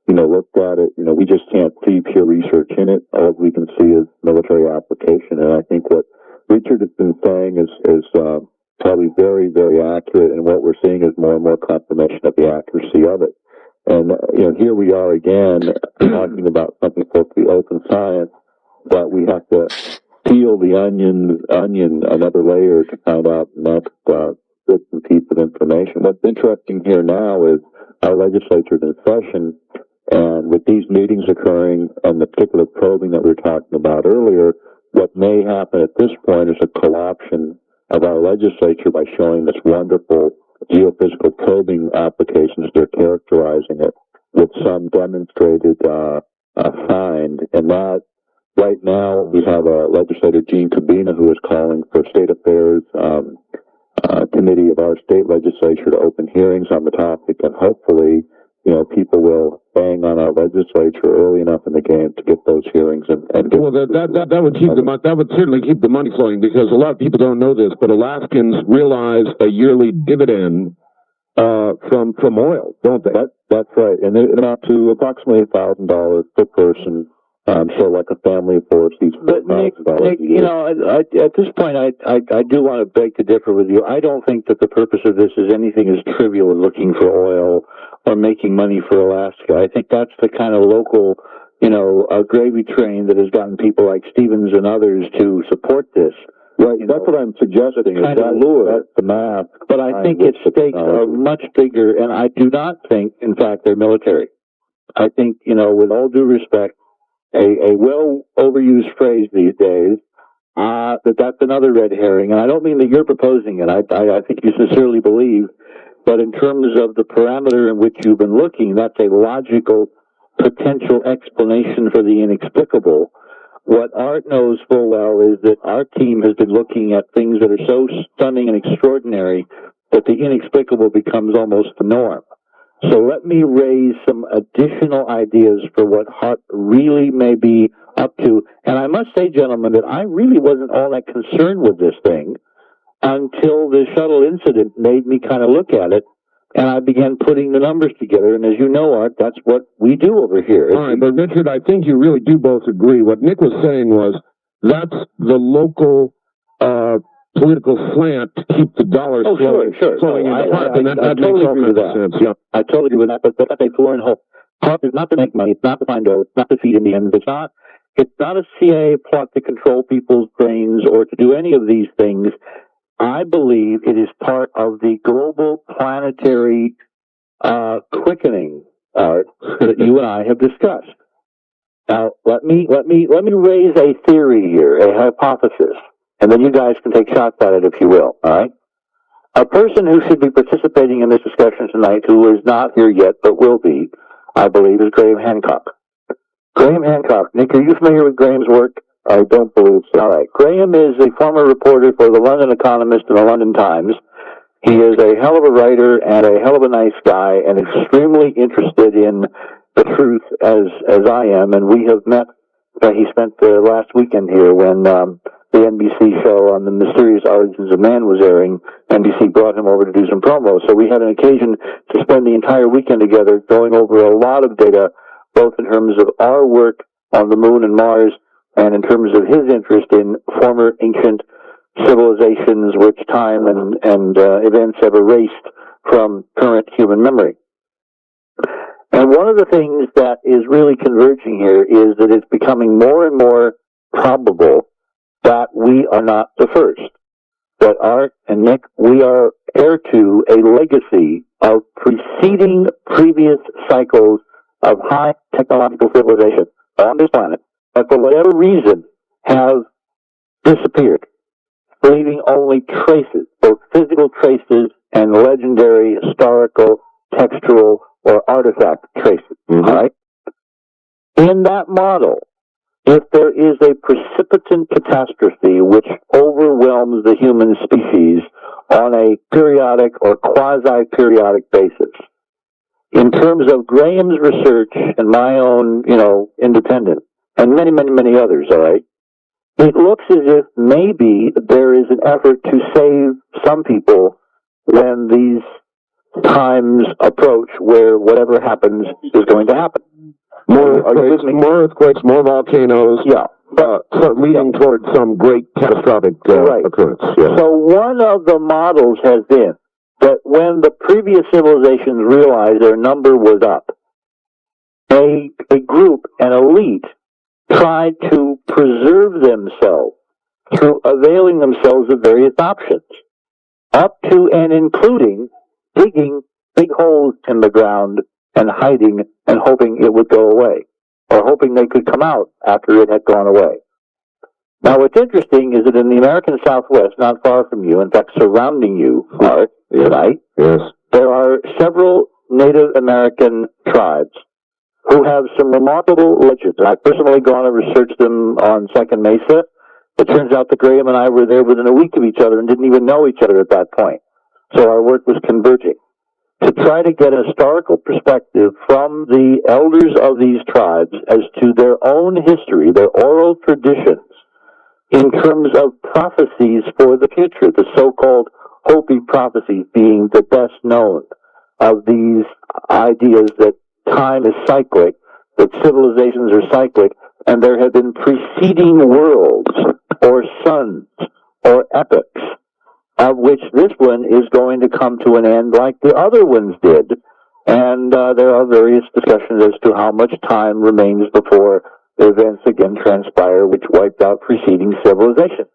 looked at it, we just can't see pure research in it. All we can see is military application, and I think what Richard has been saying is probably very, very accurate, and what we're seeing is more and more confirmation of the accuracy of it. And, here we are again talking about something supposed to be open science, but we have to peel the onion another layer to find out the next bits and pieces of information. What's interesting here now is our legislature is in session, And with these meetings occurring and the particular probing that we were talking about earlier, what may happen at this point is a co-option of our legislature by showing this wonderful geophysical probing applications. They're characterizing it with some demonstrated find. And that, right now, we have legislator Gene Cabina who is calling for State Affairs Committee of our state legislature to open hearings on the topic, and hopefully, people will bang on our legislature early enough in the game to get those hearings and get. Well, that would keep that would certainly keep the money flowing, because a lot of people don't know this, but Alaskans realize a yearly dividend from oil, don't they? That's right, and it amounts to approximately $1,000 per person. So like a family of four seats. But Nick, at this point, I do want to beg to differ with you. I don't think that the purpose of this is anything as trivial as looking for oil or making money for Alaska. I think that's the kind of local, gravy train that has gotten people like Stevens and others to support this. Right, that's what I'm suggesting. Kind of lure. That's the math. But I think its stakes are much bigger, and I do not think, in fact, they're military. I think, with all due respect, a well overused phrase these days, that's another red herring. And I don't mean that you're proposing it. I think you sincerely believe, but in terms of the parameter in which you've been looking, that's a logical potential explanation for the inexplicable. What Art knows full well is that our team has been looking at things that are so stunning and extraordinary that the inexplicable becomes almost the norm. So let me raise some additional ideas for what Hart really may be up to. And I must say, gentlemen, that I really wasn't all that concerned with this thing until the shuttle incident made me kind of look at it, and I began putting the numbers together. And as you know, Art, that's what we do over here. All right, but Richard, I think you really do both agree. What Nick was saying was that's the local political slant to keep the dollar flowing into HARP, and that totally makes all kinds of sense. Yeah. I totally agree with that, but that's a foreign hope. HARP is not to make money, it's not to find oil, it's not to feed Indians, it's not a CIA plot to control people's brains or to do any of these things. I believe it is part of the global planetary quickening, Art, that you and I have discussed. Now, let me raise a theory here, a hypothesis, and then you guys can take shots at it if you will, all right? A person who should be participating in this discussion tonight, who is not here yet but will be, I believe, is Graham Hancock. Graham Hancock. Nick, are you familiar with Graham's work? I don't believe so. All right. Graham is a former reporter for the London Economist and the London Times. He is a hell of a writer and a hell of a nice guy and extremely interested in the truth as I am. And we have met. He spent the last weekend here when the NBC show on the mysterious origins of man was airing. NBC brought him over to do some promo. So we had an occasion to spend the entire weekend together going over a lot of data, both in terms of our work on the moon and Mars and in terms of his interest in former ancient civilizations which time and events have erased from current human memory. And one of the things that is really converging here is that it's becoming more and more probable that we are not the first. That Art and Nick, we are heir to a legacy of preceding previous cycles of high technological civilization on this planet that for whatever reason have disappeared, leaving only traces, both physical traces and legendary, historical, textual, or artifact traces. All right? In that model, if there is a precipitant catastrophe which overwhelms the human species on a periodic or quasi-periodic basis, in terms of Graham's research and my own, independent, and many, many, many others, all right, it looks as if maybe there is an effort to save some people when these times approach where whatever happens is going to happen. More earthquakes, more volcanoes. Yeah. Leading towards some great catastrophic occurrence. Yeah. So one of the models has been that when the previous civilizations realized their number was up, a group, an elite, tried to preserve themselves through availing themselves of various options, up to and including digging big holes in the ground and hiding and hoping it would go away, or hoping they could come out after it had gone away. Now, what's interesting is that in the American Southwest, not far from you, in fact, surrounding you, Art, right? Yes. There are several Native American tribes who have some remarkable legends. I've personally gone and researched them on Second Mesa. It turns out that Graham and I were there within a week of each other and didn't even know each other at that point. So our work was converging to try to get a historical perspective from the elders of these tribes as to their own history, their oral traditions, in terms of prophecies for the future, the so-called Hopi prophecies being the best known of these ideas that time is cyclic, that civilizations are cyclic, and there have been preceding worlds or suns or epochs of which this one is going to come to an end like the other ones did. And there are various discussions as to how much time remains before events again transpire which wiped out preceding civilization.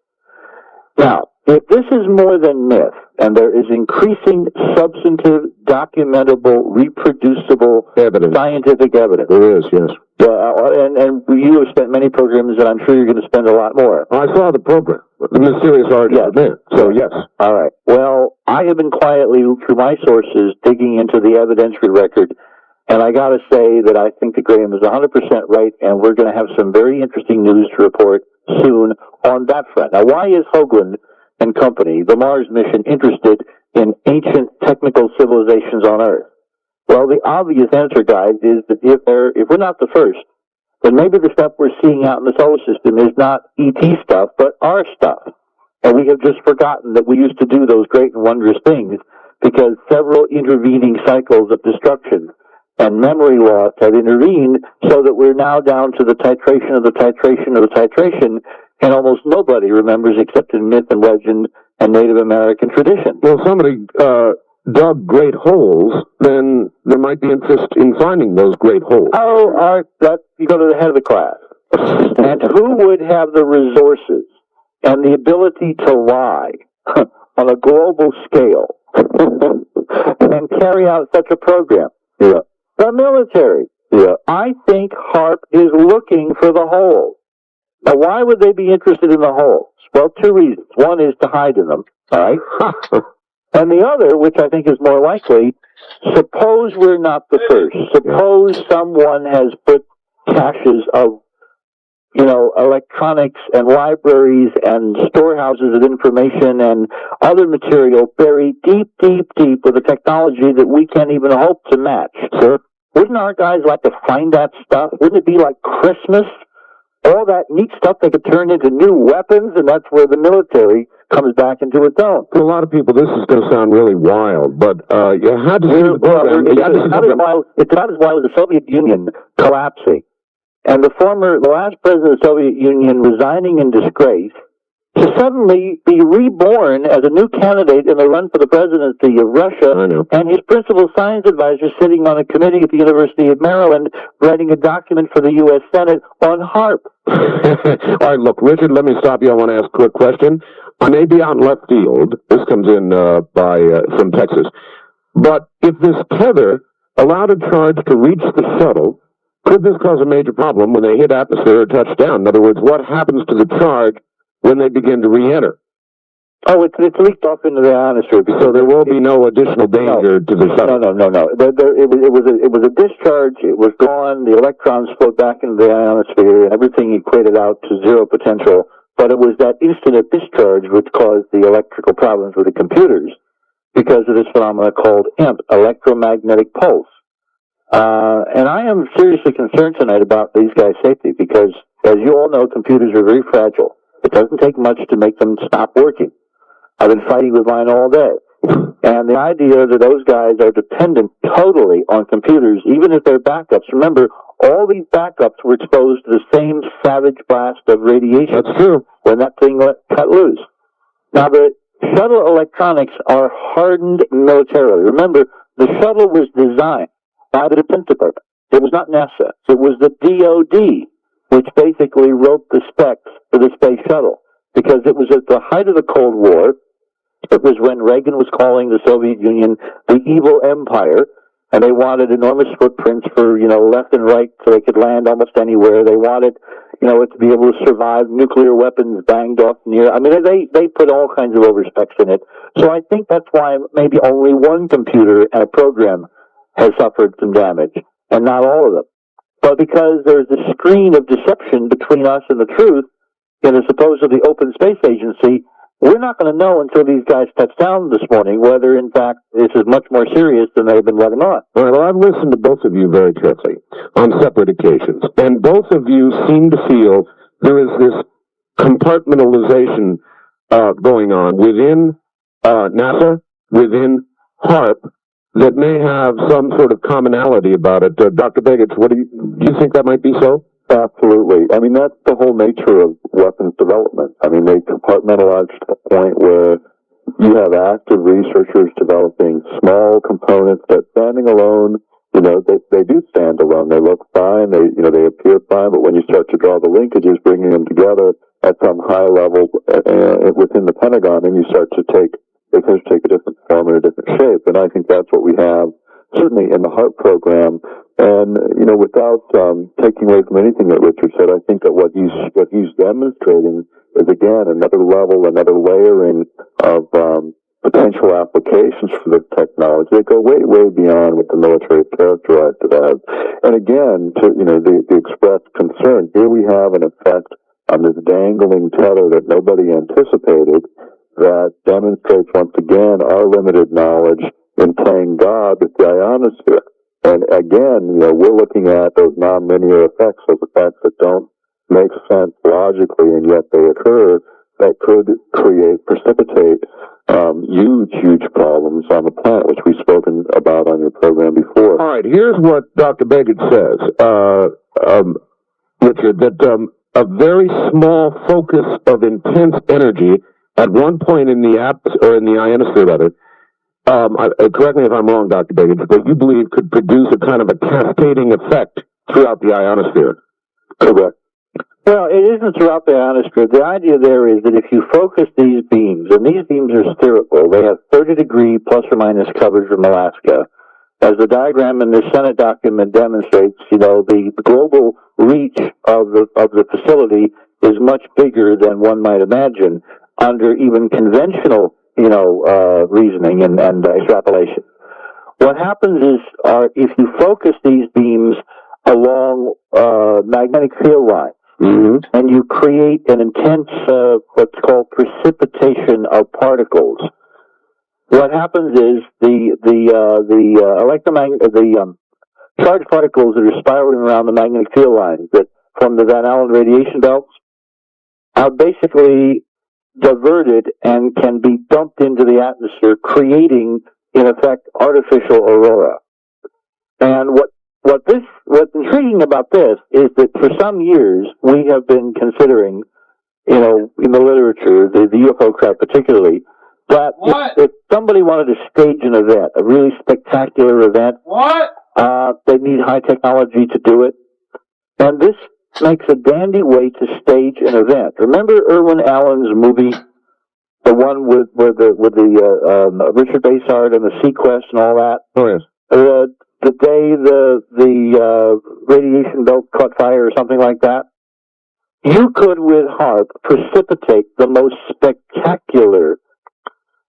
Now, if this is more than myth, and there is increasing substantive, documentable, reproducible evidence, scientific evidence. There is, yes. And you have spent many programs, and I'm sure you're going to spend a lot more. I saw the program, The Mysterious Art of the Man, so yes. All right. Well, I have been quietly, through my sources, digging into the evidentiary record, and I got to say that I think that Graham is 100% right, and we're going to have some very interesting news to report soon on that front. Now, why is Hoagland and company, the Mars mission, interested in ancient technical civilizations on Earth? Well, the obvious answer, guys, is that if we're not the first, then maybe the stuff we're seeing out in the solar system is not ET stuff, but our stuff. And we have just forgotten that we used to do those great and wondrous things because several intervening cycles of destruction and memory loss have intervened so that we're now down to the titration of the titration of the titration, and almost nobody remembers except in myth and legend and Native American tradition. Well, if somebody dug great holes, then there might be interest in finding those great holes. Oh, Art, you go to the head of the class. And who would have the resources and the ability to lie on a global scale and carry out such a program? Yeah. The military. Yeah. I think HARP is looking for the holes. Now, why would they be interested in the holes? Well, two reasons. One is to hide in them, all right? And the other, which I think is more likely, suppose we're not the first. Suppose someone has put caches of, electronics and libraries and storehouses of information and other material buried deep, deep, deep with a technology that we can't even hope to match. Sure. Wouldn't our guys like to find that stuff? Wouldn't it be like Christmas? All that neat stuff they could turn into new weapons, and that's where the military comes back into its own. For a lot of people, this is going to sound really wild, but you had to see the program. It's not as wild as the Soviet Union collapsing, and the last president of the Soviet Union resigning in disgrace to suddenly be reborn as a new candidate in the run for the presidency of Russia, and his principal science advisor sitting on a committee at the University of Maryland writing a document for the U.S. Senate on HARP. All right, look, Richard, let me stop you. I want to ask a quick question. I may be out in left field. This comes in from Texas. But if this tether allowed a charge to reach the shuttle, could this cause a major problem when they hit atmosphere or touch down? In other words, what happens to the charge when they begin to re-enter? Oh, it's leaked off into the ionosphere. So there will be no additional danger to the shuttle? No. It was a discharge. It was gone. The electrons flowed back into the ionosphere, and everything equated out to zero potential. But it was that instant of discharge which caused the electrical problems with the computers because of this phenomenon called EMP, electromagnetic pulse. And I am seriously concerned tonight about these guys' safety because, as you all know, computers are very fragile. It doesn't take much to make them stop working. I've been fighting with mine all day. And the idea that those guys are dependent totally on computers, even if they're backups. Remember, all these backups were exposed to the same savage blast of radiation. That's true. When that thing cut loose. Now, the shuttle electronics are hardened militarily. Remember, the shuttle was designed by the Defense Department. It was not NASA. It was the DOD which basically wrote the specs for the space shuttle because it was at the height of the Cold War. It was when Reagan was calling the Soviet Union the evil empire, And they wanted enormous footprints for, left and right so they could land almost anywhere. They wanted, it to be able to survive nuclear weapons banged off near. I mean, they put all kinds of overspecs in it. So I think that's why maybe only one computer and a program has suffered some damage, and not all of them. But because there's a screen of deception between us and the truth in a supposedly open space agency, we're not going to know until these guys touch down this morning whether, in fact, this is much more serious than they've been letting on. All right, well, I've listened to both of you very carefully on separate occasions, and both of you seem to feel there is this compartmentalization going on within NASA, within HARP, that may have some sort of commonality about it. Dr. Begich, do you think that might be so? Absolutely. I mean, that's the whole nature of weapons development. I mean, they compartmentalize to the point where you have active researchers developing small components that standing alone, they do stand alone. They look fine. They appear fine. But when you start to draw the linkages, bringing them together at some high level within the Pentagon, then they start to take a different form and a different shape. And I think that's what we have certainly in the HARP program. And, without taking away from anything that Richard said, I think that what he's demonstrating is, again, another level, another layering of potential applications for the technology that go way, way beyond what the military characterized it as. And again, the expressed concern, here we have an effect on this dangling tether that nobody anticipated that demonstrates once again our limited knowledge in playing God with the ionosphere. And again, we're looking at those non-linear effects, those effects that don't make sense logically, and yet they occur, that could precipitate huge, huge problems on the planet, which we've spoken about on your program before. All right, here's what Dr. Begich says, Richard, that a very small focus of intense energy at one point in the atmosphere, or in the ionosphere, rather, correct me if I'm wrong, Dr. Begich, but you believe could produce a kind of a cascading effect throughout the ionosphere. Correct. Well, it isn't throughout the ionosphere. The idea there is that if you focus these beams, and these beams are spherical, they have 30-degree plus or minus coverage from Alaska. As the diagram in the Senate document demonstrates, the global reach of the facility is much bigger than one might imagine under even conventional reasoning and extrapolation. What happens is, if you focus these beams along magnetic field lines, and you create an intense, what's called precipitation of particles, what happens is the charged particles that are spiraling around the magnetic field lines that from the Van Allen radiation belts are basically diverted and can be dumped into the atmosphere, creating, in effect, artificial aurora. And what's intriguing about this is that for some years we have been considering, in the literature, the UFO crowd particularly, that if somebody wanted to stage an event, a really spectacular event, they need high technology to do it. And this makes a dandy way to stage an event. Remember Irwin Allen's movie, the one with the Richard Basehart and the Sequest and all that? Oh, yes. The day the radiation belt caught fire or something like that? You could, with HARP, precipitate the most spectacular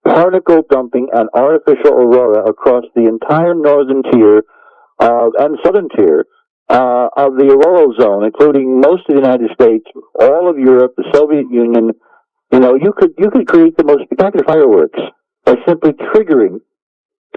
particle dumping and artificial aurora across the entire northern tier and southern tier of the auroral zone, including most of the United States, all of Europe, the Soviet Union. You could create the most spectacular fireworks by simply triggering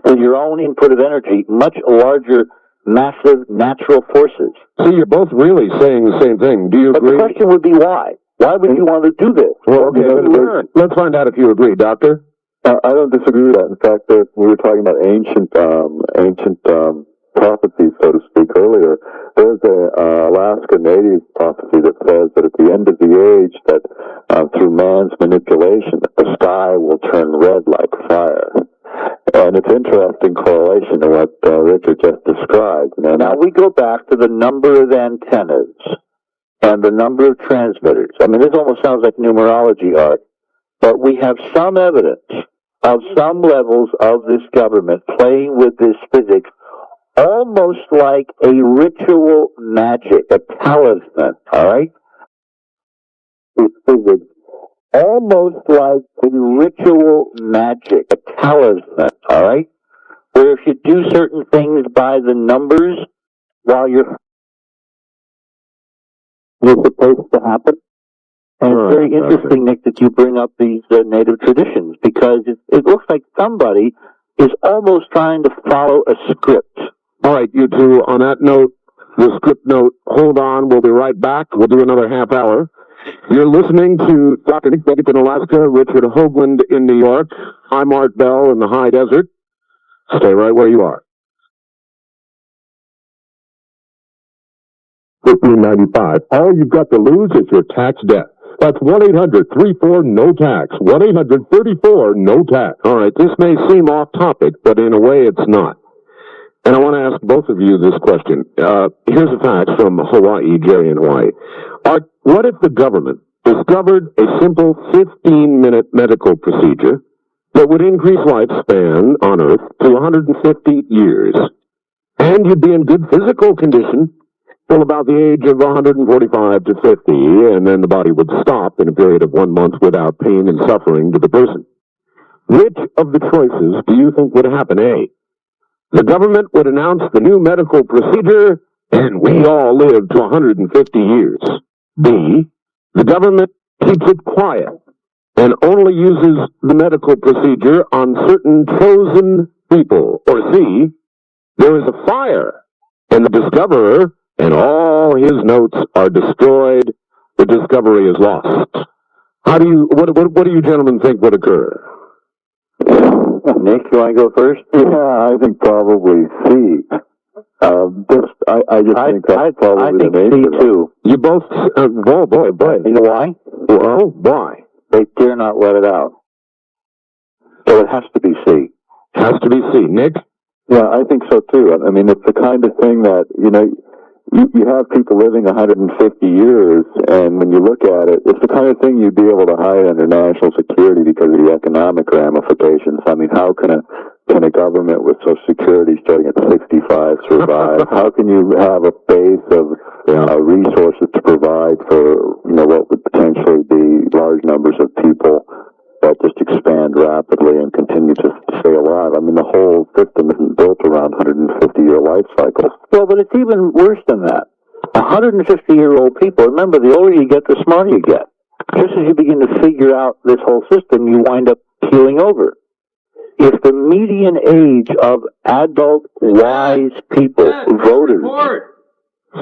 with your own input of energy much larger, massive natural forces. See, you're both really saying the same thing. Do you agree? But the question would be why? Why would you want to do this? Well, okay, let's find out if you agree, Doctor. I don't disagree with that. In fact, we were talking about ancient prophecies, so to speak, earlier. There's a Alaska Native prophecy that says that at the end of the age, that through man's manipulation, the sky will turn red like fire. And it's interesting correlation to what Richard just described. Now we go back to the number of antennas and the number of transmitters. I mean, this almost sounds like numerology art, but we have some evidence of some levels of this government playing with this physics almost like a ritual magic, a talisman, all right? It's physics. Almost like a ritual magic, a talisman, all right? Where if you do certain things by the numbers while you're supposed to happen. And it's very interesting, Nick, that you bring up these native traditions, because it looks like somebody is almost trying to follow a script. All right, you two, on that note, the script note, hold on, we'll be right back. We'll do another half hour. You're listening to Dr. Nick Beckett in Alaska, Richard Hoagland in New York. I'm Art Bell in the high desert. Stay right where you are. $15.95. All you've got to lose is your tax debt. That's 1-800-34-NO-TAX. 1-800-34-NO-TAX. All right, this may seem off topic, but in a way it's not. And I want to ask both of you this question. Here's a fact from Hawaii, Jerry in Hawaii. What if the government discovered a simple 15-minute medical procedure that would increase lifespan on Earth to 150 years? And you'd be in good physical condition till about the age of 145 to 50, and then the body would stop in a period of 1 month without pain and suffering to the person. Which of the choices do you think would happen? A, the government would announce the new medical procedure, and we all live to 150 years. B, the government keeps it quiet and only uses the medical procedure on certain chosen people. Or C, there is a fire, and the discoverer and all his notes are destroyed. The discovery is lost. What do you gentlemen think would occur? Nick, you want to go first? Yeah, I think probably C. I'd probably C too. You both, boy. You know why? Well, why? They dare not let it out. So it has to be C. Has to be C. Nick? Yeah, I think so too. I mean, it's the kind of thing that, you have people living 150 years, and when you look at it, it's the kind of thing you'd be able to hide under national security because of the economic ramifications. I mean, how can a government with Social Security starting at 65 survive? How can you have a base of resources to provide for, what would potentially be large numbers of people that just expand rapidly and continue to stay alive? I mean, the whole system isn't built around 150-year life cycles. Well, but it's even worse than that. 150-year-old people, remember, the older you get, the smarter you get. Just as you begin to figure out this whole system, you wind up keeling over. If the median age of adult, wise people, voters,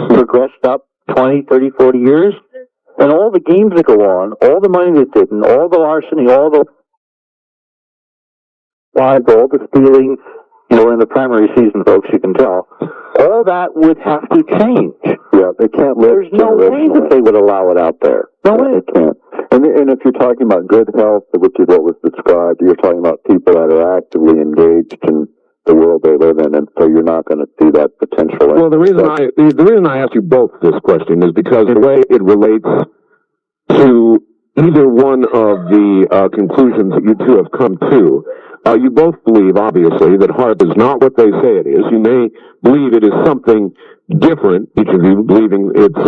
progressed up 20, 30, 40 years, and all the games that go on, all the money that didn't, all the larceny, all the lies, all the stealing, we're in the primary season, folks, you can tell, all that would have to change. Yeah, they can't live. There's no way that they would allow it out there. No way. They can't. And if you're talking about good health, which is what was described, you're talking about people that are actively engaged in the world they live in, and so you're not going to see that potential. Well, the reason I asked you both this question is because in a way it relates to either one of the conclusions that you two have come to. You both believe, obviously, that HAARP is not what they say it is. You may believe it is something different, each of you believing it's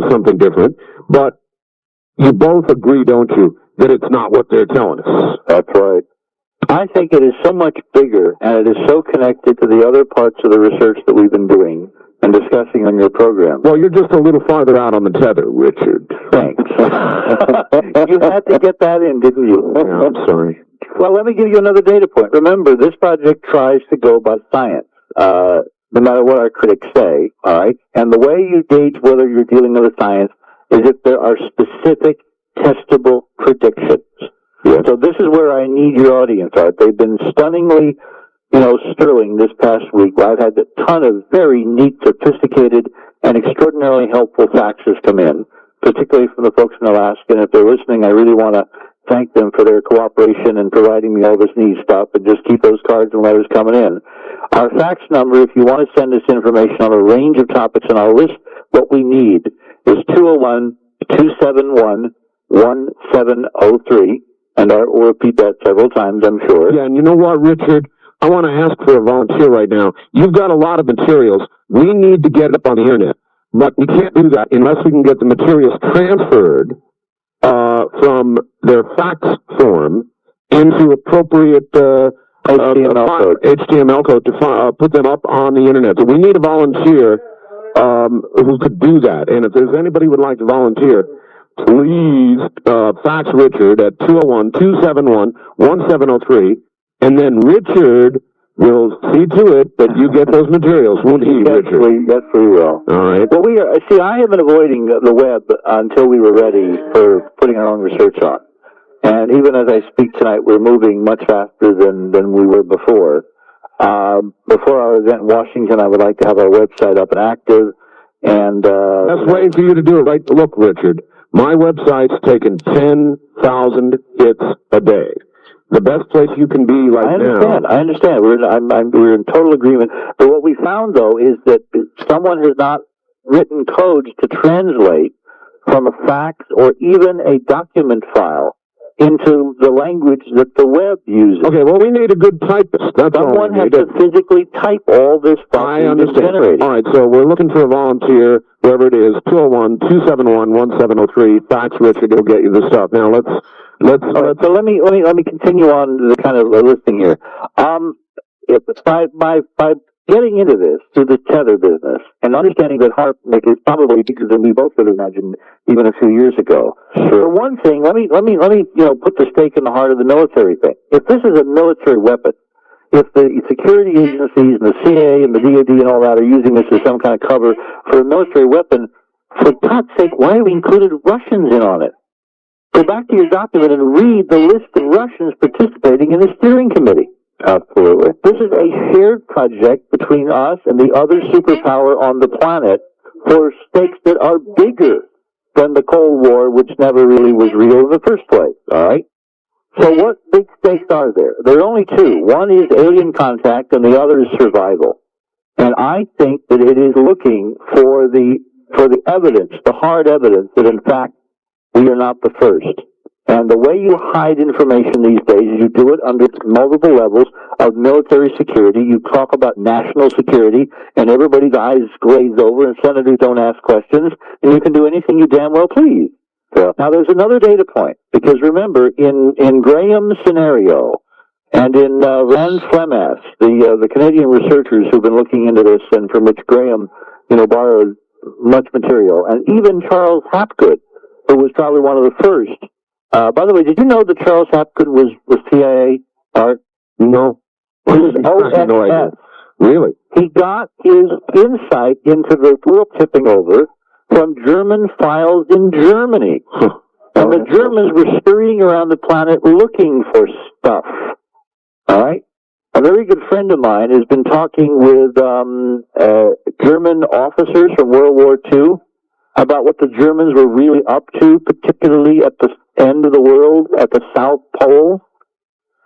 something different, but you both agree, don't you, that it's not what they're telling us? That's right. I think it is so much bigger, and it is so connected to the other parts of the research that we've been doing and discussing on your program. Well, you're just a little farther out on the tether, Richard. Thanks. You had to get that in, didn't you? Yeah, I'm sorry. Well, let me give you another data point. Remember, this project tries to go by science, no matter what our critics say, all right? And the way you gauge whether you're dealing with science is if there are specific testable predictions. Yes. So this is where I need your audience, Art. They've been stunningly, sterling this past week. I've had a ton of very neat, sophisticated, and extraordinarily helpful faxes come in, particularly from the folks in Alaska. And if they're listening, I really want to thank them for their cooperation in providing me all this neat stuff, and just keep those cards and letters coming in. Our fax number, if you want to send us information on a range of topics, and I'll list what we need, is 201-271-1703. And Art will repeat that several times, I'm sure. Yeah, and you know what, Richard? I want to ask for a volunteer right now. You've got a lot of materials. We need to get it up on the internet, but we can't do that unless we can get the materials transferred from their fax form into appropriate HTML code to put them up on the internet. So we need a volunteer who could do that. And if there's anybody who would like to volunteer, please fax Richard at 201-271-1703, and then Richard will see to it that you get those materials, won't he, Richard? Yes, we will. All right. Well, I have been avoiding the web until we were ready for putting our own research on. And even as I speak tonight, we're moving much faster than we were before. Before our event in Washington, I would like to have our website up and active. And that's waiting for you to do it, right? Look, Richard, my website's taken 10,000 hits a day. The best place you can be right now. I understand. We're in total agreement. But what we found, though, is that someone has not written codes to translate from a fax or even a document file into the language that the web uses. Okay, well, we need a good typist. That's Someone all we has to physically type all this stuff. I understand. All right, so we're looking for a volunteer, whoever it is, 201-271-1703. Fax Richard, he'll get you the stuff. Now, let's. All right, so let me continue on the kind of listing here. By getting into this through the tether business and understanding that HAARP is probably bigger than we both would have imagined even a few years ago. For one thing, let me put the stake in the heart of the military thing. If this is a military weapon, if the security agencies and the CIA and the DoD and all that are using this as some kind of cover for a military weapon, for God's sake, why have we included Russians in on it? Go back to your document and read the list of Russians participating in the steering committee. Absolutely. This is a shared project between us and the other superpower on the planet for stakes that are bigger than the Cold War, which never really was real in the first place. All right? So what big stakes are there? There are only two. One is alien contact and the other is survival. And I think that it is looking for the evidence, the hard evidence that in fact we are not the first. And the way you hide information these days is you do it under multiple levels of military security. You talk about national security, and everybody's eyes glaze over, and senators don't ask questions, and you can do anything you damn well please. Yeah. Now, there's another data point, because remember, in Graham's scenario, and in Rand Flemass, the Canadian researchers who've been looking into this, and from which Graham, borrowed much material, and even Charles Hapgood, who was probably one of the first. By the way, did you know that Charles Hapgood was CIA? Art? No. He was OSS. Really? He got his insight into the world tipping over from German files in Germany. And the Germans were scurrying around the planet looking for stuff. All right? A very good friend of mine has been talking with German officers from World War II about what the Germans were really up to, particularly at the end of the world, at the South Pole.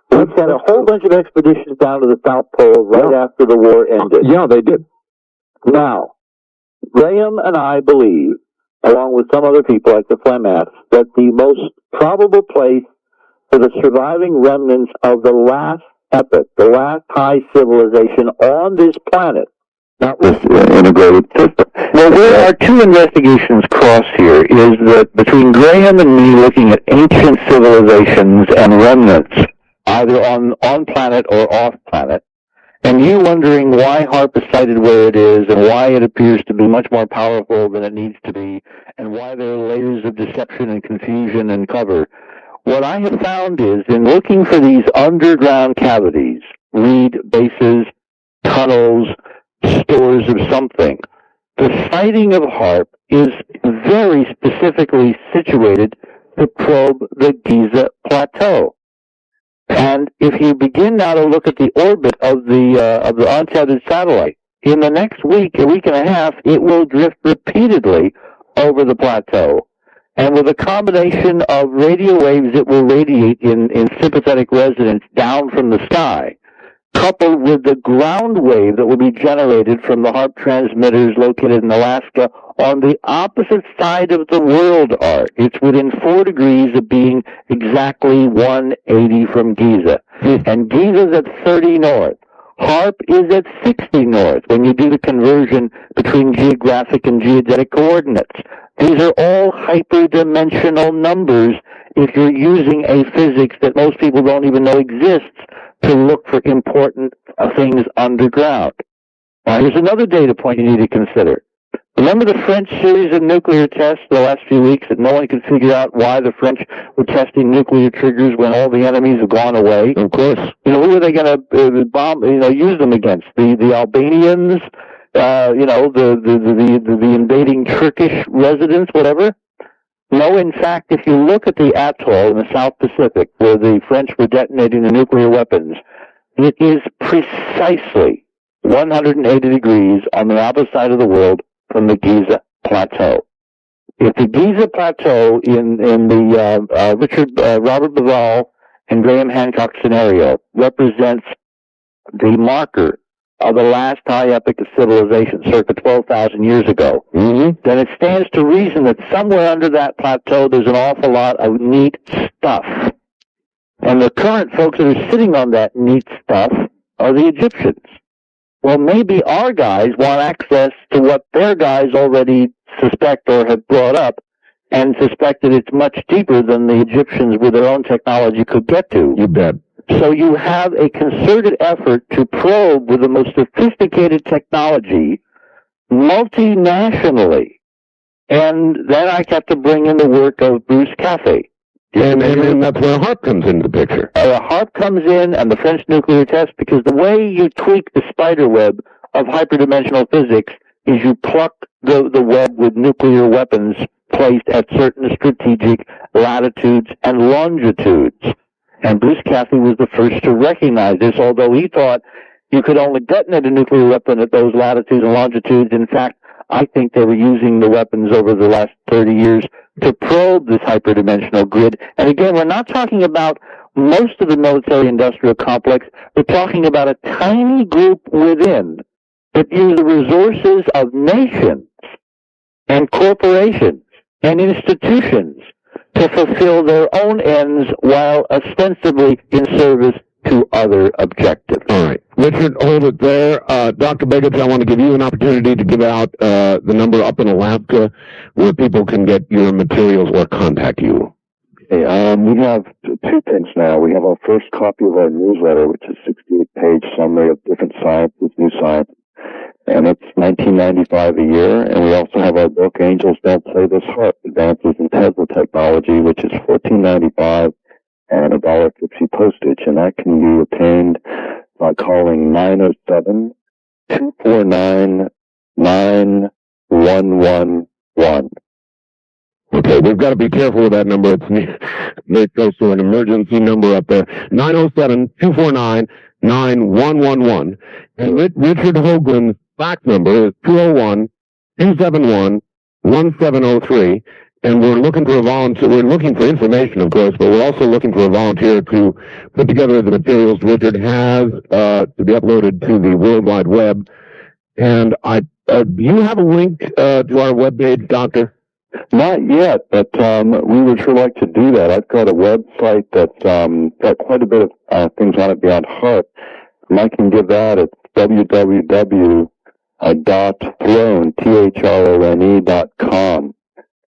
They sent a whole bunch of expeditions down to the South Pole right after the war ended. Yeah, they did. Now, Graham and I believe, along with some other people like the Flemats, that the most probable place for the surviving remnants of the last epoch, the last high civilization on this planet, not this integrated system. Well, where our two investigations cross here is that between Graham and me looking at ancient civilizations and remnants, either on planet or off planet, and you wondering why HAARP is sited where it is and why it appears to be much more powerful than it needs to be, and why there are layers of deception and confusion and cover. What I have found is, in looking for these underground cavities, reed bases, tunnels, stores of something, the sighting of HAARP is very specifically situated to probe the Giza Plateau. And if you begin now to look at the orbit of the untethered satellite, in the next week, a week and a half, it will drift repeatedly over the plateau. And with a combination of radio waves it will radiate in sympathetic resonance down from the sky, coupled with the ground wave that will be generated from the HAARP transmitters located in Alaska on the opposite side of the world arc. It's within 4 degrees of being exactly 180 from Giza. And Giza's at 30 north. HARP is at 60 north when you do the conversion between geographic and geodetic coordinates. These are all hyperdimensional numbers if you're using a physics that most people don't even know exists to look for important things underground. Now, here's another data point you need to consider. Remember the French series of nuclear tests the last few weeks that no one could figure out why the French were testing nuclear triggers when all the enemies have gone away? Of course. You know, who are they going to bomb? You know, use them against? The Albanians? You know, the invading Turkish residents, whatever. No, in fact, if you look at the atoll in the South Pacific where the French were detonating the nuclear weapons, it is precisely 180 degrees on the opposite side of the world from the Giza Plateau. If the Giza Plateau in the Robert Bauval and Graham Hancock scenario represents the marker of the last high epoch of civilization, circa 12,000 years ago, then it stands to reason that somewhere under that plateau there's an awful lot of neat stuff. And the current folks that are sitting on that neat stuff are the Egyptians. Well, maybe our guys want access to what their guys already suspect or have brought up and suspect that it's much deeper than the Egyptians with their own technology could get to. You bet. So you have a concerted effort to probe with the most sophisticated technology multinationally. And then I have to bring in the work of Bruce Caffey. And that's where HARP comes into the picture. HARP comes in and the French nuclear test, because the way you tweak the spider web of hyperdimensional physics is you pluck the web with nuclear weapons placed at certain strategic latitudes and longitudes. And Bruce Caffey was the first to recognize this, although he thought you could only detonate a nuclear weapon at those latitudes and longitudes. In fact, I think they were using the weapons over the last 30 years to probe this hyperdimensional grid. And again, we're not talking about most of the military-industrial complex. We're talking about a tiny group within that use the resources of nations and corporations and institutions to fulfill their own ends while ostensibly in service to other objectives. All right. Richard, hold it there. Dr. Begich, I want to give you an opportunity to give out the number up in Alaska where people can get your materials or contact you. Okay, we have two things now. We have our first copy of our newsletter, which is a 68-page summary of different sciences, new science, and it's $19.95 a year. And we also have our book, Angels Don't Play This Harp, Advances in Tesla Technology, which is $14.95 and $1.50 postage. And that can be obtained by calling 907-249-9111. Okay, we've got to be careful with that number. It's close to an emergency number up there. 907-249-9111. And Richard Hoagland's fax number is 201-271-1703. And we're looking for a volunteer. We're looking for information, of course, but we're also looking for a volunteer to put together the materials Richard has to be uploaded to the World Wide Web. And do you have a link to our webpage, Doctor? Not yet, but we would sure like to do that. I've got a website that's got quite a bit of things on it beyond HARP. And I can give that at www.throne.com.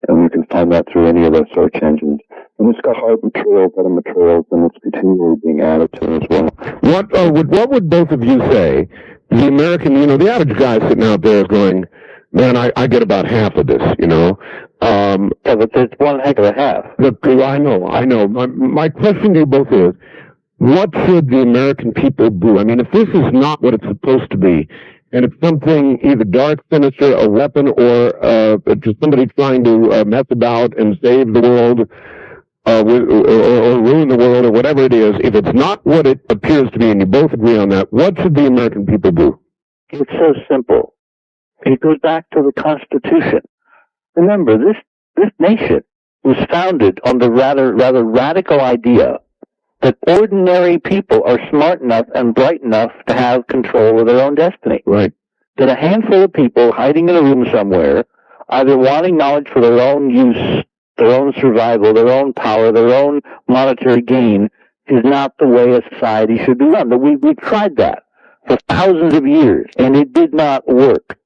And you can find that through any of those search engines. And it's got HARP materials, other materials, and it's continually being added to as well. What would both of you say? The American, the average guy sitting out there is going, man, I get about half of this, Yeah, but it's one heck of a half. I know. My question to you both is, what should the American people do? I mean, if this is not what it's supposed to be, and it's something either dark, sinister, a weapon, or just somebody trying to mess about and save the world, or ruin the world, or whatever it is, if it's not what it appears to be, and you both agree on that, what should the American people do? It's so simple. It goes back to the Constitution. Remember, this nation was founded on the rather radical idea that ordinary people are smart enough and bright enough to have control of their own destiny. Right. That a handful of people hiding in a room somewhere, either wanting knowledge for their own use, their own survival, their own power, their own monetary gain, is not the way a society should be run. But we tried that. for thousands of years, and it did not work.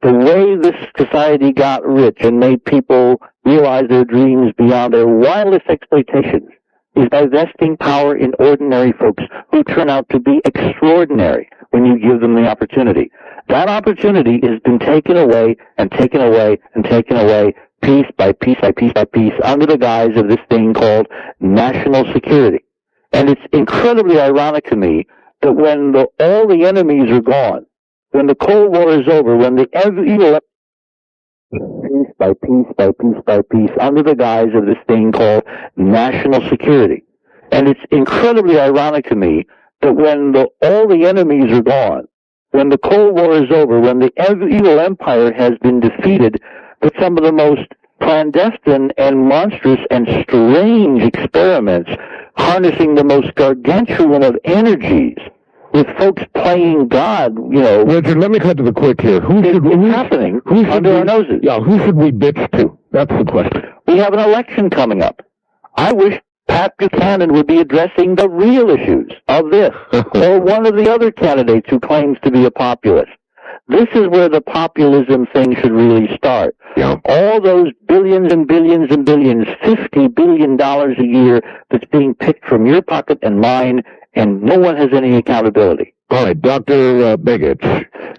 The way this society got rich and made people realize their dreams beyond their wildest expectations is by vesting power in ordinary folks who turn out to be extraordinary when you give them the opportunity. That opportunity has been taken away and taken away and taken away piece by piece by piece by piece under the guise of this thing called national security. And it's incredibly ironic to me that when all the enemies are gone, when the Cold War is over, when the evil piece by piece by piece by piece under the guise of this thing called national security. And it's incredibly ironic to me that when all the enemies are gone, when the Cold War is over, when the evil empire has been defeated, that some of the most clandestine and monstrous and strange experiments harnessing the most gargantuan of energies with folks playing God, you know. Richard, let me cut to the quick here. Happening under our noses. Yeah, who should we bitch to? That's the question. We have an election coming up. I wish Pat Buchanan would be addressing the real issues of this, or one of the other candidates who claims to be a populist. This is where the populism thing should really start. Yeah. All those billions and billions and billions, $50 billion a year that's being picked from your pocket and mine, and no one has any accountability. All right, Dr. Biggett.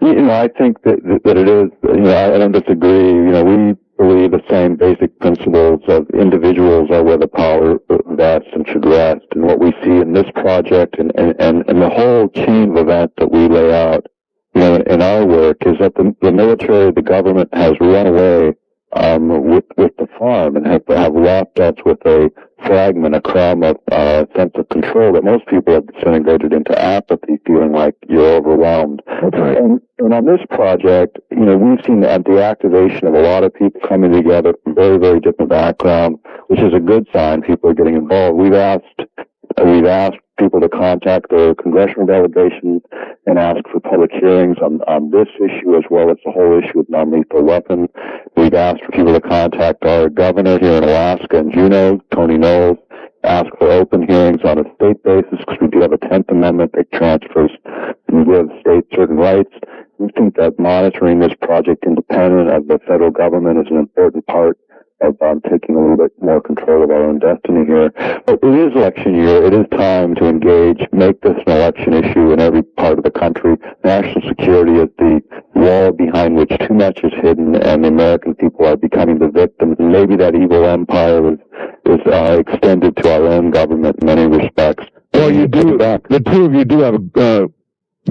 You know, I think that it is, you know, I don't disagree. You know, we believe the same basic principles of individuals are where the power vests and should rest. And what we see in this project and the whole chain of events that we lay out, you know, in our work is that the military, the government has run away with the farm and have wrapped us with a fragment, a crumb of sense of control that most people have disintegrated into apathy, feeling like you're overwhelmed. That's right. And on this project, you know, we've seen the activation of a lot of people coming together from very, very different backgrounds, which is a good sign. People are getting involved. We've asked people to contact their congressional delegations and ask for public hearings on this issue as well as the whole issue of non-lethal weapons. We've asked for people to contact our governor here in Alaska and Juneau, Tony Knowles, ask for open hearings on a state basis because we do have a 10th Amendment that transfers and gives states certain rights. We think that monitoring this project independent of the federal government is an important part of taking a little bit more control of our own destiny here. But it is election year. It is time to engage, make this an election issue in every part of the country. National security is the wall behind which too much is hidden, and the American people are becoming the victims. And maybe that evil empire is extended to our own government in many respects. Well, you do. The two of you do have a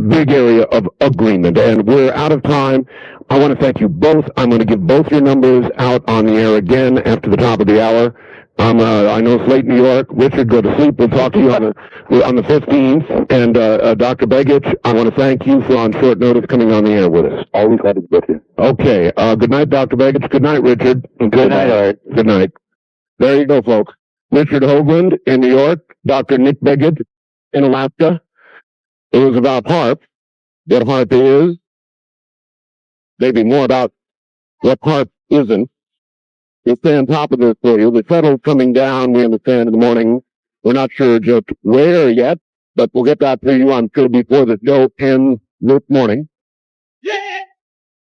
big area of agreement, and we're out of time. I want to thank you both. I'm going to give both your numbers out on the air again after the top of the hour. I know it's late in New York. Richard, go to sleep. We'll talk to you on the 15th. And Dr. Begich, I want to thank you for on short notice coming on the air with us. Always glad to be with you. Okay. Good night, Dr. Begich. Good night, Richard. Good night, Art. Good night. There you go, folks. Richard Hoagland in New York. Dr. Nick Begich in Alaska. It was about HAARP, what HAARP is, maybe more about what HAARP isn't. We'll stay on top of this for you. The shuttle coming down, we understand, in the morning. We're not sure just where yet, but we'll get that to you, I'm sure, before the show ends this morning.